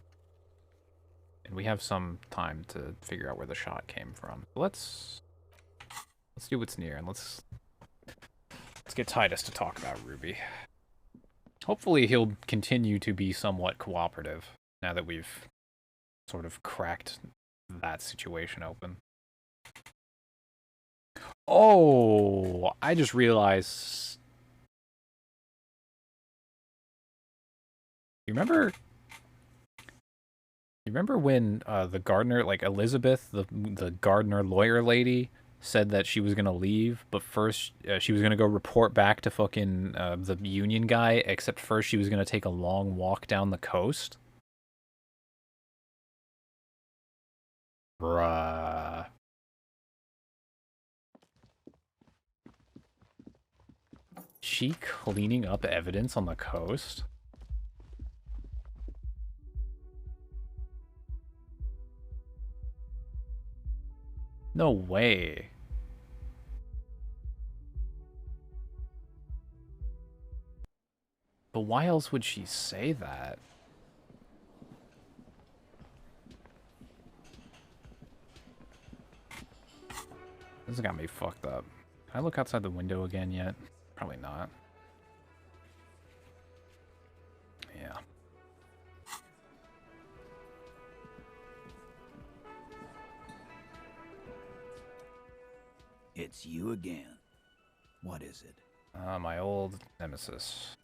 And we have some time to figure out where the shot came from. Let's do what's near, and let's get Titus to talk about Ruby. Hopefully he'll continue to be somewhat cooperative now that we've sort of cracked that situation open. Oh, I just realized. You remember when the gardener, like Elizabeth, the gardener lawyer lady, said that she was gonna leave, but first she was gonna go report back to fucking the union guy, except first she was gonna take a long walk down the coast? Bruh. She cleaning up evidence on the coast? No way. But why else would she say that? This has got me fucked up. Can I look outside the window again yet? Probably not. Yeah. It's you again. What is it? My old nemesis.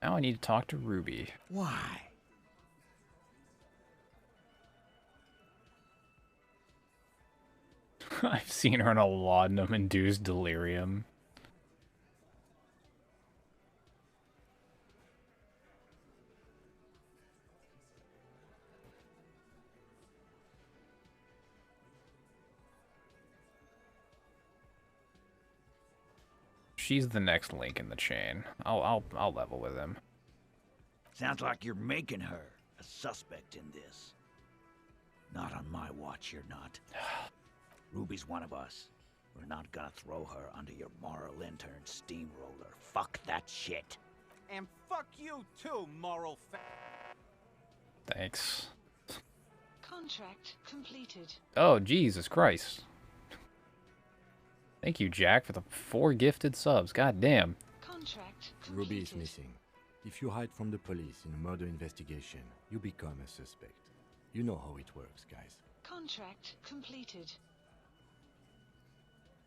Now I need to talk to Ruby. Why? I've seen her in a laudanum-induced delirium. She's the next link in the chain. I'll level with him. Sounds like you're making her a suspect in this. Not on my watch, you're not. Ruby's one of us. We're not gonna throw her under your moral intern steamroller. Fuck that shit. And fuck you too, moral Thanks. Contract completed. Oh, Jesus Christ. Thank you, Jack, for the 4 gifted subs. God damn. Contract completed. Ruby is missing. If you hide from the police in a murder investigation, you become a suspect. You know how it works, guys. Contract completed.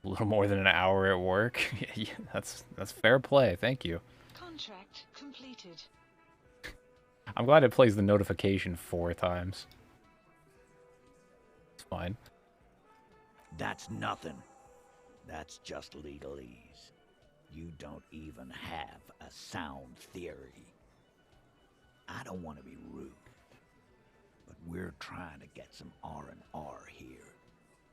A little more than an hour at work. Yeah, that's fair play. Thank you. Contract completed. I'm glad it plays the notification 4 times. It's fine. That's nothing. That's just legalese. You don't even have a sound theory. I don't want to be rude, but we're trying to get some R&R here.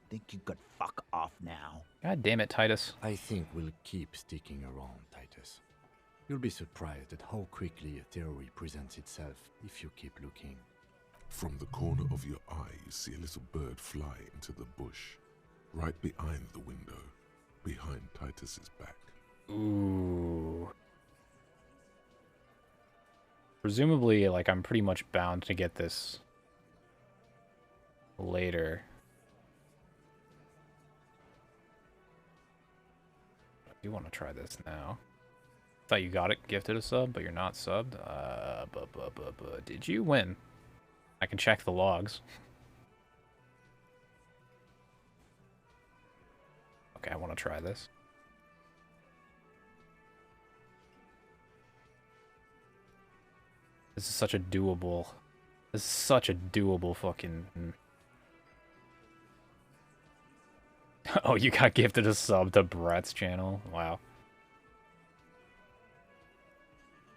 Think you could fuck off now? God damn it, Titus. I think we'll keep sticking around, Titus. You'll be surprised at how quickly a theory presents itself if you keep looking. From the corner of your eye, you see a little bird fly into the bush, right behind the window. behind Titus's back. Ooh. Presumably, like, I'm pretty much bound to get this later. I do want to try this now. Thought you got it, gifted a sub, but you're not subbed. Did you win? I can check the logs. Okay, I want to try this. This is such a doable... This is such a doable fucking... Oh, you got gifted a sub to Brett's channel? Wow.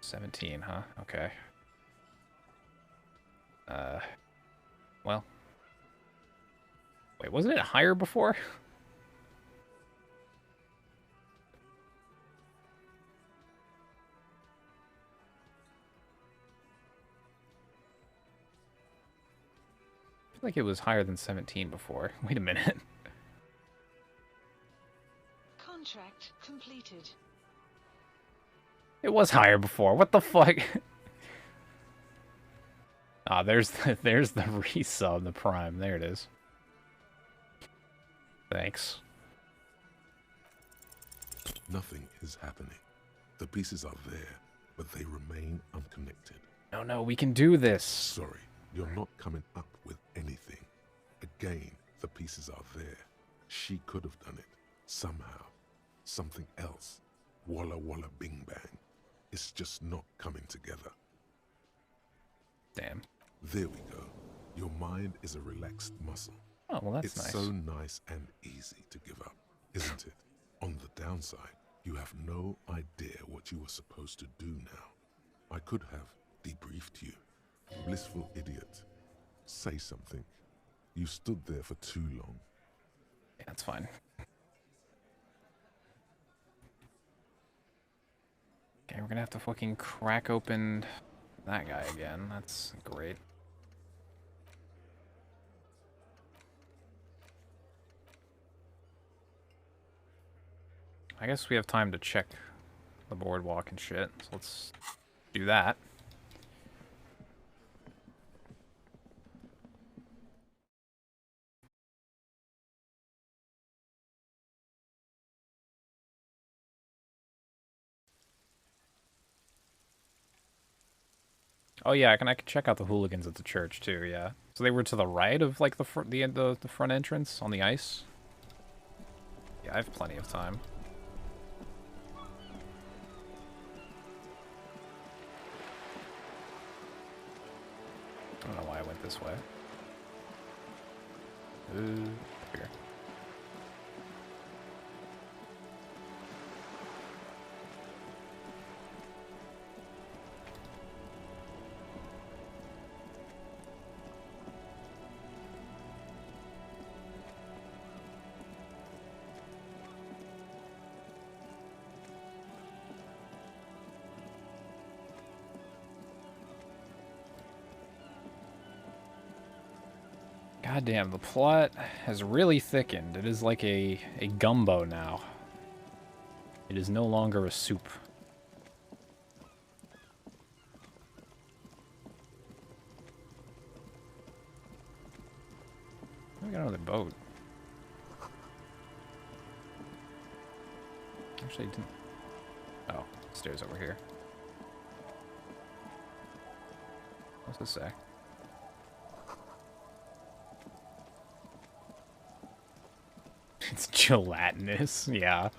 17, huh? Okay. Well. Wait, wasn't it higher before? I feel like it was higher than 17 before. Wait a minute. Contract completed. It was higher before. What the fuck? Ah, there's the resub, the prime. There it is. Thanks. Nothing is happening. The pieces are there, but they remain unconnected. No, we can do this. Sorry, you're not coming up with anything. Again, the pieces are there. She could have done it. Somehow. Something else. Walla walla bing bang. It's just not coming together. Damn. There we go. Your mind is a relaxed muscle. Oh, well, that's it's nice. It's so nice and easy to give up, isn't it? On the downside, you have no idea what you were supposed to do now. I could have debriefed you. Blissful idiot. Say something. You stood there for too long. Yeah, that's fine. Okay, we're gonna have to fucking crack open that guy again. That's great. I guess we have time to check the boardwalk and shit, so let's do that. Oh yeah, I can check out the hooligans at the church too. Yeah, so they were to the right of like the front entrance on the ice. Yeah, I have plenty of time. I don't know why I went this way. Ooh, here. Goddamn, the plot has really thickened. It is like a gumbo now. It is no longer a soup. We got another boat. Actually, didn't. Oh, stairs over here. What's this say? It's gelatinous, yeah.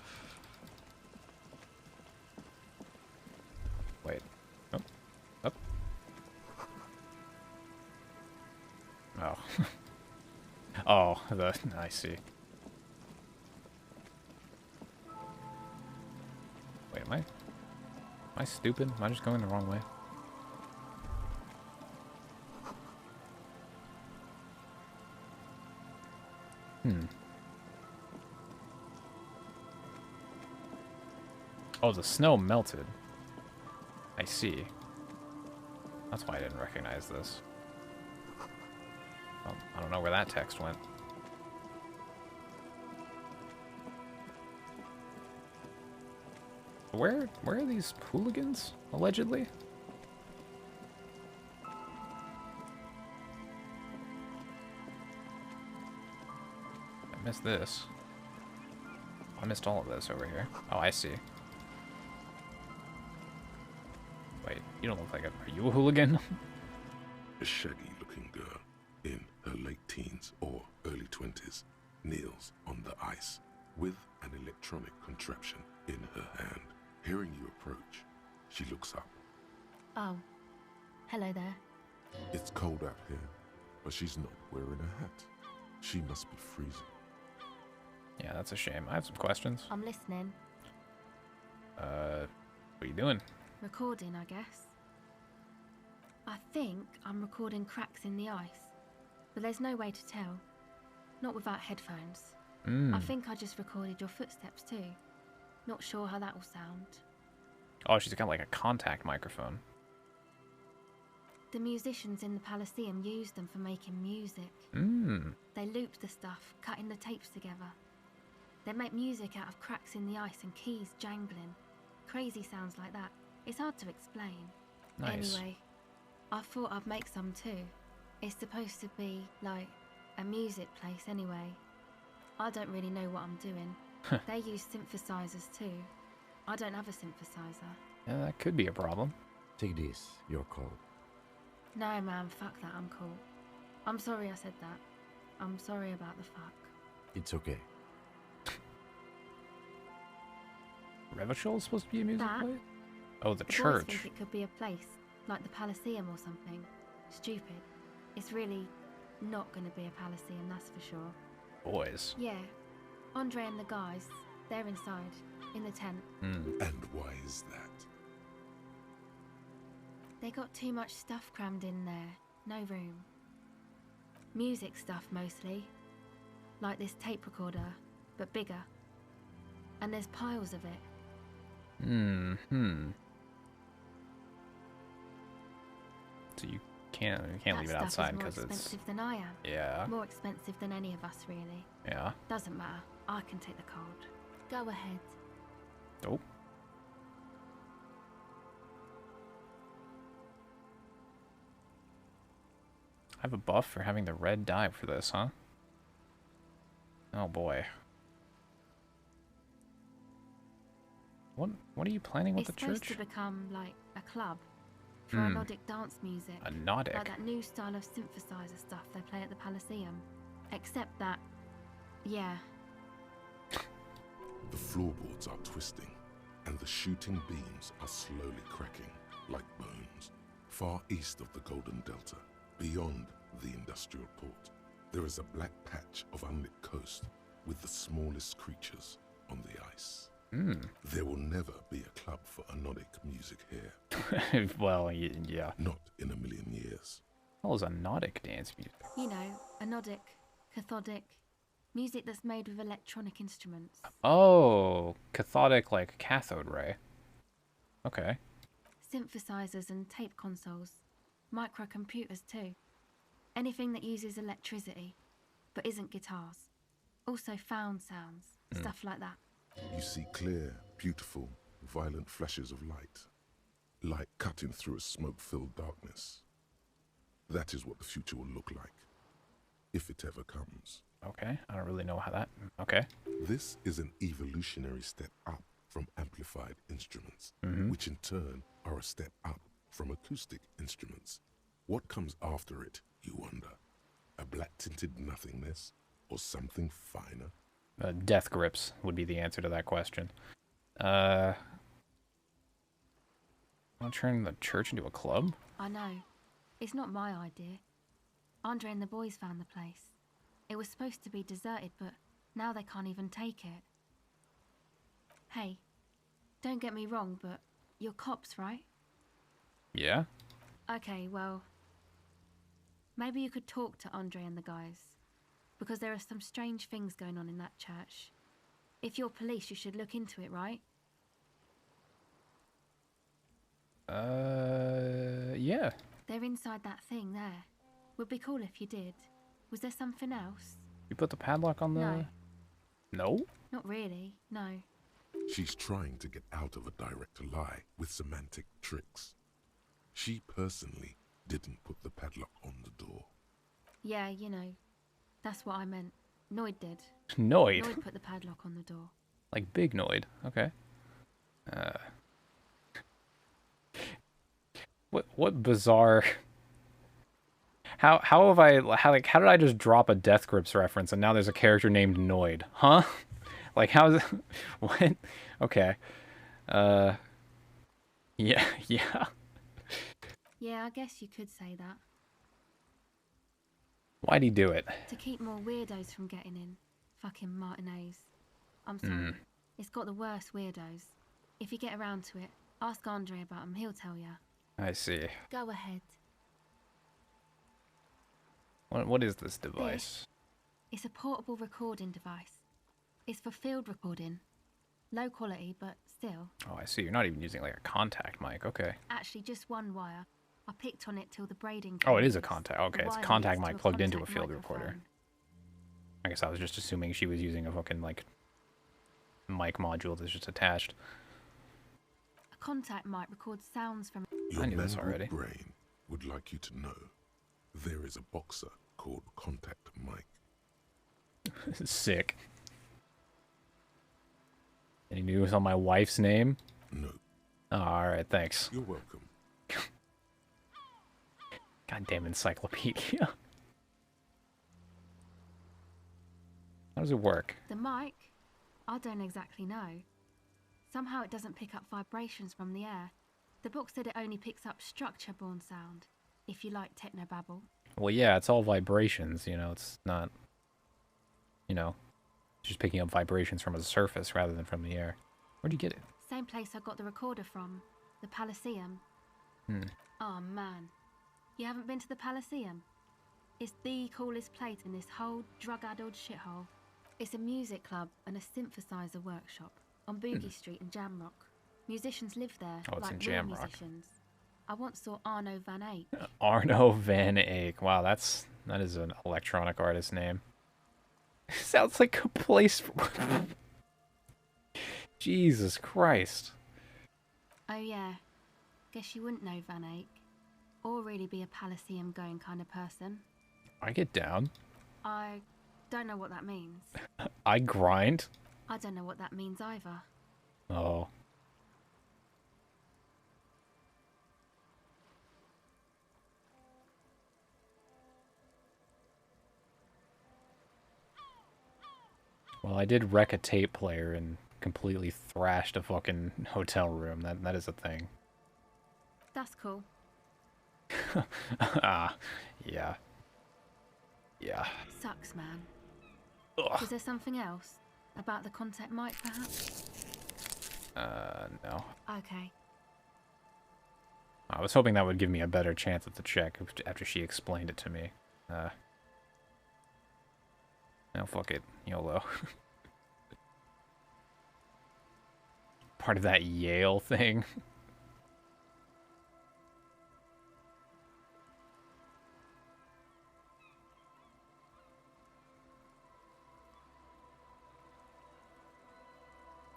Wait. Oh. Up. Oh. Oh, I see. Wait, am I stupid? Am I just going the wrong way? Oh, the snow melted. I see. That's why I didn't recognize this. Well, I don't know where that text went. Where are these hooligans, allegedly? I missed this. I missed all of this over here. Oh, I see. Wait, you don't look like a... Are you a hooligan? A shaggy-looking girl in her late teens or early 20s kneels on the ice with an electronic contraption in her hand. Hearing you approach, she looks up. Oh. Hello there. It's cold out here, but she's not wearing a hat. She must be freezing. Yeah, that's a shame. I have some questions. I'm listening. What are you doing? Recording, I guess. I think I'm recording cracks in the ice, but there's no way to tell. Not without headphones. I think I just recorded your footsteps too. Not sure how that will sound. Oh, she's got like a contact microphone. The musicians in the Palaceum used them for making music. They looped the stuff, cutting the tapes together. They make music out of cracks in the ice and keys jangling. Crazy sounds like that. It's hard to explain. Nice. Anyway, I thought I'd make some too. It's supposed to be like a music place anyway. I don't really know what I'm doing. They use synthesizers too. I don't have a synthesizer. Yeah, that could be a problem. Take this, your call. No man, fuck that, I'm cool. I'm sorry I said that. I'm sorry about the fuck. It's okay. Revachol is supposed to be a music That? place? Oh, the Boys church. think it could be a place, like the Palaceum or something. Stupid. It's really not going to be a Palaceum, that's for sure. Boys. Yeah. Andre and the guys, they're inside, in the tent. And why is that? They got too much stuff crammed in there. No room. Music stuff, mostly. Like this tape recorder, but bigger. And there's piles of it. So you can't leave it That stuff outside is more because it's... expensive than I am. Yeah. More expensive than any of us, really. Yeah. Doesn't matter. I can take the cold. Go ahead. Oh. I have a buff for having the red dye for this, huh? Oh boy. What are you planning with It's the church? supposed to become like a club for anodic dance music. Anodic? Like that new style of synthesizer stuff they play at the Palaceum. Except that, yeah. The floorboards are twisting, and the shooting beams are slowly cracking like bones. Far east of the Golden Delta, beyond the industrial port, there is a black patch of unlit coast with the smallest creatures on the ice. There will never be a club for anodic music here. Well, yeah. Not in a million years. What is anodic dance music? You know, anodic, cathodic, music that's made with electronic instruments. Oh, cathodic like cathode ray. Okay. Synthesizers and tape consoles. Microcomputers too. Anything that uses electricity, but isn't guitars. Also found sounds, stuff like that. You see clear, beautiful, violent flashes of light. Light cutting through a smoke-filled darkness. That is what the future will look like, if it ever comes. Okay, I don't really know how that... Okay. This is an evolutionary step up from amplified instruments, which in turn are a step up from acoustic instruments. What comes after it, you wonder? A black-tinted nothingness, or something finer? Death grips would be the answer to that question. Want to turn the church into a club? I know. It's not my idea. Andre and the boys found the place. It was supposed to be deserted, but now they can't even take it. Hey, don't get me wrong, but you're cops, right? Yeah. Okay, well, maybe you could talk to Andre and the guys. Because there are some strange things going on in that church. If you're police, you should look into it, right? Yeah. They're inside that thing there. Would be cool if you did. Was there something else? You put the padlock on the... No. No? Not really, no. She's trying to get out of a direct lie with semantic tricks. She personally didn't put the padlock on the door. Yeah, you know, that's what I meant. Noid did. Noid? Noid put the padlock on the door. Like big Noid. Okay. What bizarre... How did I just drop a Death Grips reference and now there's a character named Noid? Huh? Like, how is it... What? Okay. Yeah, yeah. Yeah, I guess you could say that. Why'd he do it? To keep more weirdos from getting in. Fucking Martinez. I'm sorry. It's got the worst weirdos. If you get around to it, ask Andre about him, he'll tell ya. I see. Go ahead. What is this device? It's a portable recording device. It's for field recording. Low quality, but still. Oh, I see. You're not even using like a contact mic. Okay. Actually, just one wire. I picked on it till the braiding. Oh, it is a contact. Okay, it's a contact mic plugged into a field recorder. I guess I was just assuming she was using a fucking like mic module that's just attached. A contact mic records sounds from. Your I knew this already. brain would like you to know there is a boxer called Contact Mike. Sick. Any news on my wife's name? No. Oh, alright, thanks. You're welcome. Goddamn encyclopedia. How does it work? The mic? I don't exactly know. Somehow it doesn't pick up vibrations from the air. The book said it only picks up structure-borne sound, if you like technobabble. Well, yeah, it's all vibrations, you know, it's not, you know, just picking up vibrations from a surface rather than from the air. Where'd you get it? Same place I got the recorder from, the Palaceum. Oh man, you haven't been to the Palaceum? It's the coolest place in this whole drug-addled shithole. It's a music club and a synthesizer workshop on Boogie Street in Jamrock. Musicians live there, Oh, it's like in real Jamrock. musicians. I once saw Arno van Eyck. Arno van Eyck. Wow, that is an electronic artist name. Sounds like a place for... Jesus Christ. Oh yeah, guess you wouldn't know Van Eyck. Or really be a Palaceum going kind of person. I get down. I don't know what that means. I grind. I don't know what that means either. Oh. Well, I did wreck a tape player and completely thrashed a fucking hotel room. That is a thing. That's cool. Ah, yeah. Yeah. Sucks, man. Ugh. Is there something else? About the contact mic, perhaps? No. Okay. I was hoping that would give me a better chance at the check after she explained it to me. No, fuck it. YOLO. Part of that Yale thing.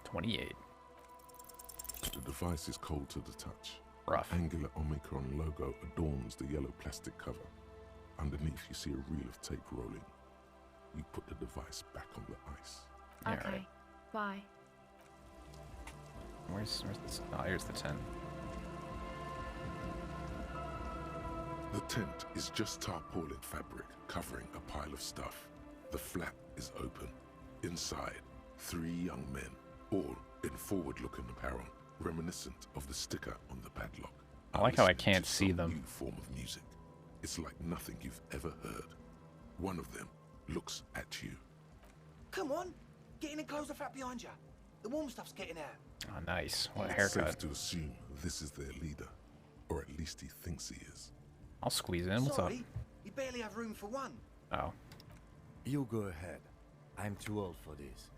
$28. The device is cold to the touch. Rough. The angular Omicron logo adorns the yellow plastic cover. Underneath, you see a reel of tape rolling. You put the device back on the ice. Okay. Right. Bye. Where's this? Oh, here's the tent. The tent is just tarpaulin fabric covering a pile of stuff. The flap is open. Inside, 3 young men, all in forward-looking apparel, reminiscent of the sticker on the padlock. I like how I can't see them. New form of music. It's like nothing you've ever heard. One of them looks at you. Come on, get in and close the flap behind you. The warm stuff's getting out. Oh, nice. What a It's haircut. safe to assume this is their leader, or at least he thinks he is. I'll squeeze in. What's Sorry, you barely have room for one. up? You go ahead. I'm too old for this.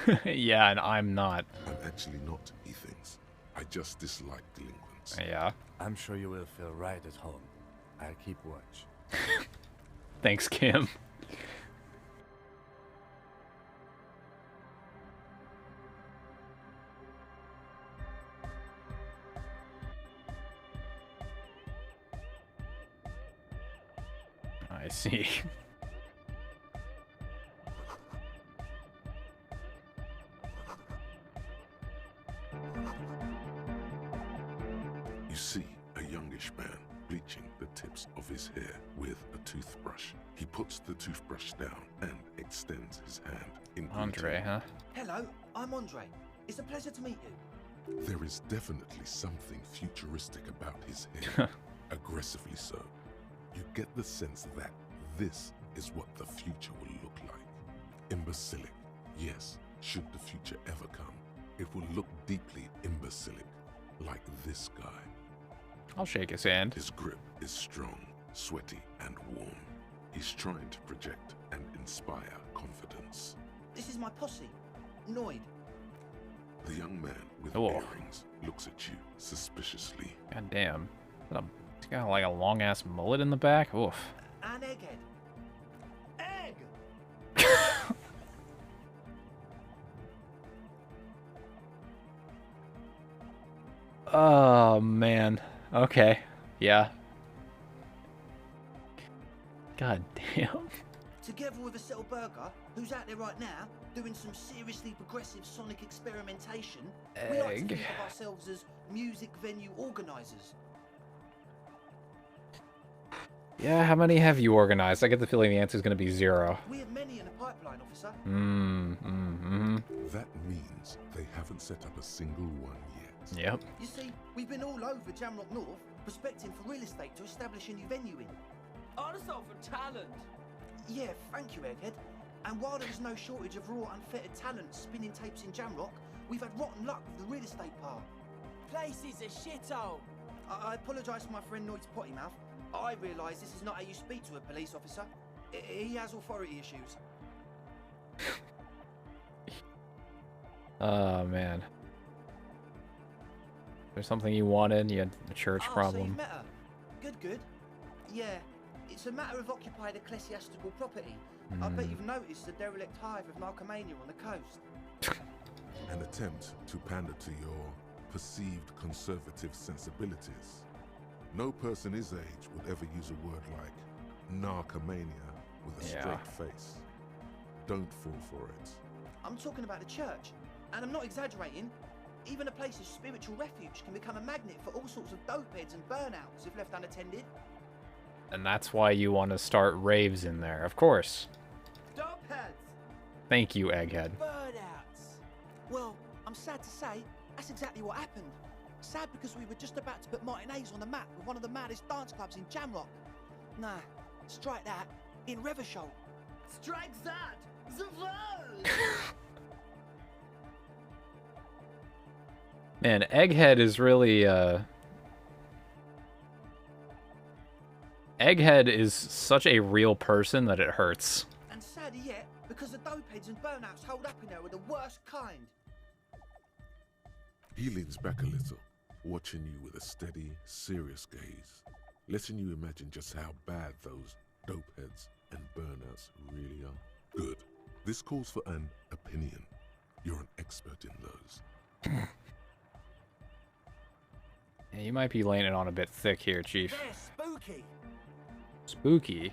Oh. Yeah, and I'm not. I'm actually not, he thinks. I just dislike delinquents. Yeah. I'm sure you will feel right at home. I'll keep watch. Thanks, Kim. I see. You see a youngish man bleaching the tips of his hair with a toothbrush. He puts the toothbrush down and extends his hand in Andre, greeting. huh? Hello, I'm Andre. It's a pleasure to meet you. There is definitely something futuristic about his hair. Aggressively so. You get the sense that this is what the future will look like. Imbecilic. Yes, should the future ever come, it will look deeply imbecilic, like this guy. I'll shake his hand. His grip is strong, sweaty, and warm. He's trying to project and inspire confidence. This is my posse, Noid. The young man with Oh. earrings looks at you suspiciously. God damn. He's got like a long ass mullet in the back. Oof. And Egghead. Egg! Oh man. Okay. Yeah. God damn. Together with a Settle Burger, who's out there right now, doing some seriously progressive sonic experimentation, we like to Egg. think of ourselves as music venue organisers. Yeah, how many have you organized? I get the feeling the answer is going to be 0. We have many in the pipeline, officer. That means they haven't set up a single one yet. Yep. You see, we've been all over Jamrock North, prospecting for real estate to establish a new venue in. Oh, that's all for talent. Yeah, thank you, Egghead. And while there is no shortage of raw, unfettered talent spinning tapes in Jamrock, we've had rotten luck with the real estate part. Place is a shithole. I apologise for my friend Noid's potty mouth. I realise this is not how you speak to a police officer. He has authority issues. Oh man. There's something you wanted? You had a church So problem. you've met her. Good. Yeah, it's a matter of occupied ecclesiastical property. I bet you've noticed the derelict hive of narcomania on the coast. An attempt to pander to your perceived conservative sensibilities. No person his age would ever use a word like narcomania with a straight face. Don't fall for it. I'm talking about the church, and I'm not exaggerating. Even a place of spiritual refuge can become a magnet for all sorts of dopeheads and burnouts if left unattended. And that's why you want to start raves in there, of course. Dopeheads! Thank you, Egghead. Burnouts! Well, I'm sad to say, that's exactly what happened. Sad because we were just about to put Martinez on the map with one of the maddest dance clubs in Jamrock. Nah, strike that, in Reversholt. Strike that! The world! Man, Egghead is really, Egghead is such a real person that it hurts. And sadder yet, because the dopeheads and burnouts hold up in there are the worst kind. He leans back a little, watching you with a steady, serious gaze, letting you imagine just how bad those dopeheads and burnouts really are. Good. This calls for an opinion. You're an expert in those. Yeah, you might be laying it on a bit thick here, Chief. They're spooky. Spooky?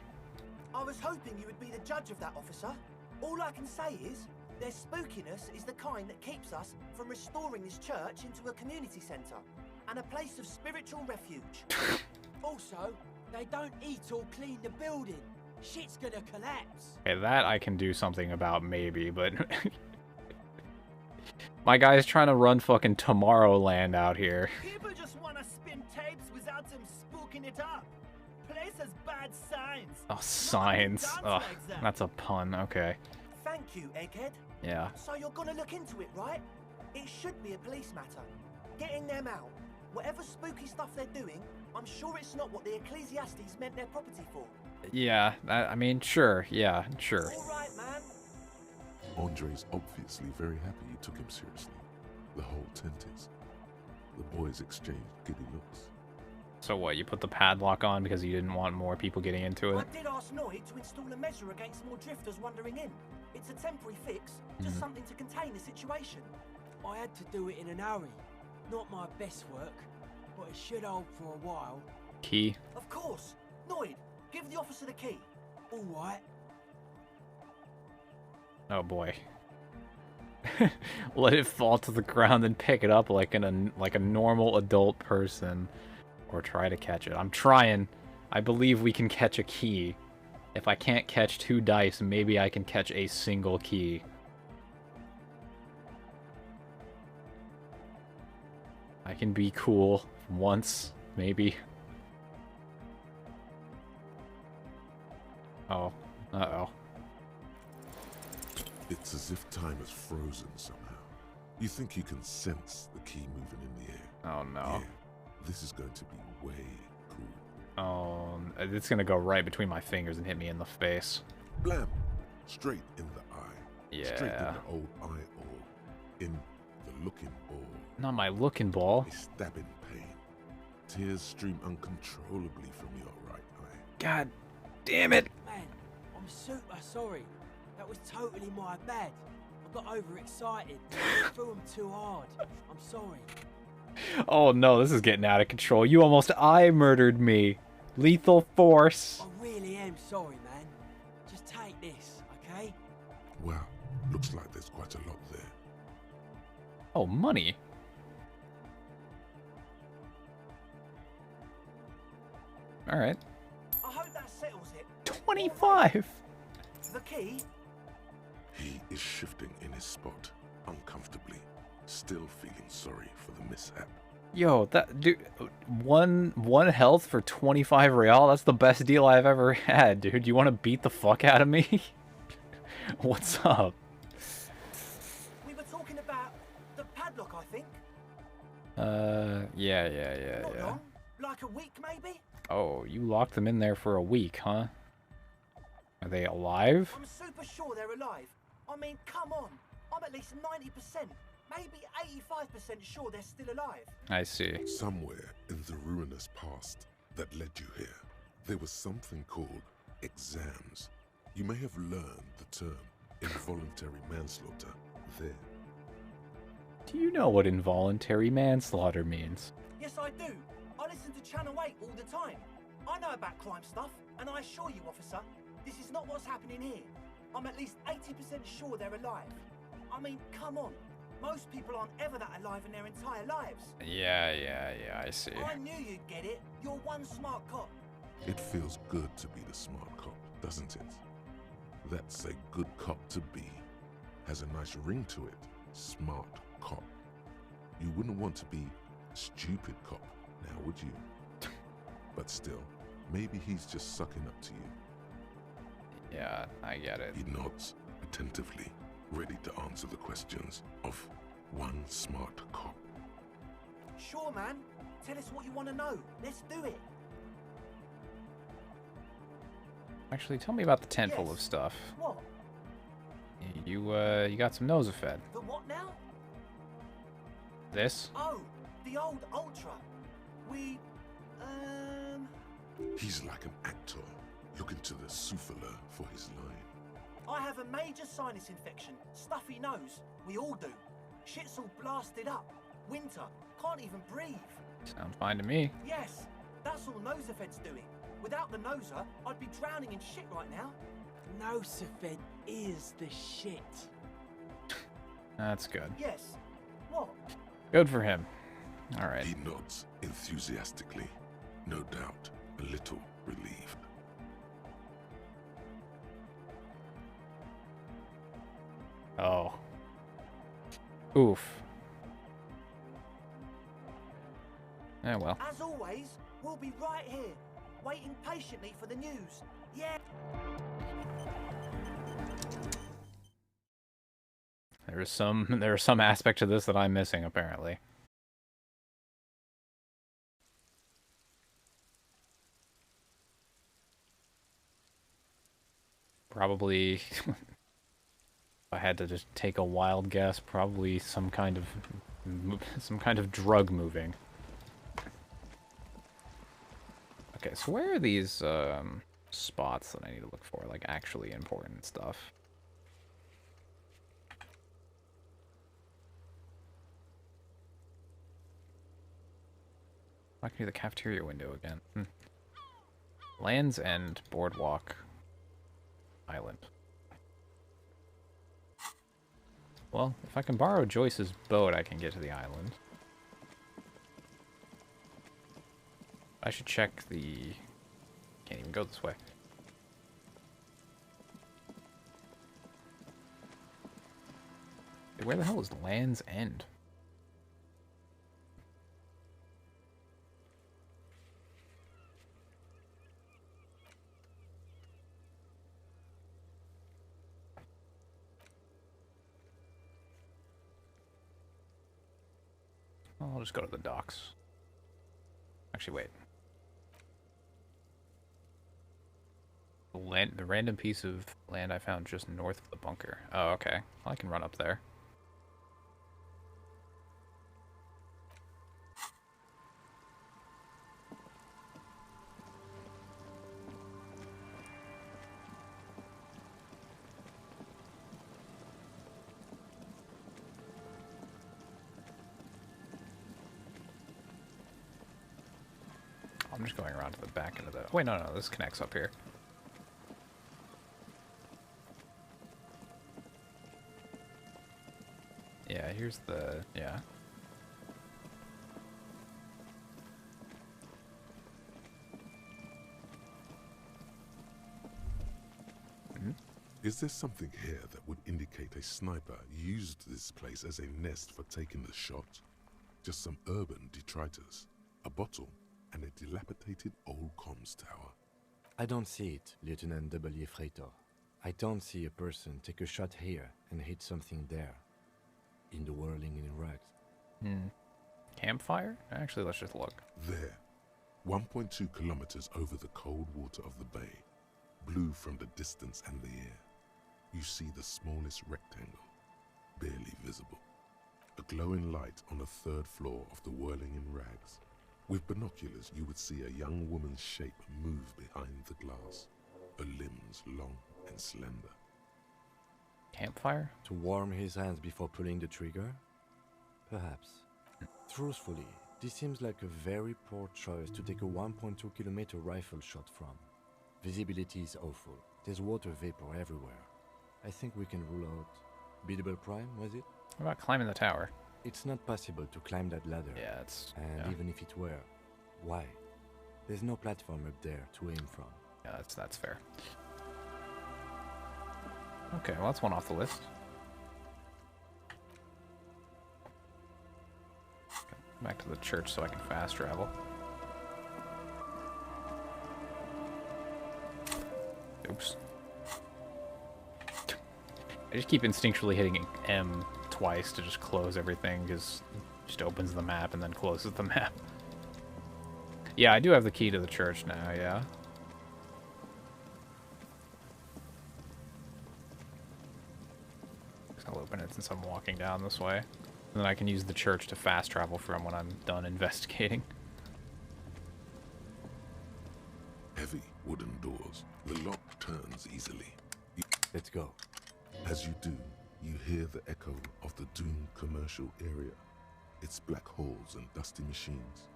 I was hoping you would be the judge of that, officer. All I can say is, their spookiness is the kind that keeps us from restoring this church into a community centre and a place of spiritual refuge. Also, they don't eat or clean the building. Shit's gonna collapse. Okay, that I can do something about maybe, but... My guy's trying to run fucking Tomorrowland out here. People just want to spin tapes without them spooking it up. Place has bad signs. Oh, signs. Ugh, that's a pun, okay. Thank you, Egghead. Yeah. So you're gonna look into it, right? It should be a police matter. Getting them out. Whatever spooky stuff they're doing, I'm sure it's not what the Ecclesiastes meant their property for. Yeah, I mean, sure, yeah, sure. All right, man. Andre's obviously very happy you took him seriously. The whole tent is. The boys exchanged giddy looks. So what, you put the padlock on because you didn't want more people getting into it? I did ask Noid to install a measure against more drifters wandering in. It's a temporary fix, just something to contain the situation. I had to do it in an hurry. Not my best work, but it should hold for a while. Key? Of course. Noid, give the officer the key. All right. Oh boy. Let it fall to the ground and pick it up like a normal adult person, or try to catch it. I'm trying. I believe we can catch a key. If I can't catch 2 dice, maybe I can catch a single key. I can be cool once, maybe. Oh. Uh-oh. It's as if time is frozen somehow. You think you can sense the key moving in the air. Oh no. Yeah, this is going to be way cool. Oh, it's gonna go right between my fingers and hit me in the face. Blam! Straight in the eye. Yeah. Straight in the old eye hole. In the looking ball. Not my looking ball. A stabbing pain. Tears stream uncontrollably from your right eye. God damn it! Man, I'm super sorry. That was totally my bad. I got overexcited. I threw him too hard. I'm sorry. Oh no, this is getting out of control. You almost eye murdered me. Lethal force. I really am sorry, man. Just take this, okay? Well, looks like there's quite a lot there. Oh, money. Alright. I hope that settles it. 25! The key? He is shifting in his spot, uncomfortably, still feeling sorry for the mishap. Yo, that dude, one health for 25 real. That's the best deal I've ever had, dude. You want to beat the fuck out of me? What's up? We were talking about the padlock, I think. Yeah. Long? Like a week, maybe? Oh, you locked them in there for a week, huh? Are they alive? I'm super sure they're alive. I mean, come on. I'm at least 90%, maybe 85% sure they're still alive. I see. Somewhere in the ruinous past that led you here, there was something called exams. You may have learned the term involuntary manslaughter there. Do you know what involuntary manslaughter means? Yes, I do. I listen to Channel 8 all the time. I know about crime stuff, and I assure you, officer, this is not what's happening here. I'm at least 80% sure they're alive. I mean, come on. Most people aren't ever that alive in their entire lives. Yeah, I see. I knew you'd get it. You're one smart cop. It feels good to be the smart cop, doesn't it? That's a good cop to be. Has a nice ring to it. Smart cop. You wouldn't want to be stupid cop, now would you? But still, maybe he's just sucking up to you. Yeah, I get it. He nods attentively, ready to answer the questions of one smart cop. Sure, man. Tell us what you want to know. Let's do it. Actually, tell me about the tent full of stuff. What? You got some Nosafed. The what now? This? Oh, the old Ultra. He's like an actor, looking to the souffleur for his line. I have a major sinus infection. Stuffy nose. We all do. Shit's all blasted up. Winter. Can't even breathe. Sounds fine to me. Yes, that's all Nosafed's doing. Without the Noser, I'd be drowning in shit right now. Nosafed is the shit. That's good. Yes. What? Good for him. All right. He nods enthusiastically, no doubt a little relieved. Oh. Oof. Eh, well. As always, we'll be right here, waiting patiently for the news. Yeah. There's some aspect to this that I'm missing, apparently. Probably, if I had to just take a wild guess, probably some kind of drug moving. Okay, so where are these spots that I need to look for, like actually important stuff? Walking near the cafeteria window again. Land's End Boardwalk. Island. Well, if I can borrow Joyce's boat, I can get to the island. I should check the... Can't even go this way. Where the hell is Land's End? I'll just go to the docks. Actually, wait. The random piece of land I found just north of the bunker. Oh, okay. Well, I can run up there. I'm just going around to the back end of the... Wait, no, this connects up here. Yeah, here's the... yeah. Is there something here that would indicate a sniper used this place as a nest for taking the shot? Just some urban detritus, a bottle, and a dilapidated old comms tower. I don't see it, Lieutenant W. Freitor. I don't see a person take a shot here and hit something there. In the whirling in rags. Campfire? Actually, let's just look. There, 1.2 kilometers over the cold water of the bay, blue from the distance and the air, you see the smallest rectangle, barely visible. A glowing light on the third floor of the whirling in rags. With binoculars, you would see a young woman's shape move behind the glass, her limbs long and slender. Campfire? To warm his hands before pulling the trigger? Perhaps. Truthfully, this seems like a very poor choice to take a 1.2 kilometer rifle shot from. Visibility is awful. There's water vapor everywhere. I think we can rule out... Biddable Prime, was it? What about climbing the tower? It's not possible to climb that ladder. Yeah, it's... And even if it were, why? There's no platform up there to aim from. Yeah, that's fair. Okay, well, that's one off the list. Okay, back to the church so I can fast travel. Oops. I just keep instinctually hitting M twice to just close everything, because it just opens the map and then closes the map. Yeah, I do have the key to the church now, yeah. I'll open it since I'm walking down this way. And then I can use the church to fast travel from when I'm done investigating. Heavy wooden doors. The lock turns easily. Let's go. As you do, you hear the echo of the doomed commercial area. Its black holes and dusty machines.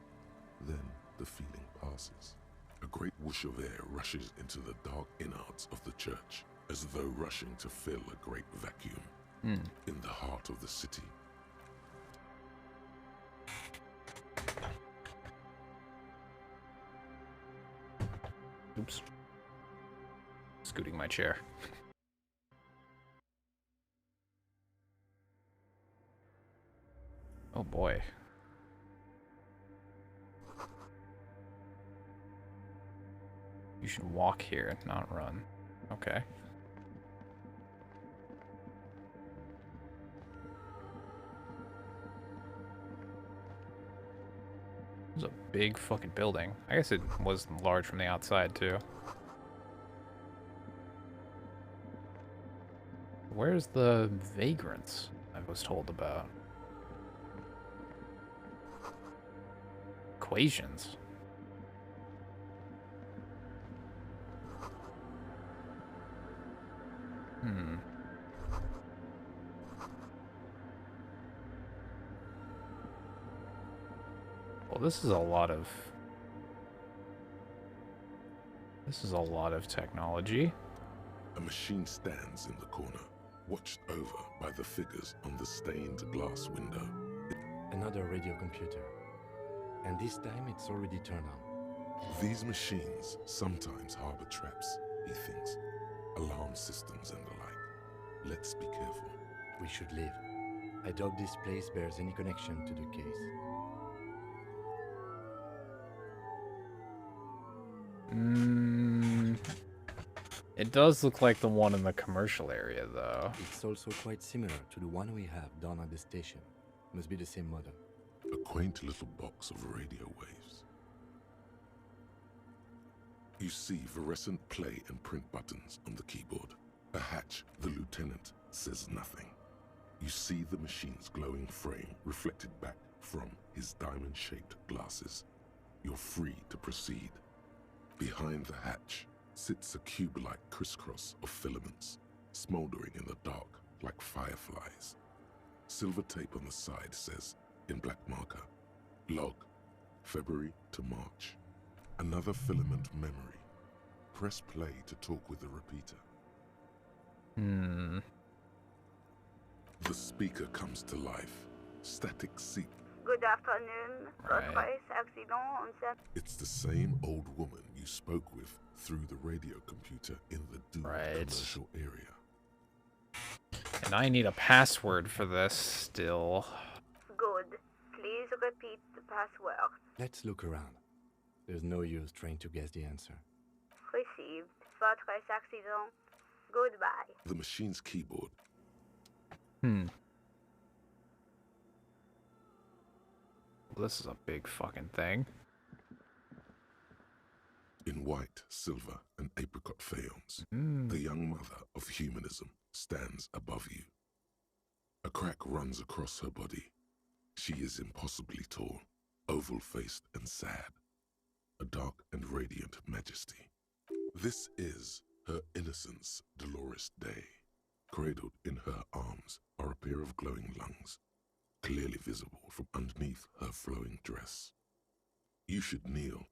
Then the feeling passes. A great whoosh of air rushes into the dark innards of the church, as though rushing to fill a great vacuum. In the heart of the city. Oops. Scooting my chair. Oh boy. You should walk here, not run. Okay. It was a big fucking building. I guess it was large from the outside, too. Where's the vagrants I was told about? Equations. Well, this is a lot of technology. A machine stands in the corner, watched over by the figures on the stained glass window. Another radio computer. And this time it's already turned on. These machines sometimes harbor traps, he thinks. Alarm systems and the like. Let's be careful. We should leave. I doubt this place bears any connection to the case. It does look like the one in the commercial area, though. It's also quite similar to the one we have down at the station. Must be the same model. A quaint little box of radio waves. You see fluorescent play and print buttons on the keyboard. A hatch, the lieutenant says nothing. You see the machine's glowing frame reflected back from his diamond-shaped glasses. You're free to proceed. Behind the hatch sits a cube-like crisscross of filaments, smoldering in the dark like fireflies. Silver tape on the side says, in black marker, log, February to March. Another filament memory. Press play to talk with the repeater. The speaker comes to life. Static seep. Good afternoon. Right. Accident. It's the same old woman you spoke with through the radio computer in the doomed commercial area. And I need a password for this still. Good. Please repeat the password. Let's look around. There's no use trying to guess the answer. Received. Votre accident. Goodbye. The machine's keyboard. Well, this is a big fucking thing. In white, silver, and apricot faience, the young mother of humanism stands above you. A crack runs across her body. She is impossibly tall, oval-faced and sad. A dark and radiant majesty. This is her innocence, Dolores Day. Cradled in her arms are a pair of glowing lungs, clearly visible from underneath her flowing dress. You should kneel.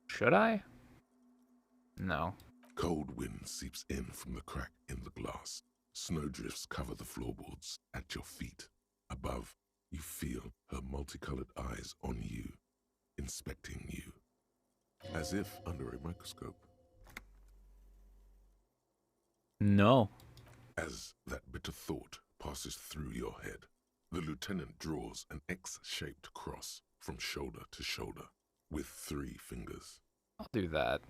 Should I? No. Cold wind seeps in from the crack in the glass. Snowdrifts cover the floorboards at your feet. Above, you feel her multicolored eyes on you, inspecting you, as if under a microscope. No. As that bitter thought passes through your head, the lieutenant draws an X-shaped cross from shoulder to shoulder with 3 fingers. I'll do that.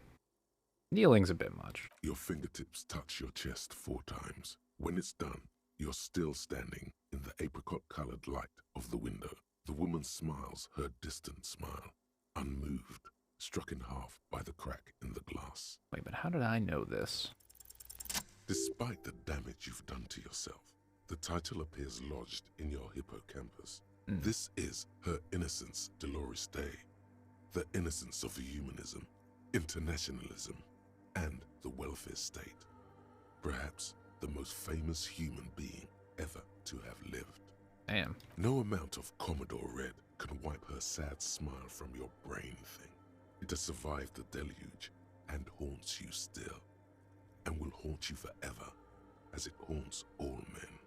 Kneeling's a bit much. Your fingertips touch your chest 4 times. When it's done, you're still standing in the apricot-colored light of the window. The woman smiles her distant smile, unmoved, struck in half by the crack in the glass. Wait, but how did I know this? Despite the damage you've done to yourself, the title appears lodged in your hippocampus. This is Her Innocence, Dolores Day. The innocence of humanism, internationalism, and the welfare state. Perhaps the most famous human being ever to have lived. Damn. No amount of Commodore Red can wipe her sad smile from your brain thing. It has survived the deluge and haunts you still, and will haunt you forever, as it haunts all men.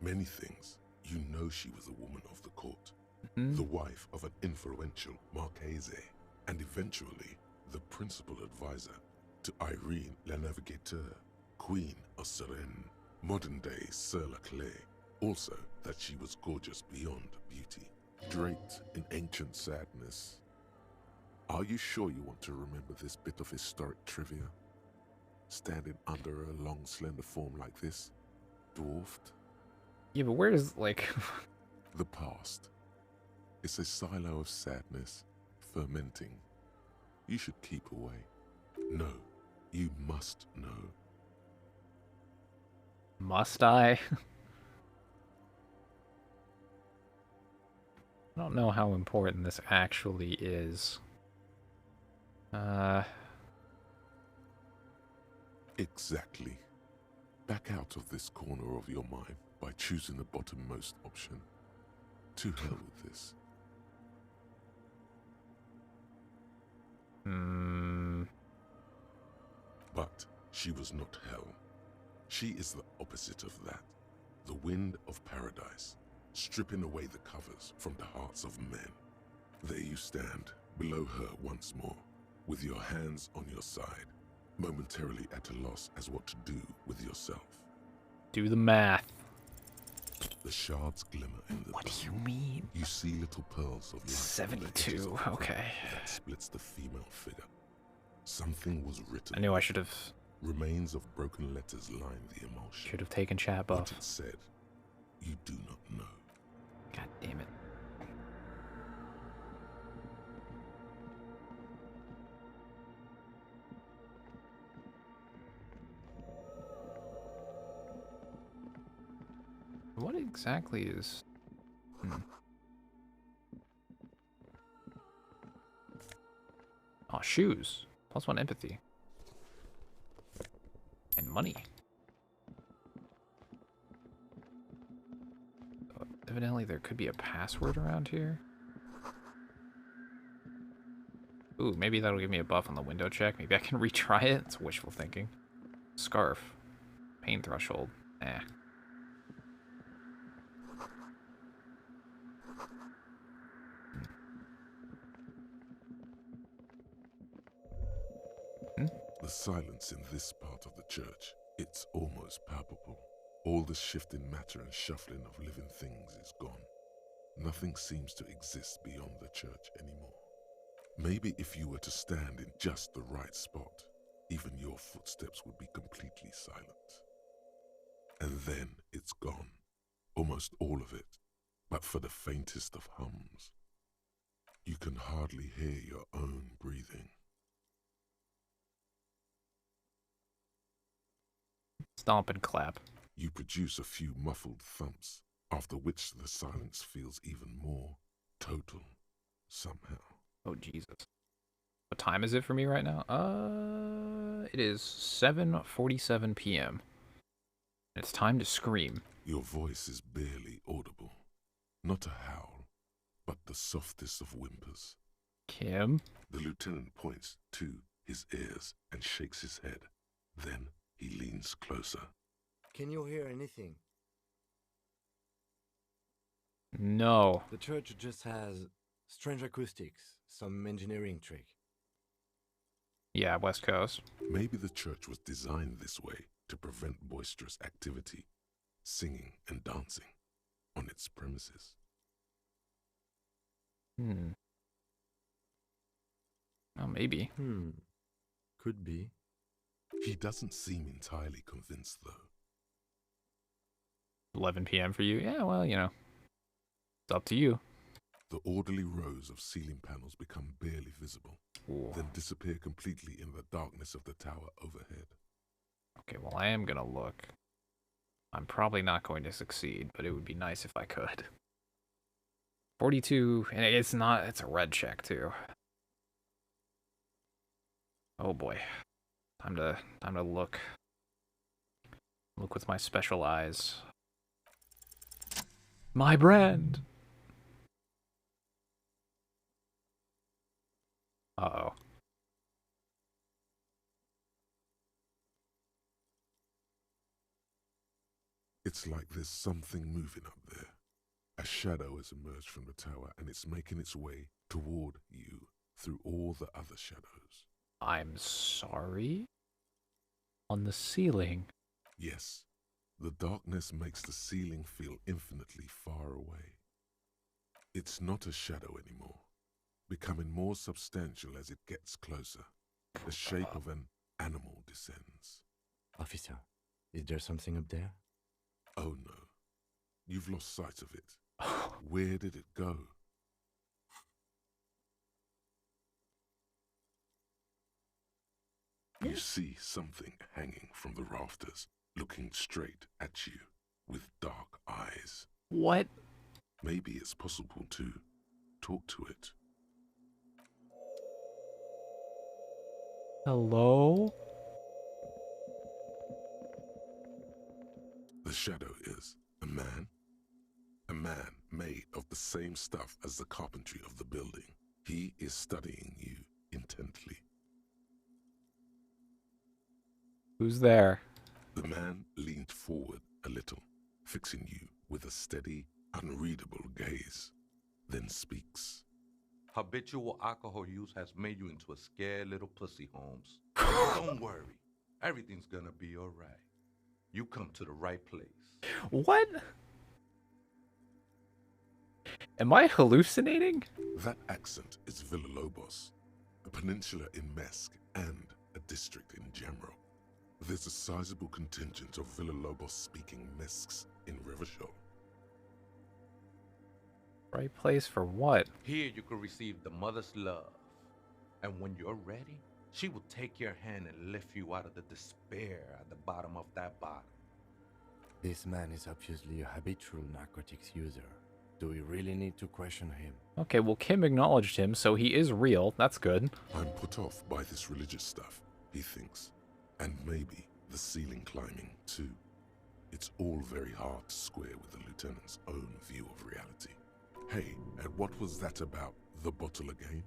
Many things, you know she was a woman of the court, the wife of an influential Marchese, and eventually the principal advisor to Irene La Navigateur, Queen of Serene, modern-day Sir Laclais. Also that she was gorgeous beyond beauty, draped in ancient sadness. Are you sure you want to remember this bit of historic trivia? Standing under a long, slender form like this, dwarfed? Yeah, but where does, like... The past. It's a silo of sadness, fermenting. You should keep away. No, you must know. Must I? I don't know how important this actually is. Exactly. Back out of this corner of your mind by choosing the bottommost option. To hell with this. But she was not hell. She is the opposite of that. The wind of paradise, stripping away the covers from the hearts of men. There you stand, below her once more, with your hands on your side, momentarily at a loss as what to do with yourself. Do the math. The shards glimmer in the What do you mean? You see little pearls of light. 72, okay. That splits the female figure. Something was written. I knew I should have. Remains of broken letters line the emulsion. Should have taken chat buff. What it said, you do not know. God damn it. What exactly is... Oh, shoes. +1 empathy. And money. Evidently there could be a password around here. Ooh, maybe that'll give me a buff on the window check. Maybe I can retry it. It's wishful thinking. Scarf. Pain threshold. Eh. The silence in this part of the church, it's almost palpable. All the shifting matter and shuffling of living things is gone. Nothing seems to exist beyond the church anymore. Maybe if you were to stand in just the right spot, even your footsteps would be completely silent. And then it's gone. Almost all of it, but for the faintest of hums. You can hardly hear your own breathing. Stomp and clap. You produce a few muffled thumps, after which the silence feels even more total, somehow. Oh, Jesus. What time is it for me right now? It is 7:47 p.m. It's time to scream. Your voice is barely audible. Not a howl, but the softest of whimpers. Kim? The lieutenant points to his ears and shakes his head. Then he leans closer. Can you hear anything? No. The church just has strange acoustics, some engineering trick. Yeah, West Coast. Maybe the church was designed this way to prevent boisterous activity, singing and dancing on its premises. Oh, maybe. Could be. He doesn't seem entirely convinced, though. 11 p.m. for you? Yeah, well, you know. It's up to you. The orderly rows of ceiling panels become barely visible, then disappear completely in the darkness of the tower overhead. Okay, well, I am gonna look. I'm probably not going to succeed, but it would be nice if I could. 42, and it's not, it's a red check, too. Oh boy. Time to look. Look with my special eyes. My brand! Uh-oh. It's like there's something moving up there. A shadow has emerged from the tower and it's making its way toward you through all the other shadows. I'm sorry? On the ceiling? Yes. The darkness makes the ceiling feel infinitely far away. It's not a shadow anymore, becoming more substantial as it gets closer. The shape of an animal descends. Officer, is there something up there? Oh no. You've lost sight of it. Where did it go? You see something hanging from the rafters, looking straight at you with dark eyes. What? Maybe it's possible to talk to it. Hello? The shadow is a man. A man made of the same stuff as the carpentry of the building. He is studying you intently. Who's there? The man leaned forward a little, fixing you with a steady, unreadable gaze, then speaks. Habitual alcohol use has made you into a scared little pussy, Holmes. Don't worry. Everything's gonna be alright. You come to the right place. What? Am I hallucinating? That accent is Villalobos, a peninsula in Mesk and a district in Jamrock. There's a sizable contingent of Villalobos-speaking Mesks in Rivershore. Right place for what? Here you can receive the mother's love. And when you're ready, she will take your hand and lift you out of the despair at the bottom of that bottle. This man is obviously a habitual narcotics user. Do we really need to question him? Okay, well, Kim acknowledged him, so he is real. That's good. I'm put off by this religious stuff, he thinks. And maybe the ceiling climbing, too. It's all very hard to square with the lieutenant's own view of reality. Hey, and what was that about, the bottle again?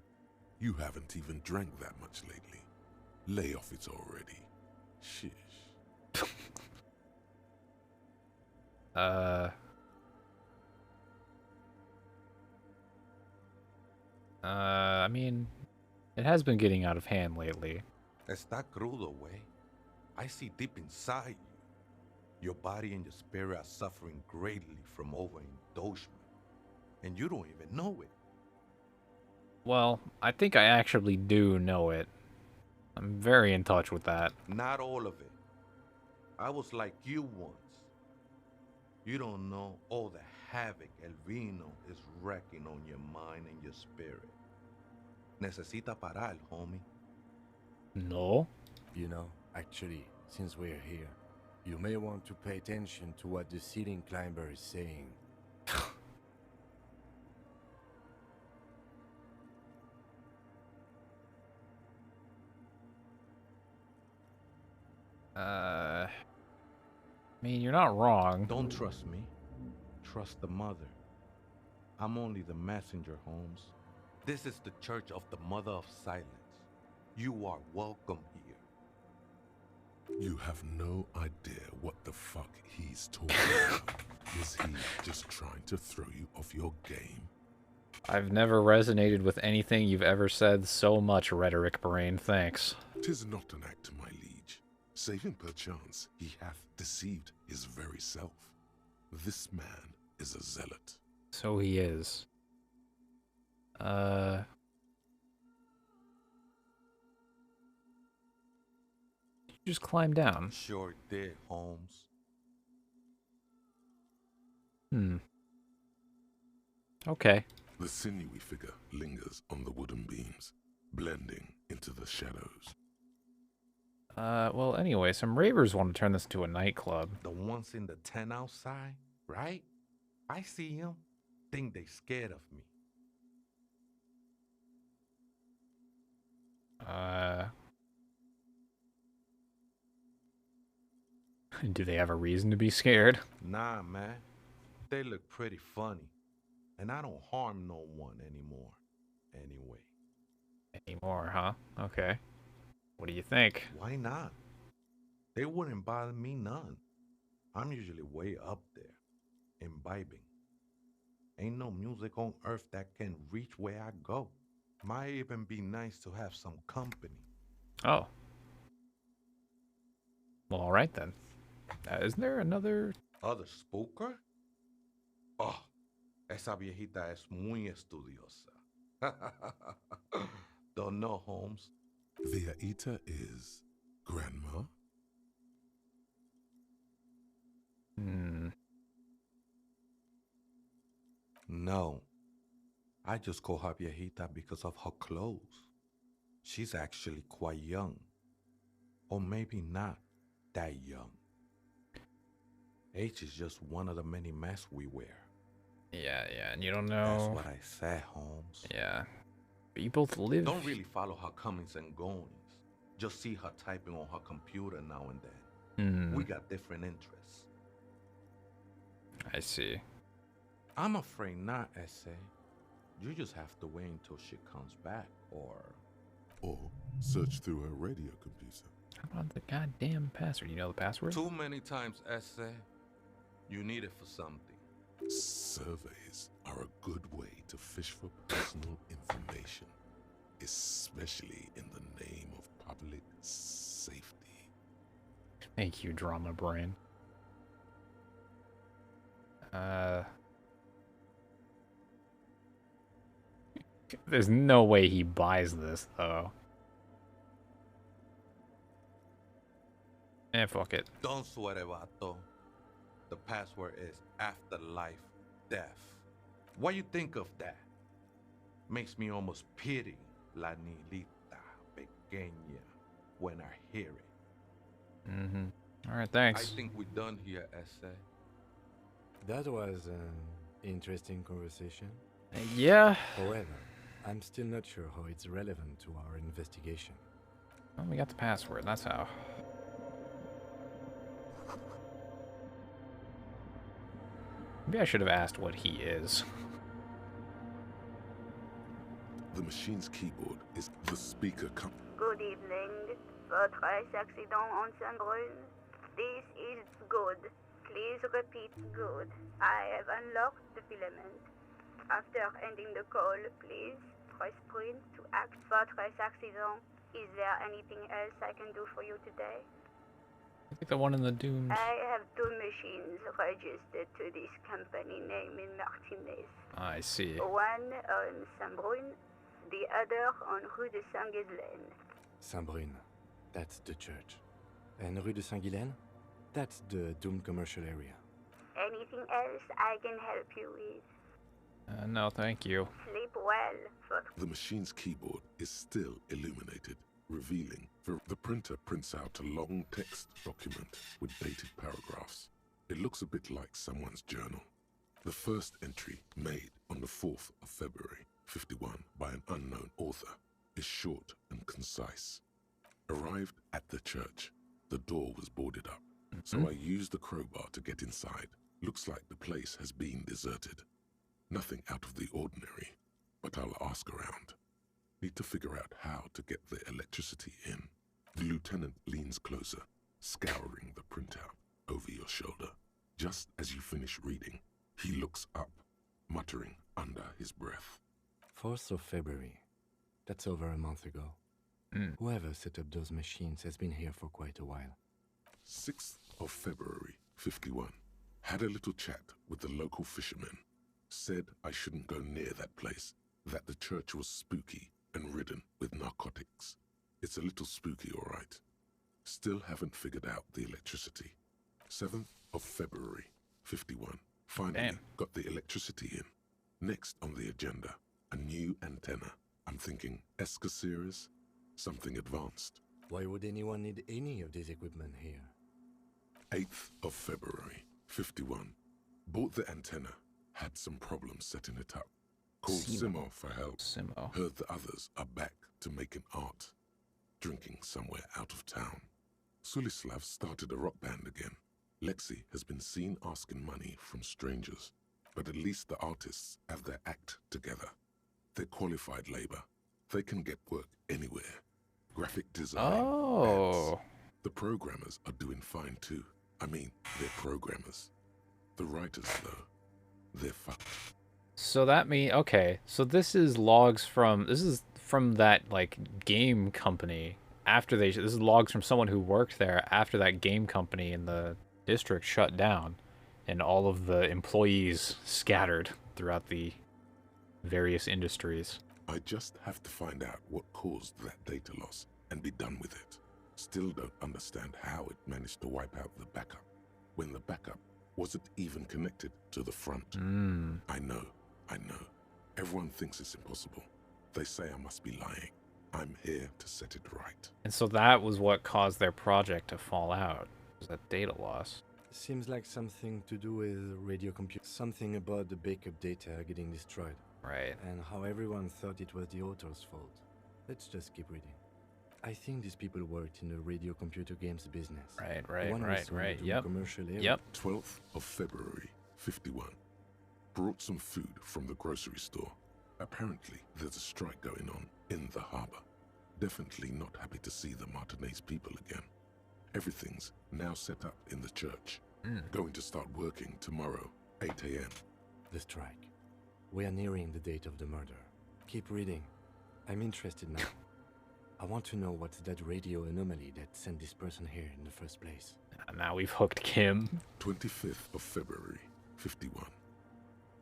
You haven't even drank that much lately. Lay off it already. Shish. I mean, it has been getting out of hand lately. Está crudo, way. I see deep inside you. Your body and your spirit are suffering greatly from overindulgence. And you don't even know it. Well, I think I actually do know it. I'm very in touch with that. Not all of it. I was like you once. You don't know all the havoc El Vino is wrecking on your mind and your spirit. Necesita parar, homie. No. You know, actually, since we're here, you may want to pay attention to what the ceiling climber is saying. I mean, you're not wrong. Don't trust me. Trust the mother. I'm only the messenger, Holmes. This is the Church of the Mother of Silence. You are welcome here. You have no idea what the fuck he's talking about. Is he just trying to throw you off your game? I've never resonated with anything you've ever said so much, Rhetoric Brain. Thanks. 'Tis not an act, my liege. Save him perchance, he hath deceived his very self. This man is a zealot. So he is. You just climb down. Sure did, Holmes. Okay. The sinewy figure lingers on the wooden beams, blending into the shadows. Well, anyway, some ravers want to turn this into a nightclub. The ones in the tent outside, right? I see them. Think they scared of me. Do they have a reason to be scared? Nah, man. They look pretty funny. And I don't harm no one anymore. Anyway. Anymore, huh? Okay. What do you think? Why not? They wouldn't bother me none. I'm usually way up there, imbibing. Ain't no music on earth that can reach where I go. Might even be nice to have some company. Oh. Well, alright then. Isn't there another... Other spooker? Oh, esa viejita es muy estudiosa. Don't know, Holmes. Viejita is grandma? No. I just call her viejita because of her clothes. She's actually quite young. Or maybe not that young. Age is just one of the many masks we wear. Yeah, and you don't know... That's what I said, Holmes. Yeah. But you both live... Don't really follow her comings and goings. Just see her typing on her computer now and then. We got different interests. I see. I'm afraid not, Essay. You just have to wait until she comes back, or search through her radio computer. How about the goddamn password? You know the password? Too many times, essay. You need it for something. Surveys are a good way to fish for personal information, especially in the name of public safety. Thank you, Drama Brain. There's no way he buys this, though. Fuck it. Don't sweat it, vato. The password is afterlife death. What you think of that? Makes me almost pity La Nilita Pequeña when I hear it. Mm-hmm. Alright, thanks. I think we're done here, essay. That was an interesting conversation. Yeah. However, I'm still not sure how it's relevant to our investigation. Well, we got the password, that's how. Maybe I should have asked what he is. The machine's keyboard is the speaker Good evening. Votre accident on Saint-Brun. This is good. Please repeat good. I have unlocked the filament. After ending the call, please press print to act votre accident. Is there anything else I can do for you today? I think the one in the dunes. I have 2 machines registered to this company name in Martinez. I see. One on Saint-Brun, the other on Rue de Saint-Ghislaine. Saint-Brun, that's the church. And Rue de Saint-Ghislaine, that's the doomed commercial area. Anything else I can help you with? No, thank you. Sleep well. The machine's keyboard is still illuminated, revealing the printer prints out a long text document with dated paragraphs. It looks a bit like someone's journal. The first entry, made on the 4th of February, 51, by an unknown author, is short and concise. Arrived at the church, the door was boarded up, so I used the crowbar to get inside. Looks like the place has been deserted. Nothing out of the ordinary, but I'll ask around. Need to figure out how to get the electricity in. The lieutenant leans closer, scouring the printout over your shoulder. Just as you finish reading, he looks up, muttering under his breath. 4th of February. That's over a month ago. Whoever set up those machines has been here for quite a while. 6th of February, 51. Had a little chat with the local fishermen. Said I shouldn't go near that place, that the church was spooky and ridden with narcotics. It's a little spooky, all right. Still haven't figured out the electricity. 7th of February, 51. Finally got the electricity in. Next on the agenda, a new antenna. I'm thinking ESCA series, something advanced. Why would anyone need any of this equipment here? 8th of February, 51. Bought the antenna. Had some problems setting it up. Called Simo for help. Heard the others are back to making art. Drinking somewhere out of town. Sulislav started a rock band again. Lexi has been seen asking money from strangers. But at least the artists have their act together. They're qualified labor. They can get work anywhere. Graphic design. Ads. The programmers are doing fine too. I mean, they're programmers. The writers, though, they're fucked. So that means, okay, so this is logs from, that, like, game company after this is logs from someone who worked there after that game company in the district shut down and all of the employees scattered throughout the various industries. I just have to find out what caused that data loss and be done with it. Still don't understand how it managed to wipe out the backup when the backup wasn't even connected to the front. I know. Everyone thinks it's impossible. They say I must be lying. I'm here to set it right. And so that was what caused their project to fall out, was that data loss. Seems like something to do with radio computer. Something about the backup data getting destroyed. Right. And how everyone thought it was the author's fault. Let's just keep reading. I think these people worked in the radio computer games business. Right, yep. Commercial area. Yep. 12th of February, 51. Brought some food from the grocery store. Apparently, there's a strike going on in the harbor. Definitely not happy to see the Martinez people again. Everything's now set up in the church. Going to start working tomorrow, 8 a.m. The strike. We are nearing the date of the murder. Keep reading. I'm interested now. I want to know what's that radio anomaly that sent this person here in the first place. And now we've hooked Kim. 25th of February, 51.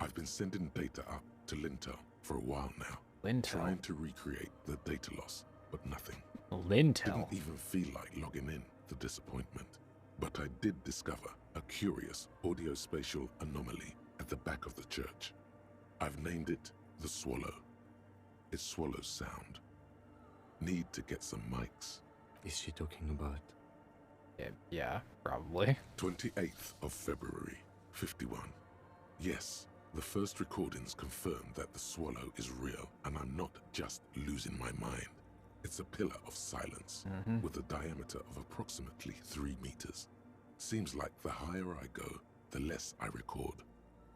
I've been sending data up to Lintel for a while now. Lintel? Trying to recreate the data loss, but nothing. Lintel? Didn't even feel like logging in, the disappointment. But I did discover a curious audio-spatial anomaly at the back of the church. I've named it the Swallow. It swallows sound. Need to get some mics. Is she talking about? Yeah, probably. 28th of February, 51. Yes, the first recordings confirm that the Swallow is real, and I'm not just losing my mind. It's a pillar of silence with a diameter of approximately 3 meters. Seems like the higher I go, the less I record.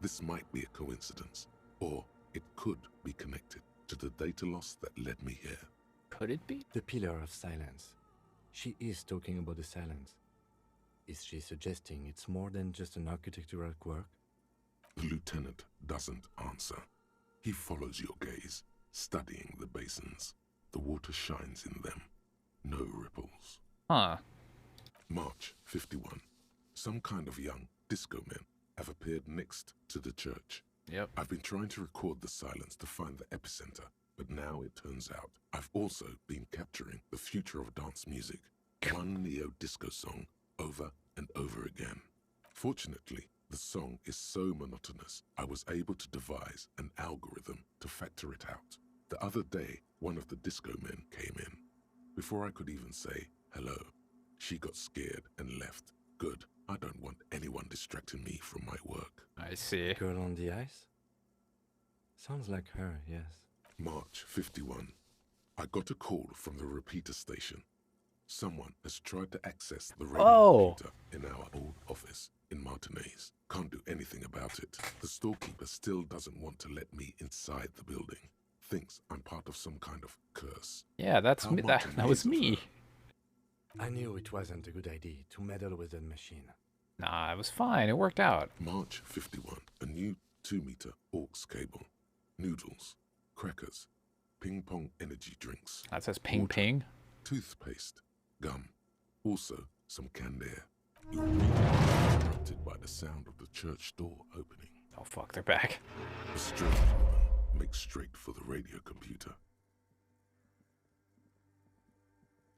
This might be a coincidence, or it could be connected to the data loss that led me here. Could it be? The pillar of silence. She is talking about the silence. Is she suggesting it's more than just an architectural quirk? The lieutenant doesn't answer. He follows your gaze, studying the basins. The water shines in them. No ripples. Huh. March 51. Some kind of young disco men have appeared next to the church. Yep. I've been trying to record the silence to find the epicenter, but now it turns out I've also been capturing the future of dance music, one neo-disco song over and over again. Fortunately, the song is so monotonous, I was able to devise an algorithm to factor it out. The other day, one of the disco men came in. Before I could even say hello, she got scared and left. Good. I don't want anyone distracting me from my work. I see. Girl on the ice? Sounds like her, yes. March 51. I got a call from the repeater station. Someone has tried to access the radio computer in our old office in Martinez. Can't do anything about it. The storekeeper still doesn't want to let me inside the building. Thinks I'm part of some kind of curse. Yeah, that's me. That was me. I knew it wasn't a good idea to meddle with that machine. Nah, it was fine. It worked out. March 51. A new 2-meter aux cable. Noodles. Crackers. Ping pong energy drinks. That says ping water, ping. Toothpaste. Gum. Also some canned air. You're interrupted by the sound of the church door opening. Oh fuck, they're back. A strange woman makes straight for the radio computer.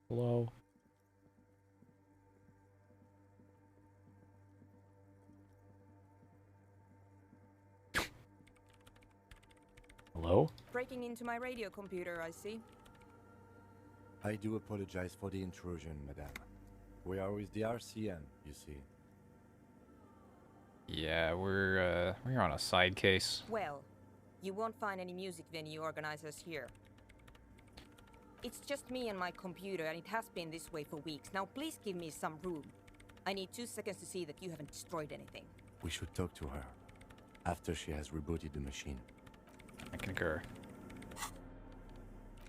Hello. Hello? Breaking into my radio computer, I see. I do apologize for the intrusion, madame. We are with the RCN, you see. Yeah, we're on a side case. Well, you won't find any music venue organizers here. It's just me and my computer, and it has been this way for weeks. Now please give me some room. I need 2 seconds to see that you haven't destroyed anything. We should talk to her after she has rebooted the machine. I concur.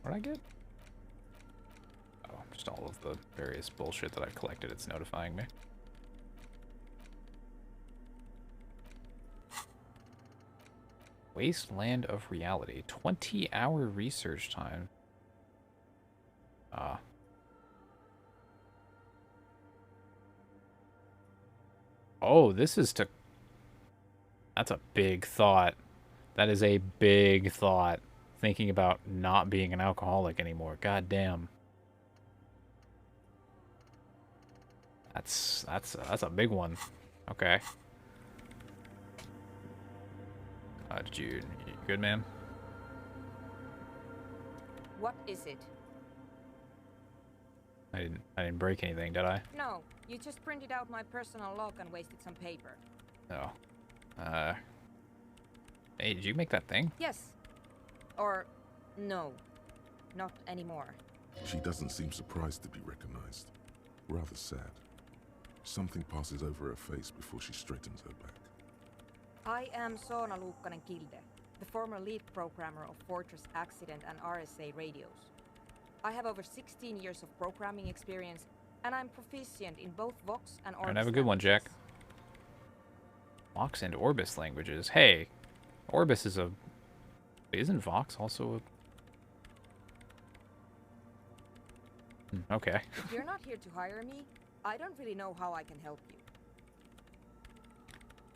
What did I get? Oh, just all of the various bullshit that I've collected. It's notifying me. Wasteland of Reality. 20-hour research time. Oh, this is to... That's a big thought. That is a big thought. Thinking about not being an alcoholic anymore. God damn. That's a big one. Okay. Did you good, man? What is it? I didn't break anything, did I? No, you just printed out my personal log and wasted some paper. Oh. Hey, did you make that thing? Yes. Or no. Not anymore. She doesn't seem surprised to be recognized. Rather sad. Something passes over her face before she straightens her back. I am Soona Luukkanen-Kilde, the former lead programmer of Fortress Accident and RSA radios. I have over 16 years of programming experience, and I'm proficient in both Vox and Orbis. Alright, have a good one, Jack. Vox and Orbis languages. Hey, Orbis is a... Isn't Vox also a... Okay. If you're not here to hire me, I don't really know how I can help you.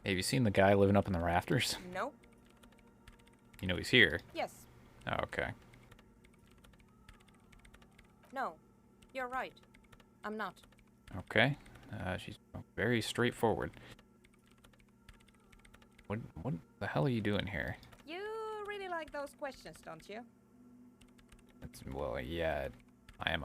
Hey, have you seen the guy living up in the rafters? Nope. You know he's here. Yes. Oh, okay. No. You're right. I'm not. Okay. She's very straightforward. What the hell are you doing here? You really like those questions, don't you? Well, yeah. I am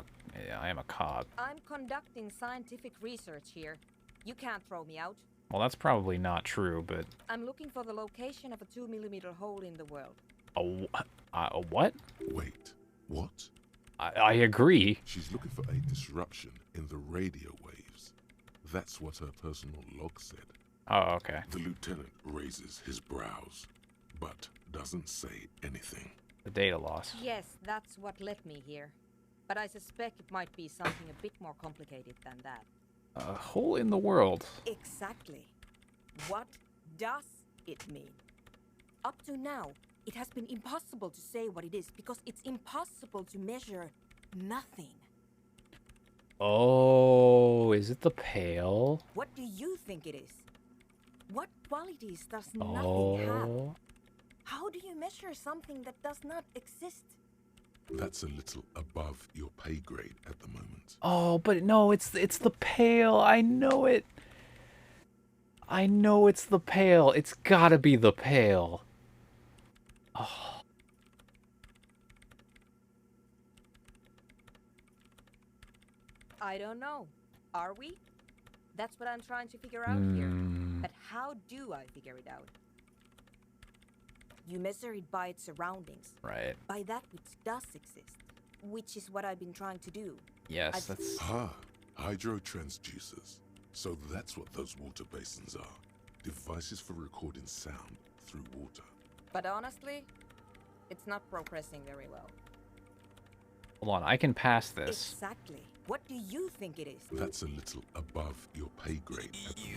a cop. I'm conducting scientific research here. You can't throw me out. Well, that's probably not true, but... I'm looking for the location of a 2mm hole in the world. A what? Wait, what? I agree. She's looking for a disruption in the radio waves. That's what her personal log said. Oh, okay. The lieutenant raises his brows, but doesn't say anything. The data loss. Yes, that's what led me here. But I suspect it might be something a bit more complicated than that. A hole in the world. Exactly. What does it mean? Up to now, it has been impossible to say what it is because it's impossible to measure nothing. Oh, is it the pail? What do you think it is? What qualities does nothing have? How do you measure something that does not exist? That's a little above your pay grade at the moment. Oh, but no, it's the pail. I know it. I know it's the pail. It's gotta be the pail. Oh. I don't know. Are we? That's what I'm trying to figure out here. But how do I figure it out? You measure it by its surroundings. Right. By that which does exist. Which is what I've been trying to do. Yes, that's... Hydrotransducers. So that's what those water basins are. Devices for recording sound through water. But honestly, it's not progressing very well. Hold on, I can pass this. Exactly. What do you think it is? That's a little above your pay grade at the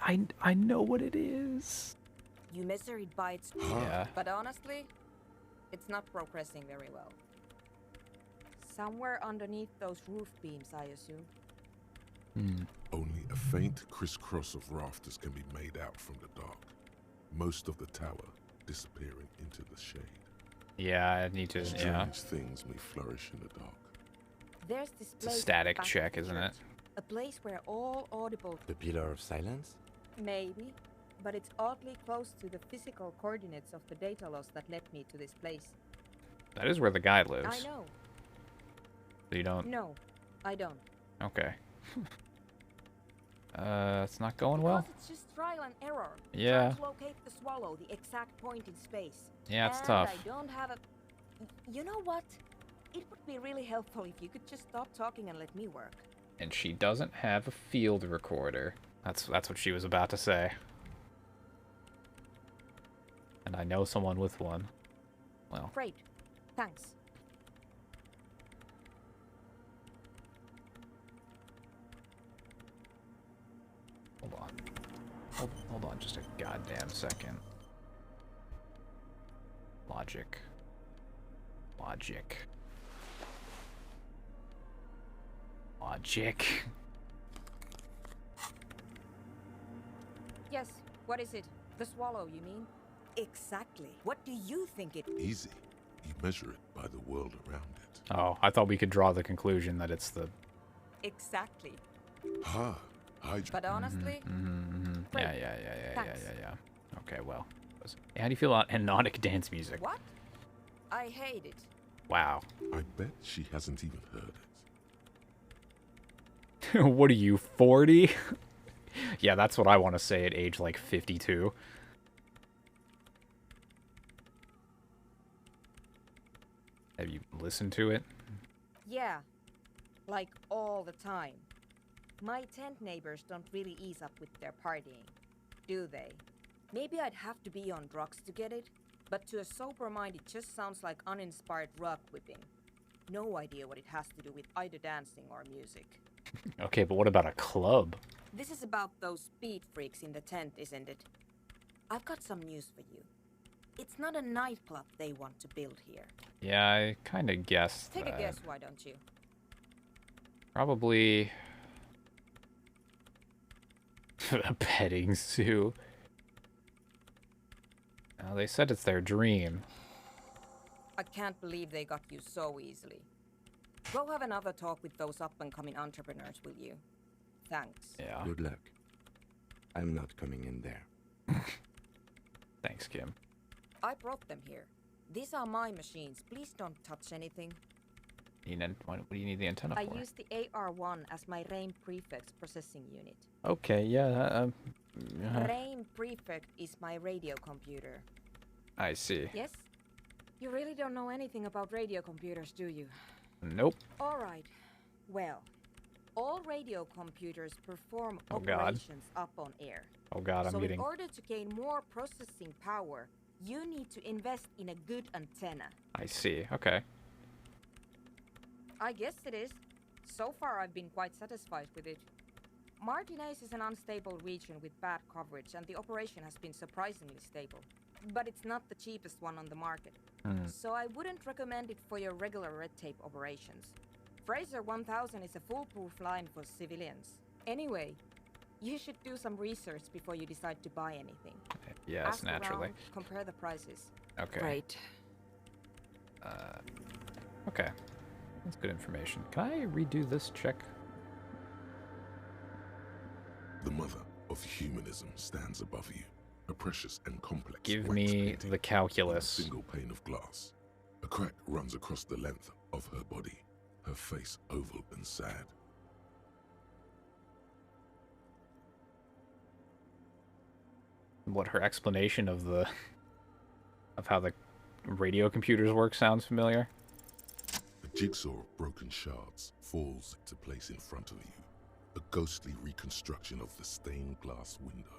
moment. I know what it is. You measure it by its... Yeah. But honestly, it's not progressing very well. Somewhere underneath those roof beams, I assume. Only a faint crisscross of rafters can be made out from the dark. Most of the tower disappearing into the shade. Yeah, I need to... Strange things may flourish in the dark. There's this It's a place static back check, of the isn't it? church. A place where all audible... The Pillar of Silence? Maybe. But it's oddly close to the physical coordinates of the data loss that led me to this place. That is where the guy lives. I know. So you don't... No, I don't. Okay. It's not going well. Because it's just trial and error. Yeah. Trying to locate the swallow, the exact point in space. Yeah, it's and tough. I don't have a... You know what? It would be really helpful if you could just stop talking and let me work. And she doesn't have a field recorder. That's what she was about to say. And I know someone with one. Well. Great. Thanks. Hold on. Hold on just a goddamn second. Logic. Logic. Logic. Yes, what is it? The swallow, you mean? Exactly. What do you think it... Easy. You measure it by the world around it. Oh, I thought we could draw the conclusion that it's the... Exactly. But honestly... Yeah. Okay, well. How do you feel about hypnotic dance music? What? I hate it. Wow. I bet she hasn't even heard it. What are you, 40? Yeah, that's what I want to say at age like 52. Have you listened to it? Yeah. Like all the time. My tent neighbors don't really ease up with their partying, do they? Maybe I'd have to be on drugs to get it. But to a sober mind, it just sounds like uninspired rug whipping. No idea what it has to do with either dancing or music. Okay, but what about a club? This is about those speed freaks in the tent, isn't it? I've got some news for you. It's not a nightclub they want to build here. Yeah, I kind of guessed Take that. a guess, why don't you? Probably a petting zoo. Now, they said it's their dream. I can't believe they got you so easily. Go have another talk with those up-and-coming entrepreneurs, will you? Thanks. Yeah. Good luck. I'm not coming in there. Thanks, Kim. I brought them here. These are my machines. Please don't touch anything. What do you need the antenna I for? use the AR-1 as my RAIM Prefect's processing unit. Okay, yeah. RAIM Prefect is my radio computer. I see. Yes? You really don't know anything about radio computers, do you? Nope. All right. Well, all radio computers perform Oh, God. operations up on air. Oh God, I'm so getting... in order to gain more processing power, you need to invest in a good antenna. I see, okay. I guess it is. So far, I've been quite satisfied with it. Martinez is an unstable region with bad coverage, and the operation has been surprisingly stable. But it's not the cheapest one on the market. So I wouldn't recommend it for your regular red tape operations. Fraser 1000 is a foolproof line for civilians. Anyway, you should do some research before you decide to buy anything. Yes, Ask naturally. around, compare the prices. Okay. Great. Okay. That's good information. Can I redo this check? The mother of humanism stands above you, a precious and complex. Give wax me painting the calculus. on a single pane of glass. A crack runs across the length of her body, her face oval and sad. What her explanation of how the radio computers work sounds familiar. A jigsaw of broken shards falls into place in front of you, a ghostly reconstruction of the stained glass window.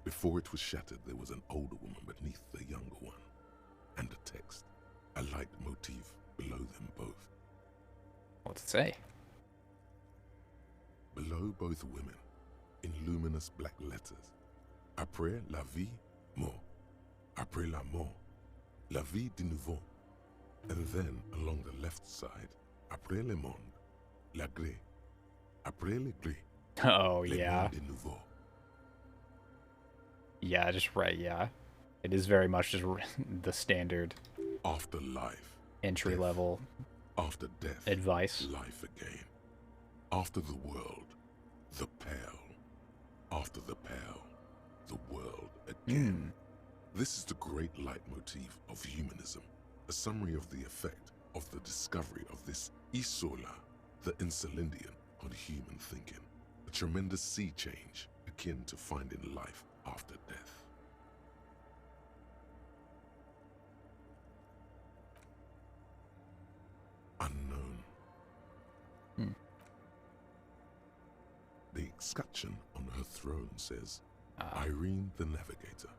Before it was shattered, there was an older woman beneath the younger one, and a text, a light motif below them both. What's it say? Below both women, in luminous black letters, après la vie, mort. Après la mort, la vie de nouveau. And then, along the left side, après le monde, la gré. Après le gré. Oh, le yeah. monde de nouveau. Yeah, just right, yeah. It is very much just the standard After life, entry death. level After death, advice. life again. After the world, the pale. After the pale, the world again. This is the great leitmotif of humanism, a summary of the effect of the discovery of this isola, the insulindian, on human thinking. A tremendous sea change akin to finding life after death. Unknown. The escutcheon on her throne says, Irene the Navigator.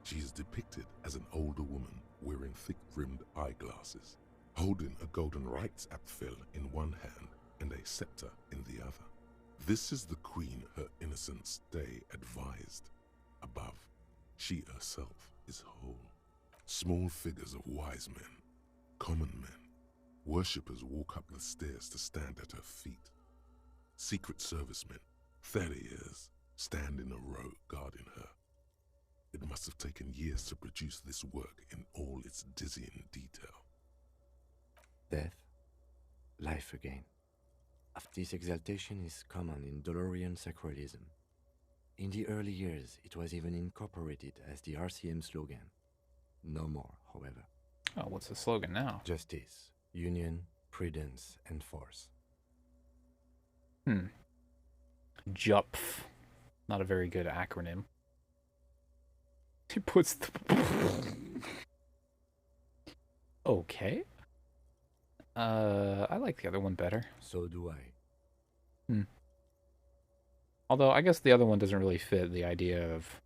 She is depicted as an older woman wearing thick-rimmed eyeglasses, holding a golden Reichsapfel in one hand and a scepter in the other. This is the queen her innocent stay advised. Above, she herself is whole. Small figures of wise men, common men, worshippers walk up the stairs to stand at her feet. Secret servicemen, 30 years, stand in a row guarding her. It must have taken years to produce this work in all its dizzying detail. Death, life again. Of this exaltation is common in Dolorian sacralism. In the early years, it was even incorporated as the RCM slogan. No more, however. Oh, what's the slogan now? Justice, union, prudence, and force. JUPF. Not a very good acronym. It puts the... Okay. I like the other one better. So do I. Although, I guess the other one doesn't really fit the idea of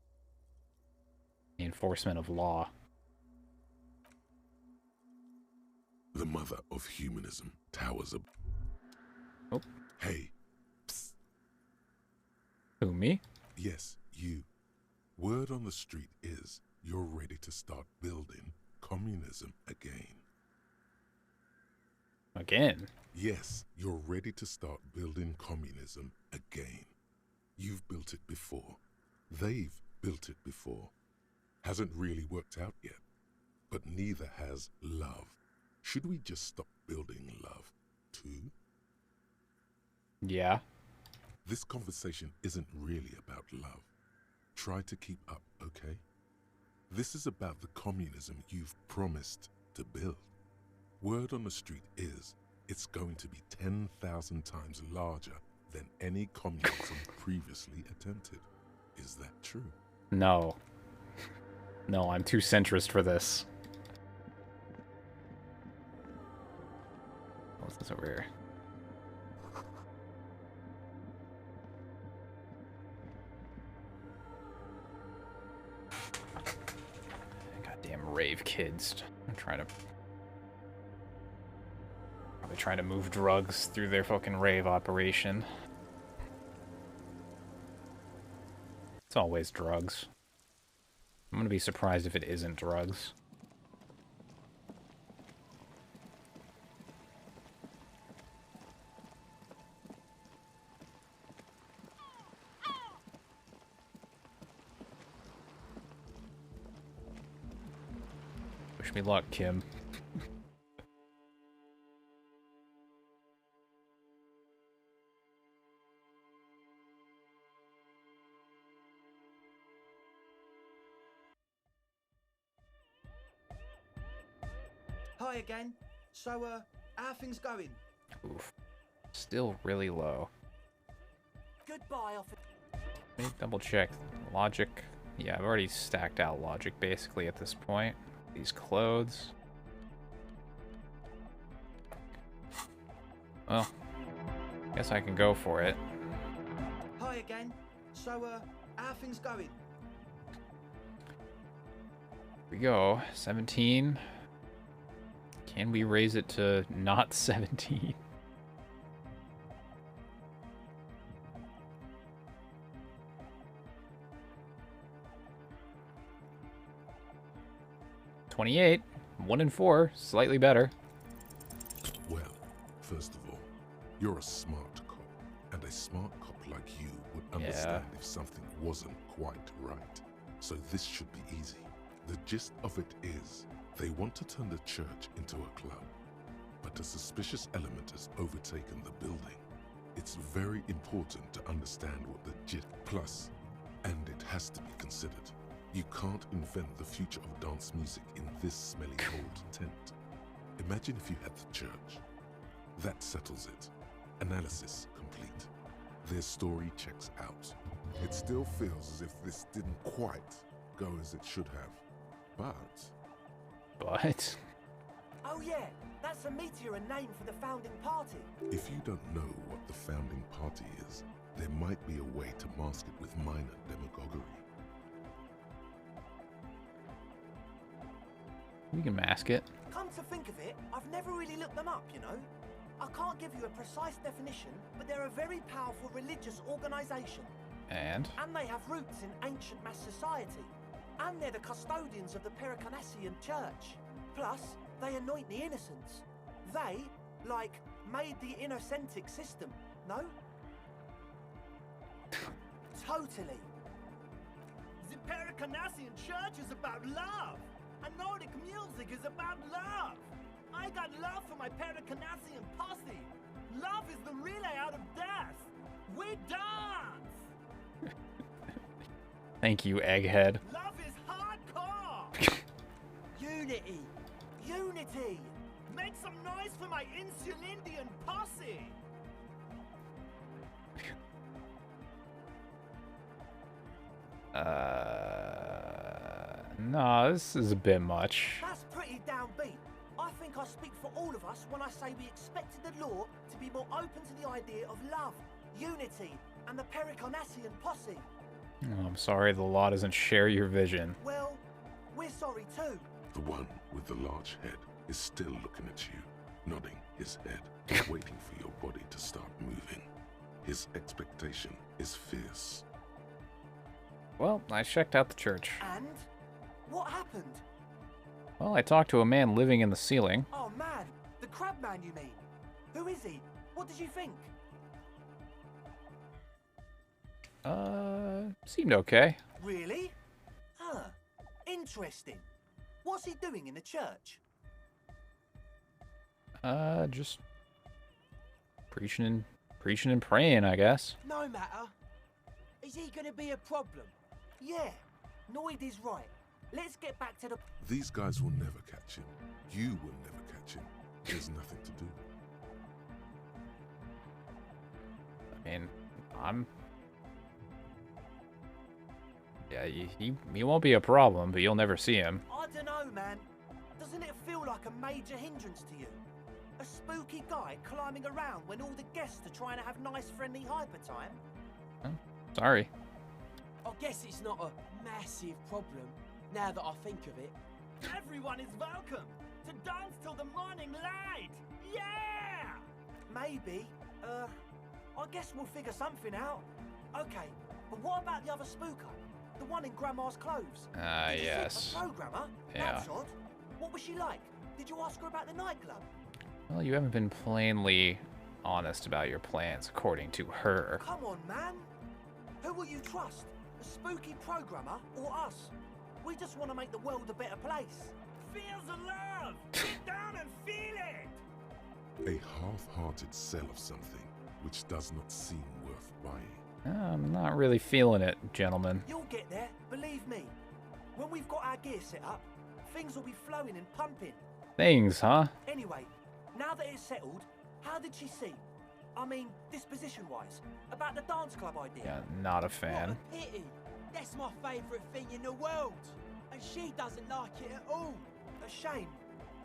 the enforcement of law. The mother of humanism towers ab. Oh. Hey. Psst. Who, me? Yes, you. Word on the street is you're ready to start building communism again. Again? Yes, you're ready to start building communism again. You've built it before. They've built it before. Hasn't really worked out yet. But neither has love. Should we just stop building love, too? Yeah. This conversation isn't really about love. Try to keep up, okay? This is about the communism you've promised to build. Word on the street is it's going to be 10,000 times larger than any communism previously attempted. Is that true? No. No, I'm too centrist for this. What's this over here? Goddamn rave kids. I'm trying to... Probably trying to move drugs through their fucking rave operation. It's always drugs. I'm gonna be surprised if it isn't drugs. Wish me luck, Kim. Hi again. So, how are things going? Oof. Still really low. Goodbye, officer. Let me double check. Logic. Yeah, I've already stacked out logic basically at this point. These clothes. Well, guess I can go for it. Hi again. So, how are things going? Here we go. 17. Can we raise it to not 17? $28. 1 in 4. Slightly better. Well, first of all, you're a smart cop, and a smart cop like you would understand if something wasn't quite right. So this should be easy. The gist of it is, they want to turn the church into a club, but a suspicious element has overtaken the building. It's very important to understand what the gist plus, and it has to be considered. You can't invent the future of dance music in this smelly old tent. Imagine if you had the church. That settles it. Analysis complete. Their story checks out. It still feels as if this didn't quite go as it should have. But? Oh yeah, that's a meteor and name for the founding party. If you don't know what the founding party is, there might be a way to mask it with minor demagoguery. We can mask it. Come to think of it, I've never really looked them up, you know. I can't give you a precise definition, but they're a very powerful religious organisation. And they have roots in ancient mass society. And they're the custodians of the Pericarnassian Church. Plus, they anoint the innocents. They, like, made the innocentic system, no? Totally. The Pericarnassian Church is about love. And Nordic music is about love. I got love for my Pericarnassian posse. Love is the relay out of death. We dance. Thank you, Egghead. Love is hardcore. Unity. Unity. Make some noise for my Insulindian posse. No, this is a bit much. That's pretty downbeat. I think I speak for all of us when I say we expected the law to be more open to the idea of love, unity, and the Pericarnassian posse. Oh, I'm sorry the law doesn't share your vision. Well, we're sorry too. The one with the large head is still looking at you, nodding his head, waiting for your body to start moving. His expectation is fierce. Well, I checked out the church. And? What happened? Well, I talked to a man living in the ceiling. Oh man, the crab man you mean? Who is he? What did you think? Seemed okay. Really? Huh. Interesting. What's he doing in the church? Just preaching and praying, I guess. No matter. Is he gonna be a problem? Yeah, Noid is right. Let's get back to the... These guys will never catch him. You will never catch him. There's nothing to do. I mean, yeah, he won't be a problem, but you'll never see him. I don't know, man. Doesn't it feel like a major hindrance to you? A spooky guy climbing around when all the guests are trying to have nice, friendly hyper time? Oh, sorry. I guess it's not a massive problem, now that I think of it. Everyone is welcome to dance till the morning light! Yeah! Maybe. I guess we'll figure something out. Okay, but what about the other spooker? The one in Grandma's clothes? Yes. A programmer? Yeah. That's odd. What was she like? Did you ask her about the nightclub? Well, you haven't been plainly honest about your plans, according to her. Come on, man. Who will you trust? A spooky programmer or us? We just want to make the world a better place. Feel the love! Get down and feel it! A half-hearted sell of something which does not seem worth buying. I'm not really feeling it, gentlemen. You'll get there, believe me. When we've got our gear set up, things will be flowing and pumping. Things, huh? Anyway, now that it's settled, how did she seem? I mean, disposition-wise, about the dance club idea. Yeah, not a fan. What a pity. That's my favourite thing in the world. And she doesn't like it at all. A shame.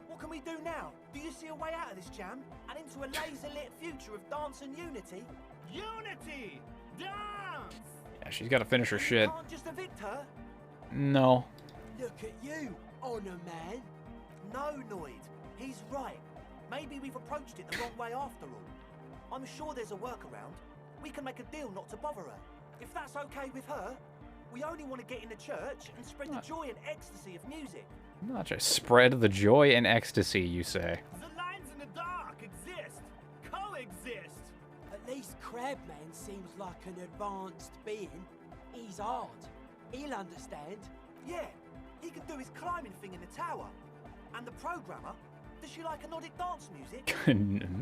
What can we do now? Do you see a way out of this jam and into a laser-lit future of dance and unity? Unity! Dance! Yeah, she's got to finish her shit. Can't just evict her. No. Look at you, Honor Man. No, Noid. He's right. Maybe we've approached it the wrong way after all. I'm sure there's a workaround. We can make a deal not to bother her. If that's okay with her, we only want to get in the church and spread the joy and ecstasy of music. Not just spread the joy and ecstasy, you say. The lines in the dark exist. Coexist. At least Crabman seems like an advanced being. He's hard. He'll understand. Yeah, he can do his climbing thing in the tower. And the programmer, does she like a Nordic dance music?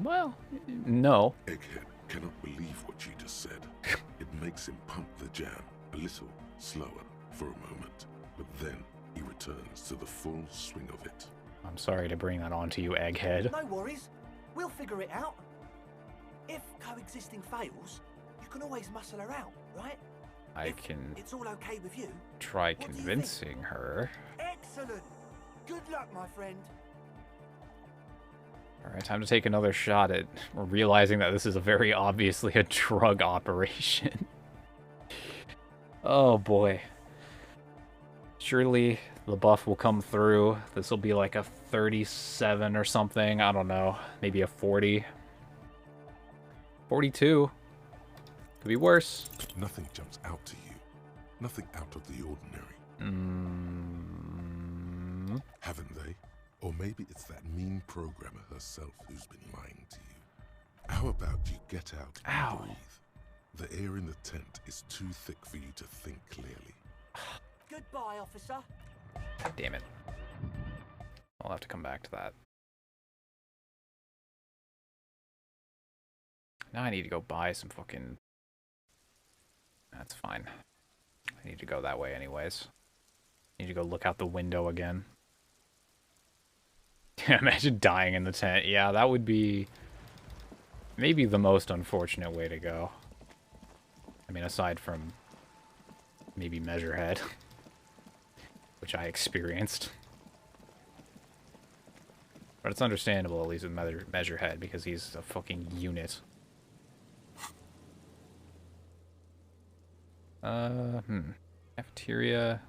Well, no. Egghead cannot believe what you just said. It makes him pump the jam a little slower for a moment, but then he returns to the full swing of it. I'm sorry to bring that on to you, Egghead. No worries. We'll figure it out. If coexisting fails, you can always muscle her out, right? I can It's all okay with you. try convincing her. Excellent. Good luck, my friend. Alright, time to take another shot at realizing that this is a very obviously a drug operation. Oh boy. Surely the buff will come through. This will be like a 37 or something. I don't know. Maybe a 40. 42. Could be worse. Nothing jumps out to you. Nothing out of the ordinary. Haven't they? Or maybe it's that mean programmer herself who's been lying to you. How about you get out and breathe? The air in the tent is too thick for you to think clearly. Goodbye, officer. God damn it. I'll have to come back to that. Now I need to go buy some fucking... That's fine. I need to go that way anyways. I need to go look out the window again. Imagine dying in the tent. Yeah, that would be maybe the most unfortunate way to go. I mean, aside from maybe Measurehead, which I experienced. But it's understandable, at least with Measurehead, because he's a fucking unit. Cafeteria.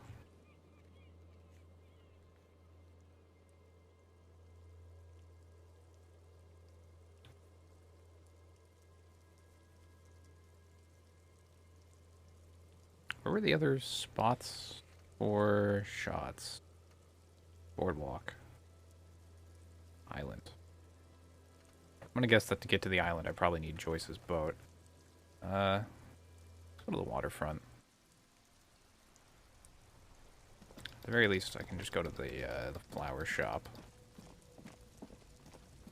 Where were the other spots for shots? Boardwalk. Island. I'm gonna guess that to get to the island, I probably need Joyce's boat. Let's go to the waterfront. At the very least, I can just go to the flower shop.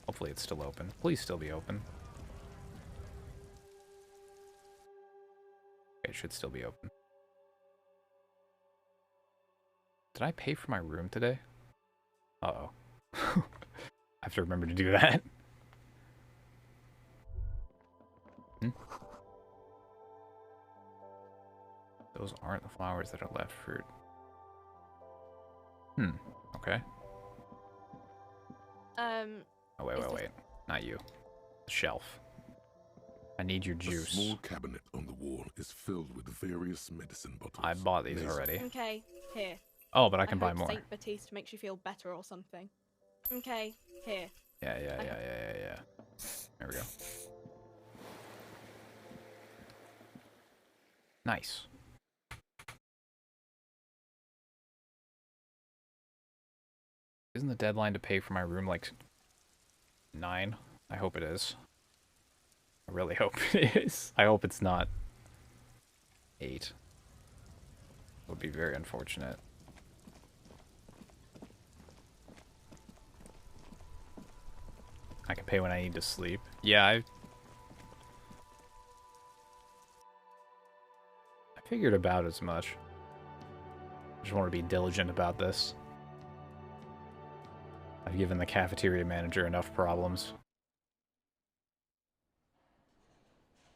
Hopefully it's still open. Please still be open. Okay, it should still be open. Did I pay for my room today? Uh-oh. I have to remember to do that. Those aren't the flowers that are left fruit. Okay. Oh, wait. Not you. The shelf. I need your juice. A small cabinet on the wall is filled with various medicine bottles. I bought these already. Okay, here. Oh, but I can buy hope more. Saint Baptiste makes you feel better or something. Okay, here. Yeah. There we go. Nice. Isn't the deadline to pay for my room like 9? I hope it is. I really hope it is. I hope it's not 8. It would be very unfortunate. I can pay when I need to sleep. Yeah, I figured about as much. I just want to be diligent about this. I've given the cafeteria manager enough problems.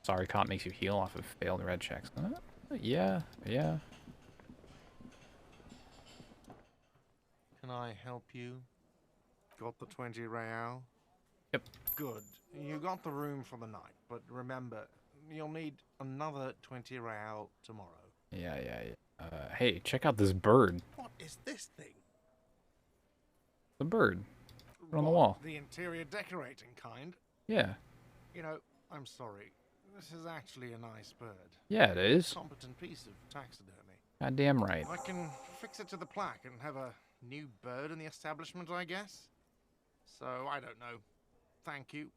Sorry, comp makes you heal off of failed red checks. Yeah. Can I help you? Got the 20 real? Yep. Good. You got the room for the night, but remember, you'll need another 20 real tomorrow. Yeah. Hey, check out this bird. What is this thing? The bird. Put it on the wall. The interior decorating kind? Yeah. You know, I'm sorry. This is actually a nice bird. Yeah, it is. Competent piece of taxidermy. Goddamn right. I can fix it to the plaque and have a new bird in the establishment, I guess. So, I don't know. Thank you.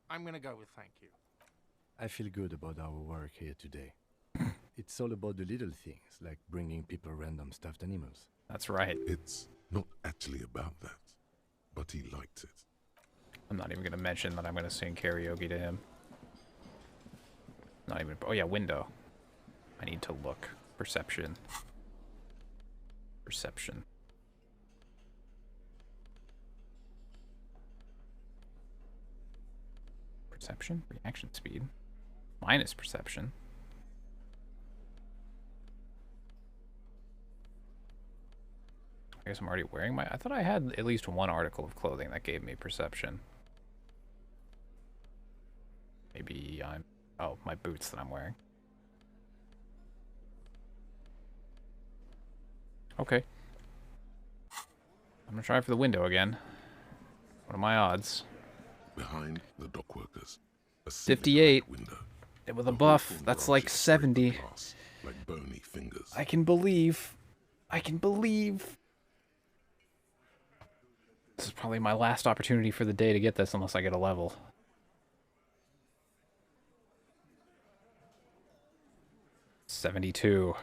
I'm gonna go with thank you. I feel good about our work here today. It's all about the little things, like bringing people random stuffed animals. That's right. It's not actually about that, but he liked it. I'm not even going to mention that I'm going to sing karaoke to him. Not even... Oh, yeah, window. I need to look. Perception. Perception. Perception? Reaction speed. Minus perception. I guess I'm already wearing my... I thought I had at least one article of clothing that gave me perception. Maybe I'm... Oh, my boots that I'm wearing. Okay. I'm gonna try for the window again. What are my odds? Behind the dock workers, a 58. window. And with a buff, that's like 70. Glass, like bony fingers. I can believe. I can believe. This is probably my last opportunity for the day to get this unless I get a level. $72.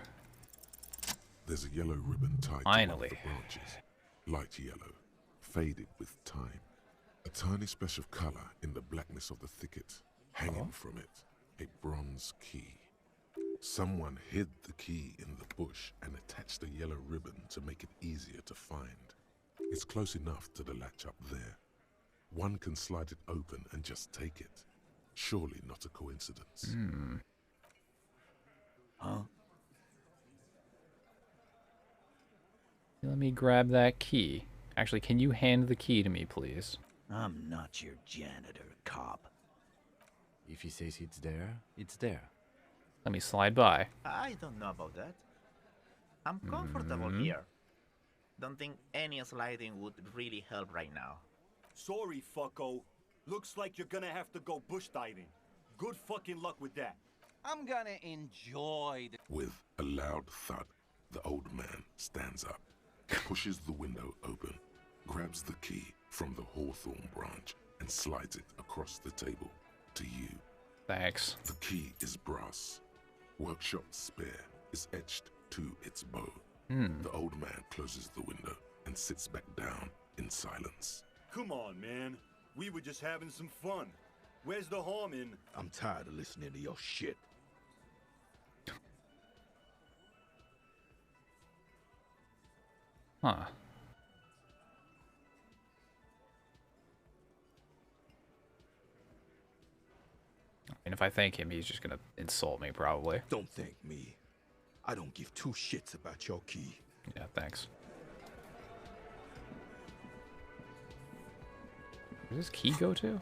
There's a yellow ribbon tied Finally. to one of the branches. Light yellow, faded with time. A tiny splash of color in the blackness of the thicket. Hanging from it, a bronze key. Someone hid the key in the bush and attached a yellow ribbon to make it easier to find. It's close enough to the latch up there. One can slide it open and just take it. Surely not a coincidence. Huh? Let me grab that key. Actually, can you hand the key to me, please? I'm not your janitor, cop. If he says it's there, it's there. Let me slide by. I don't know about that. I'm comfortable here. Don't think any sliding would really help right now. Sorry, fucko. Looks like you're gonna have to go bush diving. Good fucking luck with that. I'm gonna enjoy the... With a loud thud, the old man stands up, pushes the window open, grabs the key from the hawthorn branch, and slides it across the table to you. Thanks. The key is brass. Workshop spare is etched to its bow. The old man closes the window and sits back down in silence. Come on, man. We were just having some fun. Where's the harm in... I'm tired of listening to your shit. Huh. And if I thank him, he's just gonna insult me, probably. Don't thank me. I don't give two shits about your key. Yeah, thanks. Where does this key go to?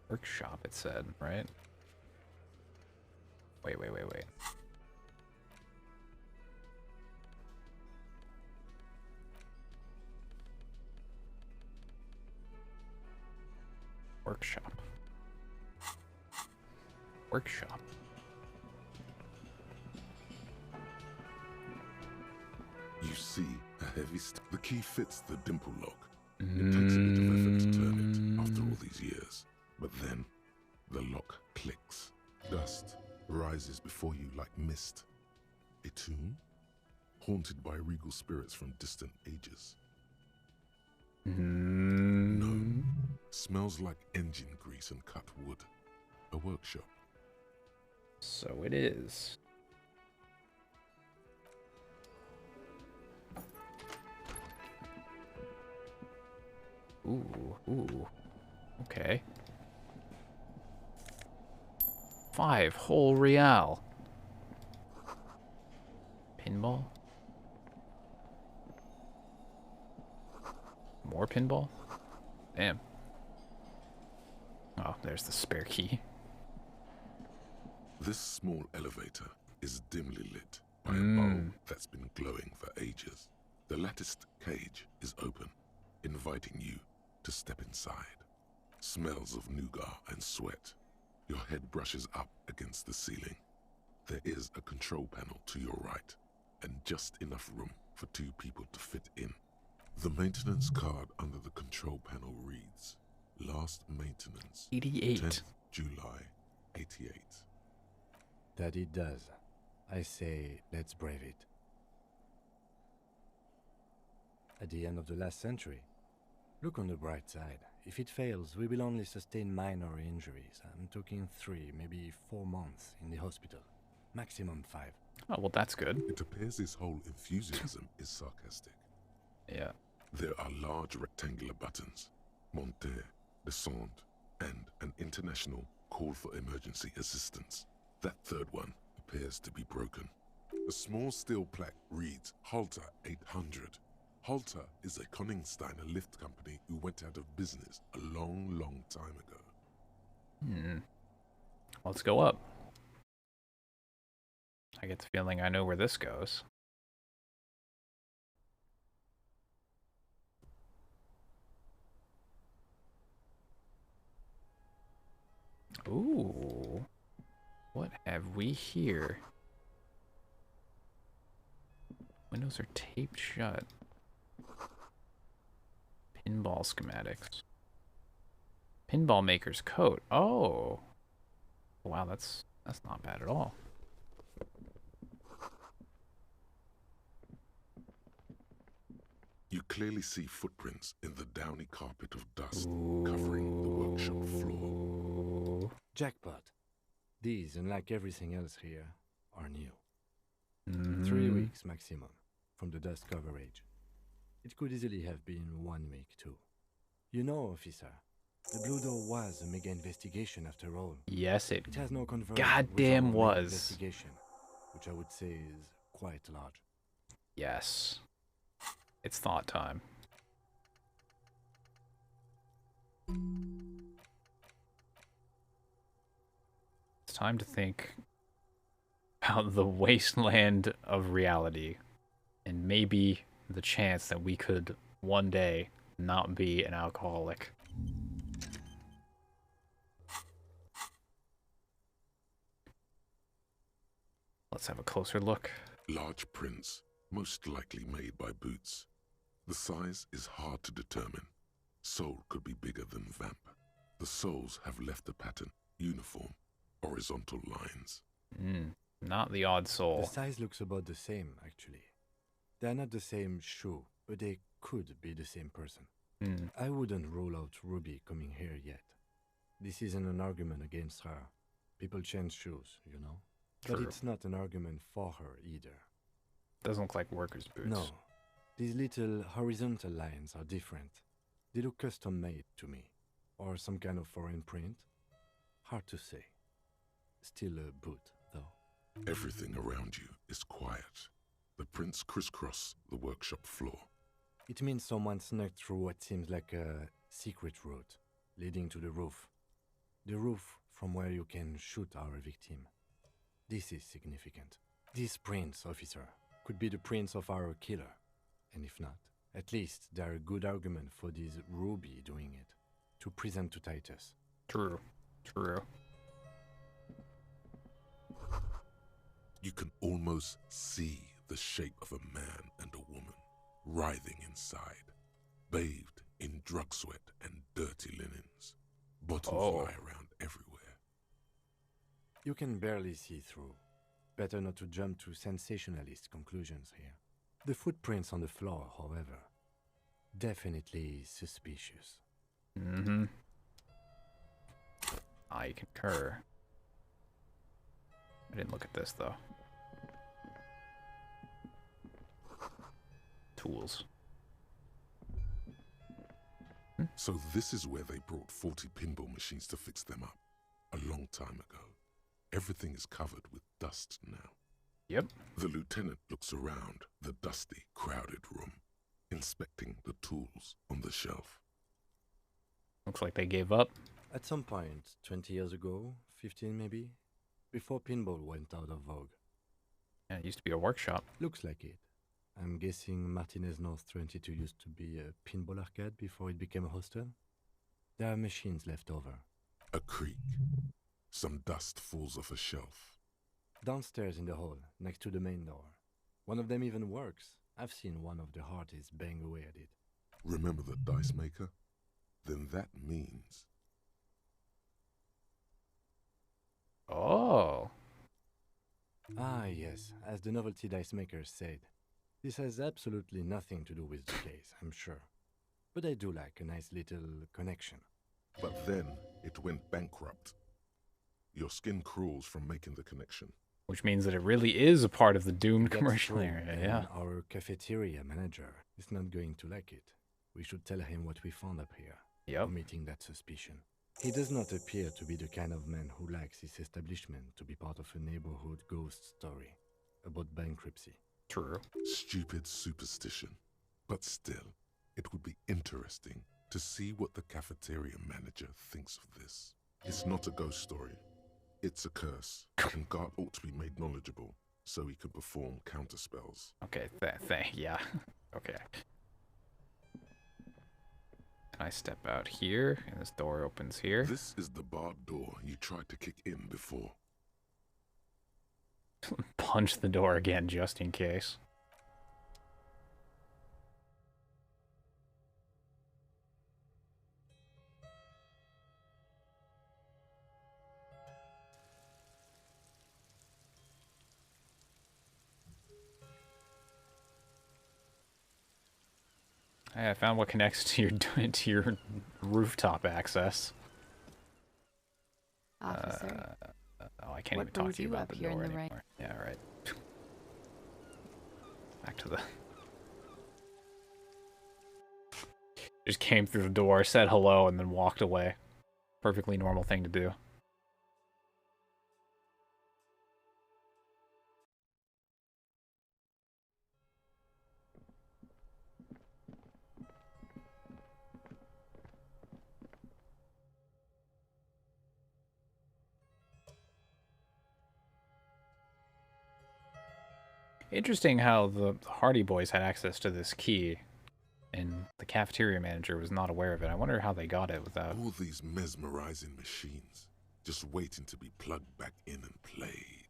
Workshop, it said, right? Wait. Workshop. You see a heavy the key fits the dimple lock. It takes a bit of effort to turn it after all these years. But then, the lock clicks. Dust rises before you like mist. A tomb? Haunted by regal spirits from distant ages. No. Smells like engine grease and cut wood. A workshop. So it is. Ooh. Okay. 5 whole real. Pinball? More pinball? Damn. Oh, there's the spare key. This small elevator is dimly lit by a bulb that's been glowing for ages. The latticed cage is open, inviting you to step inside. Smells of nougat and sweat. Your head brushes up against the ceiling. There is a control panel to your right, and just enough room for 2 people to fit in. The maintenance card under the control panel reads, Last maintenance, 88. 10th July, 88. That it does. I say, let's brave it. At the end of the last century, look on the bright side. If it fails, we will only sustain minor injuries. I'm talking 3, maybe 4 months in the hospital. Maximum 5. Oh, well, that's good. It appears his whole enthusiasm is sarcastic. Yeah. There are large rectangular buttons, monter, descend, and an international call for emergency assistance. That third one appears to be broken. A small steel plaque reads Halter 800. Halter is a Koningsteiner lift company who went out of business a long, long time ago. Let's go up. I get the feeling I know where this goes. Ooh. What have we here? Windows are taped shut. Pinball schematics. Pinball maker's coat. Oh. Wow, that's not bad at all. You clearly see footprints in the downy carpet of dust covering the workshop floor. Jackpot. These, unlike everything else here, are new. 3 weeks maximum from the dust coverage. It could easily have been 1 week too. You know, officer, the Blue Door was a mega investigation after all. Yes, it has no conversion goddamn with our was. investigation, which I would say is quite large. Yes. It's thought time. It's time to think about the wasteland of reality and maybe the chance that we could one day not be an alcoholic. Let's have a closer look. Large prints, most likely made by Boots. The size is hard to determine. Sole could be bigger than Vamp. The soles have left a pattern, uniform, horizontal lines. Not the odd sole. The size looks about the same, actually. They're not the same shoe, but they could be the same person. I wouldn't rule out Ruby coming here yet. This isn't an argument against her. People change shoes, you know? True. But it's not an argument for her either. Doesn't look like workers' boots. No. These little horizontal lines are different. They look custom-made to me. Or some kind of foreign print. Hard to say. Still a boot, though. Everything around you is quiet. The prints crisscross the workshop floor. It means someone snuck through what seems like a secret route, leading to the roof. The roof from where you can shoot our victim. This is significant. These prints, officer, could be the prints of our killer. And if not, at least they're a good argument for this Ruby doing it. To present to Titus. True. True. You can almost see the shape of a man and a woman writhing inside, bathed in drug sweat and dirty linens. Bottles lie around everywhere. You can barely see through. Better not to jump to sensationalist conclusions here. The footprints on the floor, however, definitely suspicious. I concur. I didn't look at this, though. Tools. So this is where they brought 40 pinball machines to fix them up. A long time ago. Everything is covered with dust now. Yep. The lieutenant looks around the dusty, crowded room, inspecting the tools on the shelf. Looks like they gave up. At some point, 20 years ago, 15 maybe, before pinball went out of vogue. Yeah, it used to be a workshop. Looks like it. I'm guessing Martinez North 22 used to be a pinball arcade before it became a hostel. There are machines left over. A creak. Some dust falls off a shelf. Downstairs in the hall, next to the main door. One of them even works. I've seen one of the Hardys bang away at it. Remember the dice maker? Then that means... Oh. Ah, yes, as the novelty dice makers said. This has absolutely nothing to do with the case, I'm sure. But I do like a nice little connection. But then it went bankrupt. Your skin crawls from making the connection. Which means that it really is a part of the doomed That's commercial true, area, and yeah. Our cafeteria manager is not going to like it. We should tell him what we found up here. Yep. Omitting that suspicion. He does not appear to be the kind of man who likes his establishment to be part of a neighborhood ghost story about bankruptcy. True. Stupid superstition. But still, it would be interesting to see what the cafeteria manager thinks of this. It's not a ghost story. It's a curse, and God ought to be made knowledgeable so he can perform counterspells. Okay, yeah. Okay. Can I step out here? And this door opens here. This is the barred door you tried to kick in before. Punch the door again, just in case. Hey, I found what connects to your rooftop access. Officer, oh, I can't what even talk brings to you you about up the here in door the rain? anymore. Yeah, right. Back to the... Just came through the door, said hello, and then walked away. Perfectly normal thing to do. Interesting how the Hardy Boys had access to this key, and the cafeteria manager was not aware of it. I wonder how they got it without... All these mesmerizing machines, just waiting to be plugged back in and played.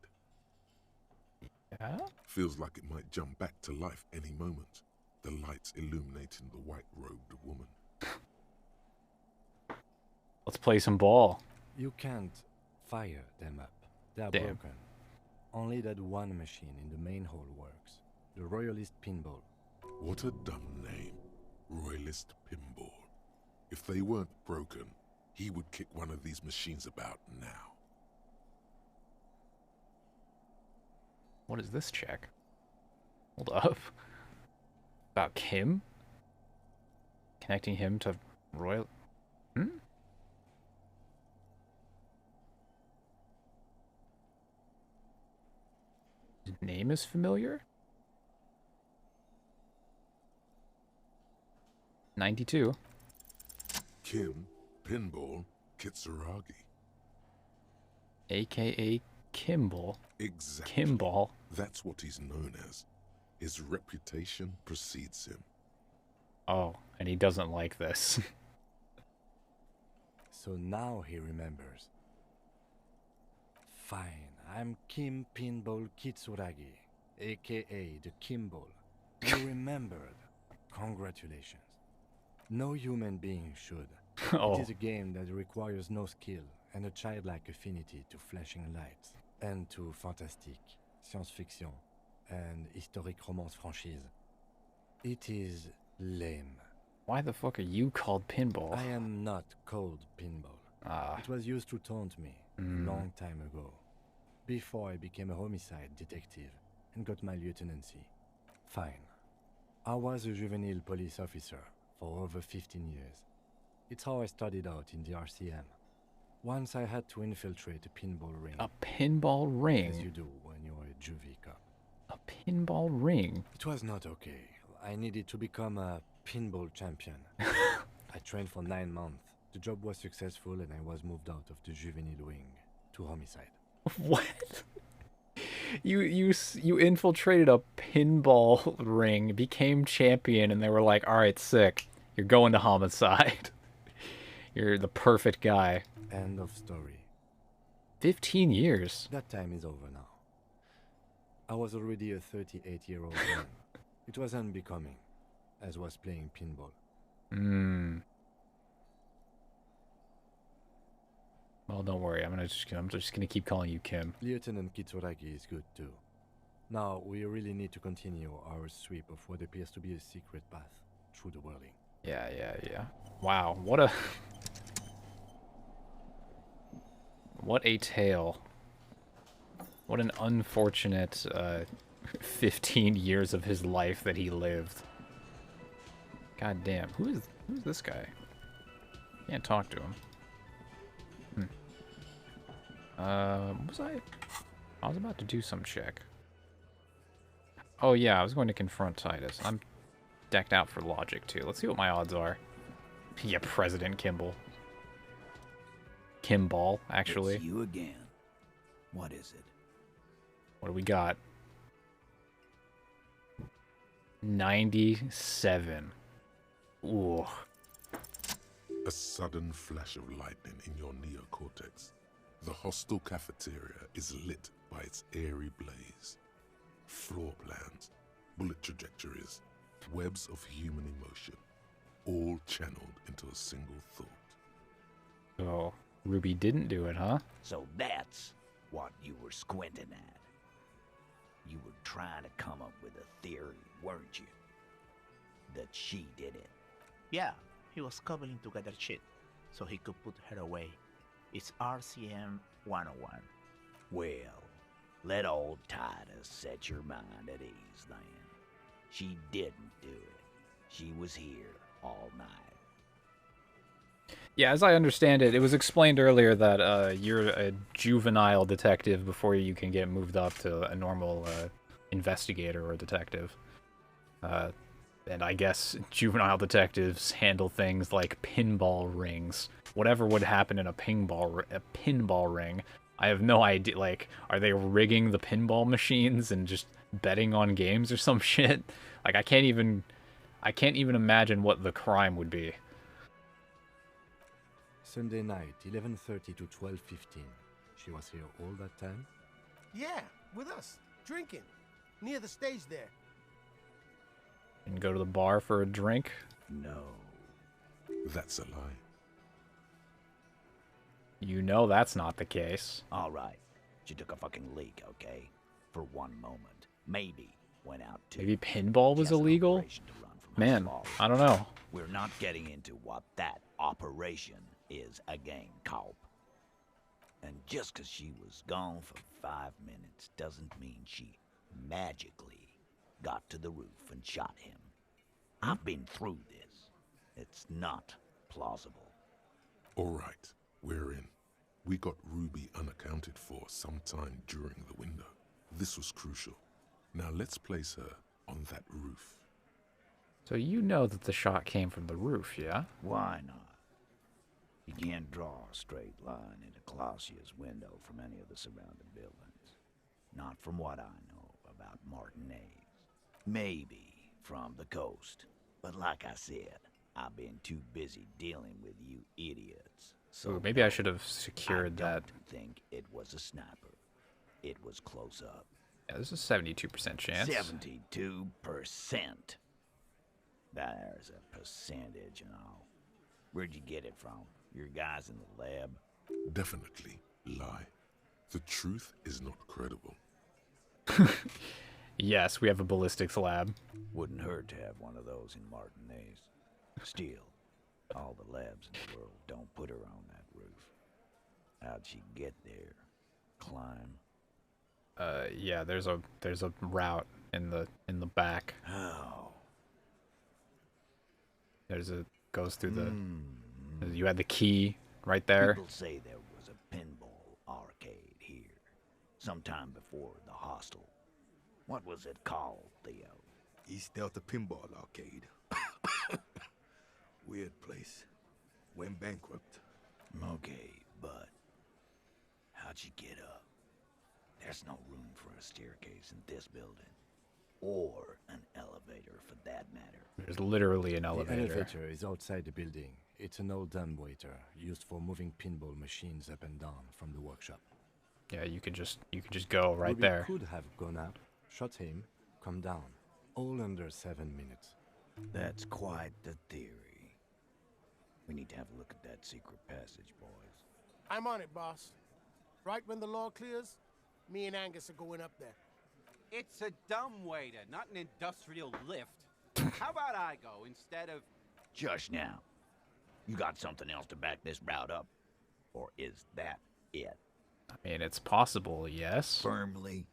Huh? Feels like it might jump back to life any moment. The lights illuminating the white-robed woman. Let's play some ball. You can't fire them up. They are Damn. broken. Only that one machine in the main hall works. The Royalist Pinball. What a dumb name. Royalist Pinball. If they weren't broken, he would kick one of these machines about now. What is this check? Hold up. About Kim? Connecting him to Royal... Hmm? His name is familiar? 92. Kim, Pinball, Kitsuragi. AKA Kimball. Exactly. Kimball. That's what he's known as. His reputation precedes him. Oh, and he doesn't like this. So now he remembers. Fine, I'm Kim Pinball Kitsuragi, aka the Kimball. You remembered. Congratulations. No human being should. Oh. It is a game that requires no skill and a childlike affinity to flashing lights and to fantastique, science-fiction, and historic romance franchise. It is lame. Why the fuck are you called Pinball? I am not called Pinball. Ah. It was used to taunt me a long time ago, before I became a homicide detective and got my lieutenancy. Fine. I was a juvenile police officer for over 15 years. It's how I started out in the RCM. Once I had to infiltrate a pinball ring. A pinball ring? As you do when you're a juvie cop. A pinball ring? It was not okay. I needed to become a pinball champion. I trained for 9 months. The job was successful and I was moved out of the juvenile wing to homicide. What? You infiltrated a pinball ring, became champion, and they were like, all right, sick. You're going to homicide. You're the perfect guy. End of story. 15 years. That time is over now. I was already a 38-year-old man. It was unbecoming, as was playing pinball. Well, don't worry. I'm just gonna keep calling you Kim. Lieutenant Kitsuragi is good too. Now we really need to continue our sweep of what appears to be a secret path through the whirling. Yeah. Wow, what a tale. What an unfortunate 15 years of his life that he lived. God damn. Who's this guy? Can't talk to him. What was I? I was about to do some check. Oh yeah, I was going to confront Titus. I'm decked out for logic too. Let's see what my odds are. Yeah, President Kimball. Kimball, actually. It's you again. What is it? What do we got? 97. Ooh. A sudden flash of lightning in your neocortex. The hostile cafeteria is lit by its airy blaze. Floor plans, bullet trajectories, webs of human emotion, all channeled into a single thought. Oh, Ruby didn't do it, huh? So that's what you were squinting at. You were trying to come up with a theory, weren't you? That she did it. Yeah, he was cobbling together shit so he could put her away. It's RCM 101. Well, let old Titus set your mind at ease then. She didn't do it. She was here all night. Yeah, as I understand it, it was explained earlier that you're a juvenile detective before you can get moved up to a normal investigator or detective. And I guess juvenile detectives handle things like pinball rings. Whatever would happen in a pinball ring, I have no idea. Like, are they rigging the pinball machines and just betting on games or some shit? Like, I can't even imagine what the crime would be. Sunday night, 11:30 to 12:15. She was here all that time? Yeah, with us, drinking. near the stage there. And go to the bar for a drink? No. That's a lie. You know that's not the case. All right. She took a fucking leak, okay? For one moment. Maybe went out too. Maybe pinball was illegal? Man, I don't know. We're not getting into what that operation is again, Culp. And just 'cause she was gone for 5 minutes doesn't mean she magically got to the roof and shot him. I've been through this. It's not plausible. All right, we're in. We got Ruby unaccounted for sometime during the window. This was crucial. Now let's place her on that roof. So you know that the shot came from the roof, yeah? Why not? You can't draw a straight line into Clausia's window from any of the surrounding buildings. Not from what I know about Martinez. Maybe from the coast. But like I said, I've been too busy dealing with you idiots. So Ooh, maybe I should have secured that. I don't think it was a sniper. It was close up. Yeah, there's a 72% chance. 72%. There's a percentage and all. Where'd you get it from? Your guys in the lab? Definitely lie. The truth is not credible. Yes, we have a ballistics lab. Wouldn't hurt to have one of those in Martinez. Still, all the labs in the world don't put her on that roof. How'd she get there? Climb? Yeah, there's a route in the back. How? Goes through the. You had the key right there. People say there was a pinball arcade here, sometime before the hostel. What was it called, Theo? East Delta Pinball Arcade. Weird place. Went bankrupt. Okay, but how'd you get up? There's no room for a staircase in this building. Or an elevator, for that matter. There's literally an elevator. The elevator is outside the building. It's an old dumbwaiter used for moving pinball machines up and down from the workshop. Yeah, you could just go right Ruby there. Could have gone up, shot him, come down, all under 7 minutes. That's quite the theory. We need to have a look at that secret passage, boys. I'm on it, boss. Right when the law clears, me and Angus are going up there. It's a dumbwaiter, not an industrial lift. How about I go instead of... Just now. You got something else to back this route up? Or is that it? I mean, it's possible, yes. Firmly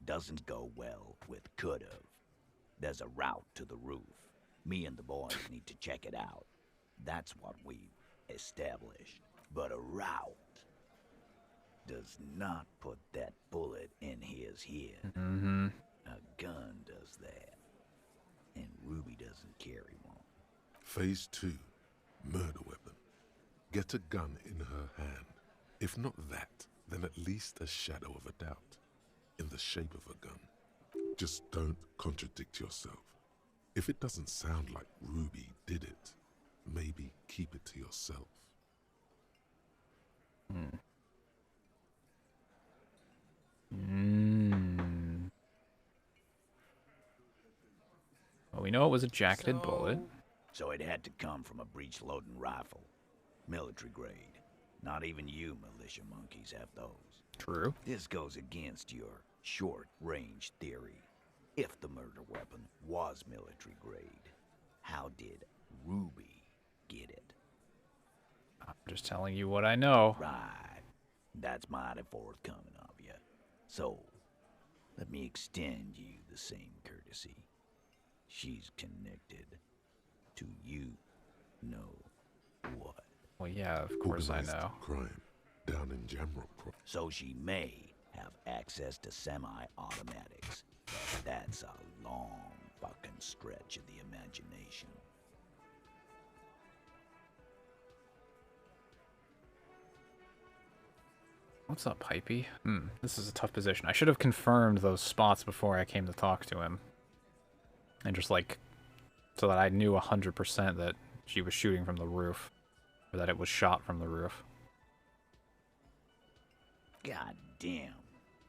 doesn't go well with could've. There's a route to the roof. Me and the boys need to check it out. That's what we've established. But a route does not put that bullet in his head. Mm-hmm. A gun does that. And Ruby doesn't carry one. Phase 2. Murder weapon. Get a gun in her hand. If not that, then at least a shadow of a doubt. In the shape of a gun. Just don't contradict yourself. If it doesn't sound like Ruby did it, maybe keep it to yourself. Well, we know it was a jacketed bullet. So it had to come from a breech-loading rifle. Military grade. Not even you militia monkeys have those. True. This goes against your short-range theory. If the murder weapon was military grade, how did Ruby get it? I'm just telling you what I know. Right. That's mighty forthcoming of you. So, let me extend you the same courtesy. She's connected to you know what. Well, yeah, of course I know. Crime down in Jamrock. So she may have access to semi-automatics. But that's a long fucking stretch of the imagination. What's up, Pipey? This is a tough position. I should have confirmed those spots before I came to talk to him. And just like, so that I knew 100% that she was shooting from the roof. Or that it was shot from the roof. God damn.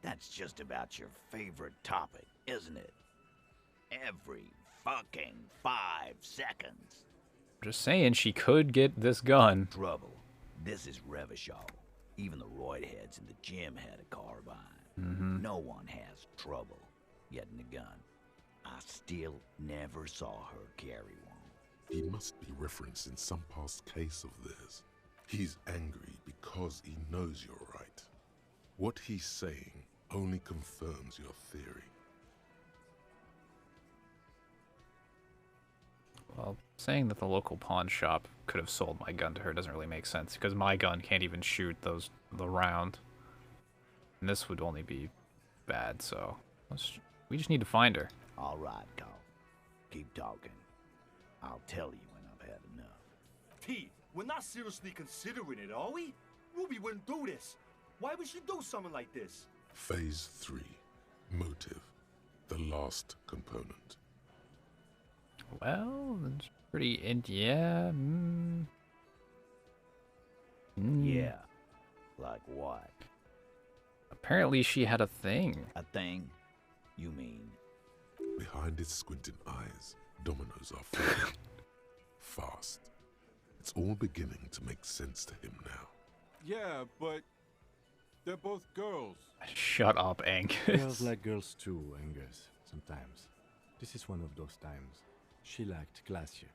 That's just about your favorite topic, isn't it? Every fucking 5 seconds. Just saying, she could get this gun. Trouble. This is Revachol. Even the roid heads in the gym had a carbine. No one has trouble getting a gun. I still never saw her carry one. He must be referencing some past case of theirs. He's angry because he knows you're right. What he's saying only confirms your theory. Well, saying that the local pawn shop could have sold my gun to her doesn't really make sense, because my gun can't even shoot the round. And this would only be bad, so we just need to find her. All right, Carl. Keep talking. I'll tell you when I've had enough. T, we're not seriously considering it, are we? Ruby wouldn't do this. Why would she do something like this? Phase 3. Motive. The last component. Well, it's pretty yeah. Yeah. Like what? Apparently she had a thing. A thing? You mean? Behind his squinting eyes, dominoes are falling. Fast. It's all beginning to make sense to him now. Yeah, but they're both girls. Shut up, Angus. Girls like girls too, Angus, sometimes. This is one of those times. She liked Glacier.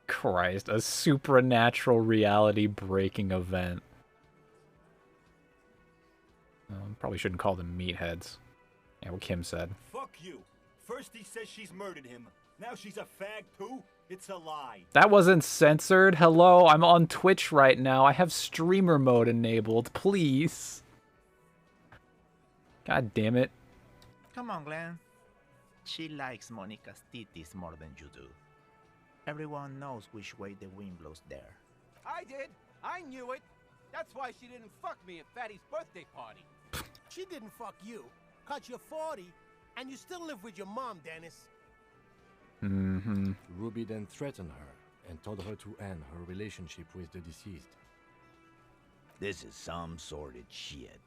Christ, a supernatural reality breaking event. Probably shouldn't call them meatheads. Yeah, what Kim said. Fuck you. First he says she's murdered him. Now she's a fag too? It's a lie. That wasn't censored. Hello, I'm on Twitch right now. I have streamer mode enabled. Please. God damn it. Come on, Glenn. She likes Monica's titties more than you do. Everyone knows which way the wind blows there. I did. I knew it. That's why she didn't fuck me at Fatty's birthday party. She didn't fuck you, 'cause you're 40, and you still live with your mom, Dennis. Ruby then threatened her and told her to end her relationship with the deceased. This is some sordid shit.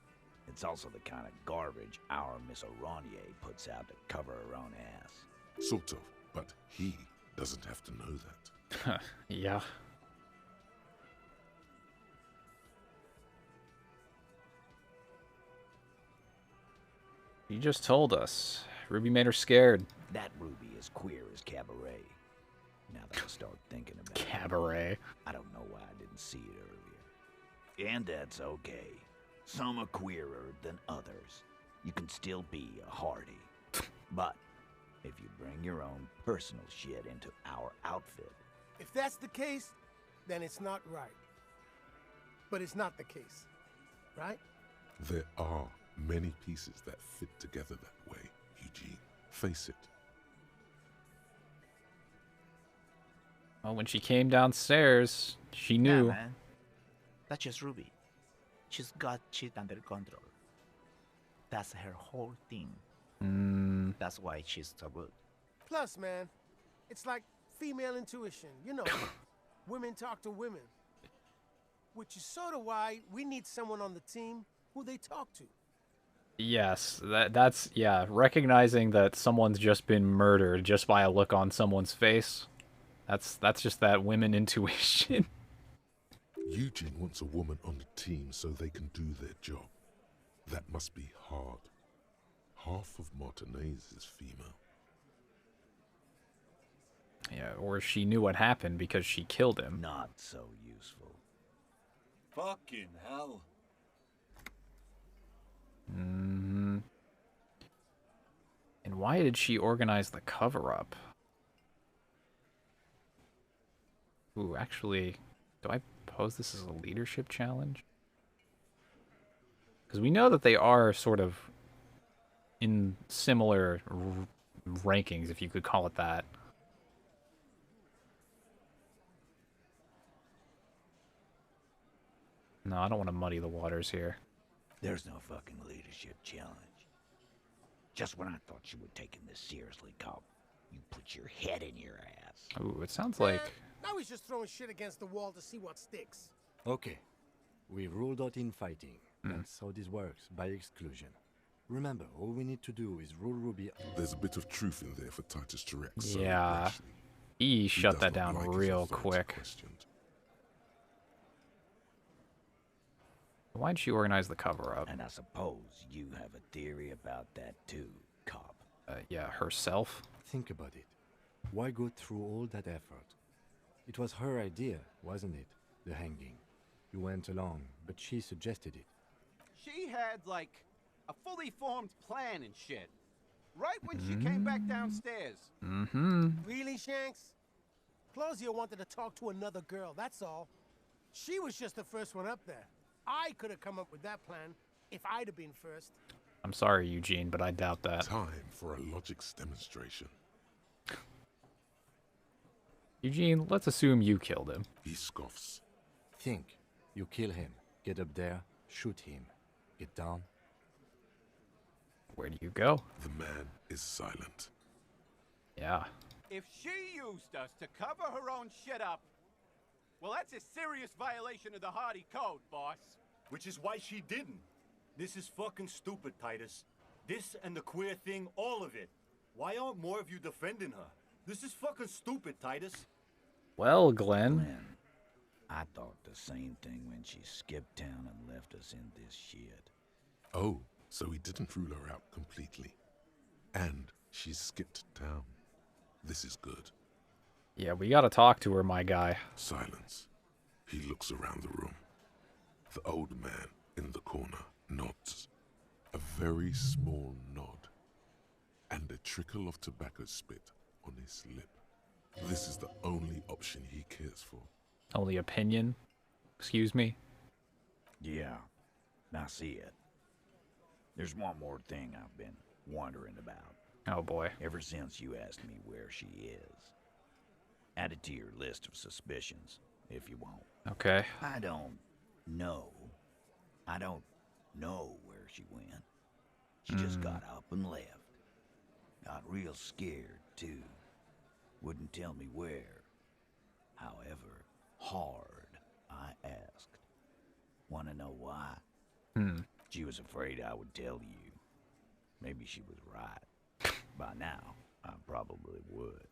It's also the kind of garbage our Miss Aronier puts out to cover her own ass. Sort of, but he doesn't have to know that. Yeah. You just told us. Ruby made her scared. That Ruby is queer as Cabaret. Now that I start thinking about Cabaret. I don't know why I didn't see it earlier. And that's okay. Some are queerer than others. You can still be a hardy. But if you bring your own personal shit into our outfit... If that's the case, then it's not right. But it's not the case, right? There are many pieces that fit together that way, Eugene. Face it. Well, when she came downstairs, she knew. Yeah, man. That's just Ruby. She's got shit under control. That's her whole thing. That's why she's so good. Plus, man, it's like female intuition. You know, women talk to women. Which is sort of why we need someone on the team who they talk to. Yes, that's yeah, recognizing that someone's just been murdered just by a look on someone's face. That's just that women intuition. Eugene wants a woman on the team so they can do their job. That must be hard. Half of Martinez is female. Yeah, or she knew what happened because she killed him. Not so useful. Fucking hell. And why did she organize the cover-up? Ooh, actually, do I pose this as a leadership challenge? Because we know that they are sort of in similar rankings, if you could call it that. No, I don't want to muddy the waters here. There's no fucking leadership challenge. Just when I thought you were taking this seriously, Cop, You put your head in your ass. Ooh, it sounds like... Now he's just throwing shit against the wall to see what sticks. Okay. We ruled out infighting. That's how this works, by exclusion. Remember, all we need to do is rule Ruby... There's a bit of truth in there for Titus to wreck so Yeah. rashly. He shut does that not down like his real authority quick. questioned. Why'd she organize the cover-up? And I suppose you have a theory about that too, cop. Yeah, herself? Think about it. Why go through all that effort? It was her idea, wasn't it? The hanging. You went along, but she suggested it. She had, like, a fully formed plan and shit. Right when she came back downstairs. Mm-hmm. Really, Shanks? Claudia wanted to talk to another girl, that's all. She was just the first one up there. I could have come up with that plan if I'd have been first. I'm sorry, Eugene, but I doubt that. Time for a logics demonstration. Eugene, let's assume you killed him. He scoffs. Think. You kill him. Get up there. Shoot him. Get down. Where do you go? The man is silent. Yeah. If she used us to cover her own shit up, well, that's a serious violation of the Hardy Code, boss. Which is why she didn't. This is fucking stupid, Titus. This and the queer thing, all of it. Why aren't more of you defending her? This is fucking stupid, Titus. Well, Glenn. I thought the same thing when she skipped town and left us in this shit. Oh, so he didn't rule her out completely. And she skipped town. This is good. Yeah, we gotta talk to her, my guy. Silence. He looks around the room. The old man in the corner nods. A very small nod. And a trickle of tobacco spit on his lip. This is the only option he cares for. Only opinion? Excuse me? Yeah, I see it. There's one more thing I've been wondering about. Oh boy. Ever since you asked me where she is. Add it to your list of suspicions, if you want. Okay. I don't know. I don't know where she went. She just got up and left. Got real scared, too. Wouldn't tell me where. However hard I asked. Want to know why? She was afraid I would tell you. Maybe she was right. By now, I probably would.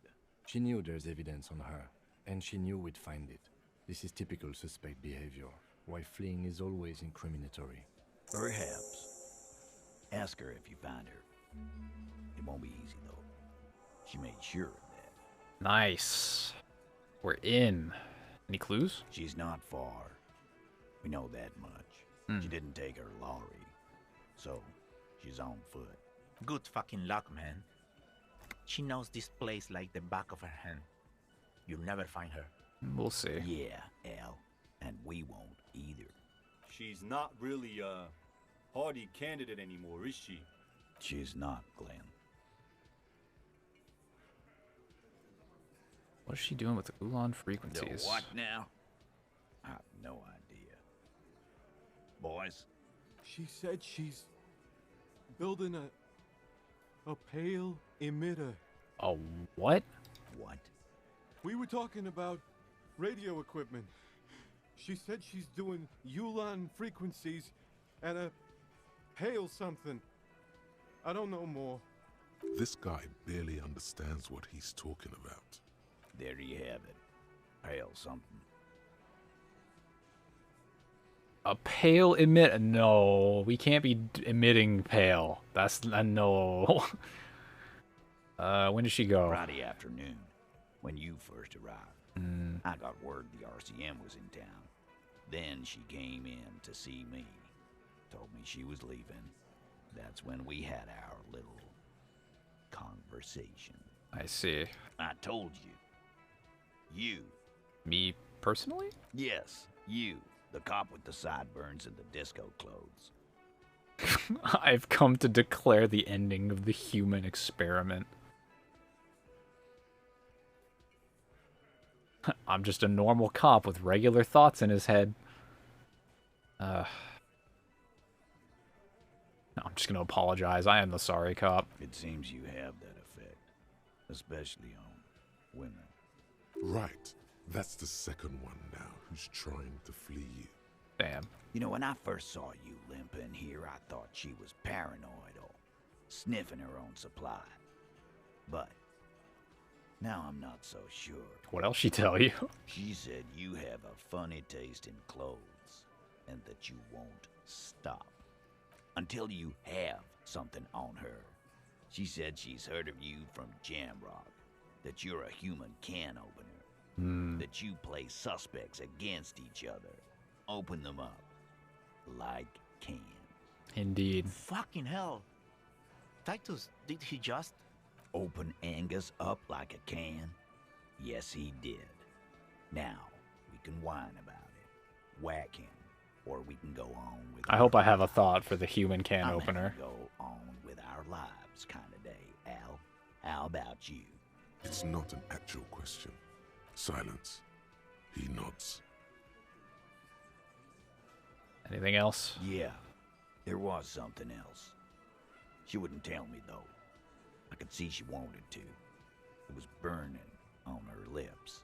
She knew there's evidence on her, and she knew we'd find it. This is typical suspect behavior. Why fleeing is always incriminatory. Perhaps. Ask her if you find her. It won't be easy, though. She made sure of that. Nice. We're in. Any clues? She's not far. We know that much. She didn't take her lorry. So, she's on foot. Good fucking luck, man. She knows this place like the back of her hand. You'll never find her. We'll see. Yeah, Al. And we won't either. She's not really a Hardy candidate anymore, is she? She's not, Glenn. What is she doing with the Ulan frequencies? The what now? I have no idea. Boys? She said she's building a pale emitter. A what? What? We were talking about radio equipment. She said she's doing Ulan frequencies and a pale something. I don't know more. This guy barely understands what he's talking about. There you have it. Pale something. A pale emit? No, we can't be emitting pale. That's a no. When did she go? Friday afternoon, when you first arrived. I got word the RCM was in town. Then she came in to see me. Told me she was leaving. That's when we had our little conversation. I see. I told you. You. Me personally? Yes, you. The cop with the sideburns and the disco clothes. I've come to declare the ending of the human experiment. I'm just a normal cop with regular thoughts in his head. No, I'm just gonna apologize. I am the sorry cop. It seems you have that effect. especially on women. Right. That's the second one now who's trying to flee you. Damn. You know, when I first saw you limping here, I thought she was paranoid or sniffing her own supply. But now I'm not so sure. What else she tell you? She said you have a funny taste in clothes and that you won't stop until you have something on her. She said she's heard of you from Jamrock, that you're a human can opener, that you play suspects against each other, open them up like cans. Indeed. Fucking hell. Titus, did he just open Angus up like a can? Yes, he did. Now, we can whine about it, whack him, or we can go on with I hope I have a thought for the human can I'm opener. gonna go on with our lives kind of day, Al. How about you? It's not an actual question. Silence. He nods. Anything else? Yeah, there was something else. She wouldn't tell me, though. I could see she wanted to. It was burning on her lips.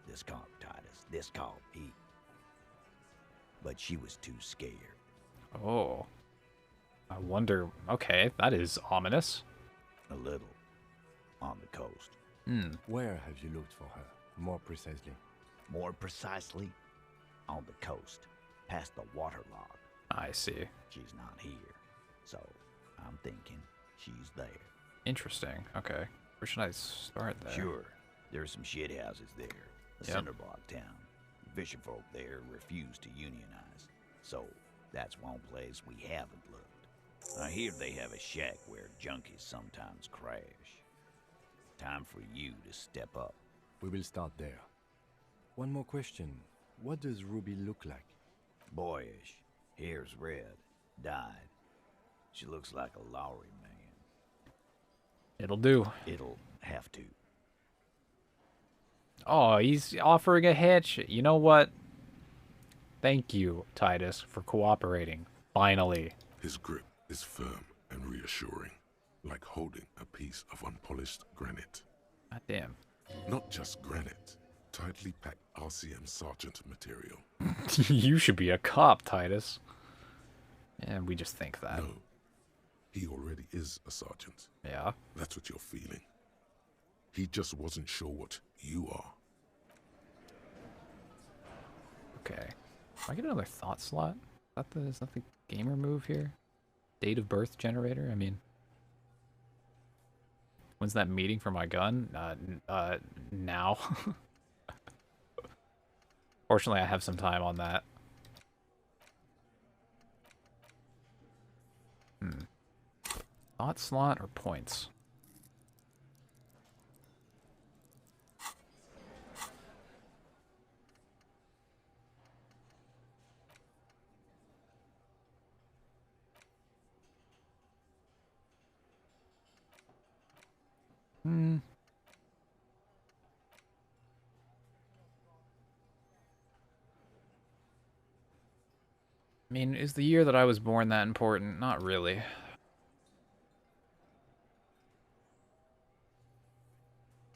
This called Titus. This called Pete. But she was too scared. Oh. I wonder... Okay, that is ominous. A little. On the coast. Where have you looked for her, more precisely? More precisely, on the coast, past the waterlogged. I see. She's not here, so I'm thinking she's there. Interesting. Okay. Where should I start there? Sure. There's some shit houses there. A Yep. cinder block town. Fisherfolk there refuse to unionize. So, that's one place we haven't looked. I hear they have a shack where junkies sometimes crash. Time for you to step up. We will start there. One more question. What does Ruby look like? Boyish. Hair's red. Dyed. She looks like a Lowry man. It'll do. It'll have to. Oh, he's offering a hitch. You know what? Thank you, Titus, for cooperating. Finally. His grip is firm and reassuring, like holding a piece of unpolished granite. God damn. Not just granite, tightly packed RCM sergeant material. You should be a cop, Titus. And we just think that. No, he already is a sergeant. Yeah? That's what you're feeling. He just wasn't sure what you are. Okay. Do I get another thought slot? Is that the gamer move here? Date of birth generator? I mean... When's that meeting for my gun? Now. Fortunately, I have some time on that. Thought slot or points? I mean, is the year that I was born that important? Not really.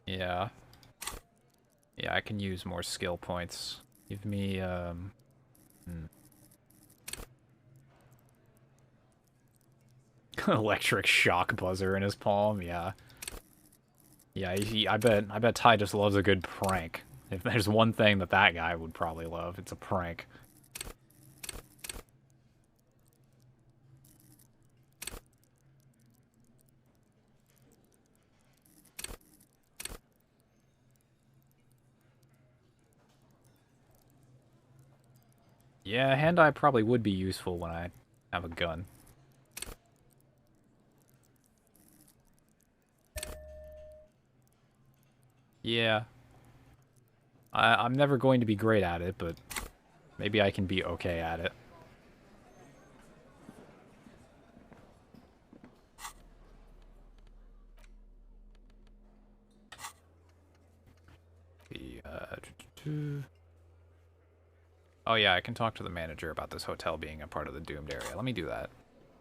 Yeah. Yeah, I can use more skill points. Give me, electric shock buzzer in his palm, yeah. Yeah, I bet Ty just loves a good prank. If there's one thing that guy would probably love, it's a prank. Yeah, hand-eye probably would be useful when I have a gun. Yeah. I'm never going to be great at it, but maybe I can be okay at it. Oh yeah, I can talk to the manager about this hotel being a part of the doomed area. Let me do that.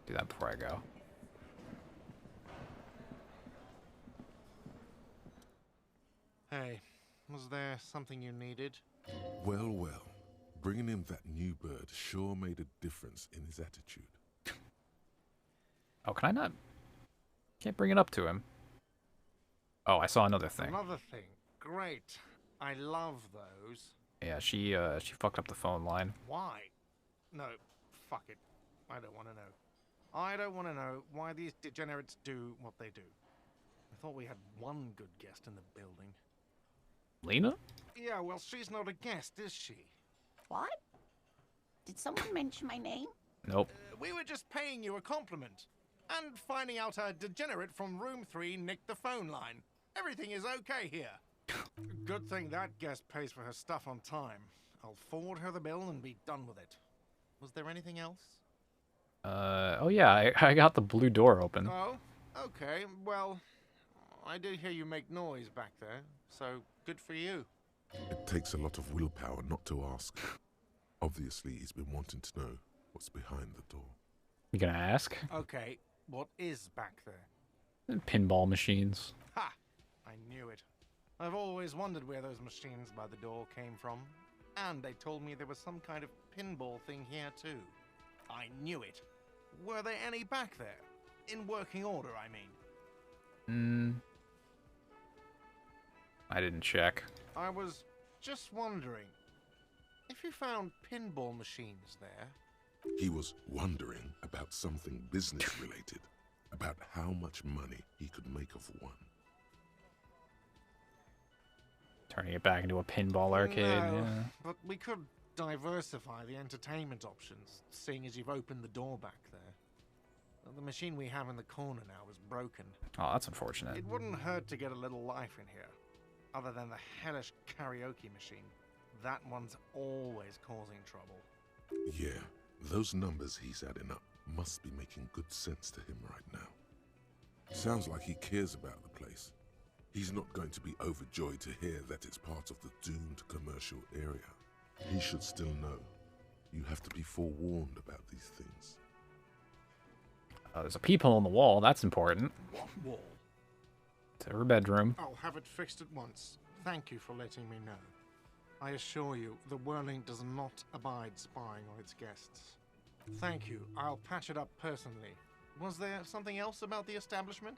Do that before I go. Was there something you needed? Well, well. Bringing him that new bird sure made a difference in his attitude. Oh, can I not? Can't bring it up to him. Oh, I saw another thing. Another thing. Great. I love those. Yeah, she fucked up the phone line. Why? No, fuck it. I don't want to know. I don't want to know why these degenerates do what they do. I thought we had one good guest in the building. Lena? Yeah, well, she's not a guest, is she? What? Did someone mention my name? Nope. We were just paying you a compliment. And finding out a degenerate from room 3 nicked the phone line. Everything is okay here. Good thing that guest pays for her stuff on time. I'll forward her the bill and be done with it. Was there anything else? Oh yeah, I got the blue door open. Oh, okay. Well, I did hear you make noise back there, so good for you. It takes a lot of willpower not to ask. Obviously, he's been wanting to know what's behind the door. You gonna ask? Okay, what is back there? Pinball machines. Ha! I knew it. I've always wondered where those machines by the door came from. And they told me there was some kind of pinball thing here too. I knew it. Were there any back there? In working order, I mean. I didn't check. I was just wondering, if you found pinball machines there... He was wondering about something business-related, about how much money he could make of one. Turning it back into a pinball arcade. No, yeah. But we could diversify the entertainment options, seeing as you've opened the door back there. The machine we have in the corner now is broken. Oh, that's unfortunate. It wouldn't hurt to get a little life in here, other than the hellish karaoke machine. That one's always causing trouble. Yeah, those numbers he's adding up must be making good sense to him right now. Sounds like he cares about the place. He's not going to be overjoyed to hear that it's part of the doomed commercial area. He should still know. You have to be forewarned about these things. There's a peephole in the wall. That's important. What wall? To her bedroom. I'll have it fixed at once. Thank you for letting me know. I assure you, the Whirling does not abide spying on its guests. Thank you. I'll patch it up personally. Was there something else about the establishment?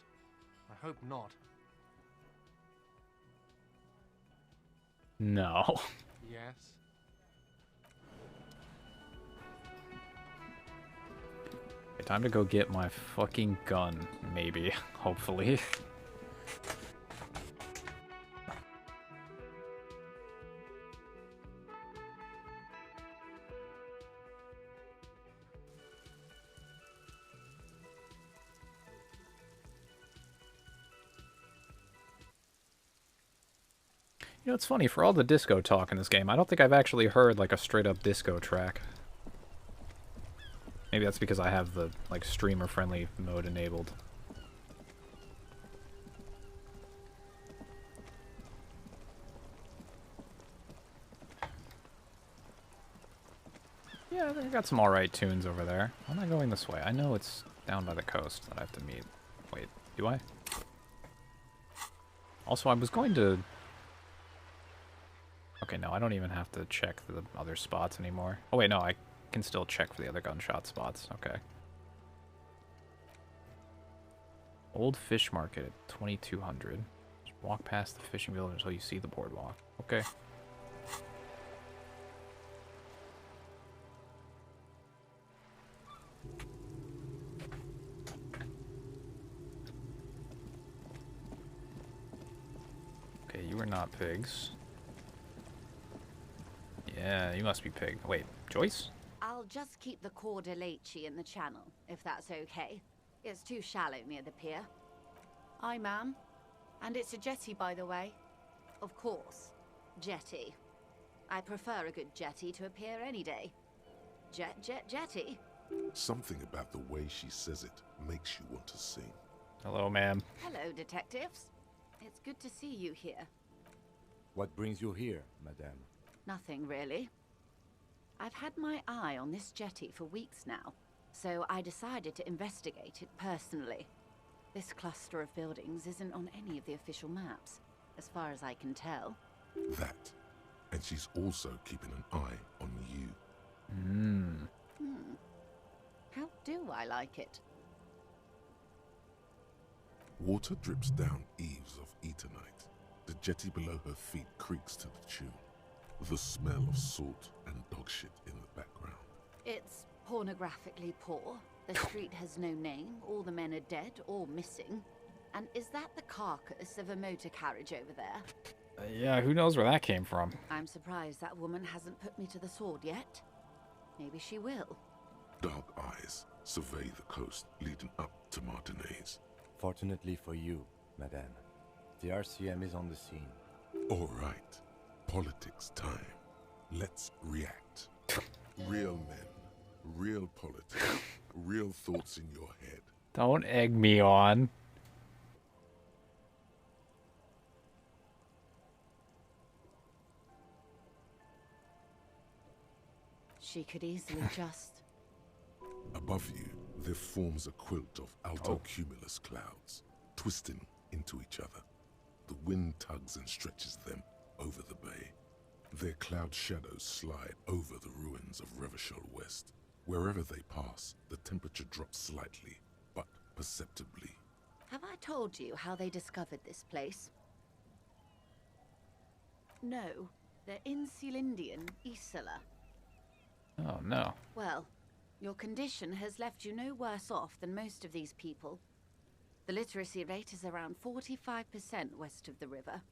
I hope not. No. Yes? Okay, time to go get my fucking gun, maybe. Hopefully. You know, it's funny, for all the disco talk in this game, I don't think I've actually heard, like, a straight-up disco track. Maybe that's because I have the, like, streamer-friendly mode enabled. Yeah, I got some alright tunes over there. Why am I going this way? I know it's down by the coast that I have to meet. Wait, do I? Also, I was going to... Okay, no, I don't even have to check the other spots anymore. Oh wait, no, I can still check for the other gunshot spots. Okay. Old Fish Market at 2200. Just walk past the fishing village until you see the boardwalk. Okay. Okay, you are not pigs. Yeah, you must be pig. Wait, Joyce? I'll just keep the Corda Lacey in the channel, if that's okay. It's too shallow near the pier. Aye, ma'am. And it's a jetty, by the way. Of course. Jetty. I prefer a good jetty to a pier any day. Jetty? Something about the way she says it makes you want to sing. Hello, ma'am. Hello, detectives. It's good to see you here. What brings you here, madame? Nothing, really. I've had my eye on this jetty for weeks now, so I decided to investigate it personally. This cluster of buildings isn't on any of the official maps, as far as I can tell. That, and she's also keeping an eye on you. How do I like it? Water drips down eaves of Eternite. The jetty below her feet creaks to the tune. The smell of salt and dog shit in the background. It's pornographically poor. The street has no name. All the men are dead or missing. And is that the carcass of a motor carriage over there? Yeah, who knows where that came from? I'm surprised that woman hasn't put me to the sword yet. Maybe she will. Dark eyes survey the coast leading up to Martinez. Fortunately for you, madame, the RCM is on the scene. All right, politics time. Let's react. Real men, real politics, real thoughts in your head. Don't egg me on. She could easily just... Above you, there forms a quilt of altocumulus clouds, twisting into each other. The wind tugs and stretches them over the bay. Their cloud shadows slide over the ruins of Revachol West. Wherever they pass, the temperature drops slightly, but perceptibly. Have I told you how they discovered this place? No, they're in Celindian, Isola. Oh, no. Well, your condition has left you no worse off than most of these people. The literacy rate is around 45% west of the river.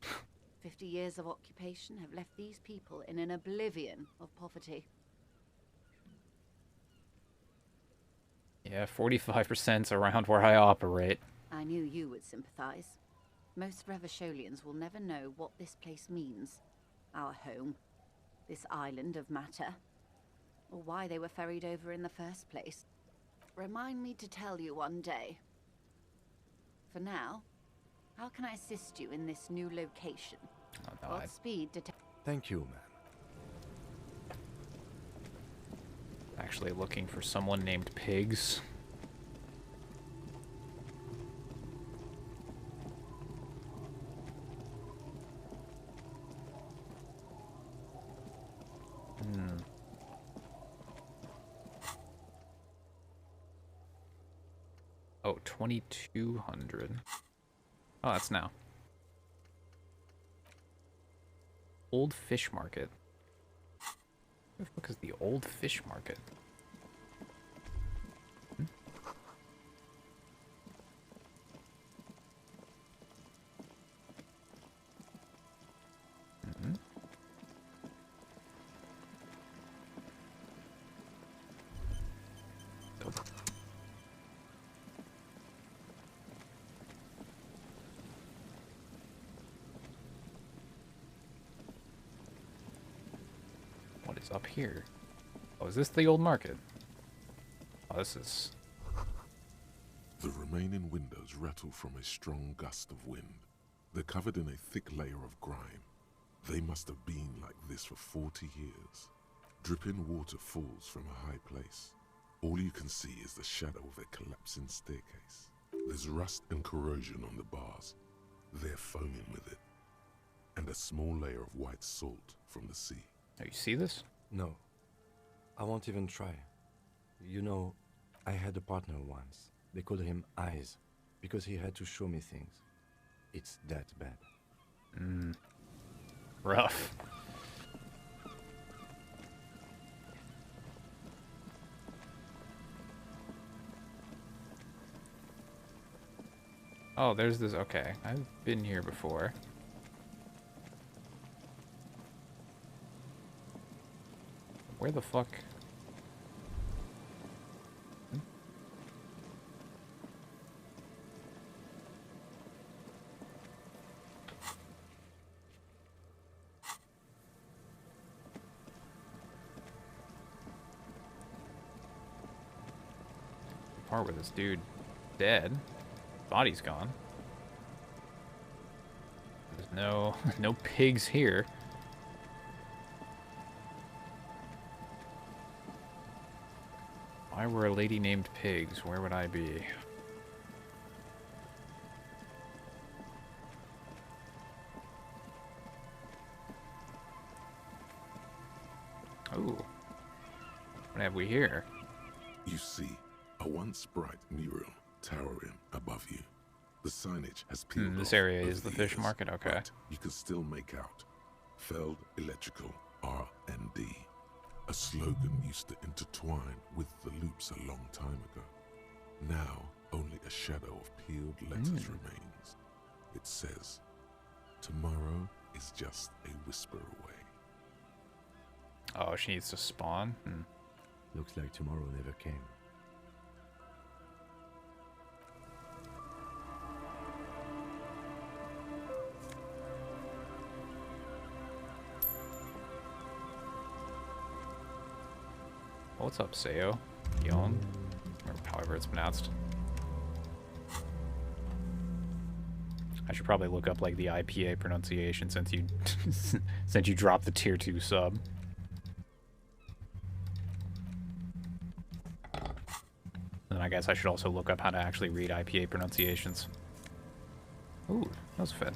50 years of occupation have left these people in an oblivion of poverty. Yeah, 45%'s around where I operate. I knew you would sympathize. Most Revacholians will never know what this place means. Our home. This island of matter. Or why they were ferried over in the first place. Remind me to tell you one day. For now, how can I assist you in this new location? Oh, no, Godspeed, Thank you, ma'am. Actually looking for someone named Pigs. Oh, 2,200. Oh, that's now. Old Fish Market. Where the fuck is the Old Fish Market? What is up here? Oh, is this the old market? Oh, this is... The remaining windows rattle from a strong gust of wind. They're covered in a thick layer of grime. They must have been like this for 40 years. Dripping water falls from a high place. All you can see is the shadow of a collapsing staircase. There's rust and corrosion on the bars. They're foaming with it. And a small layer of white salt from the sea. Oh, you see this? No. I won't even try. You know, I had a partner once. They called him Eyes, because he had to show me things. It's that bad. Rough. Oh, there's this. Okay, I've been here before. Where the fuck? The part where this dude dead, body's gone. There's no pigs here. If I were a lady named Pigs, where would I be? Ooh. What have we here? You see a once bright mural towering above you. The signage has peeled This off area over is the the fish years, market, okay. but you can still make out Feld Electrical R&D. A slogan used to intertwine with the loops a long time ago. Now, only a shadow of peeled letters remains. It says, tomorrow is just a whisper away. Oh, she needs to spawn? Looks like tomorrow never came. What's up, Sayo? Yon? Or however it's pronounced. I should probably look up like the IPA pronunciation since you since you dropped the tier 2 sub. And I guess I should also look up how to actually read IPA pronunciations. Ooh, that was fed.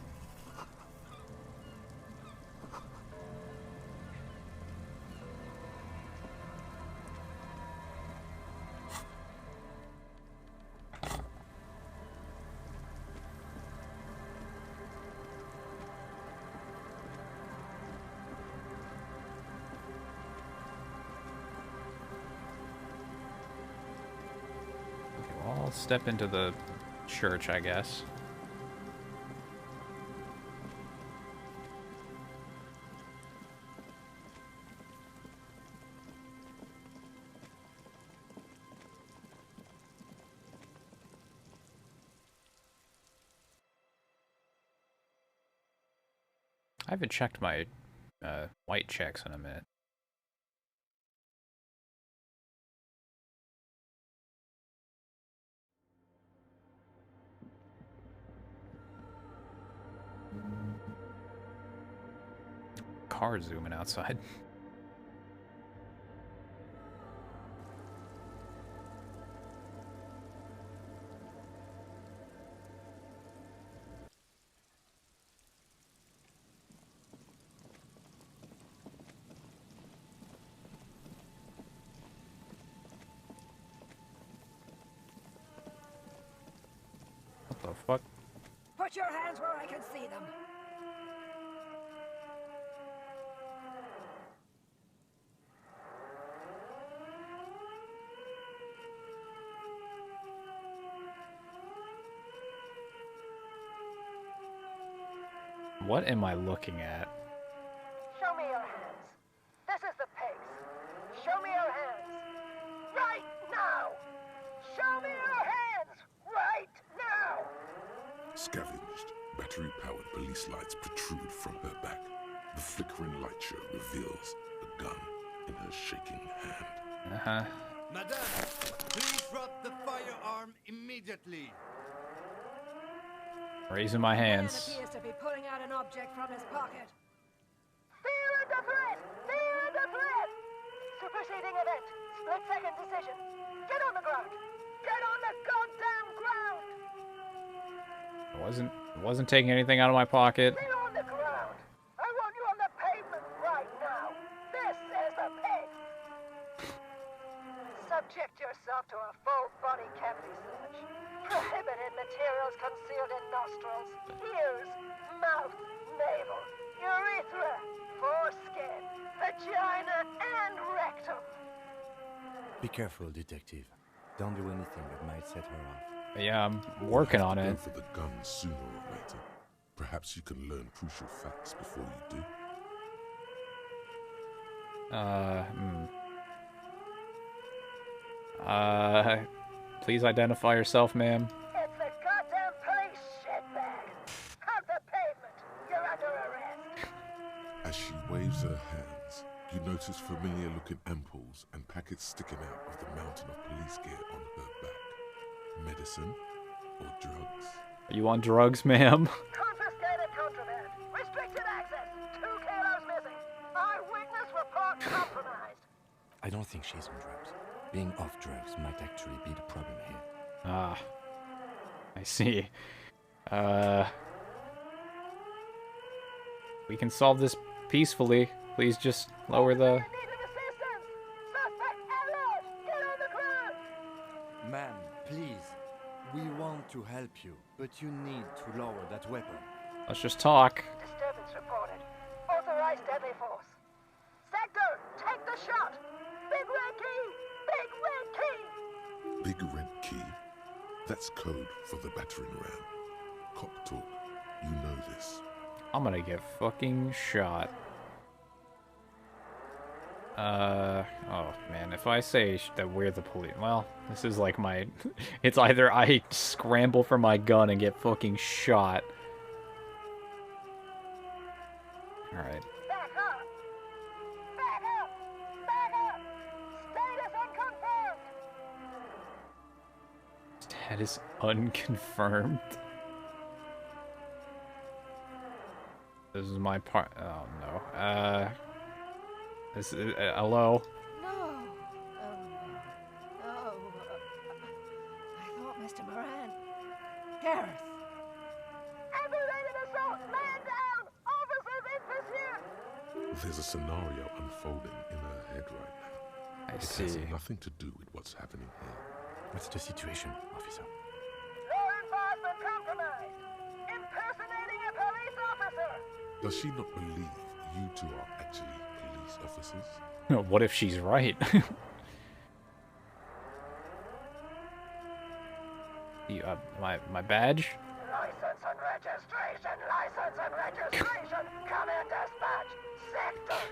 I'll step into the church, I guess. I haven't checked my white checks in a minute. Car zooming outside. What the fuck? Put your hands where I can see them. What am I looking at? Show me your hands. This is the pace. Show me your hands. Right now! Show me your hands! Right now! Scavenged, battery-powered police lights protrude from her back. The flickering light show reveals a gun in her shaking hand. Uh-huh. Madame, please drop the firearm immediately. Raising my hands. Man appears to be pulling out an object from his pocket. Fear the threat! Fear the threat! Superseding event. Split-second decision. Get on the ground. Get on the goddamn ground! I wasn't taking anything out of my pocket. Get on the ground! I want you on the pavement right now! This is the pace! Subject yourself to a full body cavity search. Prohibited materials concealed in nostrils, ears, mouth, navel, urethra, foreskin, vagina, and rectum. Be careful, detective. Don't do anything that might set her off. Yeah, I'm working on Go it. for the gun sooner or later. Perhaps you can learn crucial facts before you do. Please identify yourself, ma'am. It's the goddamn police, shitbag! Hug the pavement! You're under arrest! As she waves her hands, you notice familiar-looking ampoules and packets sticking out of the mountain of police gear on her back. Medicine or drugs? Are you on drugs, ma'am? Confiscated contraband! Restricted access! 2 kilos missing! Eyewitness report compromised! I don't think she's on drugs. Being off drugs might actually be the problem here. Ah. I see. We can solve this peacefully. Please just lower the... to help you, but you need to lower that weapon. Let's just talk. Disturbance reported. Authorized deadly force. Sector, take the shot! Big red key! Big red key! Big red key? That's code for the battering ram. Cop talk. You know this. I'm gonna get fucking shot. Oh man, if I say that we're the police, well, this is like my, it's either I scramble for my gun and get fucking shot. Alright. Back up! Back up! Back up! Status unconfirmed. Status unconfirmed. This is my part. Oh no. This is hello. No. No. I thought Mr. Moran. Gareth. Aggravated assault! Man down! Officers in pursuit! There's a scenario unfolding in her head right now. I It see. has nothing to do with what's happening here. What's the situation, officer? Law enforcement compromised! Impersonating a police officer! Does she not believe you two are actually police officers? What if she's right? You, my badge? License and registration! License and registration! Come in dispatch! Sector!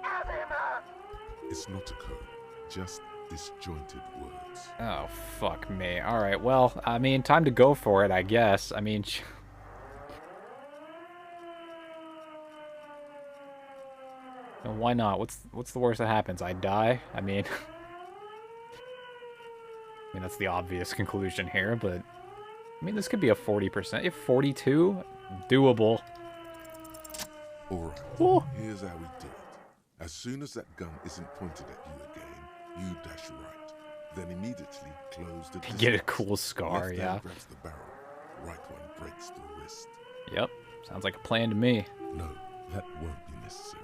Azimuth! It's not a code, just disjointed words. Oh, fuck me. Alright, well, I mean, time to go for it, I guess. I mean... Why not? What's the worst that happens? I die? I mean... I mean, that's the obvious conclusion here, but... I mean, this could be a 40%. If 42? Doable. Alright, Oh. here's how we do it. As soon as that gun isn't pointed at you again, you dash right. Then immediately close the distance. Get a cool scar, Left yeah. hand grabs the barrel. Right one breaks the wrist. Yep. Sounds like a plan to me. No, that won't be necessary.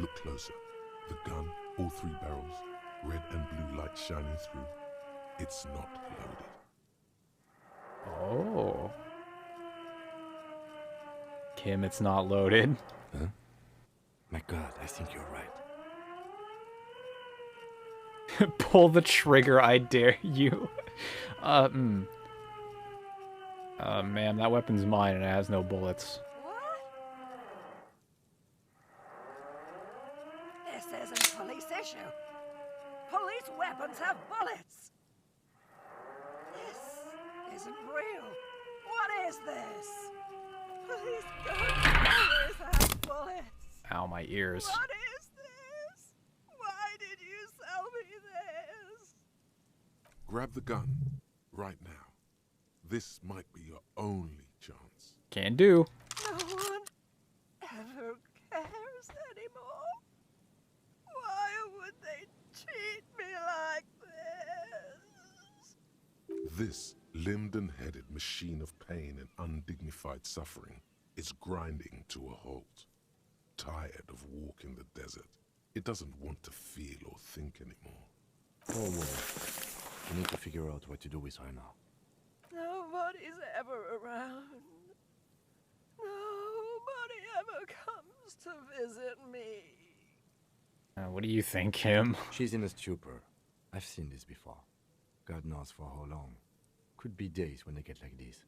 Look closer. The gun, all three barrels, red and blue light shining through. It's not loaded. Oh. Kim, it's not loaded. Huh? My god, I think you're right. Pull the trigger, I dare you. Ma'am, that weapon's mine and it has no bullets. This isn't police issue. Police weapons have bullets. This isn't real. What is this? Police guns always have bullets. Ow, my ears. What is this? Why did you sell me this? Grab the gun, right now. This might be your only chance. Can do. No one ever cares anymore. Why would they treat me like this? This limbed and headed machine of pain and undignified suffering is grinding to a halt. Tired of walking the desert, it doesn't want to feel or think anymore. Poor woman. We need to figure out what to do with her now. Nobody's ever around. Nobody ever comes to visit me. What do you think, Kim? She's in a stupor. I've seen this before. God knows for how long. Could be days when they get like this.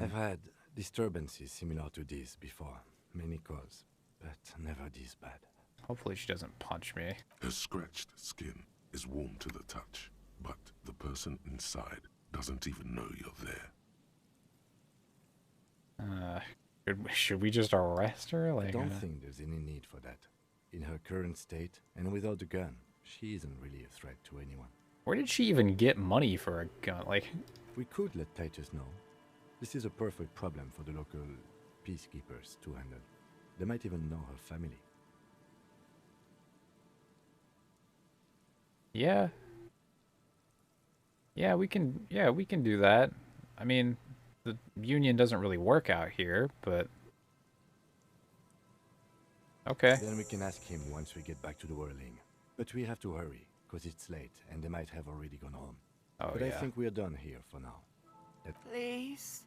I've had disturbances similar to this before. Many calls, but never this bad. Hopefully she doesn't punch me. Her scratched skin is warm to the touch, but the person inside doesn't even know you're there. Should we just arrest her? I Like, don't think there's any need for that. In her current state, and without the gun, she isn't really a threat to anyone. Where did she even get money for a gun? Like, we could let Titus know. This is a perfect problem for the local peacekeepers to handle. They might even know her family. yeah. Yeah, we can do that. I mean, the union doesn't really work out here, but okay. Then we can ask him once we get back to the whirling. But we have to hurry, because it's late, and they might have already gone home. Oh, but yeah. I think we're done here for now. Please,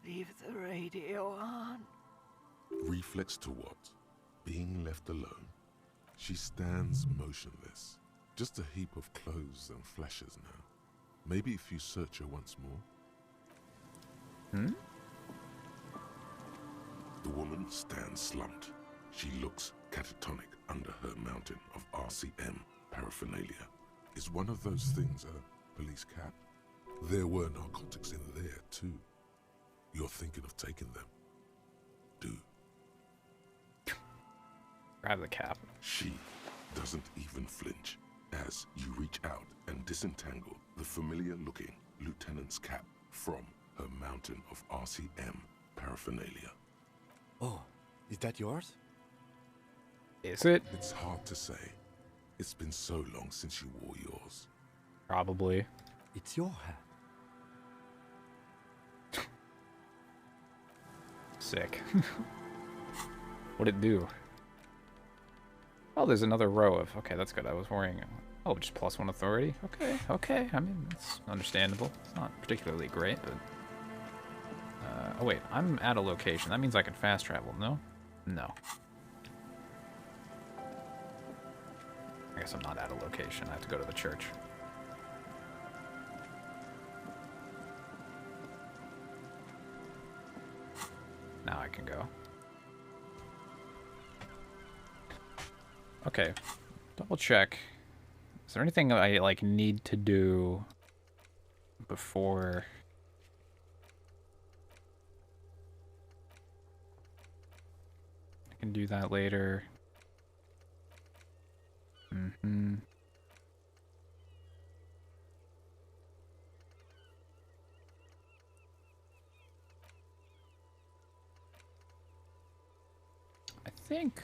leave the radio on. Reflex to what? Being left alone. She stands motionless. Just a heap of clothes and flashes now. Maybe if you search her once more. Hmm? The woman stands slumped. She looks catatonic under her mountain of RCM paraphernalia. Is one of those things a police cap? There were narcotics in there too. You're thinking of taking them? Do. Grab the cap. She doesn't even flinch as you reach out and disentangle the familiar-looking lieutenant's cap from her mountain of RCM paraphernalia. Oh, is that yours? Is it? It's hard to say. It's been so long since you wore yours. Probably. It's your hat. Sick. What'd it do? Oh, there's another row of... Okay, that's good. I was worrying... Oh, just +1 authority? Okay, okay. I mean, it's understandable. It's not particularly great, but... oh, wait. I'm at a location. That means I can fast travel, no? No. I guess I'm not at a location. I have to go to the church. Now I can go. Okay. Double check. Is there anything I, like, need to do before... I can do that later. Mm-hmm. I think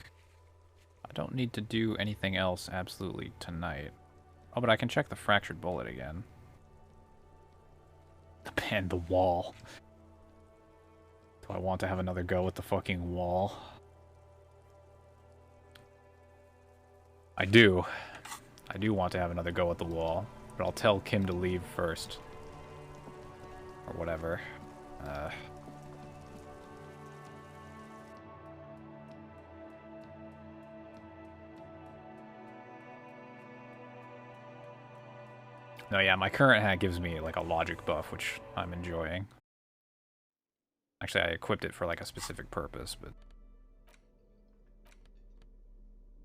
I don't need to do anything else absolutely tonight. Oh, but I can check the fractured bullet again. And the wall. Do I want to have another go with the fucking wall? I do. I do want to have another go at the wall. But I'll tell Kim to leave first. Or whatever. No, yeah, my current hat gives me, like, a logic buff, which I'm enjoying. Actually, I equipped it for, like, a specific purpose, but...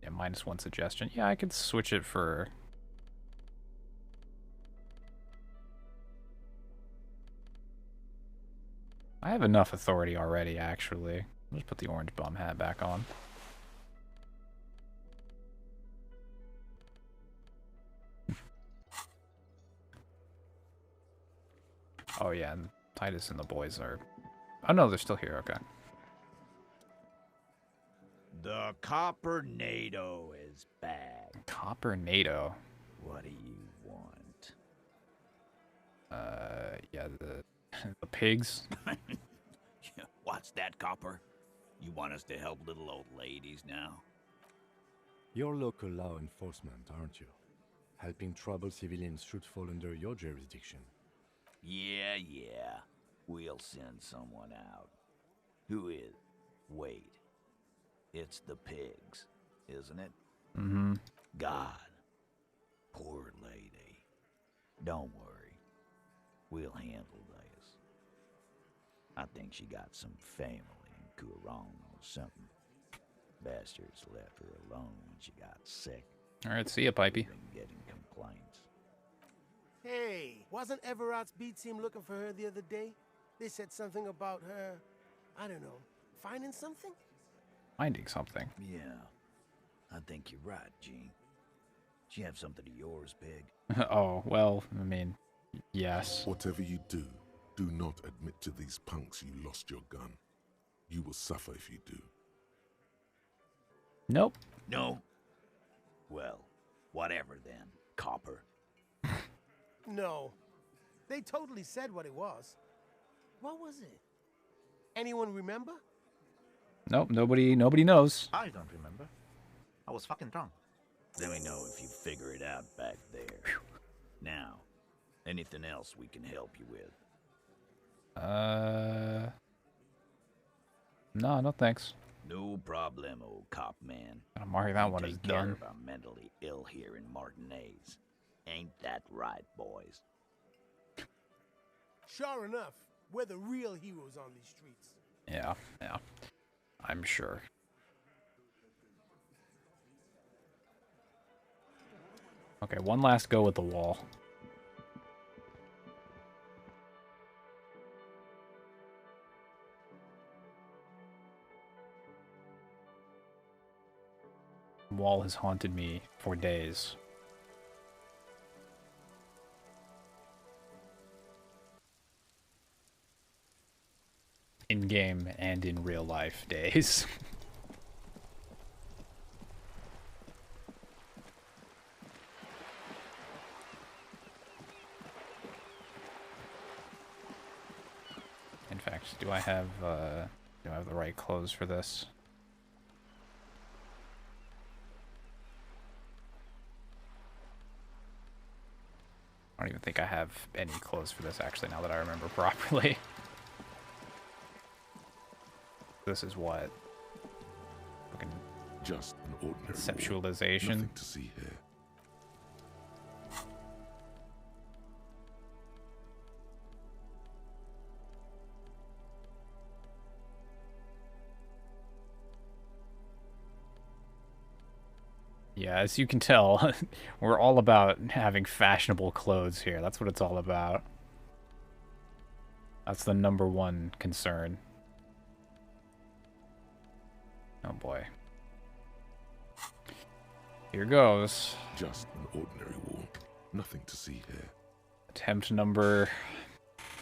Yeah, -1 suggestion. Yeah, I could switch it for... I have enough authority already, actually. I'll just put the orange bum hat back on. Oh yeah, and Titus and the boys are... Oh no, they're still here, okay. The Copper NATO is back. Copper NATO? What do you want? Yeah, the pigs. What's that, Copper? You want us to help little old ladies now? You're local law enforcement, aren't you? Helping troubled civilians should fall under your jurisdiction. Yeah. We'll send someone out. Who is? Wait. It's the pigs, isn't it? Mm-hmm. God. Poor lady. Don't worry. We'll handle this. I think she got some family in Kurong or something. Bastards left her alone when she got sick. Alright, see ya, Pipey. Been getting complaints. Hey, wasn't Everard's beat team looking for her the other day? They said something about her, I don't know, finding something? Finding something. Yeah. I think you're right, Gene. She have something of yours, Pig? Oh, well, I mean, yes. Whatever you do, do not admit to these punks you lost your gun. You will suffer if you do. Nope. No? Well, whatever then, Copper. No. They totally said what it was. What was it? Anyone remember? Nope, nobody knows. I don't remember. I was fucking drunk. Let me know if you figure it out back there. Now, Anything else we can help you with? No, no thanks. No problemo, cop man. I'll mark that one as Take care done. of our mentally ill here in Martinez. Ain't that right, boys? Sure enough, we're the real heroes on these streets. Yeah, yeah. I'm sure. Okay, one last go with the wall. Wall has haunted me for days. In-game and in real life days. In fact, do I have the right clothes for this? I don't even think I have any clothes for this, actually, now that I remember properly. This is what? Fucking just an ordinary conceptualization. Nothing to see here. Yeah, as you can tell, we're all about having fashionable clothes here. That's what it's all about. That's the #1 concern. Oh boy. Here goes. Just an ordinary wall. Nothing to see here. Attempt number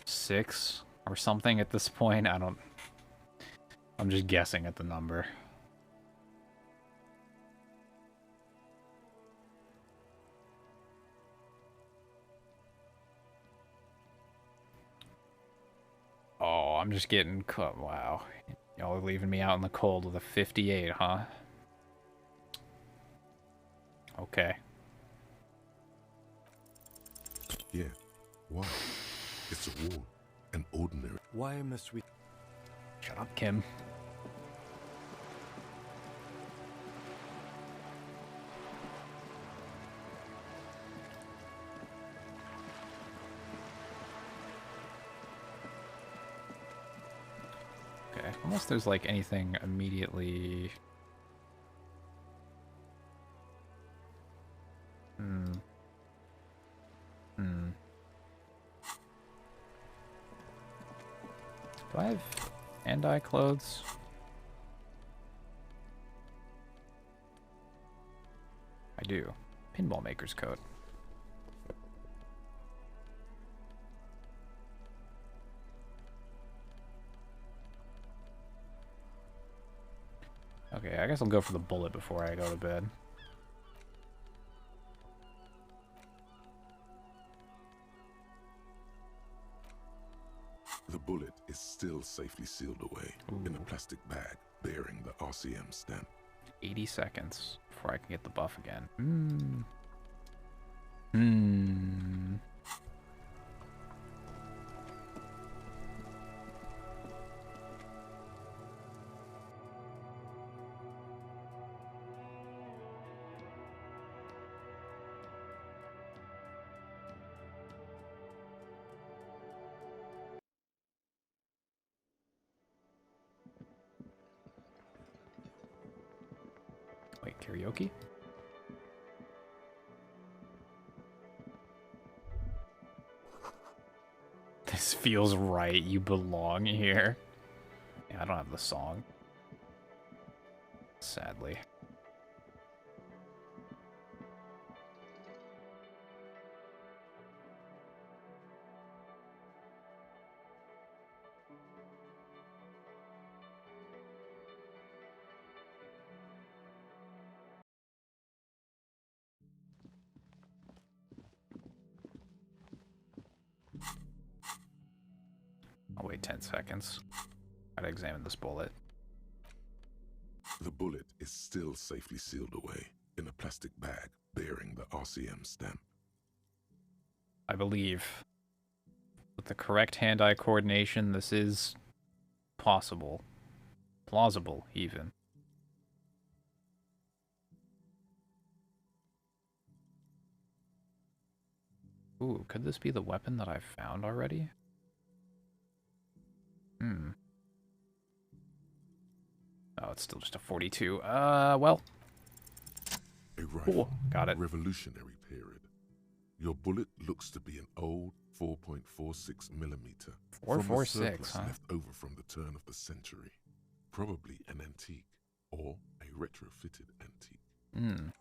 6 or something at this point. I'm just guessing at the number. Oh, I'm just getting cut. Wow. Y'all are leaving me out in the cold with a 58, huh? Okay. Yeah. Why? It's a wall. An ordinary. Why must we... Shut up, Kim. Okay, unless there's like anything immediately... Do I have hand-eye clothes? I do. Pinball maker's coat. Okay, I guess I'll go for the bullet before I go to bed. The bullet is still safely sealed away in a plastic bag bearing the RCM stamp. 80 seconds before I can get the buff again. Wait, karaoke? This feels right. You belong here. Yeah, I don't have the song. Sadly. I'll wait 10 seconds. Gotta examine this bullet. The bullet is still safely sealed away in a plastic bag bearing the RCM stamp. I believe. With the correct hand-eye coordination, this is possible. Plausible, even. Ooh, could this be the weapon that I found already? Oh, it's still just a 42. Well. A rifle. Got it. Revolutionary period. Your bullet looks to be an old 4.46 millimeter. 4.46, huh? Left over from the turn of the century. Probably an antique or a retrofitted antique.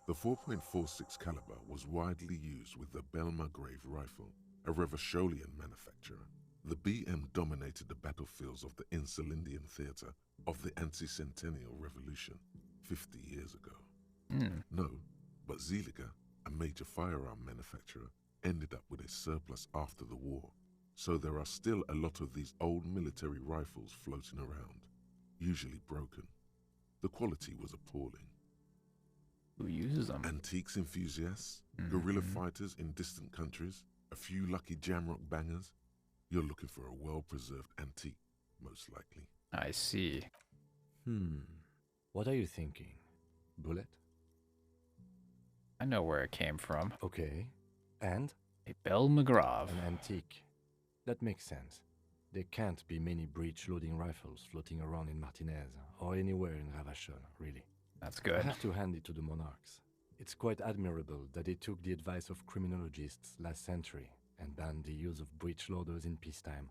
The 4.46 caliber was widely used with the Belmargrave rifle, a Revacholian manufacturer. The BM dominated the battlefields of the Insulindian theater of the anti-centennial revolution 50 years ago. No, but Zeliger, a major firearm manufacturer, ended up with a surplus after the war. So there are still a lot of these old military rifles floating around, usually broken. The quality was appalling. Who uses them? Antiques enthusiasts, guerrilla fighters in distant countries, a few lucky jamrock bangers. You're looking for a well-preserved antique, most likely. I see. What are you thinking? Bullet? I know where it came from. Okay. And? A Belmargrave. An antique. That makes sense. There can't be many breech-loading rifles floating around in Martinez, or anywhere in Ravachol, really. That's good. I have to hand it to the monarchs. It's quite admirable that they took the advice of criminologists last century and banned the use of breech loaders in peacetime.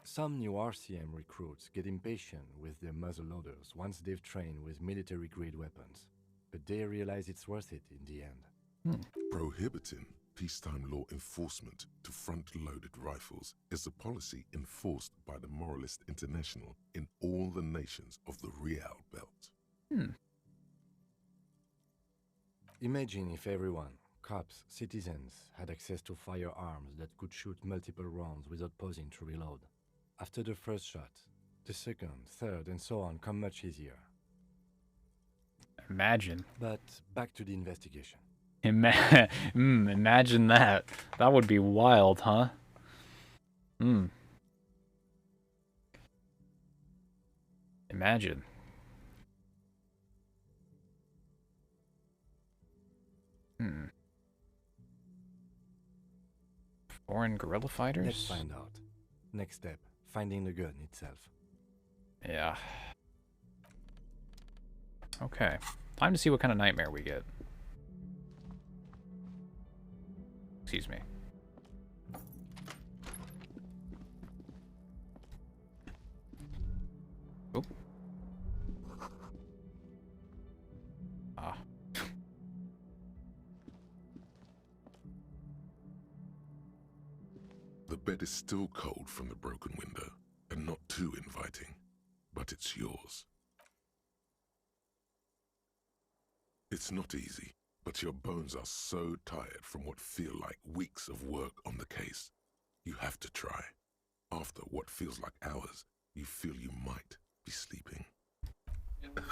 Some new RCM recruits get impatient with their muzzle loaders once they've trained with military-grade weapons, but they realize it's worth it in the end. Prohibiting peacetime law enforcement to front-loaded rifles is a policy enforced by the Moralist International in all the nations of the Real Belt. Imagine if everyone, cops, citizens, had access to firearms that could shoot multiple rounds without pausing to reload. After the first shot, the second, third, and so on come much easier. Imagine. But back to the investigation. Imagine that. That would be wild, huh? Imagine. Foreign guerrilla fighters? Let's find out. Next step, finding the gun itself. Yeah. Okay. Time to see what kind of nightmare we get. Excuse me. Oop. Ah. The bed is still cold from the broken window, and not too inviting, but it's yours. It's not easy, but your bones are so tired from what feel like weeks of work on the case. You have to try. After what feels like hours, you feel you might be sleeping. The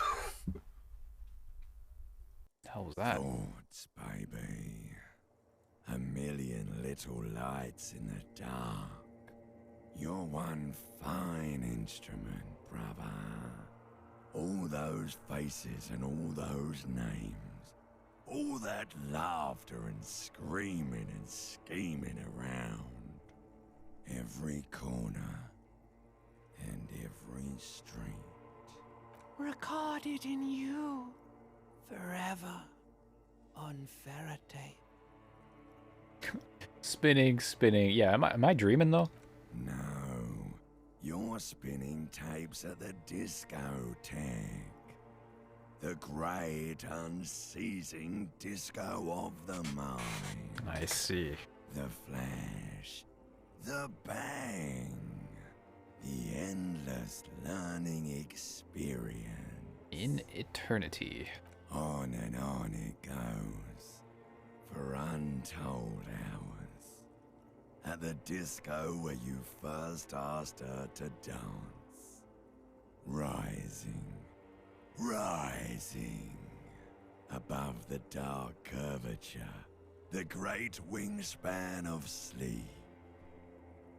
hell was that? Thoughts, baby. A million little lights in the dark. You're one fine instrument, brother. All those faces and all those names. All that laughter and screaming and scheming around. Every corner and every street. Recorded in you. Forever. On Faraday. Spinning. Yeah, am I dreaming though? No. You're spinning tapes at the discotheque. The great unceasing disco of the mind. I see. The flash. The bang. The endless learning experience. In eternity. On and on it goes. For untold hours. At the disco where you first asked her to dance. Rising. Above the dark curvature The great wingspan of sleep,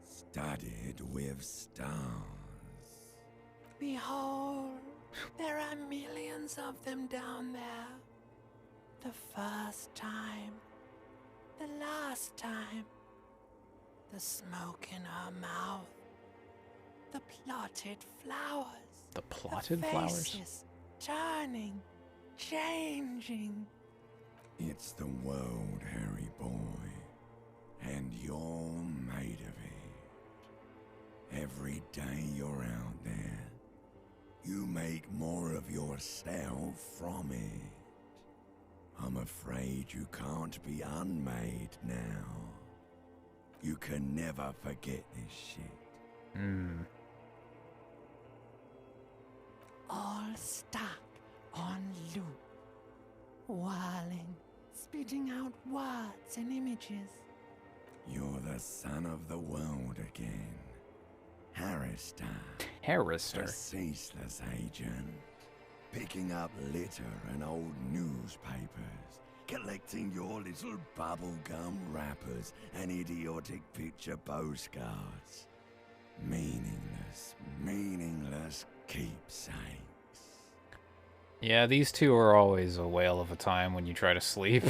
studded with stars. Behold, there are millions of them down there. The first time, the last time, the smoke in her mouth, the plotted flowers. The plotted flowers? Faces turning, changing. It's the world, Harry boy, and you're made of it. Every day you're out there, you make more of yourself from it. I'm afraid you can't be unmade now. You can never forget this shit. All stuck on loop, whirling, spitting out words and images. You're the son of the world again. Harrister. Harrister. A ceaseless agent. Picking up litter and old newspapers. Collecting your little bubblegum wrappers and idiotic picture postcards. Meaningless keepsakes. Yeah, these two are always a whale of a time when you try to sleep.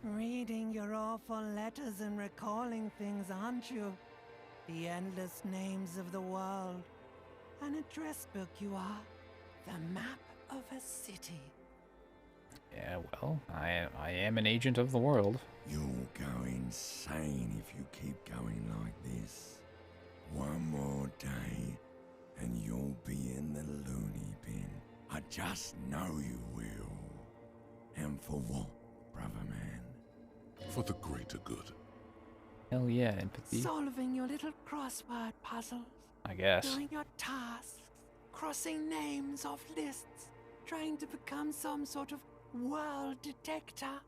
Reading your awful letters and recalling things, aren't you? The endless names of the world. An address book you are. The map of a city. Yeah, well, I am an agent of the world. You'll go insane if you keep going like this. One more day, and you'll be in the loony bin. I just know you will. And for what, brother man? For the greater good. Hell yeah, empathy. Solving your little crossword puzzles. I guess. Doing your tasks. Crossing names off lists. Trying to become some sort of world detector.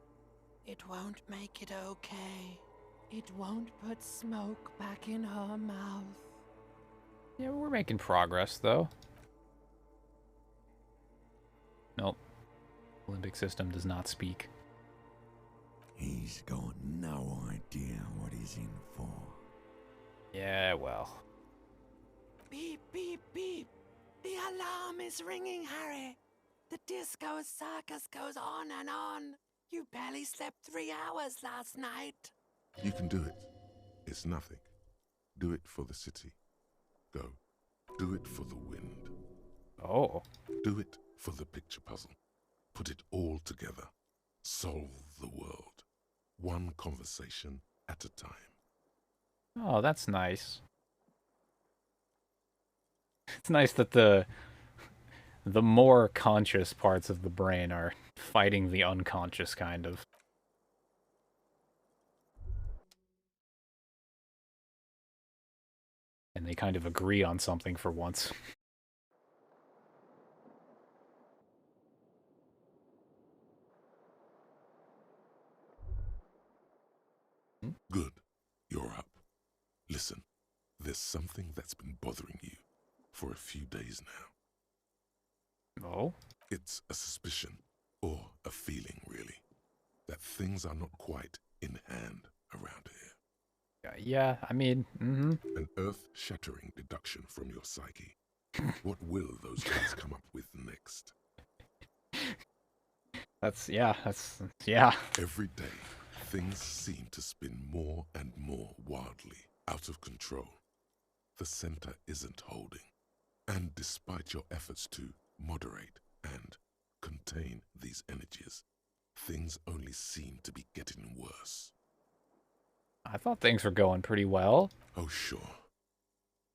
It won't make it okay. It won't put smoke back in her mouth. Yeah, we're making progress, though. Nope. Limbic system does not speak. He's got no idea what he's in for. Yeah, well. Beep, beep, beep. The alarm is ringing, Harry. The disco circus goes on and on. You barely slept 3 hours last night. You can do it. It's nothing. Do it for the city. Go. Do it for the wind. Oh. Do it for the picture puzzle. Put it all together. Solve the world. One conversation at a time. Oh, that's nice. It's nice that the more conscious parts of the brain are fighting the unconscious, kind of. And they kind of agree on something for once. Good. You're up. Listen, there's something that's been bothering you for a few days now. Oh? It's a suspicion, or a feeling, really, that things are not quite in hand around here. Yeah, I mean, An earth-shattering deduction from your psyche. What will those guys come up with next? yeah. Every day, things seem to spin more and more wildly, out of control. The center isn't holding. And despite your efforts to moderate and contain these energies, things only seem to be getting worse. I thought things were going pretty well. Oh, sure.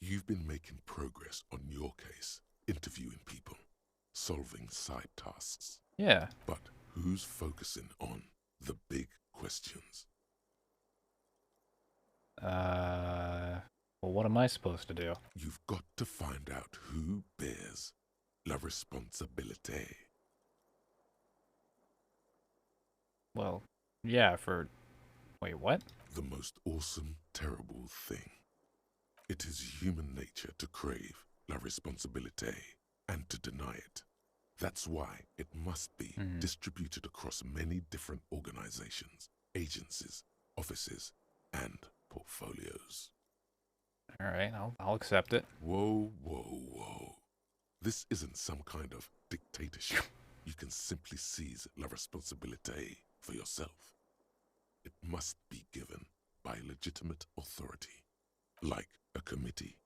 You've been making progress on your case, interviewing people, solving side tasks. Yeah. But who's focusing on the big questions? Well, what am I supposed to do? You've got to find out who bears la responsabilité. Well, yeah, wait, what? The most awesome, terrible thing. It is human nature to crave la responsabilité and to deny it. That's why it must be distributed across many different organizations agencies, offices, and portfolios. All right, I'll accept it. Whoa, whoa, whoa. This isn't some kind of dictatorship. You can simply seize la responsabilité for yourself. It must be given by legitimate authority, like a committee.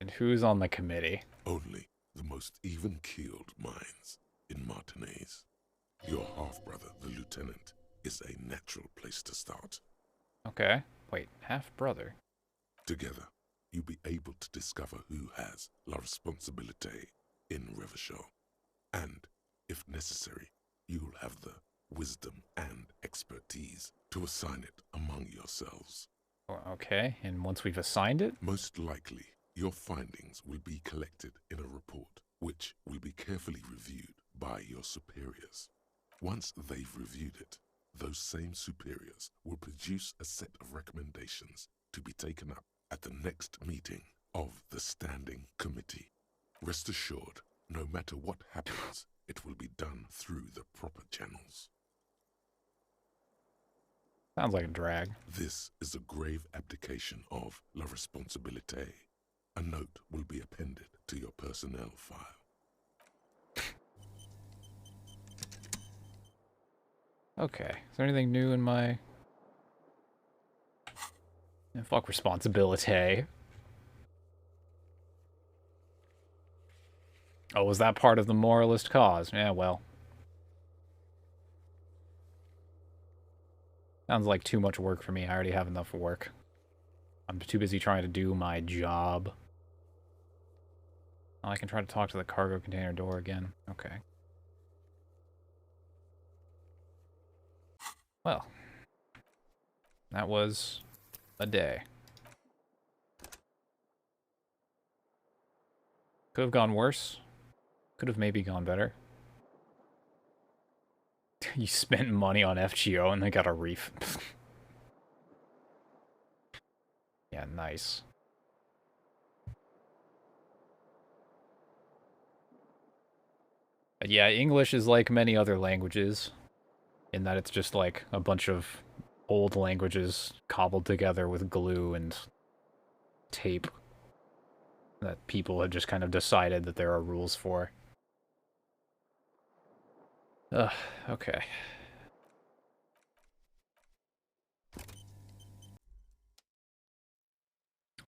And who's on the committee? Only the most even-keeled minds in Martinez. Your half-brother, the lieutenant, is a natural place to start. Okay. Wait, half-brother? Together, you'll be able to discover who has la responsabilité in Revachol. And, if necessary, you'll have the wisdom and expertise to assign it among yourselves. Okay, and once we've assigned it? Most likely, your findings will be collected in a report, which will be carefully reviewed by your superiors. Once they've reviewed it, those same superiors will produce a set of recommendations to be taken up at the next meeting of the Standing Committee. Rest assured, no matter what happens, it will be done through the proper channels. Sounds like a drag. This is a grave abdication of la responsabilité. A note will be appended to your personnel file. Okay, is there anything new in my... Yeah, fuck responsibility. Oh, was that part of the moralist cause? Yeah, well. Sounds like too much work for me. I already have enough work. I'm too busy trying to do my job. Oh, I can try to talk to the cargo container door again. Okay. Well. That was a day. Could have gone worse. Could have maybe gone better. You spent money on FGO and they got a reef. Yeah, nice. But yeah, English is like many other languages, in that it's just like a bunch of old languages cobbled together with glue and tape that people have just kind of decided that there are rules for. Ugh, okay.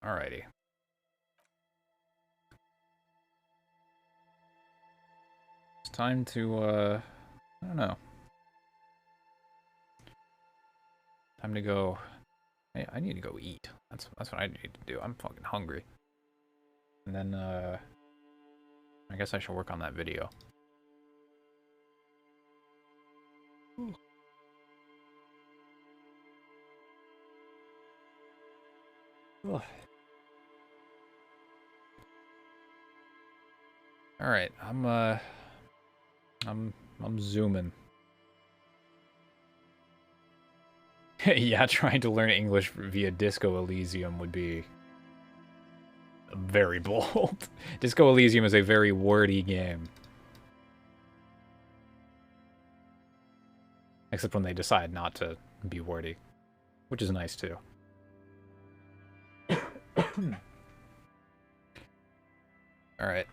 Alrighty. It's time to, I don't know. Time to go... I need to go eat. That's what I need to do. I'm fucking hungry. And then, I guess I should work on that video. Ooh. Ugh. All right, I'm zooming. Yeah, trying to learn English via Disco Elysium would be very bold. Disco Elysium is a very wordy game. Except when they decide not to be wordy, which is nice too. All right.